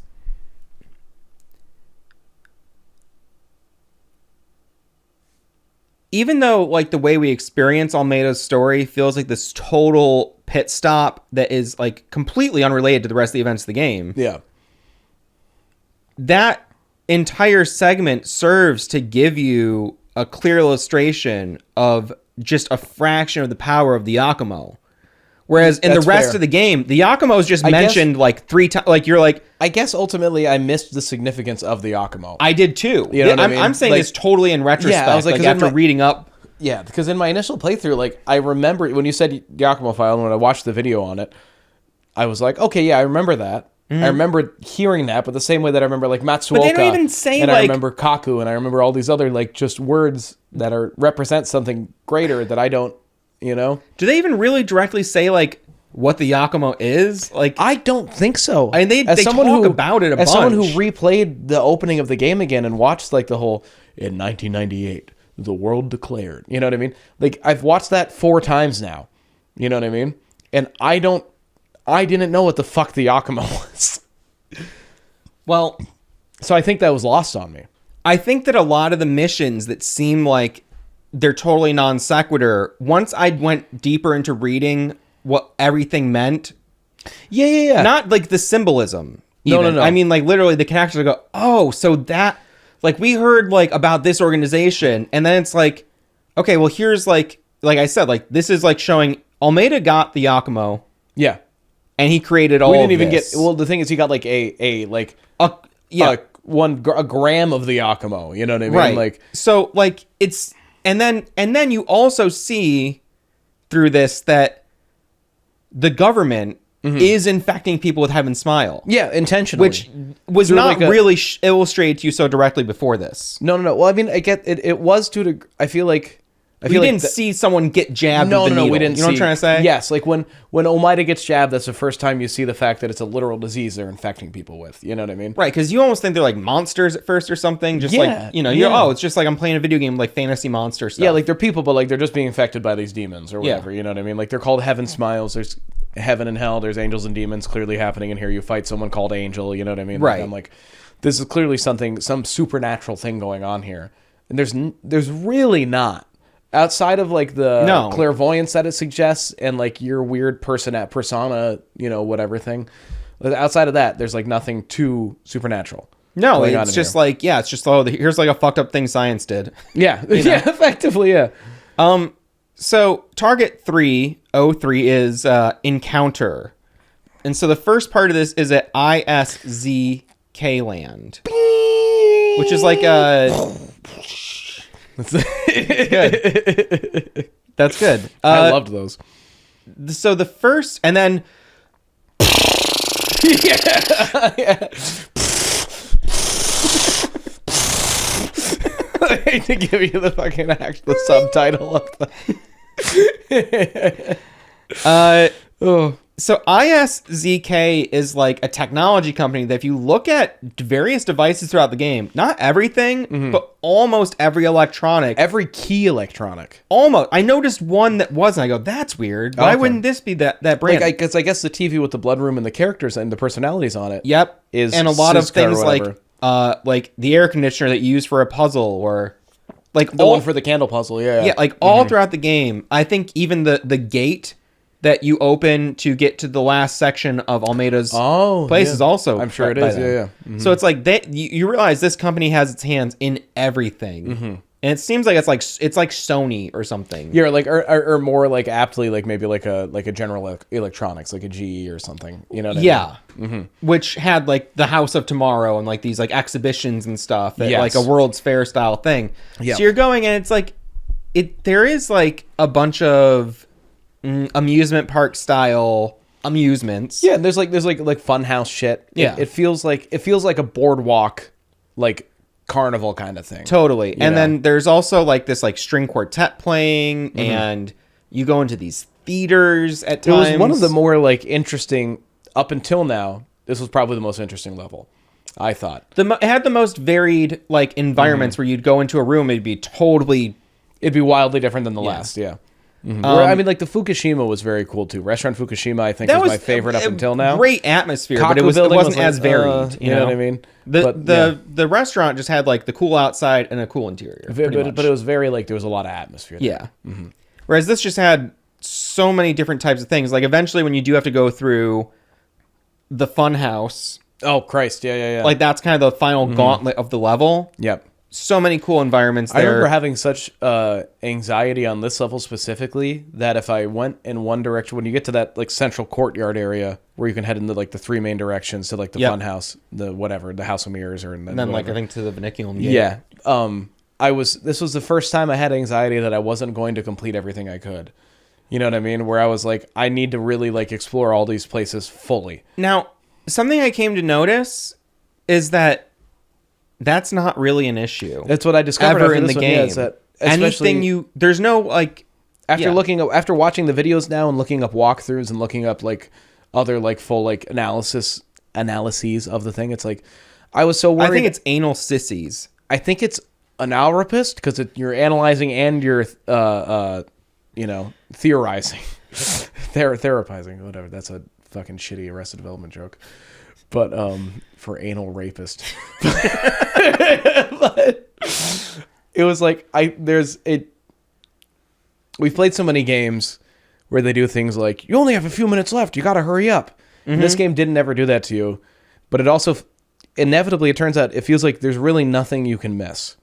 Speaker 1: even though like the way we experience Almeida's story feels like this total pit stop that is like completely unrelated to the rest of the events of the game.
Speaker 2: Yeah.
Speaker 1: That entire segment serves to give you a clear illustration of just a fraction of the power of the Yakumo. Whereas in
Speaker 2: That's
Speaker 1: the rest
Speaker 2: fair.
Speaker 1: of the game, the Yakumo is just
Speaker 2: I guess-
Speaker 1: mentioned like 3 times. Like you're like,
Speaker 2: I guess ultimately I missed the significance of the Yakumo.
Speaker 1: I did too.
Speaker 2: You know what I mean?
Speaker 1: I'm saying
Speaker 2: Like-
Speaker 1: this totally in retrospect.
Speaker 2: I was like,
Speaker 1: like
Speaker 2: 'cause in
Speaker 1: after
Speaker 2: my-
Speaker 1: reading up.
Speaker 2: Yeah, because in my initial playthrough, like, I remember when you said Yakumo file, and when I watched the video on it, I was like, okay, yeah, I remember that. I remember hearing that, but the same way that I remember, like, Matsuoka.
Speaker 1: But they don't even say,
Speaker 2: and
Speaker 1: like-
Speaker 2: I remember Kaku, and I remember all these other, like, just words that represent something greater that I don't, you know?
Speaker 1: Do they even really directly say like what the Yakumo is? Like
Speaker 2: I don't think so.
Speaker 1: I mean, they talk about it a
Speaker 2: As someone who
Speaker 1: bunch.
Speaker 2: replayed the opening of the game again and watched, like, the whole, in 1998, the world declared. You know what I mean? Like, I've watched that 4 times now. You know what I mean? And I didn't know what the fuck the Yakumo was.
Speaker 1: well,
Speaker 2: So I think that was lost on me.
Speaker 1: I think that a lot of the missions that seem like they're totally non sequitur, once I went deeper into reading what everything meant,
Speaker 2: Yeah.
Speaker 1: not like the symbolism.
Speaker 2: No,
Speaker 1: even.
Speaker 2: no.
Speaker 1: I mean, like literally the characters go, oh, so that, like we heard like about this organization, and then it's like, okay, well here's like I said, like this is like showing Almeida got the Yakumo,
Speaker 2: Yeah.
Speaker 1: and he created all.
Speaker 2: We didn't
Speaker 1: of
Speaker 2: even
Speaker 1: this.
Speaker 2: get. Well, the thing is, he got like a
Speaker 1: yeah,
Speaker 2: a gram of the Yakumo. You know what I mean?
Speaker 1: right.
Speaker 2: Like,
Speaker 1: so like it's and then you also see through this that the government is infecting people with Heaven Smile.
Speaker 2: yeah, intentionally.
Speaker 1: Which was
Speaker 2: Through
Speaker 1: not
Speaker 2: like a-
Speaker 1: really illustrated to you so directly before this.
Speaker 2: No. Well, I mean, I get it. It was I feel like. I
Speaker 1: We
Speaker 2: feel
Speaker 1: didn't
Speaker 2: like
Speaker 1: see someone get jabbed
Speaker 2: No,
Speaker 1: with the
Speaker 2: no,
Speaker 1: needle.
Speaker 2: we didn't.
Speaker 1: You know what I'm trying to say?
Speaker 2: Yes, like when Omaida gets jabbed, that's the first time you see the fact that it's a literal disease they're infecting people with. You know what I mean?
Speaker 1: Right, because you almost think they're like monsters at first or something. Just
Speaker 2: Yeah,
Speaker 1: like, you're,
Speaker 2: yeah.
Speaker 1: it's just like I'm playing a video game like fantasy monster stuff.
Speaker 2: Yeah, like they're people, but like they're just being infected by these demons or
Speaker 1: Yeah.
Speaker 2: whatever. You know what I mean? Like they're called Heaven Smiles. There's heaven and hell. There's angels and demons clearly happening in here. You fight someone called Angel. You know what I mean? Like,
Speaker 1: Right.
Speaker 2: I'm like, this is clearly some supernatural thing going on here, and there's really not. Outside of like the
Speaker 1: No.
Speaker 2: clairvoyance that it suggests and like your weird persona, whatever thing. Outside of that, there's like nothing too supernatural.
Speaker 1: no,
Speaker 2: going on
Speaker 1: it's
Speaker 2: in
Speaker 1: just
Speaker 2: here.
Speaker 1: like, it's just, here's like a fucked up thing science did.
Speaker 2: Yeah, yeah, effectively, yeah.
Speaker 1: So target 303 is encounter. And so the first part of this is at ISZK land, which is like a... good. That's good.
Speaker 2: I loved those.
Speaker 1: So the first, and then
Speaker 2: I hate to give you the fucking the subtitle of the.
Speaker 1: so ISZK is like a technology company that if you look at various devices throughout the game, not everything, but almost every electronic,
Speaker 2: Every key electronic.
Speaker 1: almost. I noticed one that wasn't. I go, that's weird. Why
Speaker 2: Okay.
Speaker 1: wouldn't this be that brand?
Speaker 2: Like, I guess the TV with the blood room and the characters and the personalities on it.
Speaker 1: Yep.
Speaker 2: Is
Speaker 1: and a lot of
Speaker 2: Siska or
Speaker 1: things
Speaker 2: whatever.
Speaker 1: like the air conditioner that you use for a puzzle, or like
Speaker 2: The one for the candle puzzle, yeah.
Speaker 1: yeah, like all throughout the game. I think even the gate that you open to get to the last section of Almeida's place
Speaker 2: yeah.
Speaker 1: is also
Speaker 2: I'm sure it
Speaker 1: by
Speaker 2: is,
Speaker 1: them.
Speaker 2: yeah.
Speaker 1: So it's like you realize this company has its hands in everything, and it seems like it's like Sony or something.
Speaker 2: Yeah, like or more like aptly like maybe like a General Electronics, like a GE or something. You know what I mean?
Speaker 1: Yeah, which had like the House of Tomorrow and like these like exhibitions and stuff, at, like a World's Fair style thing.
Speaker 2: Yeah.
Speaker 1: So you're going and it's like there is like a bunch of amusement park style amusements.
Speaker 2: Yeah, there's like funhouse shit.
Speaker 1: Yeah.
Speaker 2: It feels like a boardwalk, like carnival kind of thing.
Speaker 1: Totally. And
Speaker 2: know?
Speaker 1: then there's also like this like string quartet playing, and you go into these theaters at
Speaker 2: It
Speaker 1: times.
Speaker 2: was one of the more like interesting up until now. This was probably the most interesting level, I thought.
Speaker 1: it had the most varied like environments where you'd go into a room, it'd be totally
Speaker 2: It'd be wildly different than the last. Yeah. I mean, like the Fukushima was very cool too. Restaurant Fukushima, I think, was my favorite up until now.
Speaker 1: Great atmosphere,
Speaker 2: Kaku
Speaker 1: but it wasn't
Speaker 2: building was
Speaker 1: as
Speaker 2: like,
Speaker 1: varied.
Speaker 2: you know what I mean?
Speaker 1: The restaurant just had like the cool outside and a cool interior.
Speaker 2: But it was very like there was a lot of atmosphere.
Speaker 1: Yeah. Whereas this just had so many different types of things. Like eventually, when you do have to go through the fun house,
Speaker 2: Oh Christ! Yeah.
Speaker 1: like that's kind of the final gauntlet of the level.
Speaker 2: Yep.
Speaker 1: So many cool environments there.
Speaker 2: I remember having such anxiety on this level specifically that if I went in one direction, when you get to that like central courtyard area where you can head into like the three main directions to like the fun house, the House of Mirrors, or
Speaker 1: and then like I think to the Verniculum Gate.
Speaker 2: Yeah. This was the first time I had anxiety that I wasn't going to complete everything I could. You know what I mean? Where I was like, I need to really like explore all these places fully.
Speaker 1: Now, something I came to notice is that that's not really an issue.
Speaker 2: That's what I discovered
Speaker 1: ever
Speaker 2: after
Speaker 1: in
Speaker 2: this
Speaker 1: the
Speaker 2: one.
Speaker 1: game.
Speaker 2: Yeah, is that
Speaker 1: there's no like
Speaker 2: after watching the videos now and looking up walkthroughs and looking up like other like full like analyses of the thing, it's like I was so worried.
Speaker 1: I think it's anal sissies.
Speaker 2: I think it's analrapist because you're analyzing and you're theorizing, therapizing, whatever. That's a fucking shitty Arrested Development joke. But for anal rapist. But it was like we've played so many games where they do things like you only have a few minutes left, you gotta hurry up. And this game didn't ever do that to you, but it also inevitably it turns out it feels like there's really nothing you can miss.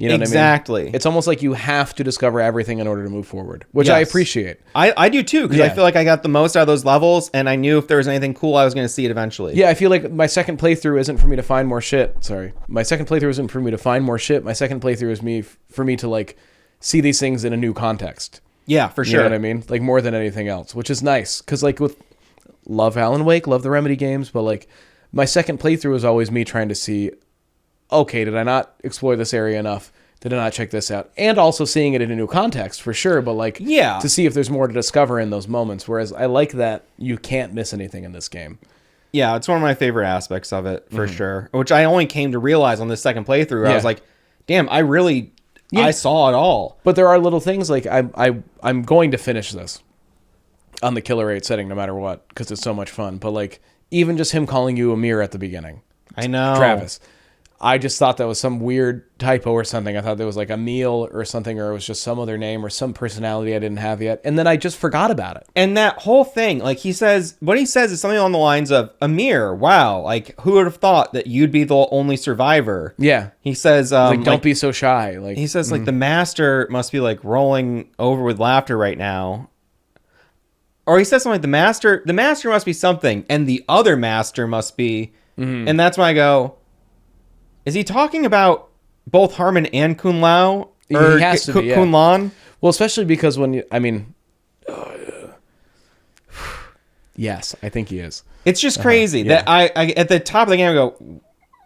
Speaker 2: You know
Speaker 1: exactly.
Speaker 2: what I mean? It's almost like you have to discover everything in order to move forward, which I appreciate.
Speaker 1: I do too, because I feel like I got the most out of those levels, and I knew if there was anything cool, I was going to see it eventually.
Speaker 2: Yeah, I feel like my second playthrough isn't for me to find more shit. Sorry. My second playthrough isn't for me to find more shit. My second playthrough is for me to like see these things in a new context.
Speaker 1: Yeah, for sure.
Speaker 2: You know what I mean? Like more than anything else, which is nice. Because like love Alan Wake, love the Remedy games, but like my second playthrough is always me trying to see, okay, did I not explore this area enough? Did I not check this out? And also seeing it in a new context, for sure, but like to see if there's more to discover in those moments. Whereas I like that you can't miss anything in this game.
Speaker 1: Yeah, it's one of my favorite aspects of it, for sure. Which I only came to realize on this second playthrough. I was like, damn, I saw it all.
Speaker 2: But there are little things like I'm going to finish this on the Killer 8 setting no matter what, because it's so much fun. But like even just him calling you Amir at the beginning.
Speaker 1: I know.
Speaker 2: Travis. I just thought that was some weird typo or something. I thought there was like a meal or something, or it was just some other name or some personality I didn't have yet. And then I just forgot about it.
Speaker 1: And that whole thing, like what he says is something along the lines of, Amir, wow, like who would have thought that you'd be the only survivor?
Speaker 2: Yeah.
Speaker 1: He says,
Speaker 2: like, don't be so shy. Like
Speaker 1: he says, like the master must be like rolling over with laughter right now. Or he says something like the master must be something, and the other master must be, and that's when I go, is he talking about both Harmon and Kun Lao? Or
Speaker 2: he has to be,
Speaker 1: Kun Lan?
Speaker 2: Well, especially because yes, I think he is.
Speaker 1: It's just crazy that I at the top of the game I go,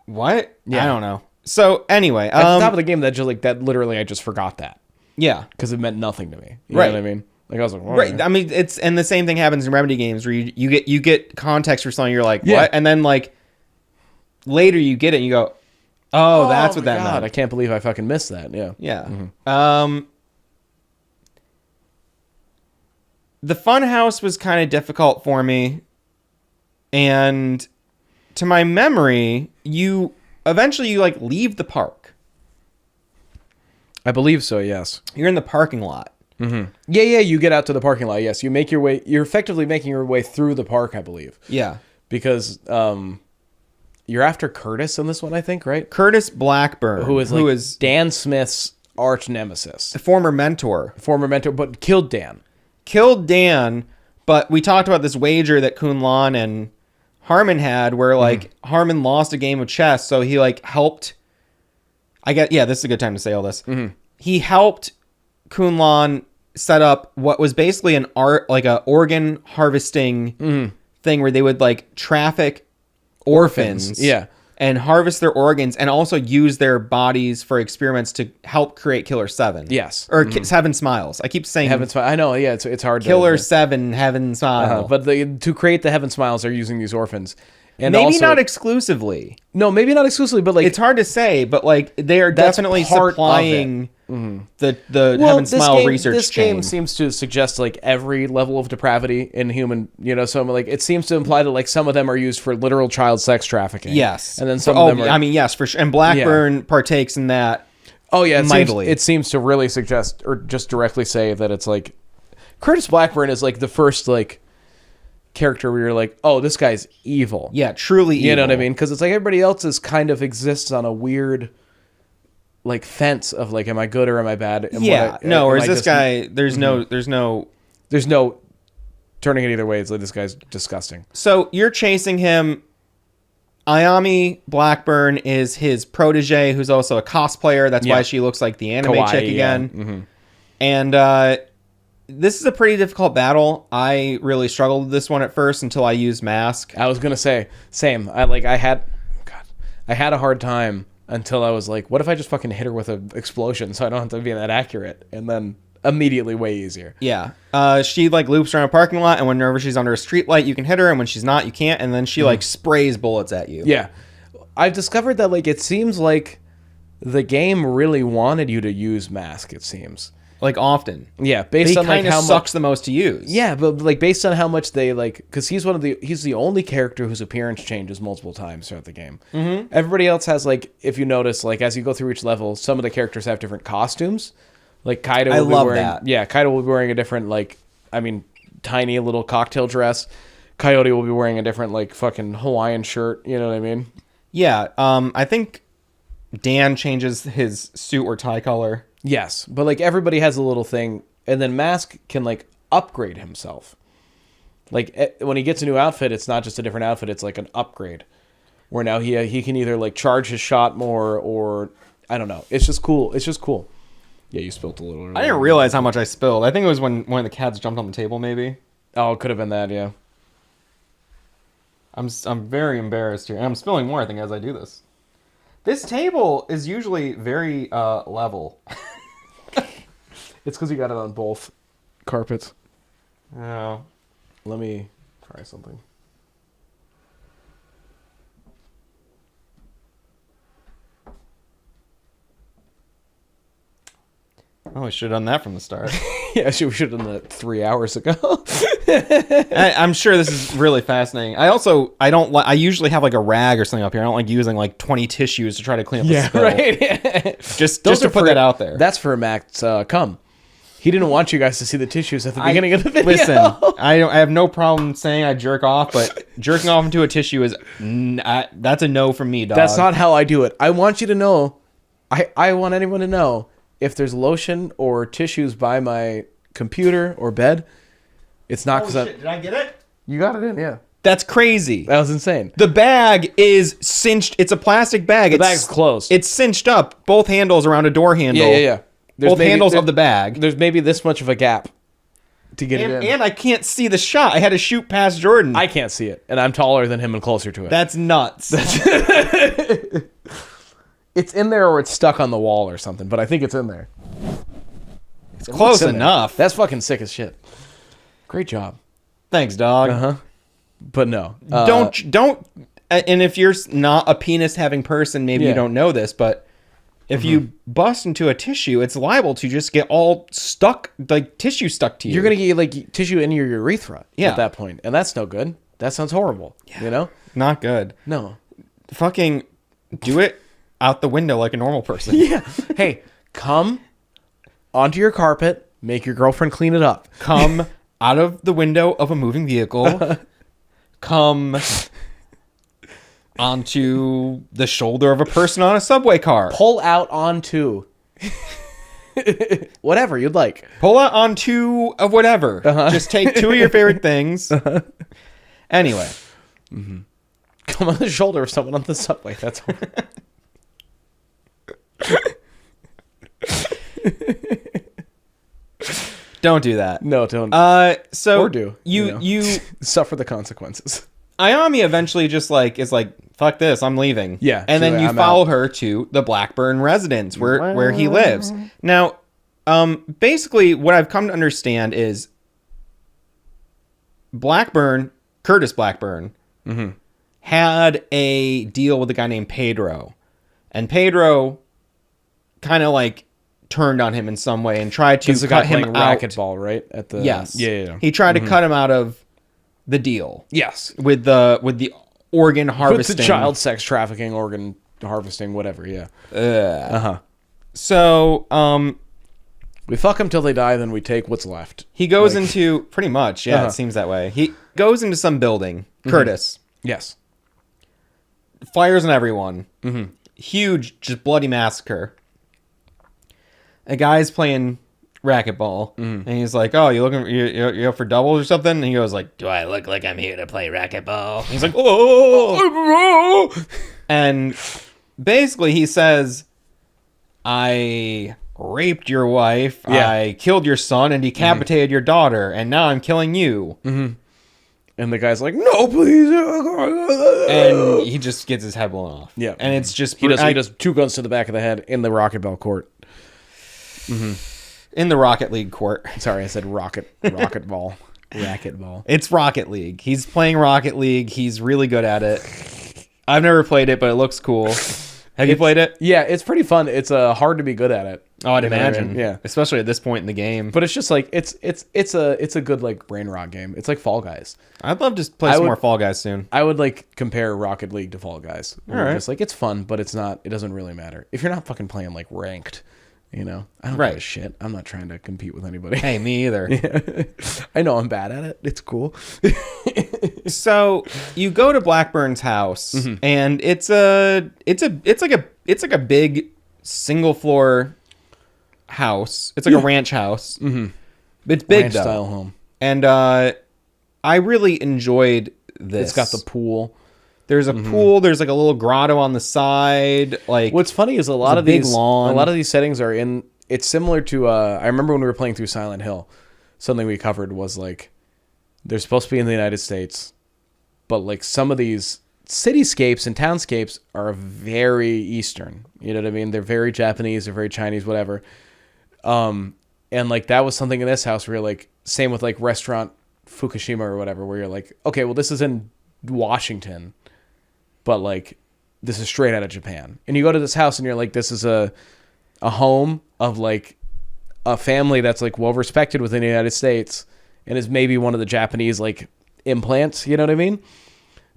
Speaker 1: what? Yeah. I don't know. So anyway,
Speaker 2: at the top of the game, that just like that literally I just forgot that.
Speaker 1: Yeah,
Speaker 2: because it meant nothing to me. You know what I mean? Like I was like,
Speaker 1: right. I mean, and the same thing happens in Remedy games where you get context for something, you're like, what? And then like later you get it and you go, oh, that's what that meant.
Speaker 2: I can't believe I fucking missed that. Yeah.
Speaker 1: Yeah. The fun house was kind of difficult for me. And to my memory, you eventually like leave the park.
Speaker 2: I believe so, yes.
Speaker 1: You're in the parking lot.
Speaker 2: Yeah, you get out to the parking lot, yes. You're effectively making your way through the park, I believe.
Speaker 1: Yeah.
Speaker 2: Because you're after Curtis in this one, I think, right?
Speaker 1: Curtis Blackburn,
Speaker 2: who is Dan Smith's arch nemesis,
Speaker 1: former mentor,
Speaker 2: but killed Dan, but we talked about this wager that Kun Lan and Harmon had, where like Harmon lost a game of chess, so he like helped. This is a good time to say all this. He helped Kun Lan set up what was basically an organ harvesting thing where they would like traffic orphans and harvest their organs and also use their bodies for experiments to help create Killer7. Yes.
Speaker 1: Or Heaven Smiles. I keep saying
Speaker 2: Heaven Smiles. I know, yeah, it's hard.
Speaker 1: Killer7 Heaven Smile.
Speaker 2: But to create the Heaven Smiles, they're using these orphans. And
Speaker 1: maybe
Speaker 2: also,
Speaker 1: not exclusively.
Speaker 2: no, maybe not exclusively, but like
Speaker 1: It's hard to say, but like they are
Speaker 2: That's
Speaker 1: definitely
Speaker 2: part of it.
Speaker 1: supplying the Heaven Smile research
Speaker 2: this
Speaker 1: chain.
Speaker 2: game seems to suggest like every level of depravity in human, so like it seems to imply that like some of them are used for literal child sex trafficking.
Speaker 1: Yes,
Speaker 2: and then some of them are.
Speaker 1: I mean, yes, for sure. And Blackburn partakes in that.
Speaker 2: Oh yeah,
Speaker 1: mightily.
Speaker 2: it seems to really suggest or just directly say that it's like Curtis Blackburn is like the first like character where you're like, oh, this guy's evil.
Speaker 1: Yeah, truly evil.
Speaker 2: You know what I mean? Because it's like everybody else is kind of exists on a weird like fence of like, am I good or am I bad?
Speaker 1: Whereas this guy, there's no
Speaker 2: turning it either way. It's like this guy's disgusting.
Speaker 1: So you're chasing him. Ayami Blackburn is his protege, who's also a cosplayer. That's why she looks like the anime chick again. And this is a pretty difficult battle. I really struggled with this one at first until I used Mask.
Speaker 2: I was gonna say same. I had a hard time until I was like, what if I just fucking hit her with an explosion so I don't have to be that accurate? And then immediately way easier.
Speaker 1: Yeah. She like loops around a parking lot, and whenever she's under a street light, you can hit her, and when she's not, you can't. And then she like sprays bullets at you.
Speaker 2: Yeah. I've discovered that like it seems like the game really wanted you to use Mask, it seems.
Speaker 1: Like often.
Speaker 2: Yeah, based on like
Speaker 1: how
Speaker 2: how
Speaker 1: sucks
Speaker 2: much
Speaker 1: the most to use.
Speaker 2: Yeah, but like based on how much they like, because he's the only character whose appearance changes multiple times throughout the game. Mm-hmm. Everybody else has like, if you notice, like as you go through each level, some of the characters have different costumes. Like Kaido will be wearing
Speaker 1: that.
Speaker 2: Yeah, Kaido will be wearing a different tiny little cocktail dress. Coyote will be wearing a different like fucking Hawaiian shirt. You know what I mean?
Speaker 1: Yeah. I think Dan changes his suit or tie color.
Speaker 2: Yes, but like everybody has a little thing, and then Mask can like upgrade himself. Like when he gets a new outfit, it's not just a different outfit; it's like an upgrade. Where now he can either like charge his shot more, or I don't know. It's just cool. It's just cool. Yeah, you spilled a little.
Speaker 1: I didn't realize how much I spilled. I think it was when one of the cats jumped on the table, maybe.
Speaker 2: Oh, it could have been that. Yeah.
Speaker 1: I'm very embarrassed here, and I'm spilling more. I think as I do this. This table is usually very level.
Speaker 2: It's because you got it on both carpets.
Speaker 1: Oh.
Speaker 2: Let me try something.
Speaker 1: Oh, we should have done that from the start.
Speaker 2: Yeah, we should have done that 3 hours ago.
Speaker 1: I'm sure this is really fascinating. I usually have like a rag or something up here. I don't like using like 20 tissues to try to clean up the spill.
Speaker 2: Right.
Speaker 1: Just to put that out there.
Speaker 2: That's for Max cum. He didn't want you guys to see the tissues at the beginning of the video.
Speaker 1: Listen, I have no problem saying I jerk off, but jerking off into a tissue is that's a no from me, dog.
Speaker 2: That's not how I do it. I want you to know. I want anyone to know if there's lotion or tissues by my computer or bed. It's not because
Speaker 1: Did I get it?
Speaker 2: You got it in, yeah.
Speaker 1: That's crazy.
Speaker 2: That was insane.
Speaker 1: The bag is cinched. It's a plastic bag.
Speaker 2: The bag's closed.
Speaker 1: It's cinched up. Both handles around a door handle.
Speaker 2: Yeah.
Speaker 1: Both handles of the bag.
Speaker 2: There's maybe this much of a gap to get it in.
Speaker 1: And I can't see the shot. I had to shoot past Jordan.
Speaker 2: I can't see it, and I'm taller than him and closer to it.
Speaker 1: That's nuts.
Speaker 2: It's in there or it's stuck on the wall or something, but I think it's in there.
Speaker 1: It's close enough.
Speaker 2: That's fucking sick as shit. Great job.
Speaker 1: Thanks, dog.
Speaker 2: Uh-huh. But no.
Speaker 1: Don't. And if you're not a penis-having person, maybe you don't know this, but if you bust into a tissue, it's liable to just get all stuck, like tissue stuck to you.
Speaker 2: You're going to get like tissue in your urethra at that point, and that's no good. That sounds horrible, you know?
Speaker 1: Not good.
Speaker 2: No.
Speaker 1: Fucking do it out the window like a normal person.
Speaker 2: Yeah. Hey, come onto your carpet, make your girlfriend clean it up.
Speaker 1: Come out of the window of a moving vehicle. Come onto the shoulder of a person on a subway car.
Speaker 2: Pull out onto whatever you'd like.
Speaker 1: Pull out on two of whatever. Just take two of your favorite things. Anyway.
Speaker 2: Mm-hmm. Come on the shoulder of someone on the subway. That's all.
Speaker 1: Don't do that.
Speaker 2: No, don't.
Speaker 1: So
Speaker 2: or do.
Speaker 1: You
Speaker 2: suffer the consequences.
Speaker 1: Ayami eventually just is like, fuck this, I'm leaving.
Speaker 2: Yeah.
Speaker 1: And then
Speaker 2: like,
Speaker 1: you
Speaker 2: I'm
Speaker 1: follow
Speaker 2: out.
Speaker 1: her to the Blackburn residence where he lives. Now, basically what I've come to understand is Curtis Blackburn, had a deal with a guy named Pedro. And Pedro kind of like turned on him in some way and tried to cut him out.
Speaker 2: racquetball, right? At the
Speaker 1: Yes.
Speaker 2: Yeah.
Speaker 1: He tried to cut him out of the deal
Speaker 2: Yes.
Speaker 1: with the organ harvesting.
Speaker 2: With the child sex trafficking, organ harvesting, whatever. Yeah.
Speaker 1: So,
Speaker 2: We fuck them till they die, then we take what's left.
Speaker 1: he goes into pretty much, yeah, it seems that way. He goes into some building. Curtis
Speaker 2: Yes.
Speaker 1: fires on everyone. Huge, just bloody massacre. A guy's playing racquetball, and he's like, "Oh, you looking? You up for doubles or something?" And he goes like, "Do I look like I'm here to play racquetball?" He's like, "Oh!" And basically, he says, "I raped your wife.
Speaker 2: Yeah.
Speaker 1: I killed your son and decapitated your daughter, and now I'm killing you."
Speaker 2: And the guy's like, "No, please."
Speaker 1: And he just gets his head blown off.
Speaker 2: Yeah.
Speaker 1: And it's just
Speaker 2: He does 2 guns to the back of the head in the racquetball court.
Speaker 1: in the Rocket League court.
Speaker 2: Sorry, I said racquetball. Racquetball.
Speaker 1: It's Rocket League. He's playing Rocket League. He's really good at it. I've never played it, but it looks cool. Have you played it?
Speaker 2: Yeah, it's pretty fun. It's hard to be good at it.
Speaker 1: Oh, I'd
Speaker 2: You know what I
Speaker 1: imagine.
Speaker 2: mean? Yeah.
Speaker 1: Especially at this point in the game.
Speaker 2: But it's just like it's a good like brain rot game. It's like Fall Guys.
Speaker 1: I'd love to play some more Fall Guys soon.
Speaker 2: I would like compare Rocket League to Fall Guys.
Speaker 1: All right.
Speaker 2: Just like it's fun, but it's not. It doesn't really matter if you're not fucking playing like ranked. You know, I don't give a
Speaker 1: Right.
Speaker 2: shit. I'm not trying to compete with anybody.
Speaker 1: Hey, me either.
Speaker 2: I know I'm bad at it. It's cool.
Speaker 1: So you go to Blackburn's house, and it's like a big single floor house. It's like a ranch house. It's big
Speaker 2: Ranch
Speaker 1: though,
Speaker 2: style home.
Speaker 1: and I really enjoyed this.
Speaker 2: It's got the pool.
Speaker 1: There's a pool. There's like a little grotto on the side. Like
Speaker 2: What's funny is a lot
Speaker 1: a
Speaker 2: of
Speaker 1: big
Speaker 2: these
Speaker 1: lawn.
Speaker 2: a lot of these settings are in. It's similar to. I remember when we were playing through Silent Hill, something we covered was like they're supposed to be in the United States, but like some of these cityscapes and townscapes are very Eastern. You know what I mean? They're very Japanese, they're very Chinese, whatever. And like that was something in this house where you're like, same with like restaurant Fukushima or whatever, where you're like, okay, well this is in Washington, but like this is straight out of Japan. And you go to this house and you're like, this is a home of like a family that's like well respected within the United States and is maybe one of the Japanese like implants, you know what I mean?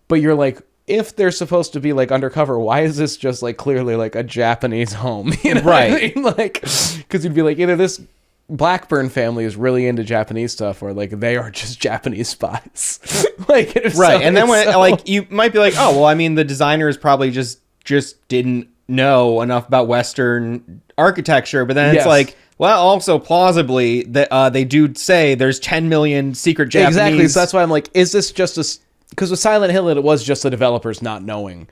Speaker 2: But you're like, if they're supposed to be like undercover, why is this just like clearly like a Japanese home? You know
Speaker 1: Right.
Speaker 2: what I mean? Like, because you'd be like, either this Blackburn family is really into Japanese stuff, or like they are just Japanese spies. Like, it's
Speaker 1: right.
Speaker 2: so-
Speaker 1: And then
Speaker 2: it's
Speaker 1: when
Speaker 2: so-
Speaker 1: like you might be like, oh well, I mean the designers probably just didn't know enough about Western architecture, but then it's
Speaker 2: Yes.
Speaker 1: like, well, also plausibly that they do say there's 10 million secret Japanese.
Speaker 2: Exactly. So that's why I'm like, is this just a? Because with Silent Hill, it was just the developers not knowing.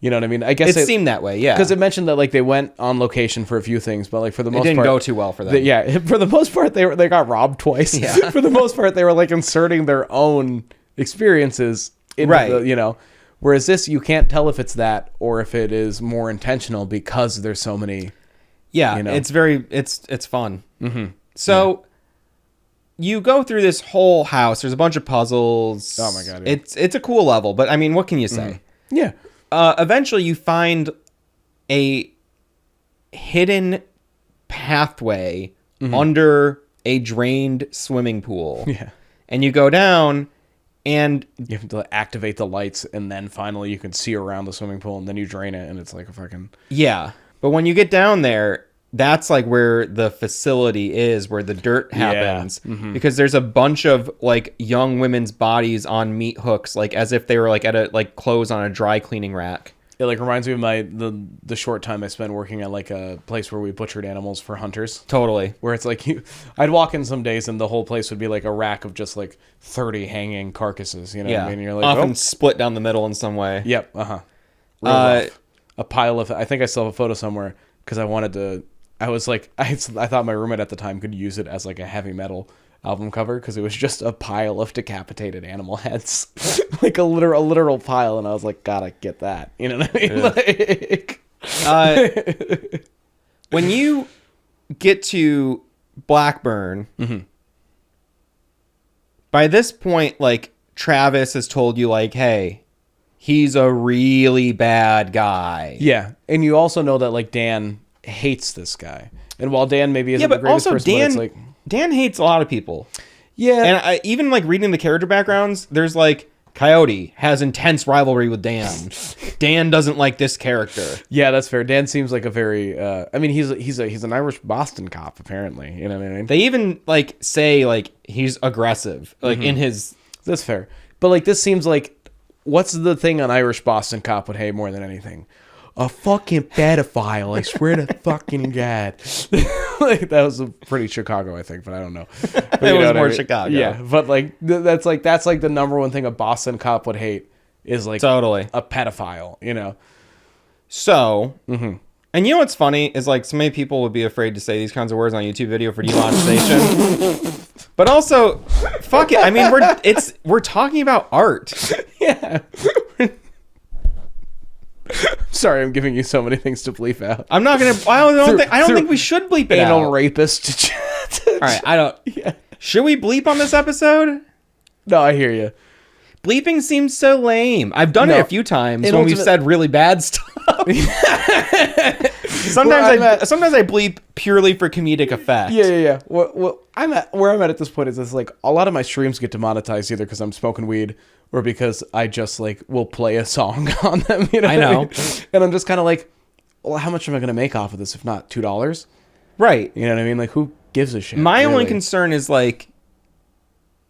Speaker 2: You know what I mean? I guess
Speaker 1: it seemed that way, yeah.
Speaker 2: because it mentioned that like they went on location for a few things, but like for the
Speaker 1: It
Speaker 2: most
Speaker 1: didn't
Speaker 2: part,
Speaker 1: go too well for them.
Speaker 2: yeah, for the most part, they got robbed twice.
Speaker 1: Yeah.
Speaker 2: For the most part, they were like inserting their own experiences into
Speaker 1: Right.
Speaker 2: the, you know. Whereas this, you can't tell if it's that or if it is more intentional because there's so many.
Speaker 1: Yeah,
Speaker 2: you know?
Speaker 1: it's fun. So you go through this whole house. There's a bunch of puzzles.
Speaker 2: Oh my God, yeah.
Speaker 1: It's a cool level, but I mean, what can you say?
Speaker 2: Yeah.
Speaker 1: Eventually, you find a hidden pathway under a drained swimming pool.
Speaker 2: Yeah.
Speaker 1: And you go down, and
Speaker 2: You have to activate the lights, and then finally you can see around the swimming pool, and then you drain it, and it's like a fucking.
Speaker 1: yeah. But when you get down there, that's like where the facility is, where the dirt happens. Because there's a bunch of like young women's bodies on meat hooks, like as if they were like at a like clothes on a dry cleaning rack.
Speaker 2: It like reminds me of the short time I spent working at like a place where we butchered animals for hunters.
Speaker 1: Totally.
Speaker 2: Where it's like I'd walk in some days and the whole place would be like a rack of just like 30 hanging carcasses. You know what
Speaker 1: Yeah.
Speaker 2: I mean? And you're like,
Speaker 1: often
Speaker 2: oh.
Speaker 1: split down the middle in some way.
Speaker 2: Yep. Real rough. A pile of. I think I still have a photo somewhere because I wanted to. I was like, I thought my roommate at the time could use it as like a heavy metal album cover because it was just a pile of decapitated animal heads, like a literal pile, and I was like, gotta get that. You know what I mean? Like,
Speaker 1: When you get to Blackburn, by this point, like Travis has told you, like, hey, he's a really bad guy.
Speaker 2: Yeah, and you also know that like Dan hates this guy, and while Dan maybe isn't
Speaker 1: Yeah,
Speaker 2: the
Speaker 1: but
Speaker 2: greatest
Speaker 1: also
Speaker 2: person, but it's like
Speaker 1: Dan hates a lot of people.
Speaker 2: yeah,
Speaker 1: And I even like reading the character backgrounds, there's like Coyote has intense rivalry with Dan. Dan doesn't like this character.
Speaker 2: yeah, that's fair. Dan seems like a very I mean he's an Irish Boston cop apparently. You know what I mean?
Speaker 1: They even like say like he's aggressive, like in his.
Speaker 2: That's fair. But like this seems like what's the thing an Irish Boston cop would hate more than anything? A fucking pedophile, I swear to fucking God. Like that was a pretty Chicago, I think, but I don't know. But
Speaker 1: It
Speaker 2: you know
Speaker 1: was
Speaker 2: what I
Speaker 1: more
Speaker 2: mean?
Speaker 1: Chicago.
Speaker 2: Yeah, but like that's like the number one thing a Boston cop would hate is like
Speaker 1: Totally.
Speaker 2: a pedophile, you know.
Speaker 1: So, and you know what's funny is like so many people would be afraid to say these kinds of words on a YouTube video for demonetization. But also, fuck it. I mean, we're talking about art.
Speaker 2: Yeah. Sorry, I'm giving you so many things to bleep out.
Speaker 1: I'm not gonna. I don't think we should bleep it
Speaker 2: Anal
Speaker 1: out.
Speaker 2: rapist.
Speaker 1: All right, I don't.
Speaker 2: Yeah.
Speaker 1: Should we bleep on this episode?
Speaker 2: No, I hear you.
Speaker 1: Bleeping seems so lame. I've done it a few times
Speaker 2: It
Speaker 1: when we've
Speaker 2: ultimate-
Speaker 1: said really bad stuff. Sometimes I bleep purely for comedic effect.
Speaker 2: Yeah. What where I'm at this point is it's like a lot of my streams get demonetized either because I'm smoking weed or because I just like will play a song on them. You know,
Speaker 1: I know.
Speaker 2: And I'm just kind of like, well, how much am I going to make off of this if not $2?
Speaker 1: Right.
Speaker 2: You know what I mean? Like, who gives a shit?
Speaker 1: My only
Speaker 2: really?
Speaker 1: concern is like,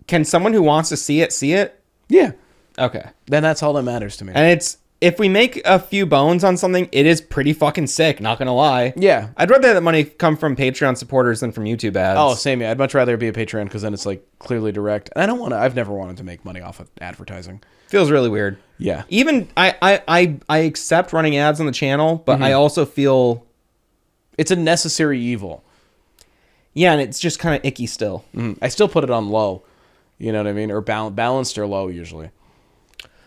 Speaker 1: can someone who wants to see it see it?
Speaker 2: Yeah.
Speaker 1: Okay.
Speaker 2: Then that's all that matters to me.
Speaker 1: And it's if we make a few bones on something, it is pretty fucking sick. Not gonna lie.
Speaker 2: Yeah.
Speaker 1: I'd rather that money come from Patreon supporters than from YouTube ads.
Speaker 2: Oh, same. Yeah, I'd much rather be a Patreon because then it's like clearly direct. And I don't want to. I've never wanted to make money off of advertising.
Speaker 1: Feels really weird.
Speaker 2: Yeah.
Speaker 1: Even I accept running ads on the channel, but I also feel
Speaker 2: It's a necessary evil.
Speaker 1: yeah, and it's just kind of icky still.
Speaker 2: I still put it on low. You know what I mean? Or balanced or low usually.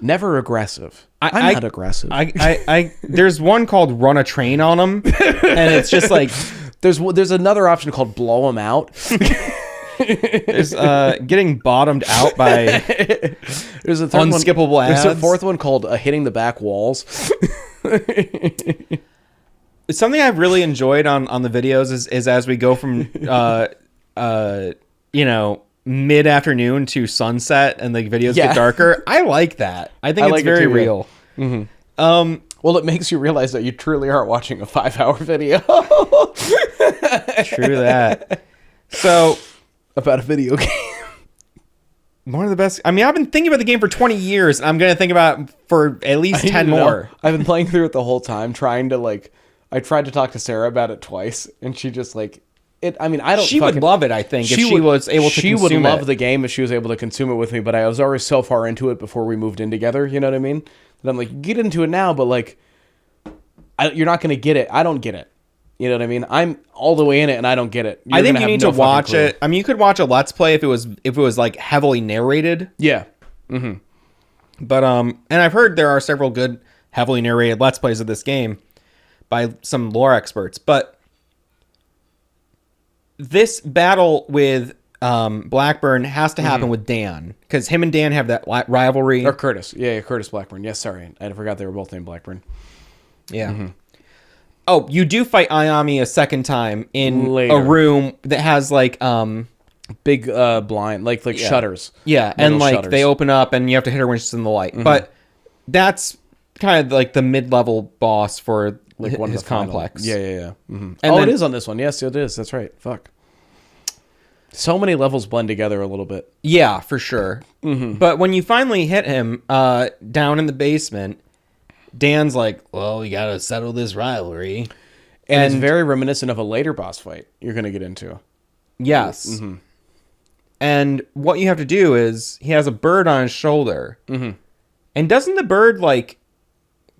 Speaker 2: Never aggressive. I'm not aggressive.
Speaker 1: I there's one called Run a Train on them, and it's just like
Speaker 2: There's another option called blow them out.
Speaker 1: there's getting bottomed out by
Speaker 2: There's a third
Speaker 1: unskippable
Speaker 2: one.
Speaker 1: ads.
Speaker 2: There's a fourth one called hitting the back walls.
Speaker 1: Something I've really enjoyed on the videos is as we go from mid-afternoon to sunset and the videos
Speaker 2: Yeah.
Speaker 1: get darker. I like that. I think
Speaker 2: I
Speaker 1: it's
Speaker 2: like it
Speaker 1: very
Speaker 2: too, yeah.
Speaker 1: real.
Speaker 2: Well, it makes you realize that you truly are watching a 5-hour video
Speaker 1: True that. So
Speaker 2: about a video game.
Speaker 1: one of the best. I mean, I've been thinking about the game for 20 years, and I'm going to think about it for at least 10 more.
Speaker 2: I've been playing through it the whole time, trying to like. I tried to talk to Sarah about it twice, and she just like it. I mean, I don't.
Speaker 1: She would love it, I think, if she
Speaker 2: would-
Speaker 1: was able to
Speaker 2: She would
Speaker 1: consume
Speaker 2: love
Speaker 1: it.
Speaker 2: the game if she was able to consume it with me. But I was already so far into it before we moved in together. You know what I mean? That I'm like, get into it now, but like, you're not going to get it. I don't get it. You know what I mean? I'm all the way in it, and I don't get it.
Speaker 1: I
Speaker 2: You're
Speaker 1: think
Speaker 2: gonna
Speaker 1: you
Speaker 2: have
Speaker 1: need
Speaker 2: no
Speaker 1: to
Speaker 2: fucking
Speaker 1: watch
Speaker 2: clue.
Speaker 1: it. I mean, you could watch a Let's Play if it was like heavily narrated.
Speaker 2: Yeah.
Speaker 1: But and I've heard there are several good heavily narrated Let's Plays of this game by some lore experts. But this battle with Blackburn has to happen with Dan, because him and Dan have that rivalry.
Speaker 2: Or Curtis. Yeah, Curtis Blackburn. Yes, sorry. I forgot they were both named Blackburn.
Speaker 1: Yeah. Oh, you do fight Ayami a second time in
Speaker 2: Later.
Speaker 1: a room that has like
Speaker 2: Big blind, like shutters.
Speaker 1: yeah,
Speaker 2: Metal
Speaker 1: and like
Speaker 2: shutters.
Speaker 1: they open up and you have to hit her when she's in the light. But that's kind of like the mid-level boss for
Speaker 2: Like one of
Speaker 1: his
Speaker 2: the final-
Speaker 1: complex.
Speaker 2: Yeah. Mm-hmm.
Speaker 1: And
Speaker 2: Oh,
Speaker 1: then-
Speaker 2: it is on this one. Yes, it is. That's right. Fuck. So many levels blend together a little bit.
Speaker 1: Yeah, for sure. But when you finally hit him down in the basement, Dan's like, well, we gotta settle this rivalry.
Speaker 2: And it's very reminiscent of a later boss fight you're going to get into.
Speaker 1: Yes. And what you have to do is he has a bird on his shoulder. And doesn't the bird like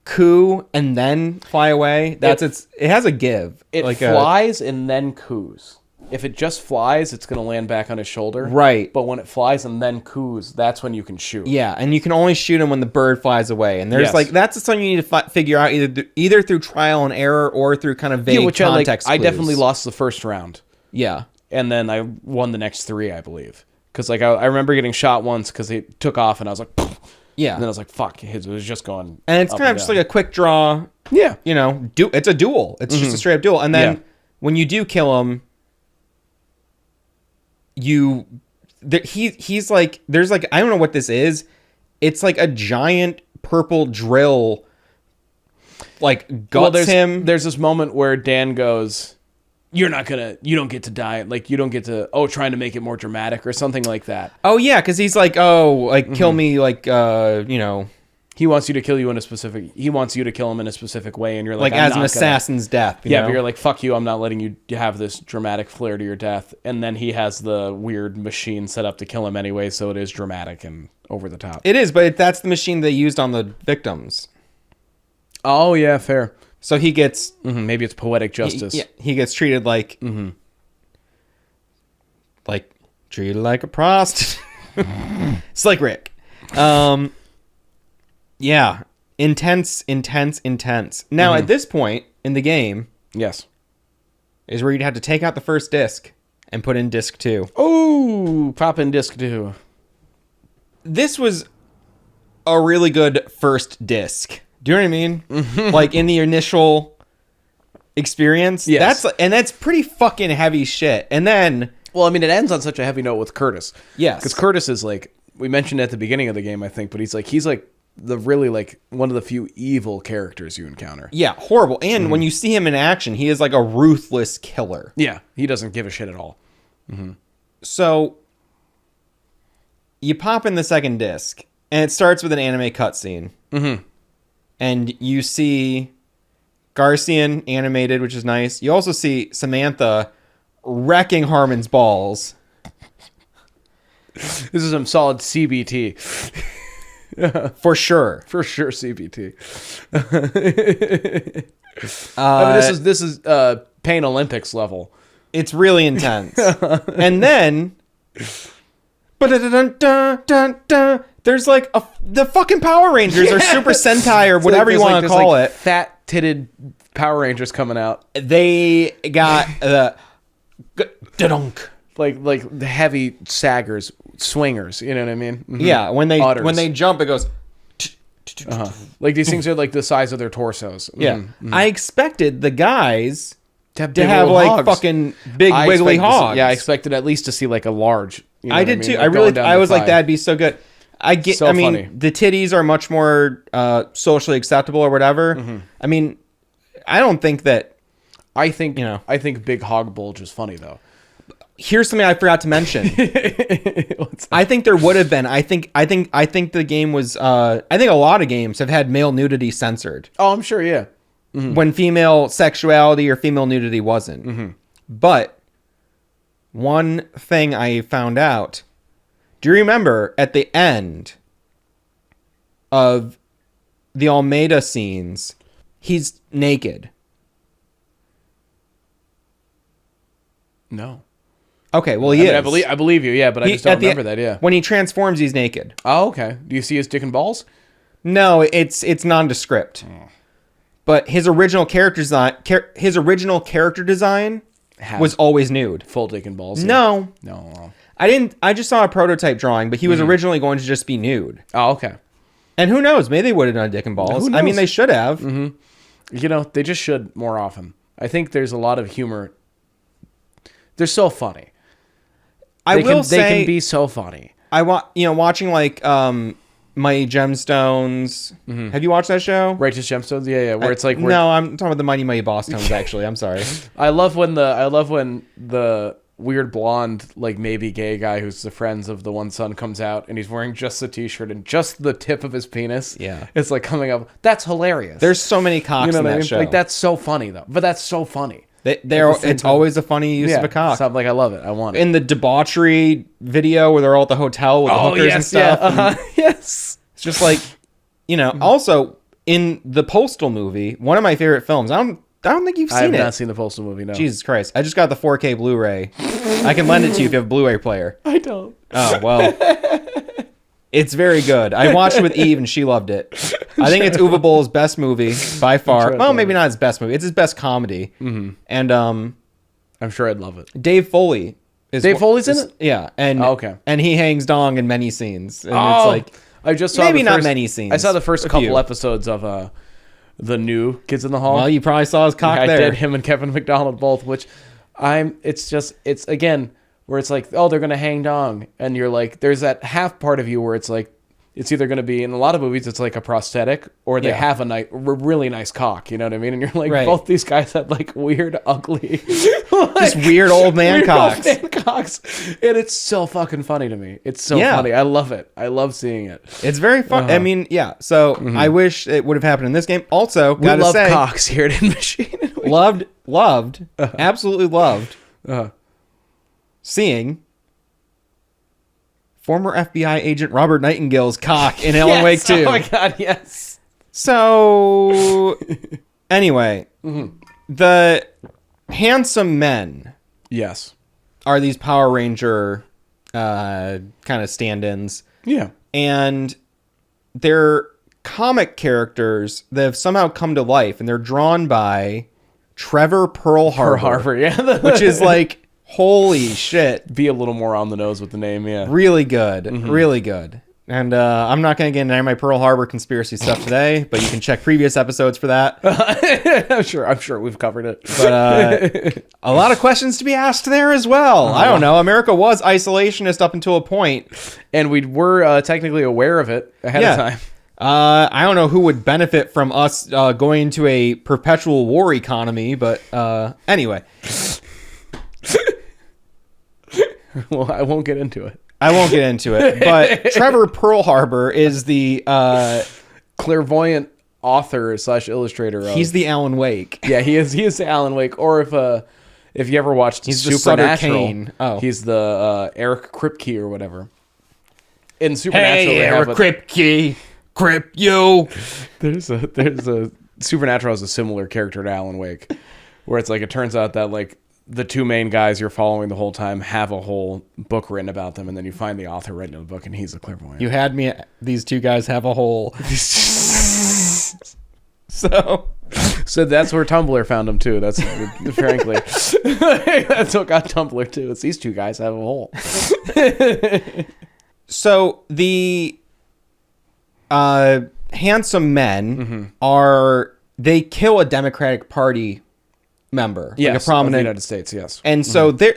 Speaker 1: coo and then fly away? It has a give.
Speaker 2: It
Speaker 1: like
Speaker 2: flies and then coos. If it just flies, it's going to land back on his shoulder.
Speaker 1: Right.
Speaker 2: But when it flies and then coos, that's when you can shoot.
Speaker 1: Yeah, and you can only shoot him when the bird flies away. And there's
Speaker 2: Yes.
Speaker 1: like that's something you need to figure out either through trial and error or through kind of vague
Speaker 2: which
Speaker 1: context.
Speaker 2: I
Speaker 1: clues.
Speaker 2: definitely lost the first round.
Speaker 1: Yeah.
Speaker 2: And then I won the next 3, I believe. Because like I remember getting shot once because he took off and I was like,
Speaker 1: Yeah.
Speaker 2: And then I was like, fuck, it was just going.
Speaker 1: And it's
Speaker 2: up
Speaker 1: kind of just
Speaker 2: down.
Speaker 1: like a quick draw.
Speaker 2: Yeah.
Speaker 1: You know, it's a duel. It's just a straight up duel. And then
Speaker 2: Yeah.
Speaker 1: when you do kill him, he's like, there's like, I don't know what this is. It's like a giant purple drill, like guts him.
Speaker 2: There's this moment where Dan goes, you don't get to die. Like, you don't get to, trying to make it more dramatic or something like that.
Speaker 1: Oh yeah, because he's like, kill me, like, you know.
Speaker 2: He wants you to kill him in a specific way, and you're like,
Speaker 1: Like as an assassin's death. You know?
Speaker 2: But you're like, fuck you, I'm not letting you have this dramatic flair to your death. And then he has the weird machine set up to kill him anyway, so it is dramatic and over the top.
Speaker 1: It is, but that's the machine they used on the victims.
Speaker 2: Oh, yeah, fair.
Speaker 1: So he gets...
Speaker 2: Maybe it's poetic justice.
Speaker 1: He gets treated like... Like, treated like a prostitute. It's like Rick. Yeah. Intense. Now, at this point in the game...
Speaker 2: Yes.
Speaker 1: Is where you'd have to take out the first disc and put in disc 2.
Speaker 2: Oh, pop in disc 2.
Speaker 1: This was a really good first disc. Do you know what I mean? Like in the initial experience.
Speaker 2: Yes.
Speaker 1: That's pretty fucking heavy shit. And then...
Speaker 2: Well, I mean, it ends on such a heavy note with Curtis.
Speaker 1: Yes.
Speaker 2: Because Curtis is like, we mentioned at the beginning of the game, I think, but he's like the really like one of the few evil characters you encounter.
Speaker 1: Yeah, horrible. And when you see him in action, he is like a ruthless killer.
Speaker 2: Yeah, he doesn't give a shit at all.
Speaker 1: So you pop in the second disc, and it starts with an anime cutscene. And you see Garcian animated, which is nice. You also see Samantha wrecking Harmon's balls.
Speaker 2: This is some solid CBT.
Speaker 1: For sure.
Speaker 2: For sure, CBT. I mean, this is Pain Olympics level.
Speaker 1: It's really intense. And then... There's like the fucking Power Rangers or Super Sentai or whatever you want to call it.
Speaker 2: Fat-titted Power Rangers coming out.
Speaker 1: They got the... dunk.
Speaker 2: Like the heavy saggers, swingers, you know what I mean?
Speaker 1: Yeah, when
Speaker 2: Otters.
Speaker 1: when they jump, it goes...
Speaker 2: Like these things are like the size of their torsos.
Speaker 1: Yeah. I expected the guys
Speaker 2: to
Speaker 1: to have like
Speaker 2: hogs.
Speaker 1: fucking big wiggly hogs.
Speaker 2: I expected at least to see like a large. You know
Speaker 1: I
Speaker 2: what
Speaker 1: did
Speaker 2: mean?
Speaker 1: too.
Speaker 2: Like
Speaker 1: I
Speaker 2: going down
Speaker 1: I
Speaker 2: the
Speaker 1: was like,
Speaker 2: thigh.
Speaker 1: that'd be so good. I mean,
Speaker 2: funny.
Speaker 1: the titties are much more socially acceptable or whatever. I mean, I don't think that...
Speaker 2: I think
Speaker 1: know.
Speaker 2: I think big hog bulge is funny though.
Speaker 1: Here's something I forgot to mention. I think there would have been. I think the game was. I think a lot of games have had male nudity censored
Speaker 2: Oh, I'm sure. Yeah.
Speaker 1: when female sexuality or female nudity wasn't. But one thing I found out. Do you remember at the end of the Almeida scenes, he's naked?
Speaker 2: No.
Speaker 1: Okay, well he
Speaker 2: I
Speaker 1: is.
Speaker 2: mean, I believe you. Yeah, but I just don't remember that. Yeah.
Speaker 1: When he transforms, he's naked.
Speaker 2: Oh, okay. Do you see his dick and balls?
Speaker 1: No, it's nondescript. But his original character design was always nude.
Speaker 2: Full dick and balls.
Speaker 1: No,
Speaker 2: No.
Speaker 1: I just saw a prototype drawing, but he was originally going to just be nude.
Speaker 2: Oh, okay.
Speaker 1: And who knows? Maybe they would have done dick and balls.
Speaker 2: Who
Speaker 1: I mean,
Speaker 2: knows?
Speaker 1: they should have.
Speaker 2: You know, they just should more often. I think there's a lot of humor. They're so funny. They can be so funny.
Speaker 1: Watching like Mighty Gemstones. Have you watched that show?
Speaker 2: Righteous Gemstones. Yeah. Where it's like
Speaker 1: no, I'm talking about the Mighty Mighty Boss Tones. Actually, I'm sorry.
Speaker 2: I love when the weird blonde, like maybe gay guy who's the friends of the one son comes out and he's wearing just the t-shirt and just the tip of his penis.
Speaker 1: Yeah.
Speaker 2: It's like coming up. That's hilarious.
Speaker 1: There's so many cocks in that show.
Speaker 2: Like that's so funny though. But that's so funny.
Speaker 1: It's always a funny use of a cock.
Speaker 2: So, like I love it. I want it.
Speaker 1: In the debauchery video where they're all at the hotel with the hookers and stuff.
Speaker 2: Yeah. Yes.
Speaker 1: It's just like, also in the Postal movie, one of my favorite films. I don't think you've seen it.
Speaker 2: I have not seen the Postal movie, no.
Speaker 1: Jesus Christ. I just got the 4K Blu-ray. I can lend it to you if you have a Blu-ray player.
Speaker 2: I don't.
Speaker 1: Oh, well. It's very good. I watched it with Eve and she loved it. I think it's Uwe Boll's best movie by far. Well, maybe not his best movie. It's his best comedy. And
Speaker 2: I'm sure I'd love it.
Speaker 1: Dave Foley is
Speaker 2: Dave Foley's in it?
Speaker 1: Yeah, and
Speaker 2: Oh, okay.
Speaker 1: and he hangs dong in many scenes. And
Speaker 2: Oh,
Speaker 1: it's like
Speaker 2: I just saw
Speaker 1: Maybe
Speaker 2: the
Speaker 1: not
Speaker 2: first,
Speaker 1: many scenes.
Speaker 2: I saw the first
Speaker 1: A
Speaker 2: couple
Speaker 1: few.
Speaker 2: episodes of the new Kids in the Hall.
Speaker 1: Well, you probably saw his cock
Speaker 2: I
Speaker 1: there.
Speaker 2: did, him and Kevin McDonald both, which it's again where it's like, oh, they're gonna hang dong, and you're like, there's that half part of you where it's like, it's either gonna be, in a lot of movies it's like a prosthetic, or they
Speaker 1: Yeah.
Speaker 2: have a really nice cock, you know what I mean? And you're like,
Speaker 1: Right.
Speaker 2: both these guys had like weird, ugly,
Speaker 1: Just weird old man cocks.
Speaker 2: old man cocks, and it's so fucking funny to me. It's so
Speaker 1: Yeah.
Speaker 2: funny. I love it. I love seing it.
Speaker 1: It's very fun. I mean, yeah. So I wish it would have happened in this game. Also,
Speaker 2: We
Speaker 1: gotta
Speaker 2: love
Speaker 1: say,
Speaker 2: cocks here at In Machine.
Speaker 1: loved, absolutely loved seeing former FBI agent Robert Nightingale's cock in Alan Wake 2.
Speaker 2: Oh my god, yes.
Speaker 1: So, anyway, the handsome men
Speaker 2: Yes.
Speaker 1: are these Power Ranger kind of stand-ins,
Speaker 2: Yeah.
Speaker 1: and they're comic characters that have somehow come to life, and they're drawn by Trevor Pearl Harbor,
Speaker 2: yeah.
Speaker 1: which is like, holy shit,
Speaker 2: Be a little more on the nose with the name, yeah.
Speaker 1: really good, really good. And I'm not going to get into my Pearl Harbor conspiracy stuff today, but you can check previous episodes for that.
Speaker 2: I'm sure we've covered it.
Speaker 1: But a lot of questions to be asked there as well. I don't know. America was isolationist up until a point.
Speaker 2: And we were technically aware of it ahead of time.
Speaker 1: I don't know who would benefit from us going into a perpetual war economy, but anyway.
Speaker 2: Well, I won't get into it.
Speaker 1: I won't get into it, but Trevor Pearl Harbor is the
Speaker 2: Clairvoyant author / illustrator of...
Speaker 1: he's the Alan Wake.
Speaker 2: Yeah, he is the Alan Wake. Or if you ever watched
Speaker 1: He's the Sutter
Speaker 2: Supernatural,
Speaker 1: Kane. Oh.
Speaker 2: he's the Eric Kripke or whatever. In Supernatural, they have
Speaker 1: Kripke, Krip you.
Speaker 2: there's a Supernatural has a similar character to Alan Wake, where it's like, it turns out that like the two main guys you're following the whole time have a whole book written about them, and then you find the author writing the book, and he's a clairvoyant.
Speaker 1: You had me. These two guys have a hole. So
Speaker 2: that's where Tumblr found him too. That's frankly, that's what got Tumblr too. It's these two guys have a hole.
Speaker 1: So the handsome men they kill a Democratic Party member,
Speaker 2: Yes,
Speaker 1: like a
Speaker 2: of the
Speaker 1: prominent
Speaker 2: United States. Yes.
Speaker 1: and so they're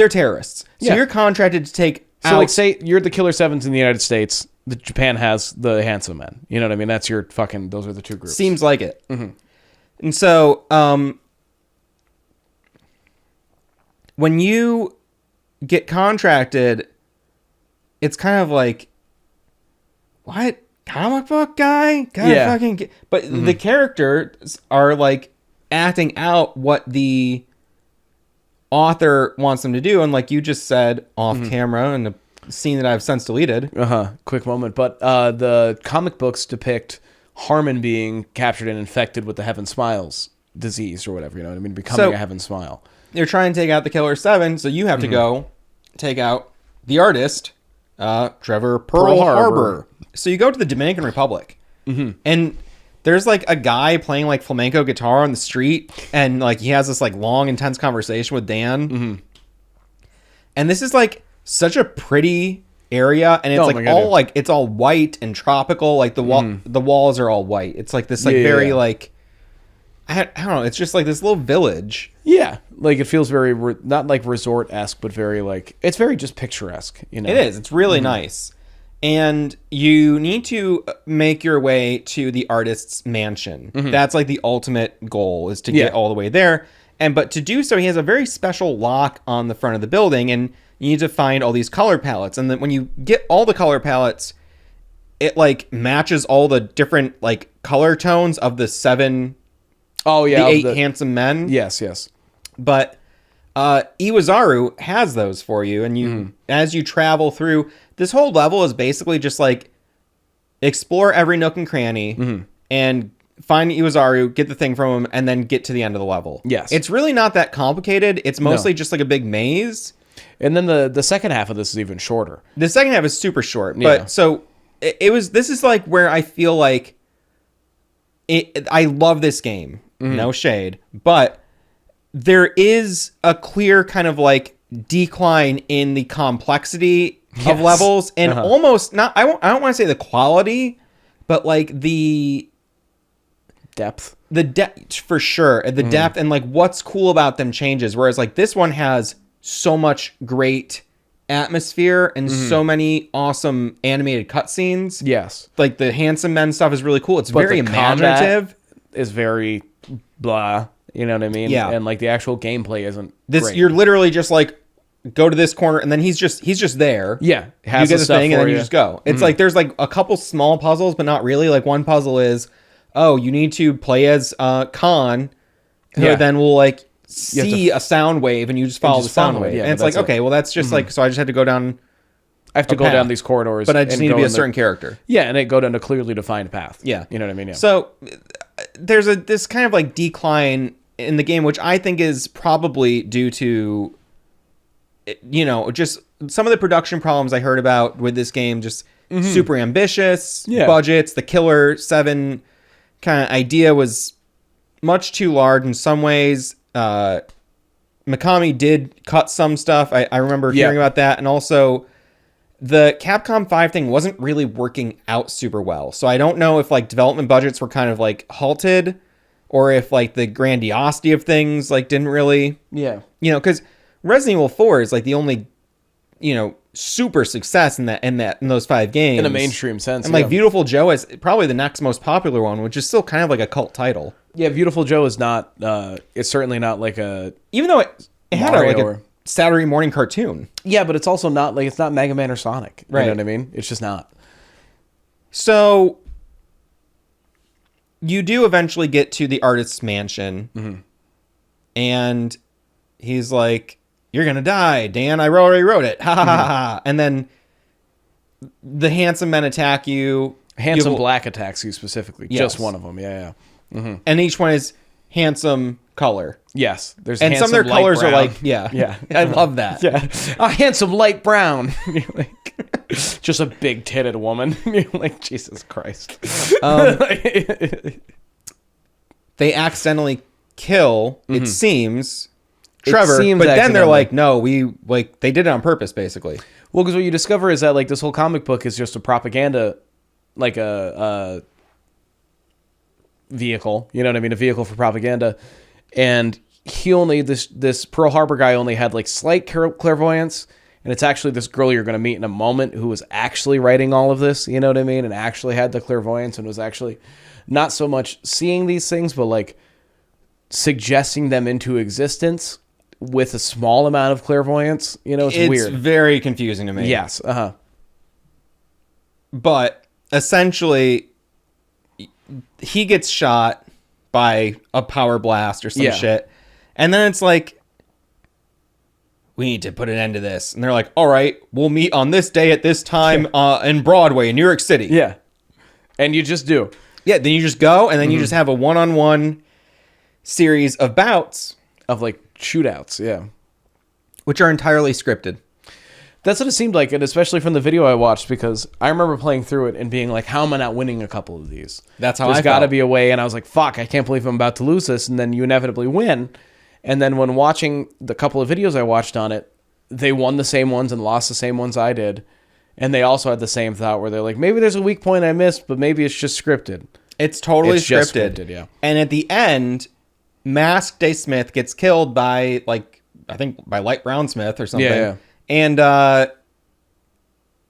Speaker 1: terrorists. So
Speaker 2: Yeah.
Speaker 1: you're contracted to take
Speaker 2: So
Speaker 1: out.
Speaker 2: like, say you're the Killer7s in the United States. Japan has the handsome men. You know what I mean? That's your fucking. Those are the two groups.
Speaker 1: Seems like it. And so when you get contracted, it's kind of like, what? Comic book guy? Gotta
Speaker 2: Yeah.
Speaker 1: fucking get... But the characters are like acting out what the author wants them to do. And like you just said off camera in the scene that I've since deleted.
Speaker 2: Quick moment. But the comic books depict Harmon being captured and infected with the Heaven Smiles disease or whatever. You know what I mean? Becoming a Heaven Smile.
Speaker 1: They're trying to take out the Killer7, so you have to go take out the artist, Trevor Pearl Harbor. So you go to the Dominican Republic, and there's like a guy playing like flamenco guitar on the street, and like he has this like long, intense conversation with Dan. And this is like such a pretty area, and it's
Speaker 2: Oh
Speaker 1: like
Speaker 2: my God,
Speaker 1: all
Speaker 2: yeah.
Speaker 1: like it's all white and tropical. Like the walls are all white. It's like this like
Speaker 2: Yeah,
Speaker 1: very
Speaker 2: yeah.
Speaker 1: like I don't know. It's just like this little village.
Speaker 2: Yeah, like it feels very not like resort-esque, but very like it's very just picturesque. You know,
Speaker 1: It is. It's really nice. And you need to make your way to the artist's mansion. That's like the ultimate goal, is to get
Speaker 2: Yeah.
Speaker 1: all the way there. But to do so, he has a very special lock on the front of the building, and you need to find all these color palettes. And then when you get all the color palettes, it like matches all the different like color tones of the
Speaker 2: Oh yeah,
Speaker 1: the 8 handsome men.
Speaker 2: Yes.
Speaker 1: But Iwazaru has those for you, and you as you travel through, this whole level is basically just like explore every nook and cranny and find Iwazaru, get the thing from him, and then get to the end of the level.
Speaker 2: Yes.
Speaker 1: It's really not that complicated. It's mostly just like a big maze.
Speaker 2: And then the second half of this is even shorter.
Speaker 1: The second half is super short,
Speaker 2: Yeah.
Speaker 1: but so this is like where I feel like I love this game. No shade, but there is a clear kind of like decline in the complexity of levels, and
Speaker 2: Uh-huh.
Speaker 1: almost not. I don't want to say the quality, but like the
Speaker 2: Depth.
Speaker 1: depth for sure, the depth and like what's cool about them changes. Whereas like this one has so much great atmosphere and so many awesome animated cutscenes.
Speaker 2: Yes.
Speaker 1: Like the handsome men stuff is really cool. It's
Speaker 2: But
Speaker 1: very
Speaker 2: the combat
Speaker 1: imaginative.
Speaker 2: is very blah. You know what I mean?
Speaker 1: Yeah.
Speaker 2: And like the actual gameplay isn't
Speaker 1: This
Speaker 2: great.
Speaker 1: you're literally just like go to this corner and then he's just there.
Speaker 2: Yeah.
Speaker 1: You
Speaker 2: Has
Speaker 1: get
Speaker 2: the
Speaker 1: the
Speaker 2: stuff
Speaker 1: thing and
Speaker 2: for
Speaker 1: then you
Speaker 2: you.
Speaker 1: just go. It's like there's like a couple small puzzles, but not really. Like one puzzle is, oh, you need to play as Khan, who
Speaker 2: Yeah.
Speaker 1: then will like
Speaker 2: You have to
Speaker 1: see a sound wave and you just follow
Speaker 2: just
Speaker 1: the sound
Speaker 2: follow it,
Speaker 1: wave.
Speaker 2: yeah,
Speaker 1: and it's
Speaker 2: but
Speaker 1: like,
Speaker 2: that's it.
Speaker 1: okay, well that's just like so I just had to go down
Speaker 2: I have to go
Speaker 1: path.
Speaker 2: down these corridors.
Speaker 1: but I just
Speaker 2: and
Speaker 1: need to
Speaker 2: go
Speaker 1: be a
Speaker 2: in the-
Speaker 1: certain character.
Speaker 2: Yeah, and it go down a clearly defined path.
Speaker 1: Yeah.
Speaker 2: You know what I mean? Yeah.
Speaker 1: So there's this kind of like decline in the game, which I think is probably due to, just some of the production problems I heard about with this game. Just super ambitious
Speaker 2: Yeah.
Speaker 1: budgets. The Killer7 kind of idea was much too large in some ways. Mikami did cut some stuff. I remember hearing about that, and also the Capcom 5 thing wasn't really working out super well. So I don't know if like development budgets were kind of like halted, or if like the grandiosity of things like didn't really,
Speaker 2: yeah.
Speaker 1: because Resident Evil 4 is like the only, super success in those 5 games
Speaker 2: In a mainstream sense.
Speaker 1: And like
Speaker 2: yeah.
Speaker 1: Beautiful Joe is probably the next most popular one, which is still kind of like a cult title.
Speaker 2: Yeah, Beautiful Joe is not. It's certainly not like a.
Speaker 1: Even though it had
Speaker 2: Mario
Speaker 1: like a
Speaker 2: or-
Speaker 1: Saturday morning cartoon.
Speaker 2: Yeah, but it's also not like it's not Mega Man or Sonic. You
Speaker 1: Right.
Speaker 2: know what I mean? It's just not.
Speaker 1: So you do eventually get to the artist's mansion, and he's like, "You're gonna die, Dan. I already wrote it." Ha ha ha ha. And then the handsome men attack you.
Speaker 2: Handsome
Speaker 1: You-
Speaker 2: Black attacks you specifically.
Speaker 1: Yes.
Speaker 2: Just one of them. Yeah.
Speaker 1: and each one is handsome color.
Speaker 2: Yes. There's
Speaker 1: And some of their
Speaker 2: handsome light
Speaker 1: colors are
Speaker 2: brown.
Speaker 1: like, yeah. I love that.
Speaker 2: Yeah. A handsome light brown. You're like, just a big titted woman. You're like, Jesus Christ.
Speaker 1: They accidentally kill, it seems, Trevor,
Speaker 2: seems
Speaker 1: but then they're
Speaker 2: accidentally.
Speaker 1: like, no, they did it on purpose, basically.
Speaker 2: Well, because what you discover is that like this whole comic book is just a propaganda, like a vehicle. You know what I mean? A vehicle for propaganda. And he only this Pearl Harbor guy only had like slight clairvoyance, and it's actually this girl you're going to meet in a moment who was actually writing all of this. You know what I mean? And actually had the clairvoyance and was actually not so much seeing these things, but like suggesting them into existence with a small amount of clairvoyance. You know, it's weird.
Speaker 1: Very confusing to me.
Speaker 2: Yes. Uh-huh.
Speaker 1: But essentially, he gets shot by a power blast or some
Speaker 2: Yeah.
Speaker 1: shit. And then it's like, we need to put an end to this. And they're like, all right, we'll meet on this day at this time in Broadway in New York City.
Speaker 2: Yeah. And you just do.
Speaker 1: Yeah, then you just go, and then you just have a one-on-one series of bouts,
Speaker 2: Of like shootouts. Yeah.
Speaker 1: which are entirely scripted.
Speaker 2: That's what it seemed like, and especially from the video I watched, because I remember playing through it and being like, how am I not winning a couple of these?
Speaker 1: That's how
Speaker 2: There's
Speaker 1: I
Speaker 2: got to
Speaker 1: felt.
Speaker 2: be a way, and I was like, fuck, I can't believe I'm about to lose this, and then you inevitably win. And then when watching the couple of videos I watched on it, they won the same ones and lost the same ones I did. And they also had the same thought where they're like, maybe there's a weak point I missed, but maybe it's just scripted.
Speaker 1: It's totally
Speaker 2: It's just
Speaker 1: scripted.
Speaker 2: scripted, yeah.
Speaker 1: And at the end, Masked A. Smith gets killed by, like, I think by Light Brown Smith or something.
Speaker 2: Yeah.
Speaker 1: And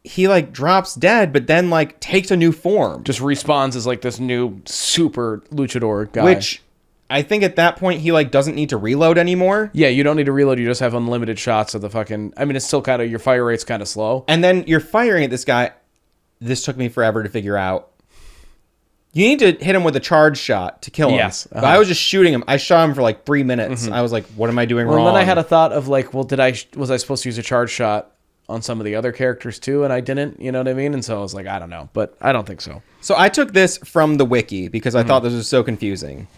Speaker 1: he, like, drops dead, but then, like, takes a new form.
Speaker 2: Just respawns as like this new super luchador guy.
Speaker 1: Which I think at that point he, like, doesn't need to reload anymore.
Speaker 2: Yeah, you don't need to reload. You just have unlimited shots of the fucking... I mean, it's still kind of... Your fire rate's kind of slow.
Speaker 1: And then you're firing at this guy. This took me forever to figure out. You need to hit him with a charge shot to kill him.
Speaker 2: Yes,
Speaker 1: But I was just shooting him. I shot him for like 3 minutes. I was like, what am I doing
Speaker 2: Well,
Speaker 1: wrong?
Speaker 2: and then I had a thought of like, well, was I supposed to use a charge shot on some of the other characters too? And I didn't, you know what I mean? And so I was like, I don't know. But I don't think so.
Speaker 1: So I took this from the wiki because I thought this was so confusing.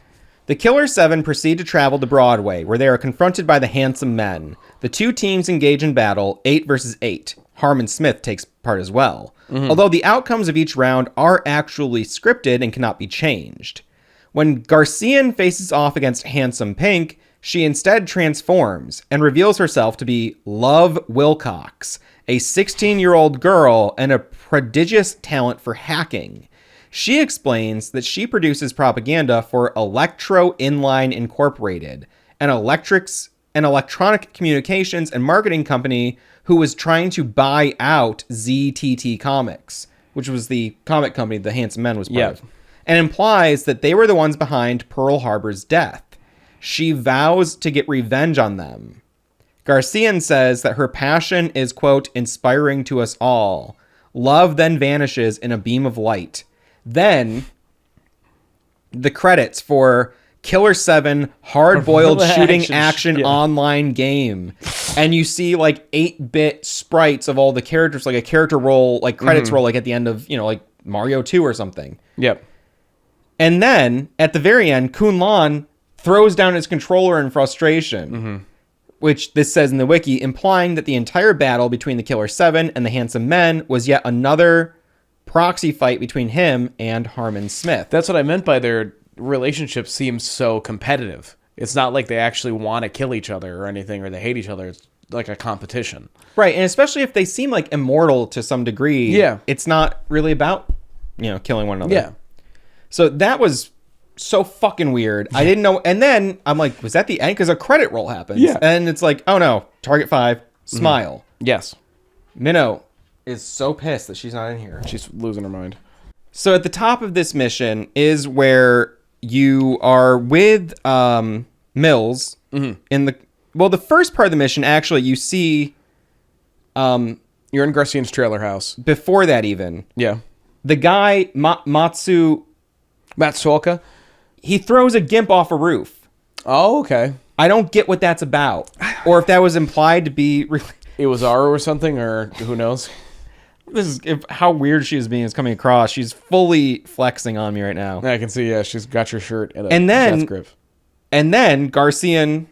Speaker 1: The Killer7 proceed to travel to Broadway, where they are confronted by the Handsome Men. The two teams engage in battle, 8 versus 8. Harmon Smith takes part as well. Although the outcomes of each round are actually scripted and cannot be changed. When Garcian faces off against Handsome Pink, she instead transforms and reveals herself to be Love Wilcox, a 16-year-old girl, and a prodigious talent for hacking. She explains that she produces propaganda for Electro Inline Incorporated, an electronic communications and marketing company who was trying to buy out ZTT Comics, which was the comic company the Handsome Men was part of, and implies that they were the ones behind Pearl Harbor's death. She vows to get revenge on them. Garcian says that her passion is, quote, inspiring to us all. Love then vanishes in a beam of light. Then the credits for Killer7 hard-boiled shooting action online game. And you see like 8-bit sprites of all the characters, like a character roll, like credits roll, like at the end of, like Mario 2 or something.
Speaker 2: Yep.
Speaker 1: And then at the very end, Kun Lan throws down his controller in frustration, which this says in the wiki, implying that the entire battle between the Killer7 and the Handsome Men was yet another proxy fight between him and Harmon Smith.
Speaker 2: That's what I meant by their relationship seems so competitive. It's not like they actually want to kill each other or anything, or they hate each other. It's like a competition.
Speaker 1: Right, and especially if they seem like immortal to some degree, it's not really about, killing one another.
Speaker 2: Yeah.
Speaker 1: So that was so fucking weird. I didn't know. And then I'm like, was that the end? Because a credit roll happens.
Speaker 2: Yeah.
Speaker 1: And it's like, oh no, Target 5, smile.
Speaker 2: Yes.
Speaker 1: Minnow is so pissed that she's not in here.
Speaker 2: She's losing her mind.
Speaker 1: So at the top of this mission is where you are with Mills in the first part of the mission. Actually, you see
Speaker 2: You're in Garcian's trailer house.
Speaker 1: before that even,
Speaker 2: Yeah.
Speaker 1: the guy
Speaker 2: Matsuoka?
Speaker 1: he throws a gimp off a roof.
Speaker 2: Oh, okay.
Speaker 1: I don't get what that's about, or if that was implied to be.
Speaker 2: It was Aru or something, or who knows?
Speaker 1: This is how weird she is being is coming across. She's fully flexing on me right now.
Speaker 2: I can see, she's got your shirt at a
Speaker 1: And then-
Speaker 2: death grip.
Speaker 1: And then Garcian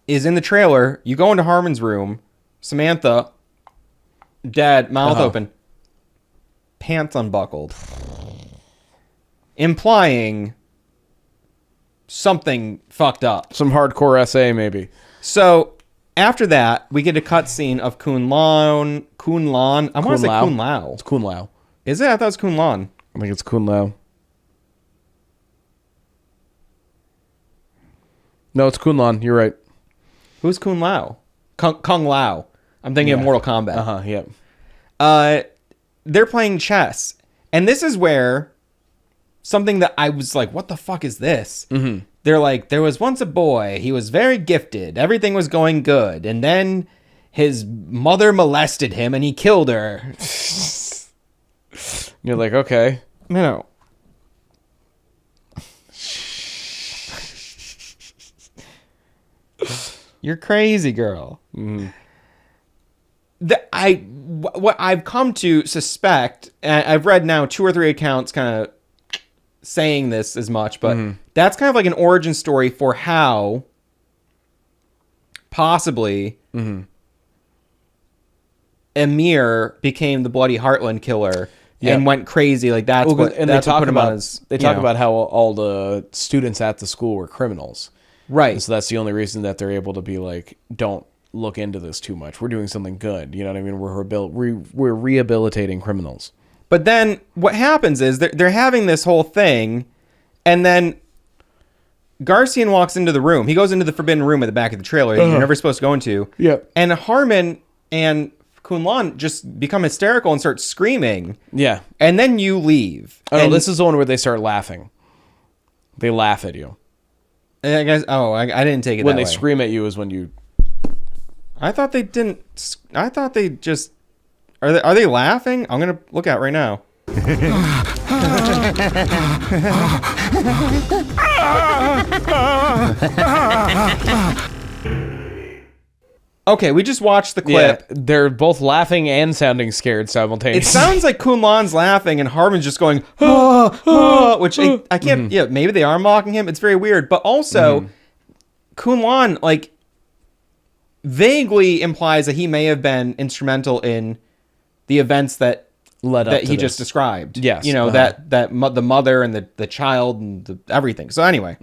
Speaker 1: is in the trailer. You go into Harmon's room. Samantha, dead, mouth open, pants unbuckled, implying something fucked up.
Speaker 2: Some hardcore SA, maybe.
Speaker 1: So after that, we get a cutscene of Kun Lan. I want to say Kun Lao.
Speaker 2: It's Kun Lao.
Speaker 1: Is it? I thought it was Kun Lan.
Speaker 2: I think it's Kun Lao. No, it's Kun Lan. You're right.
Speaker 1: Who's Kun Lao? Kung Lao. I'm thinking of Mortal Kombat.
Speaker 2: Yep.
Speaker 1: They're playing chess. And this is where something that I was like, what the fuck is this? They're like, there was once a boy. He was very gifted. Everything was going good. And then his mother molested him and he killed her.
Speaker 2: You're like, okay.
Speaker 1: No. You're crazy, girl. What I've come to suspect, and I've read now 2 or 3 accounts kind of saying this as much, but that's kind of like an origin story for how possibly Emir became the Bloody Heartland killer and went crazy. Like that's
Speaker 2: And
Speaker 1: that's
Speaker 2: they
Speaker 1: what
Speaker 2: talk
Speaker 1: put him on
Speaker 2: about
Speaker 1: his,
Speaker 2: they talk about how all the students at the school were criminals.
Speaker 1: right.
Speaker 2: And so that's the only reason that they're able to be like, don't look into this too much. We're doing something good. You know what I mean? We're rehabilitating criminals.
Speaker 1: But then what happens is they're having this whole thing, and then Garcian walks into the room. He goes into the forbidden room at the back of the trailer that you're never supposed to go into.
Speaker 2: Yep.
Speaker 1: And Harmon and Kun Lan just become hysterical and start screaming.
Speaker 2: Yeah.
Speaker 1: And then you leave.
Speaker 2: Oh, no,
Speaker 1: and
Speaker 2: this is the one where they start laughing. They laugh at you.
Speaker 1: I guess. Oh, I didn't take it
Speaker 2: When
Speaker 1: that
Speaker 2: they
Speaker 1: way.
Speaker 2: scream at you is when you...
Speaker 1: I thought they didn't. I thought they just. Are they laughing? I'm gonna look at right now. Okay, we just watched the clip.
Speaker 2: Yeah, they're both laughing and sounding scared
Speaker 1: It
Speaker 2: simultaneously.
Speaker 1: sounds like Kun Lan's laughing and Harmon's just going, ah, ah, which I can't, yeah, maybe they are mocking him. It's very weird. But also, Kun Lan, like, vaguely implies that he may have been instrumental in the events that
Speaker 2: led up
Speaker 1: that
Speaker 2: to
Speaker 1: he
Speaker 2: this.
Speaker 1: just described.
Speaker 2: Yes,
Speaker 1: You know, the mother and the child and everything. So anyway.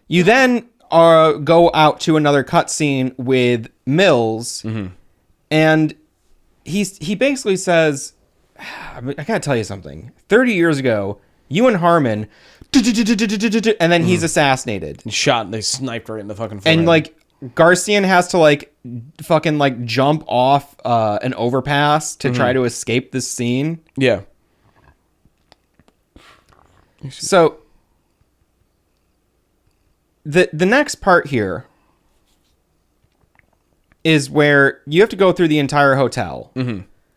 Speaker 1: You then go out to another cutscene with Mills, And he basically says, I gotta tell you something. 30 years ago, you and Harmon, and then he's assassinated.
Speaker 2: Shot and they sniped right in the fucking forehead.
Speaker 1: And like Garcian has to like fucking like jump off an overpass to try to escape this scene.
Speaker 2: Yeah.
Speaker 1: So the next part here is where you have to go through the entire hotel.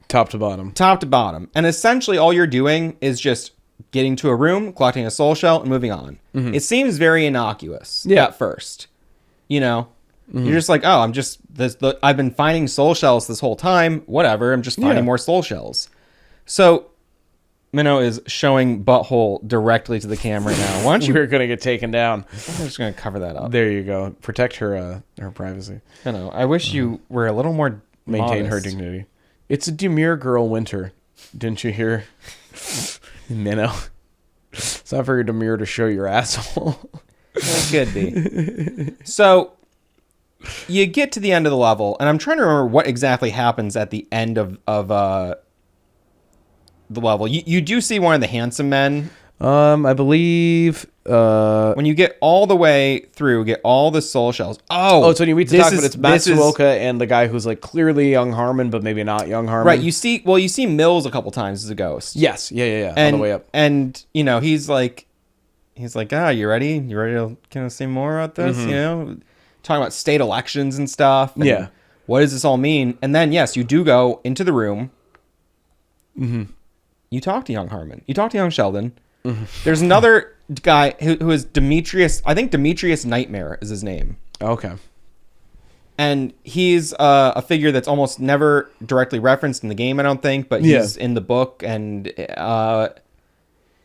Speaker 2: Top to bottom.
Speaker 1: Top to bottom. And essentially all you're doing is just getting to a room, collecting a soul shell, and moving on. It seems very innocuous at first. You know? You're just like, oh, I've been finding soul shells this whole time. Whatever, I'm just finding more soul shells. So Minnow is showing butthole directly to the camera now. Why don't you...
Speaker 2: We're going to get taken down.
Speaker 1: I'm just going to cover that up.
Speaker 2: There you go. Protect her privacy.
Speaker 1: I know. I wish you were a little more
Speaker 2: Maintain her
Speaker 1: modest.
Speaker 2: dignity. It's a demure girl winter. Didn't you hear? Minnow. It's not very demure to show your asshole.
Speaker 1: It could be. So you get to the end of the level, and I'm trying to remember what exactly happens at the end of the level. You do see one of the handsome men.
Speaker 2: I believe
Speaker 1: When you get all the way through, get all the soul shells.
Speaker 2: so when you meet the
Speaker 1: this
Speaker 2: talk, but
Speaker 1: is-
Speaker 2: it's
Speaker 1: this is-
Speaker 2: Matsuoka and the guy who's like clearly young Harmon, but maybe not young Harmon.
Speaker 1: Right, you see Mills a couple times as a ghost.
Speaker 2: Yes, yeah,
Speaker 1: And,
Speaker 2: on the way up.
Speaker 1: And you know, he's like, you ready? You ready to kind of say more about this? You know, talking about state elections and stuff. And
Speaker 2: Yeah.
Speaker 1: what does this all mean? And then yes, you do go into the room. You talk to young Harmon. You talk to young Sheldon. There's another guy who is Demetrius. I think Demetrius Nightmare is his name.
Speaker 2: Okay.
Speaker 1: And he's a figure that's almost never directly referenced in the game, I don't think, but he's in the book. And,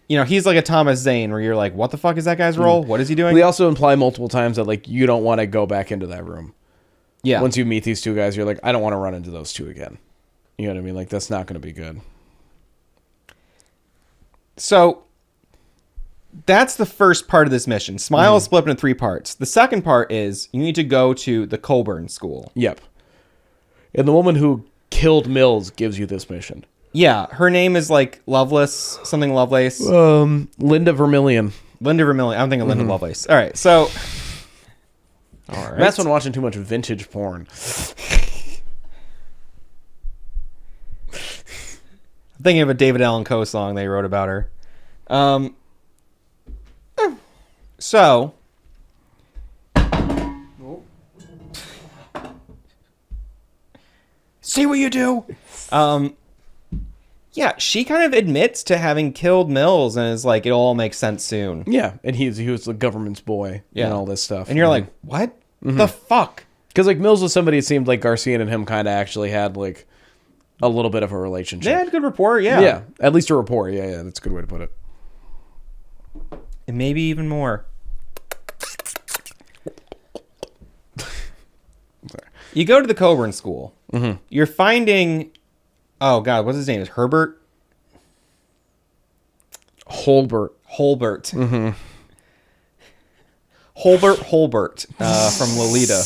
Speaker 1: you know, he's like a Thomas Zane where you're like, what the fuck is that guy's role? What is he doing?
Speaker 2: They also imply multiple times that like you don't want to go back into that room.
Speaker 1: Yeah.
Speaker 2: Once you meet these two guys, you're like, I don't want to run into those two again. You know what I mean? Like that's not going to be good.
Speaker 1: So that's the first part of this mission. Smile is split into 3 parts. The second part is you need to go to the Colburn School.
Speaker 2: Yep. And the woman who killed Mills gives you this mission.
Speaker 1: Yeah, her name is like Lovelace, something Lovelace.
Speaker 2: Linda Vermillion.
Speaker 1: Linda Vermillion. I'm thinking Linda Lovelace. All right, so... All right.
Speaker 2: Matt's been watching too much vintage porn.
Speaker 1: I'm thinking of a David Allan Coe song they wrote about her. So... See what you do? Yeah, she kind of admits to having killed Mills and is like, it all makes sense soon.
Speaker 2: Yeah, and he was the government's boy and all this stuff.
Speaker 1: And you're like, what the fuck?
Speaker 2: Because like Mills was somebody it seemed like Garcia and him kind of actually had like a little bit of a relationship.
Speaker 1: They had good rapport, yeah.
Speaker 2: Yeah, at least a rapport. Yeah, that's a good way to put it.
Speaker 1: And maybe even more. You go to the Coburn School. You're finding... Oh, God, what's his name? Is Herbert?
Speaker 2: Holbert.
Speaker 1: Holbert. Holbert from Lolita.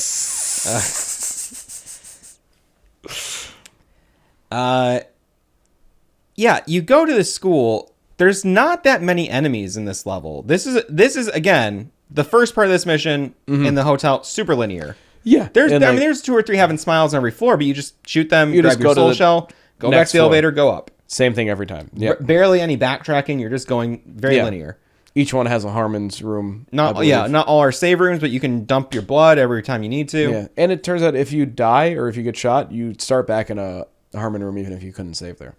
Speaker 1: Yeah, you go to the school. There's not that many enemies in this level. This is again the first part of this mission in the hotel. Super linear.
Speaker 2: Yeah,
Speaker 1: There's
Speaker 2: and,
Speaker 1: I mean
Speaker 2: like,
Speaker 1: there's 2 or 3 having smiles on every floor, but you just shoot them,
Speaker 2: You
Speaker 1: grab
Speaker 2: just
Speaker 1: your
Speaker 2: go to
Speaker 1: soul
Speaker 2: the
Speaker 1: shell, go back
Speaker 2: next
Speaker 1: to the
Speaker 2: floor.
Speaker 1: elevator, go up.
Speaker 2: same thing every time. Yeah,
Speaker 1: Barely any backtracking. You're just going very
Speaker 2: Yeah.
Speaker 1: linear.
Speaker 2: each one has a Harmon's room. I
Speaker 1: Not
Speaker 2: believe.
Speaker 1: not all our save rooms, but you can dump your blood every time you need to.
Speaker 2: Yeah, and it turns out if you die or if you get shot, you start back in a Harmon room even if you couldn't save there.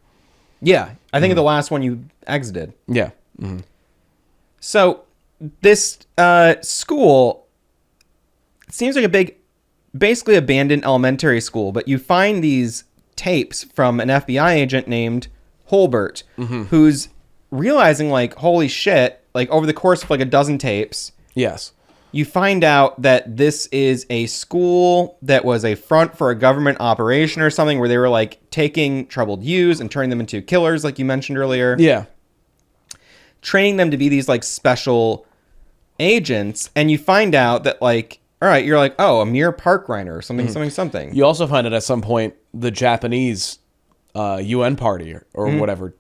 Speaker 1: Yeah, I think the last one you exited.
Speaker 2: Yeah.
Speaker 1: So this school seems like a big, basically abandoned elementary school, but you find these tapes from an FBI agent named Holbert, who's realizing like, holy shit, like over the course of like a dozen tapes,
Speaker 2: Yes.
Speaker 1: you find out that this is a school that was a front for a government operation or something where they were like taking troubled youths and turning them into killers, like you mentioned earlier.
Speaker 2: Yeah.
Speaker 1: Training them to be these like special agents. And you find out that like all right, you're like, oh, Amir Park Reiner or something.
Speaker 2: You also find it at some point the Japanese UN party or whatever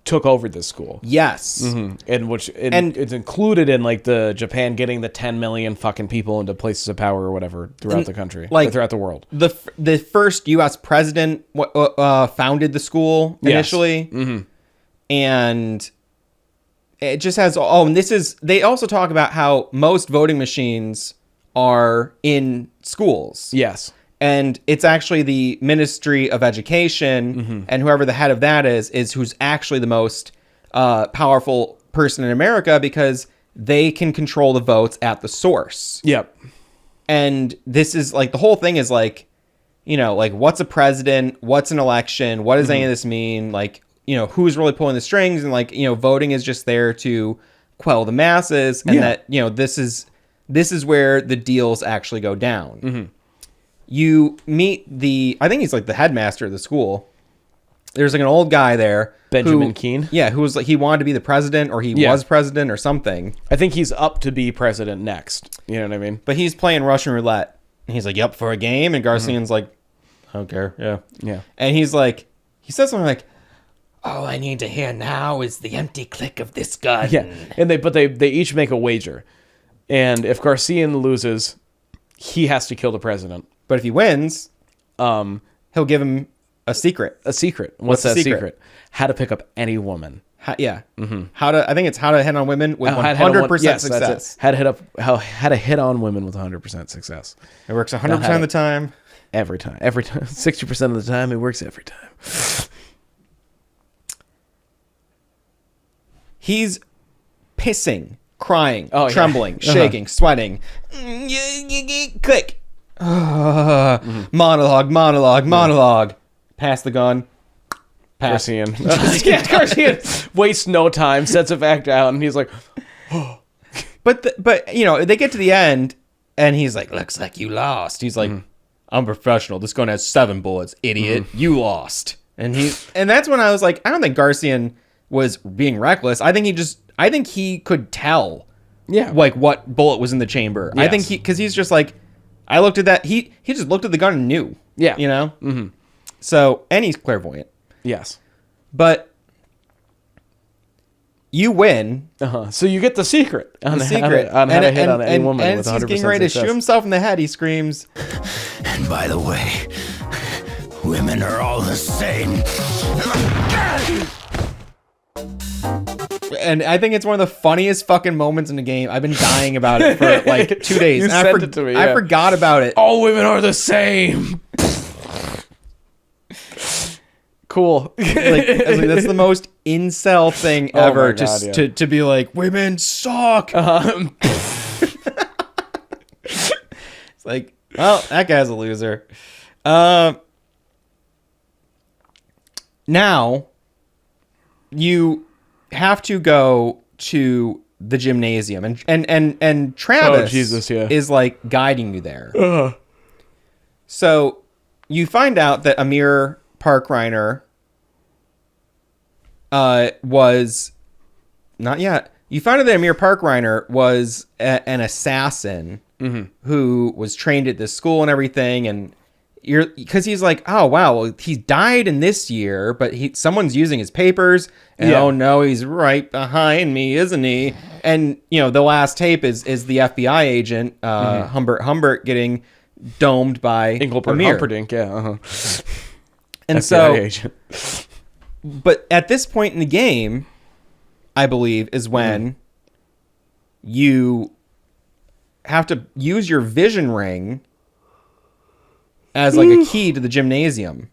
Speaker 2: took over this school.
Speaker 1: Yes.
Speaker 2: And it's included in like the Japan getting the 10 million fucking people into places of power or whatever throughout the country,
Speaker 1: like
Speaker 2: or throughout the world.
Speaker 1: The first U.S. president founded the school initially, and it just has. Oh, and they also talk about how most voting machines are in schools.
Speaker 2: Yes.
Speaker 1: And it's actually the Ministry of Education, and whoever the head of that is who's actually the most powerful person in America, because they can control the votes at the source.
Speaker 2: Yep.
Speaker 1: And this is like, the whole thing is like, like what's a president? What's an election? What does any of this mean? Like, who's really pulling the strings? And like, voting is just there to quell the masses. And that, this is where the deals actually go down. You meet I think he's like the headmaster of the school. There's like an old guy there.
Speaker 2: Benjamin Keene?
Speaker 1: Yeah, who was like, he wanted to be the president, or he was president or something.
Speaker 2: I think he's up to be president next. You know what I mean?
Speaker 1: But he's playing Russian roulette. And he's like, yep, for a game. And Garcian's like, I don't care. Yeah.
Speaker 2: Yeah.
Speaker 1: And he's like, he says something like, all I need to hear now is the empty click of this gun.
Speaker 2: Yeah. And they each make a wager. And if Garcian loses, he has to kill the president.
Speaker 1: But if he wins, he'll give him a secret.
Speaker 2: A secret. What's that
Speaker 1: secret?
Speaker 2: secret? How to pick up any woman.
Speaker 1: I think it's how to hit on women with 100% success.
Speaker 2: How to hit on women with 100% success.
Speaker 1: It works 100% of the time.
Speaker 2: Every time. 60% of the time, it works every time.
Speaker 1: He's pissing, crying, trembling, shaking, sweating. Click. Monologue. Pass the gun. Pass.
Speaker 2: Garcian. Garcian wastes no time, sets it back down, and he's like,
Speaker 1: But they get to the end, and he's like, looks like you lost. He's like, I'm professional. This gun has 7 bullets, idiot. You lost. And that's when I was like, I don't think Garcian was being reckless. I think he could tell, like what bullet was in the chamber. Yes. I think because he's just like, I looked at that. He just looked at the gun and knew.
Speaker 2: Yeah.
Speaker 1: So, and he's clairvoyant.
Speaker 2: Yes.
Speaker 1: But you win.
Speaker 2: So you get the secret.
Speaker 1: On how to hit on any woman with 100% he's getting ready to shoot himself in the head. He screams,
Speaker 7: and by the way, women are all the same.
Speaker 1: And I think it's one of the funniest fucking moments in the game. I've been dying about it for like 2 days.
Speaker 2: You sent it to me,
Speaker 1: I forgot about it.
Speaker 2: All women are the same. Cool.
Speaker 1: I was like, that's the most incel thing ever. To be like, women suck. It's like, well, that guy's a loser. Now you have to go to the gymnasium, and Travis is like guiding you there. So you find out that Amir Park Reiner was not yet. You find out that Amir Park Reiner was an assassin who was trained at this school and everything, and because he's like, oh wow, well, he died in this year, but someone's using his papers, and oh no, he's right behind me, isn't he? And the last tape is the FBI agent Humbert getting domed by
Speaker 2: Engelbert
Speaker 1: Amir.
Speaker 2: Humperdinck,
Speaker 1: And
Speaker 2: FBI
Speaker 1: so
Speaker 2: agent.
Speaker 1: But at this point in the game, I believe, is when you have to use your vision ring as like a key to the gymnasium.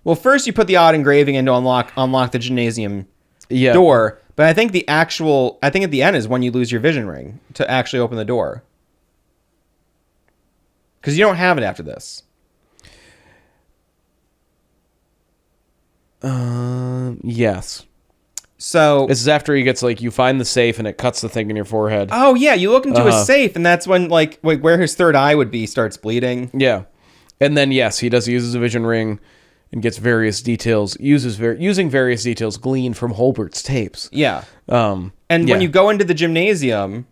Speaker 1: Well, first you put the odd engraving in to unlock the gymnasium door, but I think at the end is when you lose your vision ring to actually open the door. Because you don't have it after this.
Speaker 2: Yes.
Speaker 1: So
Speaker 2: this is after he gets you find the safe and it cuts the thing in your forehead.
Speaker 1: Oh yeah, you look into a safe, and that's when where his third eye would be starts bleeding.
Speaker 2: Yeah, and then yes, he uses a vision ring and gets various details. Using various details gleaned from Holbert's tapes.
Speaker 1: Yeah. When you go into the gymnasium,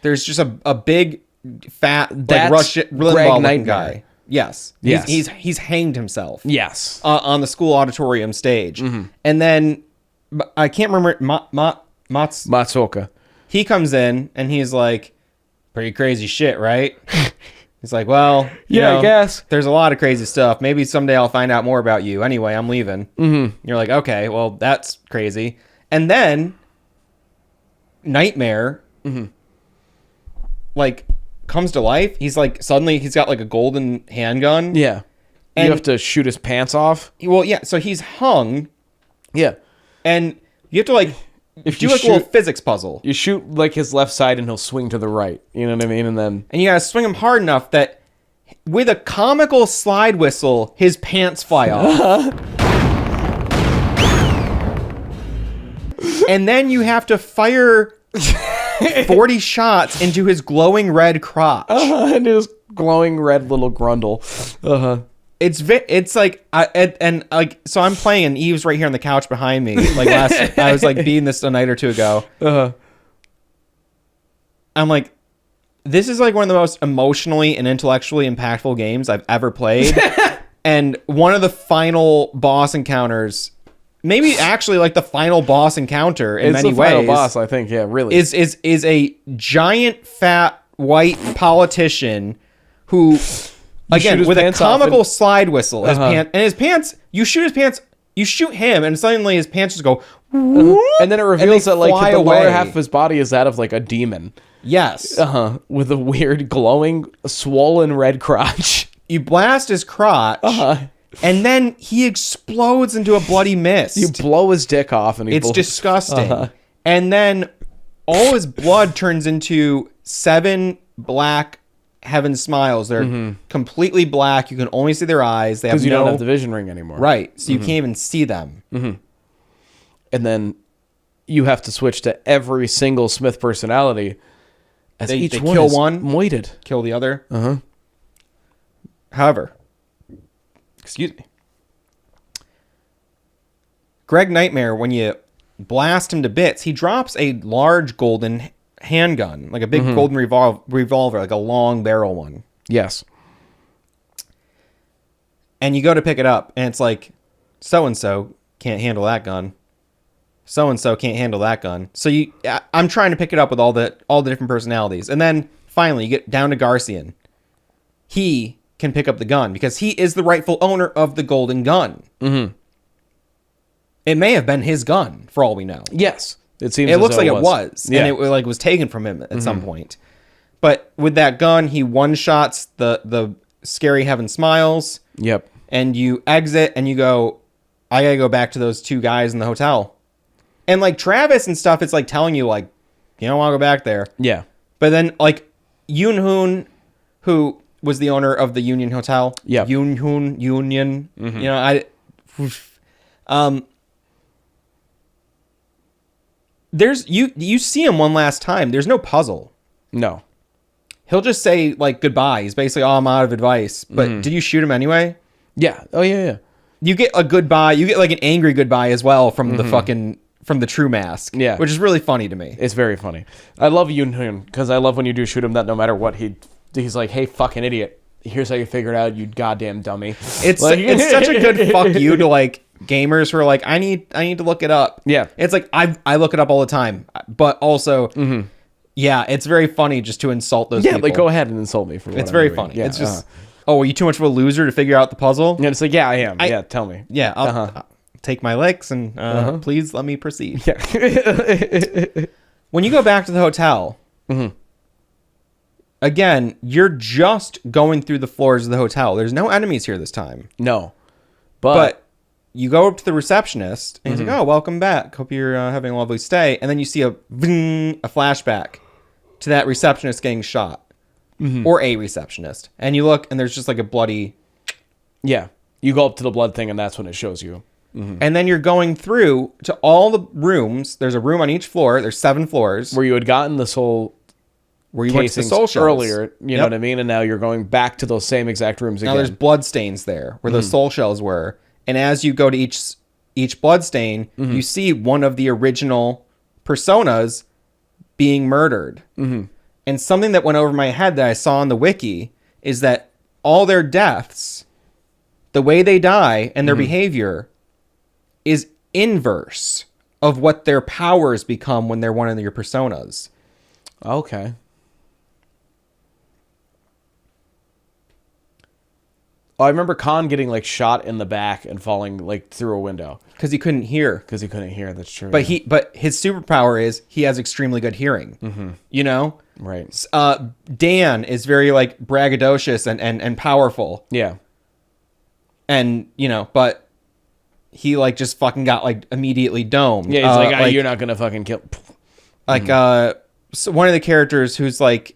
Speaker 1: there's just a big fat, like
Speaker 2: That's
Speaker 1: Rush
Speaker 2: Greg
Speaker 1: Limbaugh looking
Speaker 2: Nightmare.
Speaker 1: guy. Yes.
Speaker 2: Yes.
Speaker 1: He's hanged himself.
Speaker 2: Yes.
Speaker 1: On the school auditorium stage. And then I can't remember
Speaker 2: Matsuoka.
Speaker 1: he comes in and he's like, pretty crazy shit, right? He's like, well, you
Speaker 2: Yeah, I
Speaker 1: know,
Speaker 2: guess.
Speaker 1: there's a lot of crazy stuff. Maybe someday I'll find out more about you. Anyway, I'm leaving. Mm-hmm. You're like, okay, well, that's crazy. And then Nightmare, like, comes to life. He's like, suddenly he's got like a golden handgun.
Speaker 2: Yeah.
Speaker 1: And-
Speaker 2: you have to shoot his pants off.
Speaker 1: Well, yeah. So he's hung,
Speaker 2: Yeah.
Speaker 1: and you have to like
Speaker 2: If
Speaker 1: do
Speaker 2: you
Speaker 1: like a little
Speaker 2: shoot-
Speaker 1: physics puzzle,
Speaker 2: You shoot like his left side and he'll swing to the right. You know what I mean? And then
Speaker 1: and you gotta swing him hard enough that with a comical slide whistle, his pants fly off. And then you have to fire 40 shots into his glowing red crotch.
Speaker 2: and his glowing red little grundle.
Speaker 1: It's like so I'm playing and Eve's right here on the couch behind me. Like I was like beating this a night or two ago. I'm like, this is like one of the most emotionally and intellectually impactful games I've ever played. And one of the final boss encounters, maybe actually like the final boss encounter in
Speaker 2: It's
Speaker 1: many
Speaker 2: the final
Speaker 1: ways,
Speaker 2: boss, I think. Yeah, really.
Speaker 1: is a giant fat white politician who
Speaker 2: shoot
Speaker 1: again
Speaker 2: his
Speaker 1: with a
Speaker 2: pants off
Speaker 1: comical
Speaker 2: and-
Speaker 1: slide whistle, his pants, you shoot his pants, you shoot him, and suddenly his pants just go.
Speaker 2: And then it reveals
Speaker 1: they
Speaker 2: that like
Speaker 1: fly
Speaker 2: the lower
Speaker 1: away.
Speaker 2: half of his body is that of like a demon.
Speaker 1: Yes,
Speaker 2: With a weird glowing swollen red crotch.
Speaker 1: you blast his crotch, and then he explodes into a bloody mist.
Speaker 2: You blow his dick off and he
Speaker 1: It's
Speaker 2: blows.
Speaker 1: disgusting. And then all his blood turns into 7 black heaven smiles. They're completely black. You can only see their eyes. They have
Speaker 2: Because you
Speaker 1: no
Speaker 2: don't have the vision ring anymore.
Speaker 1: right, so you can't even see them.
Speaker 2: And then you have to switch to every single Smith personality as
Speaker 1: They
Speaker 2: each one
Speaker 1: kill
Speaker 2: is
Speaker 1: one.
Speaker 2: moited.
Speaker 1: Kill the other. However, excuse me, Greg Nightmare, when you blast him to bits, he drops a large golden handgun, like a big golden revolver, like a long barrel one.
Speaker 2: Yes.
Speaker 1: And you go to pick it up, and it's like, so-and-so can't handle that gun. So-and-so can't handle that gun. So I'm trying to pick it up with all the different personalities. And then finally you get down to Garcian. He can pick up the gun because he is the rightful owner of the golden gun. It may have been his gun for all we know.
Speaker 2: Yes. It seems.
Speaker 1: It
Speaker 2: as
Speaker 1: looks
Speaker 2: though
Speaker 1: like it was.
Speaker 2: Yeah.
Speaker 1: And it like was taken from him at some point. But with that gun, he one-shots the scary heaven smiles.
Speaker 2: Yep.
Speaker 1: And you exit and you go, I gotta go back to those 2 guys in the hotel. And like Travis and stuff, it's like telling you like, you don't want to go back there.
Speaker 2: Yeah.
Speaker 1: But then like Yoon Hoon, who was the owner of the Union Hotel.
Speaker 2: Yeah.
Speaker 1: Yoon Hoon Union. You know, there's you see him one last time. There's no puzzle.
Speaker 2: No.
Speaker 1: He'll just say like goodbye. He's basically, oh, I'm out of advice. But did you shoot him anyway?
Speaker 2: Yeah. Oh yeah. Yeah.
Speaker 1: You get a goodbye. You get like an angry goodbye as well from from the true mask.
Speaker 2: Yeah.
Speaker 1: Which is really funny to me.
Speaker 2: It's very funny. I love Yoon Hoon because I love when you do shoot him that no matter what he's like, hey, fucking idiot. Here's how you figure it out, you goddamn dummy.
Speaker 1: It's
Speaker 2: like,
Speaker 1: it's such a good fuck you to like gamers who are like, I need to look it up.
Speaker 2: Yeah.
Speaker 1: It's like I look it up all the time. But also yeah, it's very funny just to insult those people.
Speaker 2: like go ahead and insult me for what
Speaker 1: It's
Speaker 2: I'm
Speaker 1: very
Speaker 2: doing.
Speaker 1: funny.
Speaker 2: Yeah,
Speaker 1: It's just oh, are you too much of a loser to figure out the puzzle?
Speaker 2: and it's like, yeah, I am. Yeah, tell me.
Speaker 1: Yeah, I'll take my licks and please let me proceed.
Speaker 2: Yeah.
Speaker 1: When you go back to the hotel, again, you're just going through the floors of the hotel. There's no enemies here this time.
Speaker 2: No.
Speaker 1: But you go up to the receptionist, and he's like, oh, welcome back. Hope you're having a lovely stay. And then you see a flashback to that receptionist getting shot. Or a receptionist. And you look, and there's just like a bloody...
Speaker 2: Yeah. You go up to the blood thing, and that's when it shows you.
Speaker 1: And then you're going through to all the rooms. There's a room on each floor. There's 7 floors.
Speaker 2: Where you had gotten the soul
Speaker 1: Where you went to the
Speaker 2: casings
Speaker 1: soul shells
Speaker 2: earlier, you know what I mean? And now you're going back to those same exact rooms
Speaker 1: Now
Speaker 2: again.
Speaker 1: there's blood stains there where those soul shells were. And as you go to each blood stain, you see one of the original personas being murdered. And something that went over my head that I saw on the wiki is that all their deaths, the way they die and their behavior is inverse of what their powers become when they're one of your personas.
Speaker 2: Okay. Oh, I remember Khan getting like shot in the back and falling like through a window
Speaker 1: Because he couldn't hear.
Speaker 2: because he couldn't hear. That's true.
Speaker 1: But
Speaker 2: yeah.
Speaker 1: but his superpower is he has extremely good hearing. You know?
Speaker 2: Right.
Speaker 1: Dan is very like braggadocious and powerful.
Speaker 2: Yeah.
Speaker 1: And, you know, but he like just fucking got like immediately domed.
Speaker 2: Yeah. He's like, you're not gonna fucking kill.
Speaker 1: Like so one of the characters who's like,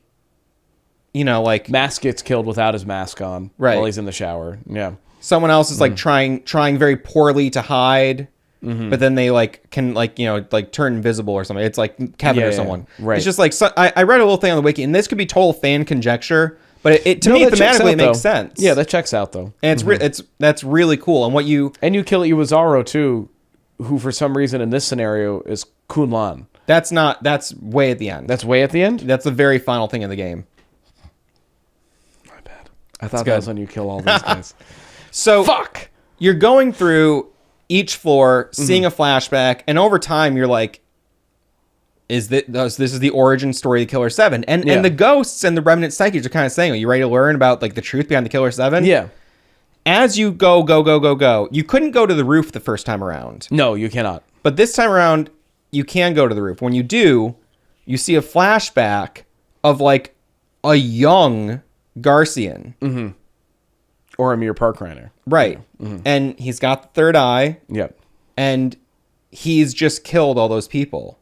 Speaker 1: you know, like
Speaker 2: Mask gets killed without his mask on.
Speaker 1: Right.
Speaker 2: While he's in the shower. Yeah.
Speaker 1: someone else is like trying very poorly to hide, but then they like can like, you know, like turn invisible or something. It's like Kevin or someone.
Speaker 2: Right.
Speaker 1: It's just like I read a little thing on the wiki, and this could be total fan conjecture, but it to me
Speaker 2: that checks
Speaker 1: thematically
Speaker 2: out,
Speaker 1: it makes
Speaker 2: though.
Speaker 1: sense.
Speaker 2: Yeah, that checks out though.
Speaker 1: and it's that's really cool. And what you
Speaker 2: And you kill Iwazaro too, who for some reason in this scenario is Kunlan.
Speaker 1: that's way at the end.
Speaker 2: That's way at the end?
Speaker 1: That's the very final thing in the game.
Speaker 2: My bad. I thought that was when you kill all these guys.
Speaker 1: So
Speaker 2: Fuck!
Speaker 1: you're going through each floor, seeing a flashback, and over time you're like, this is the origin story of the Killer 7. And
Speaker 2: Yeah.
Speaker 1: and the ghosts and the remnant psyches are kind of saying, are you ready to learn about like the truth behind the Killer 7?
Speaker 2: Yeah.
Speaker 1: As you go, you couldn't go to the roof the first time around.
Speaker 2: No, you cannot.
Speaker 1: But this time around, you can go to the roof. When you do, you see a flashback of like a young Garcian.
Speaker 2: Or a mere park Reiner.
Speaker 1: Right. And he's got the third eye,
Speaker 2: Yep.
Speaker 1: and he's just killed all those people.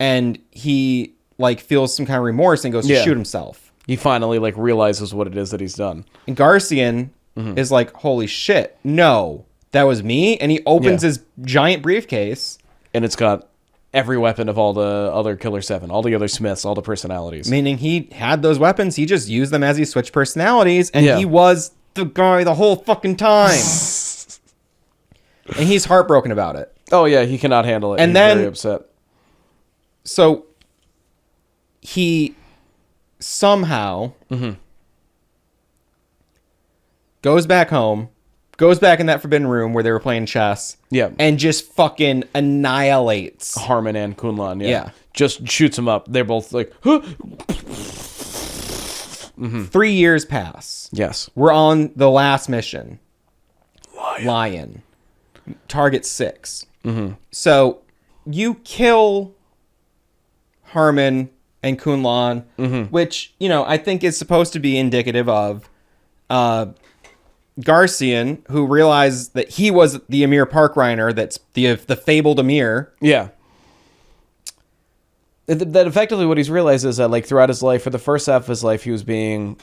Speaker 1: And he like feels some kind of remorse and goes to
Speaker 2: Yeah.
Speaker 1: shoot himself.
Speaker 2: He finally like realizes what it is that he's done.
Speaker 1: And Garcian is like, holy shit, no, that was me. And he opens
Speaker 2: Yeah.
Speaker 1: his giant briefcase,
Speaker 2: And it's got every weapon of all the other Killer 7, all the other Smiths, all the personalities.
Speaker 1: meaning he had those weapons. He just used them as he switched personalities, and
Speaker 2: Yeah.
Speaker 1: he was the guy the whole fucking time. And he's heartbroken about it.
Speaker 2: Oh yeah, he cannot handle it.
Speaker 1: And
Speaker 2: He's
Speaker 1: then-
Speaker 2: very upset.
Speaker 1: So he somehow goes back home, goes back in that forbidden room where they were playing chess,
Speaker 2: Yeah.
Speaker 1: and just fucking annihilates.
Speaker 2: Harmon and Kunlan, yeah.
Speaker 1: Yeah.
Speaker 2: Just shoots him up. They're both like, huh?
Speaker 1: 3 years pass.
Speaker 2: Yes.
Speaker 1: We're on the last mission. Lion. Target 6. So you kill Harmon and Kunlan, which, you know, I think is supposed to be indicative of Garcian, who realized that he was the Amir Park Reiner, that's the fabled Amir.
Speaker 2: Yeah. That effectively what he's realized is that like throughout his life, for the first half of his life, he was being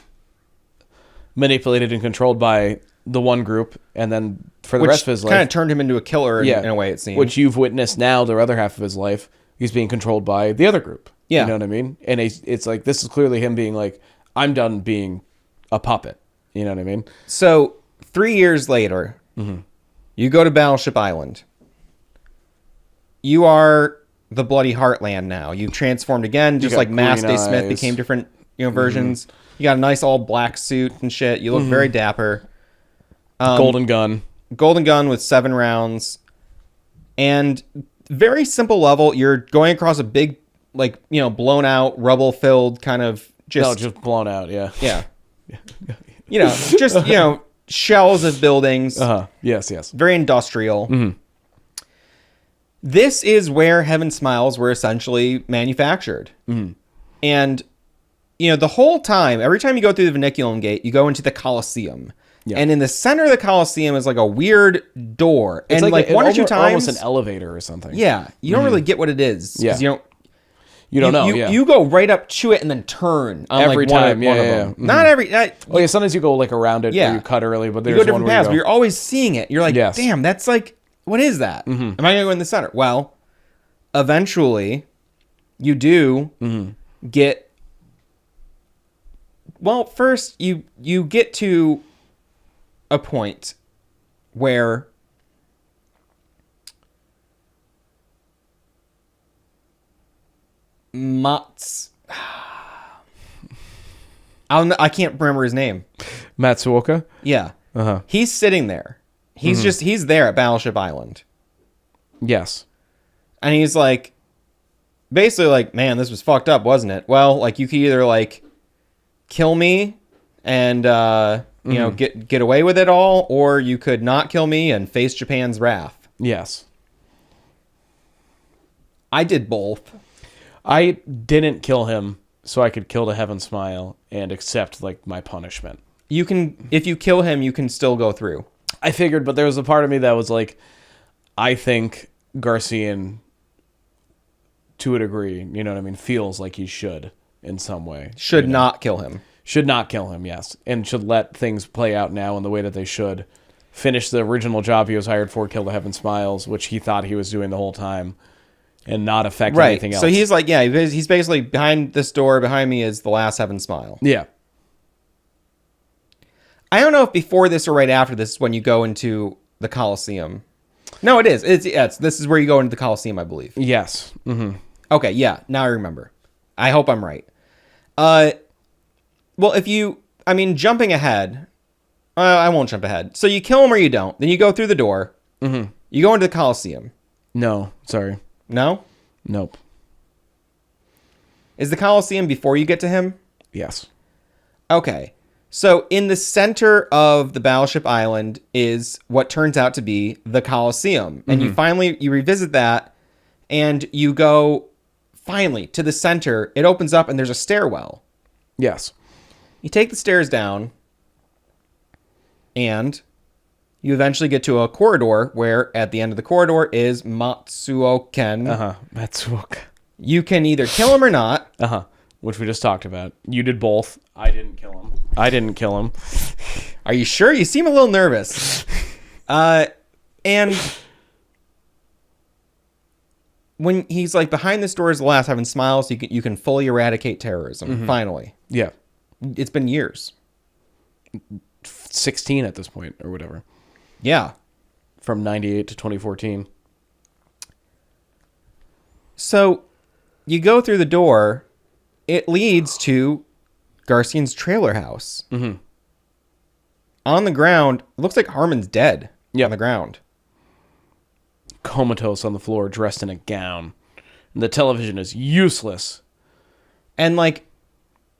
Speaker 2: manipulated and controlled by the one group, and then for the
Speaker 1: Which
Speaker 2: rest of his life,
Speaker 1: kind of turned him into a killer in a way, it seems.
Speaker 2: Which you've witnessed now, the other half of his life, he's being controlled by the other group.
Speaker 1: Yeah.
Speaker 2: You know what I mean? And it's like, this is clearly him being like, I'm done being a puppet. You know what I mean?
Speaker 1: So 3 years later, you go to Battleship Island. You are the Bloody Heartland now. You've transformed again, just
Speaker 2: got
Speaker 1: like Master
Speaker 2: green
Speaker 1: Smith
Speaker 2: eyes.
Speaker 1: became different, you know, versions. You got a nice all black suit and shit. You look very dapper.
Speaker 2: Golden gun.
Speaker 1: Golden gun with 7 rounds. And very simple level. You're going across a big, like, you know, blown out, rubble filled kind of
Speaker 2: Just blown out, yeah.
Speaker 1: yeah. You know, just, you know, shells of buildings.
Speaker 2: Uh-huh. Yes.
Speaker 1: Very industrial. This is where Heaven Smiles were essentially manufactured. And, you know, the whole time, every time you go through the Vinculum Gate, you go into the Colosseum.
Speaker 2: Yeah.
Speaker 1: And in the center of the Colosseum is like a weird door.
Speaker 2: It's
Speaker 1: and like one or two times.
Speaker 2: almost an elevator or something.
Speaker 1: Yeah. You don't really get what it is. 'Cause
Speaker 2: Yeah.
Speaker 1: You
Speaker 2: You don't know,
Speaker 1: You go right up to it and then turn on
Speaker 2: Every
Speaker 1: like one
Speaker 2: time,
Speaker 1: of,
Speaker 2: yeah,
Speaker 1: one of
Speaker 2: yeah,
Speaker 1: them.
Speaker 2: yeah.
Speaker 1: Not every...
Speaker 2: Oh yeah, sometimes you go like around it,
Speaker 1: Yeah.
Speaker 2: or you cut early, but
Speaker 1: You
Speaker 2: there's
Speaker 1: go
Speaker 2: one
Speaker 1: different
Speaker 2: where
Speaker 1: paths,
Speaker 2: you
Speaker 1: but
Speaker 2: go,
Speaker 1: you're always seeing it. You're like,
Speaker 2: Yes.
Speaker 1: damn, that's like, what is that? Am I going to go in the center? Well, eventually, you do get... Well, first, you get to a point where Mats I can't remember his name.
Speaker 2: Matsuoka?
Speaker 1: Yeah.
Speaker 2: Uh-huh.
Speaker 1: He's sitting there. He's there at Battleship Island.
Speaker 2: Yes.
Speaker 1: And he's like, basically like, man, this was fucked up, wasn't it? Well, like, you could either like kill me and, you know, get away with it all, or you could not kill me and face Japan's wrath.
Speaker 2: Yes.
Speaker 1: I did both.
Speaker 2: I didn't kill him so I could kill the Heaven Smile and accept, like, my punishment.
Speaker 1: You can, if you kill him, you can still go through.
Speaker 2: I figured, but there was a part of me that was like, I think Garcian, to a degree, you know what I mean, feels like he should in some way.
Speaker 1: Should not kill him.
Speaker 2: Should not kill him, yes. And should let things play out now in the way that they should. Finish the original job he was hired for, kill the Heaven Smiles, which he thought he was doing the whole time, and not affect anything else.
Speaker 1: So he's like, yeah, he's basically behind this door. Behind me is the last Heaven Smile.
Speaker 2: Yeah.
Speaker 1: I don't know if before this or right after this is when you go into the Coliseum. No, it is. This is where you go into the Coliseum, I believe.
Speaker 2: Yes. Mm-hmm.
Speaker 1: Okay, yeah. Now I remember. I hope I'm right. Well, jumping ahead, I won't jump ahead. So you kill him or you don't. Then you go through the door. Mm-hmm. You go into the Coliseum.
Speaker 2: No, sorry.
Speaker 1: No?
Speaker 2: Nope.
Speaker 1: Is the Coliseum before you get to him?
Speaker 2: Yes.
Speaker 1: Okay. So in the center of the Battleship Island is what turns out to be the Coliseum. And you revisit that, and you go finally to the center. It opens up and there's a stairwell.
Speaker 2: Yes.
Speaker 1: You take the stairs down, and you eventually get to a corridor where at the end of the corridor is Matsuoken.
Speaker 2: Matsuoka.
Speaker 1: You can either kill him or not.
Speaker 2: Which we just talked about. You did both. I didn't kill him.
Speaker 1: Are you sure? You seem a little nervous. And when he's like, behind this door is the last Heaven Smiles, you can fully eradicate terrorism. Finally.
Speaker 2: Yeah.
Speaker 1: It's been years.
Speaker 2: 16 at this point, or whatever.
Speaker 1: Yeah.
Speaker 2: From 98 to 2014.
Speaker 1: So you go through the door. It leads to Garcian's trailer house. Mm-hmm. On the ground, it looks like Harmon's dead.
Speaker 2: Yep.
Speaker 1: On the ground.
Speaker 2: Comatose on the floor, dressed in a gown. And the television is useless.
Speaker 1: And like,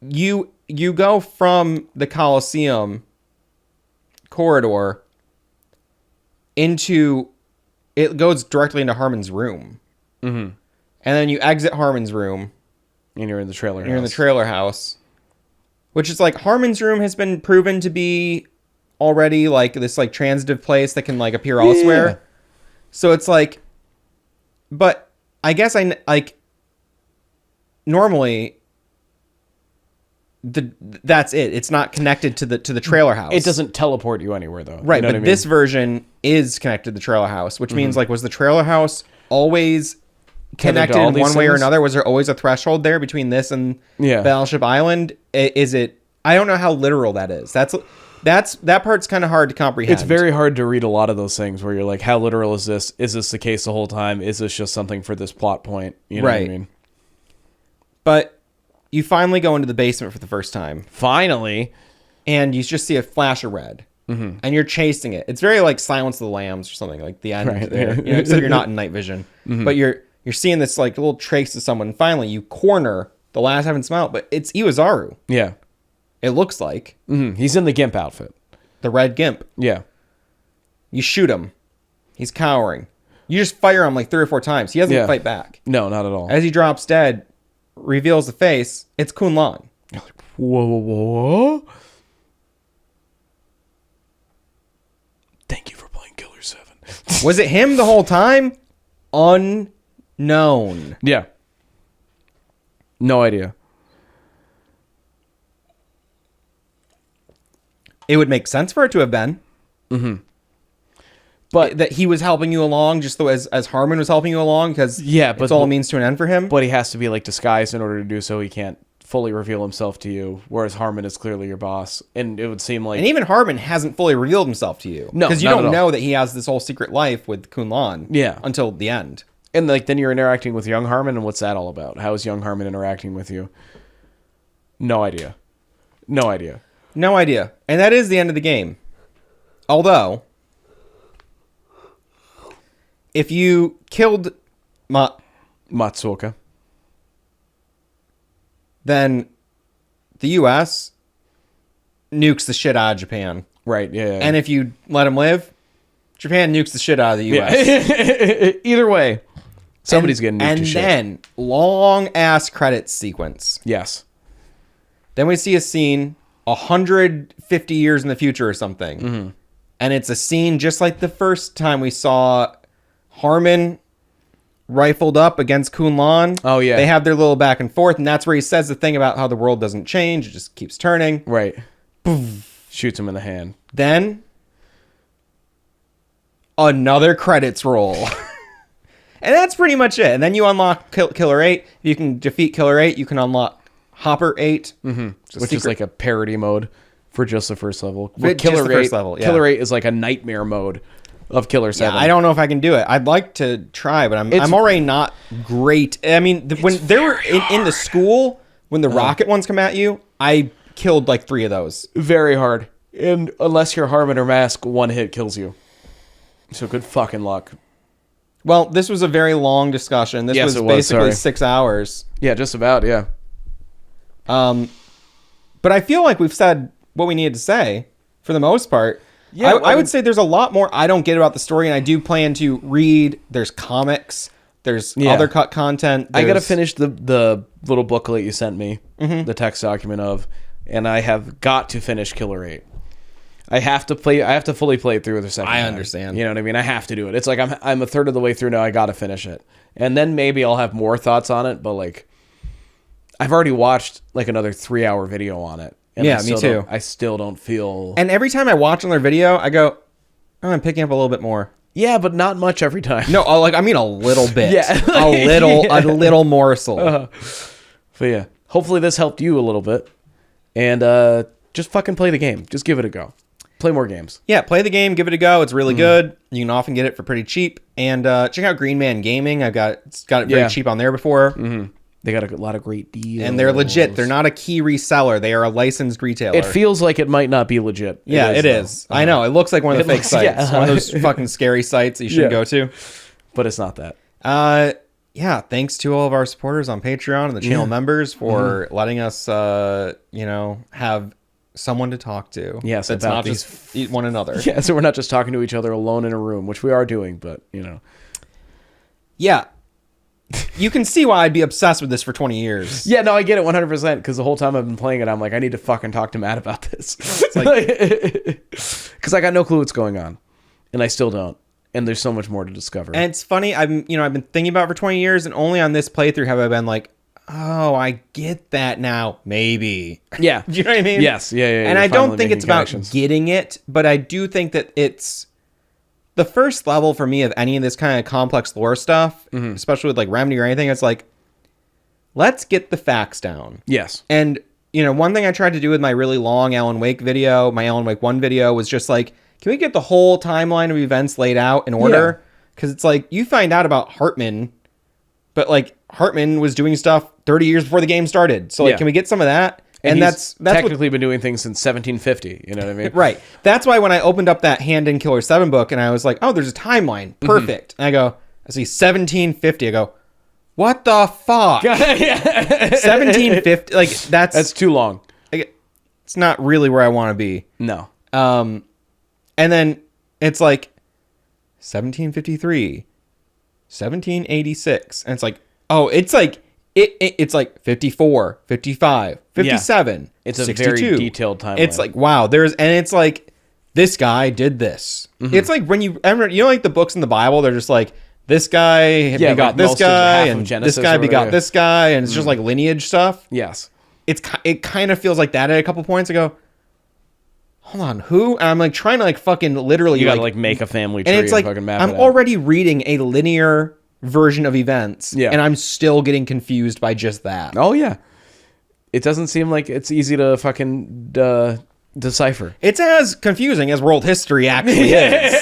Speaker 1: you go from the Coliseum corridor it goes directly into Harmon's room. Mm-hmm. And then you exit Harmon's room.
Speaker 2: And you're in the trailer house.
Speaker 1: You're in the trailer house. Which is like, Harmon's room has been proven to be already like this like transitive place that can like appear elsewhere. So it's like, but I guess normally that's it. It's not connected to the trailer house.
Speaker 2: It doesn't teleport you anywhere though.
Speaker 1: Right,
Speaker 2: You know
Speaker 1: but
Speaker 2: what I mean?
Speaker 1: this version is connected to the trailer house, which means like, was the trailer house always connected in one way or another? Was there always a threshold there between this and Battleship Island? Is it? I don't know how literal that is. That part's kind of hard to comprehend.
Speaker 2: It's very hard to read a lot of those things where you're like, how literal is this? Is this the case the whole time? Is this just something for this plot point? You know what I mean?
Speaker 1: But you finally go into the basement for the first time.
Speaker 2: Finally.
Speaker 1: And you just see a flash of red. Mm-hmm. And you're chasing it. It's very like Silence of the Lambs or something, like the end there. You know, except you're not in night vision. Mm-hmm. But you're seeing this like little trace of someone. And finally, you corner the last Heaven Smile, but it's Iwazaru.
Speaker 2: Yeah.
Speaker 1: It looks like.
Speaker 2: Mm-hmm. He's in the GIMP outfit.
Speaker 1: The red GIMP.
Speaker 2: Yeah.
Speaker 1: You shoot him. He's cowering. You just fire him like 3 or 4 times. He doesn't fight back.
Speaker 2: No, not at all.
Speaker 1: As he drops dead, reveals the face. It's Kunlan.
Speaker 2: You're like, whoa. Thank you for playing Killer7.
Speaker 1: Was it him the whole time? Unknown.
Speaker 2: Yeah. No idea.
Speaker 1: It would make sense for it to have been. Mm-hmm. But that he was helping you along just as Harmon was helping you along, because it's all a means to an end for him.
Speaker 2: But he has to be like disguised in order to do so. He can't fully reveal himself to you, whereas Harmon is clearly your boss. And it would seem like...
Speaker 1: And even Harmon hasn't fully revealed himself to you.
Speaker 2: No,
Speaker 1: because you don't know that he has this whole secret life with Kunlan.
Speaker 2: Yeah.
Speaker 1: Until the end.
Speaker 2: And like then you're interacting with young Harmon, and what's that all about? How is young Harmon interacting with you? No idea. No idea.
Speaker 1: No idea. And that is the end of the game. Although, if you killed
Speaker 2: Matsuoka.
Speaker 1: then the U.S. nukes the shit out of Japan.
Speaker 2: Right, yeah.
Speaker 1: And if you let him live, Japan nukes the shit out of the U.S.
Speaker 2: Either way, somebody's getting nuked
Speaker 1: And
Speaker 2: to shit.
Speaker 1: then, long-ass credits sequence.
Speaker 2: Yes.
Speaker 1: Then we see a scene 150 years in the future or something.
Speaker 2: Mm-hmm.
Speaker 1: And it's a scene just like the first time we saw Harmon rifled up against Kunlun.
Speaker 2: Oh, yeah.
Speaker 1: They have their little back and forth, and that's where he says the thing about how the world doesn't change, it just keeps turning.
Speaker 2: Right. Shoots him in the hand.
Speaker 1: Then, another credits roll. And that's pretty much it. And then you unlock Killer 8. If you can defeat Killer 8, you can unlock Hopper 8.
Speaker 2: Mm-hmm. Which is like a parody mode for just the first level.
Speaker 1: Just
Speaker 2: Killer
Speaker 1: the
Speaker 2: 8,
Speaker 1: first level, yeah.
Speaker 2: Killer 8 is like a nightmare mode of Killer 7.
Speaker 1: Yeah, I don't know if I can do it. I'd like to try, but I'm already not great. I mean, when they were in the school, when the rocket ones come at you, I killed like 3 of those.
Speaker 2: Very hard. And unless you're Harmon or Mask, one hit kills you. So good fucking luck.
Speaker 1: Well, this was a very long discussion. This was basically 6 hours.
Speaker 2: Yeah, just about, yeah.
Speaker 1: But I feel like we've said what we needed to say for the most part.
Speaker 2: Yeah,
Speaker 1: I would say there's a lot more I don't get about the story, and I do plan to read. There's comics. There's other cut content.
Speaker 2: I gotta finish the little booklet you sent me, the text document of, and I have got to finish Killer 8. I have to fully play it through the second time.
Speaker 1: understand.
Speaker 2: You know what I mean? I have to do it. It's like I'm a third of the way through now. I gotta finish it, and then maybe I'll have more thoughts on it. But like, I've already watched like another 3-hour video on it. And
Speaker 1: Yeah, me too.
Speaker 2: I still don't feel.
Speaker 1: And every time I watch another video, I go, oh, I'm picking up a little bit more.
Speaker 2: Yeah, but not much every time.
Speaker 1: No, I mean a little bit.
Speaker 2: Yeah.
Speaker 1: a little morsel.
Speaker 2: But yeah, hopefully this helped you a little bit. And just fucking play the game. Just give it a go. Play more games.
Speaker 1: Yeah, play the game, give it a go. It's really good. You can often get it for pretty cheap. And check out Green Man Gaming. I've got it very cheap on there before.
Speaker 2: They got a lot of great deals.
Speaker 1: And they're legit. They're not a key reseller. They are a licensed retailer.
Speaker 2: It feels like it might not be legit.
Speaker 1: It is. I know. It looks like one of the fake sites. One of those fucking scary sites that you shouldn't go to.
Speaker 2: But it's not that.
Speaker 1: Yeah, thanks to all of our supporters on Patreon and the channel members for letting us, have someone to talk to.
Speaker 2: Yes,
Speaker 1: that's
Speaker 2: about
Speaker 1: not just one another.
Speaker 2: Yeah, so we're not just talking to each other alone in a room, which we are doing, but, you know.
Speaker 1: Yeah. You can see why I'd be obsessed with this for 20 years.
Speaker 2: Yeah, no, I get it 100%, because the whole time I've been playing it, I'm like, I need to fucking talk to Matt about this. Because I got no clue what's going on, and I still don't. And there's so much more to discover.
Speaker 1: And it's funny, I've been thinking about it for 20 years, and only on this playthrough have I been like, oh, I get that now. Maybe.
Speaker 2: Yeah.
Speaker 1: Do you know what I mean?
Speaker 2: Yes. Yeah.
Speaker 1: And I don't think it's about getting it, but I do think that it's the first level for me of any of this kind of complex lore stuff, especially with like Remedy or anything. It's like, let's get the facts down.
Speaker 2: Yes.
Speaker 1: And, one thing I tried to do with my really long Alan Wake video, my Alan Wake 1 video, was just like, can we get the whole timeline of events laid out in order? Because it's like, you find out about Hartman, but like Hartman was doing stuff 30 years before the game started. So like, can we get some of that?
Speaker 2: And
Speaker 1: that's
Speaker 2: technically been doing things since 1750. You know what I mean?
Speaker 1: Right. That's why when I opened up that hand in Killer 7 book and I was like, oh, there's a timeline. Perfect. And I see 1750. I go, what the fuck? 1750. Like
Speaker 2: that's too long.
Speaker 1: It's not really where I want to be.
Speaker 2: No.
Speaker 1: And then it's like 1753, 1786. And it's like, oh, it's like, it's like 54, 55, 57.
Speaker 2: It's a
Speaker 1: 62.
Speaker 2: very detailed timeline.
Speaker 1: It's like, wow, and it's like, this guy did this. It's like when you like the books in the Bible, they're just like, this guy begot
Speaker 2: like
Speaker 1: this guy,
Speaker 2: half of
Speaker 1: and
Speaker 2: Genesis
Speaker 1: this guy
Speaker 2: or
Speaker 1: begot
Speaker 2: whatever.
Speaker 1: this guy, and it's just like lineage stuff.
Speaker 2: Yes.
Speaker 1: It kind of feels like that at a couple points. I go, hold on, who? And I'm like trying to like fucking literally
Speaker 2: You gotta like make a family tree
Speaker 1: and it's like
Speaker 2: fucking map
Speaker 1: I'm
Speaker 2: it out.
Speaker 1: already reading a linear version of events,
Speaker 2: Yeah.
Speaker 1: and I'm still getting confused by just that.
Speaker 2: Oh yeah. It doesn't seem like it's easy to fucking decipher.
Speaker 1: It's as confusing as world history actually is.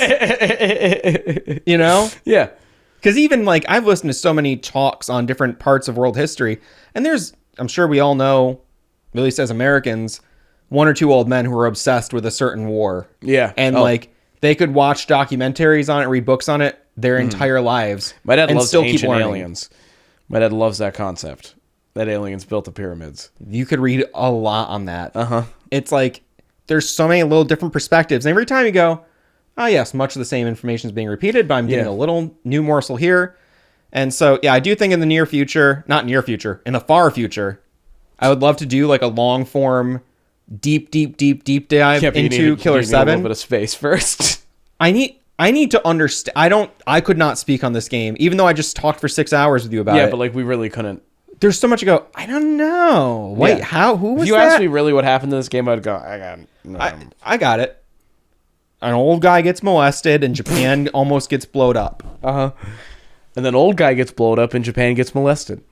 Speaker 2: Yeah.
Speaker 1: Because even like I've listened to so many talks on different parts of world history, and I'm sure we all know at least as Americans, one or two old men who were obsessed with a certain war.
Speaker 2: Yeah.
Speaker 1: And
Speaker 2: Oh.
Speaker 1: like they could watch documentaries on it, read books on it their entire lives.
Speaker 2: My dad
Speaker 1: and
Speaker 2: loves
Speaker 1: still keep
Speaker 2: ancient
Speaker 1: learning.
Speaker 2: aliens. My dad loves that concept. That aliens built the pyramids.
Speaker 1: You could read a lot on that.
Speaker 2: Uh-huh.
Speaker 1: It's like there's so many little different perspectives. And every time you go, oh yes, much of the same information is being repeated, but I'm getting a little new morsel here. And so, yeah, I do think in the near future, not near future, in the far future, I would love to do like a long form, deep dive
Speaker 2: Yeah, but you
Speaker 1: into
Speaker 2: need
Speaker 1: Killer
Speaker 2: a
Speaker 1: 7.
Speaker 2: little bit of space first.
Speaker 1: I need to understand. I could not speak on this game, even though I just talked for 6 hours with you about it.
Speaker 2: Yeah, but like we really couldn't.
Speaker 1: There's so much to go, I don't know. Wait,
Speaker 2: Yeah.
Speaker 1: how? Who was
Speaker 2: If you
Speaker 1: that?
Speaker 2: asked me really what happened in this game, I'd go, I got no.
Speaker 1: I got it. An old guy gets molested and Japan almost gets blowed up.
Speaker 2: And then old guy gets blown up and Japan gets molested.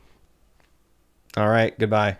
Speaker 1: All right, goodbye.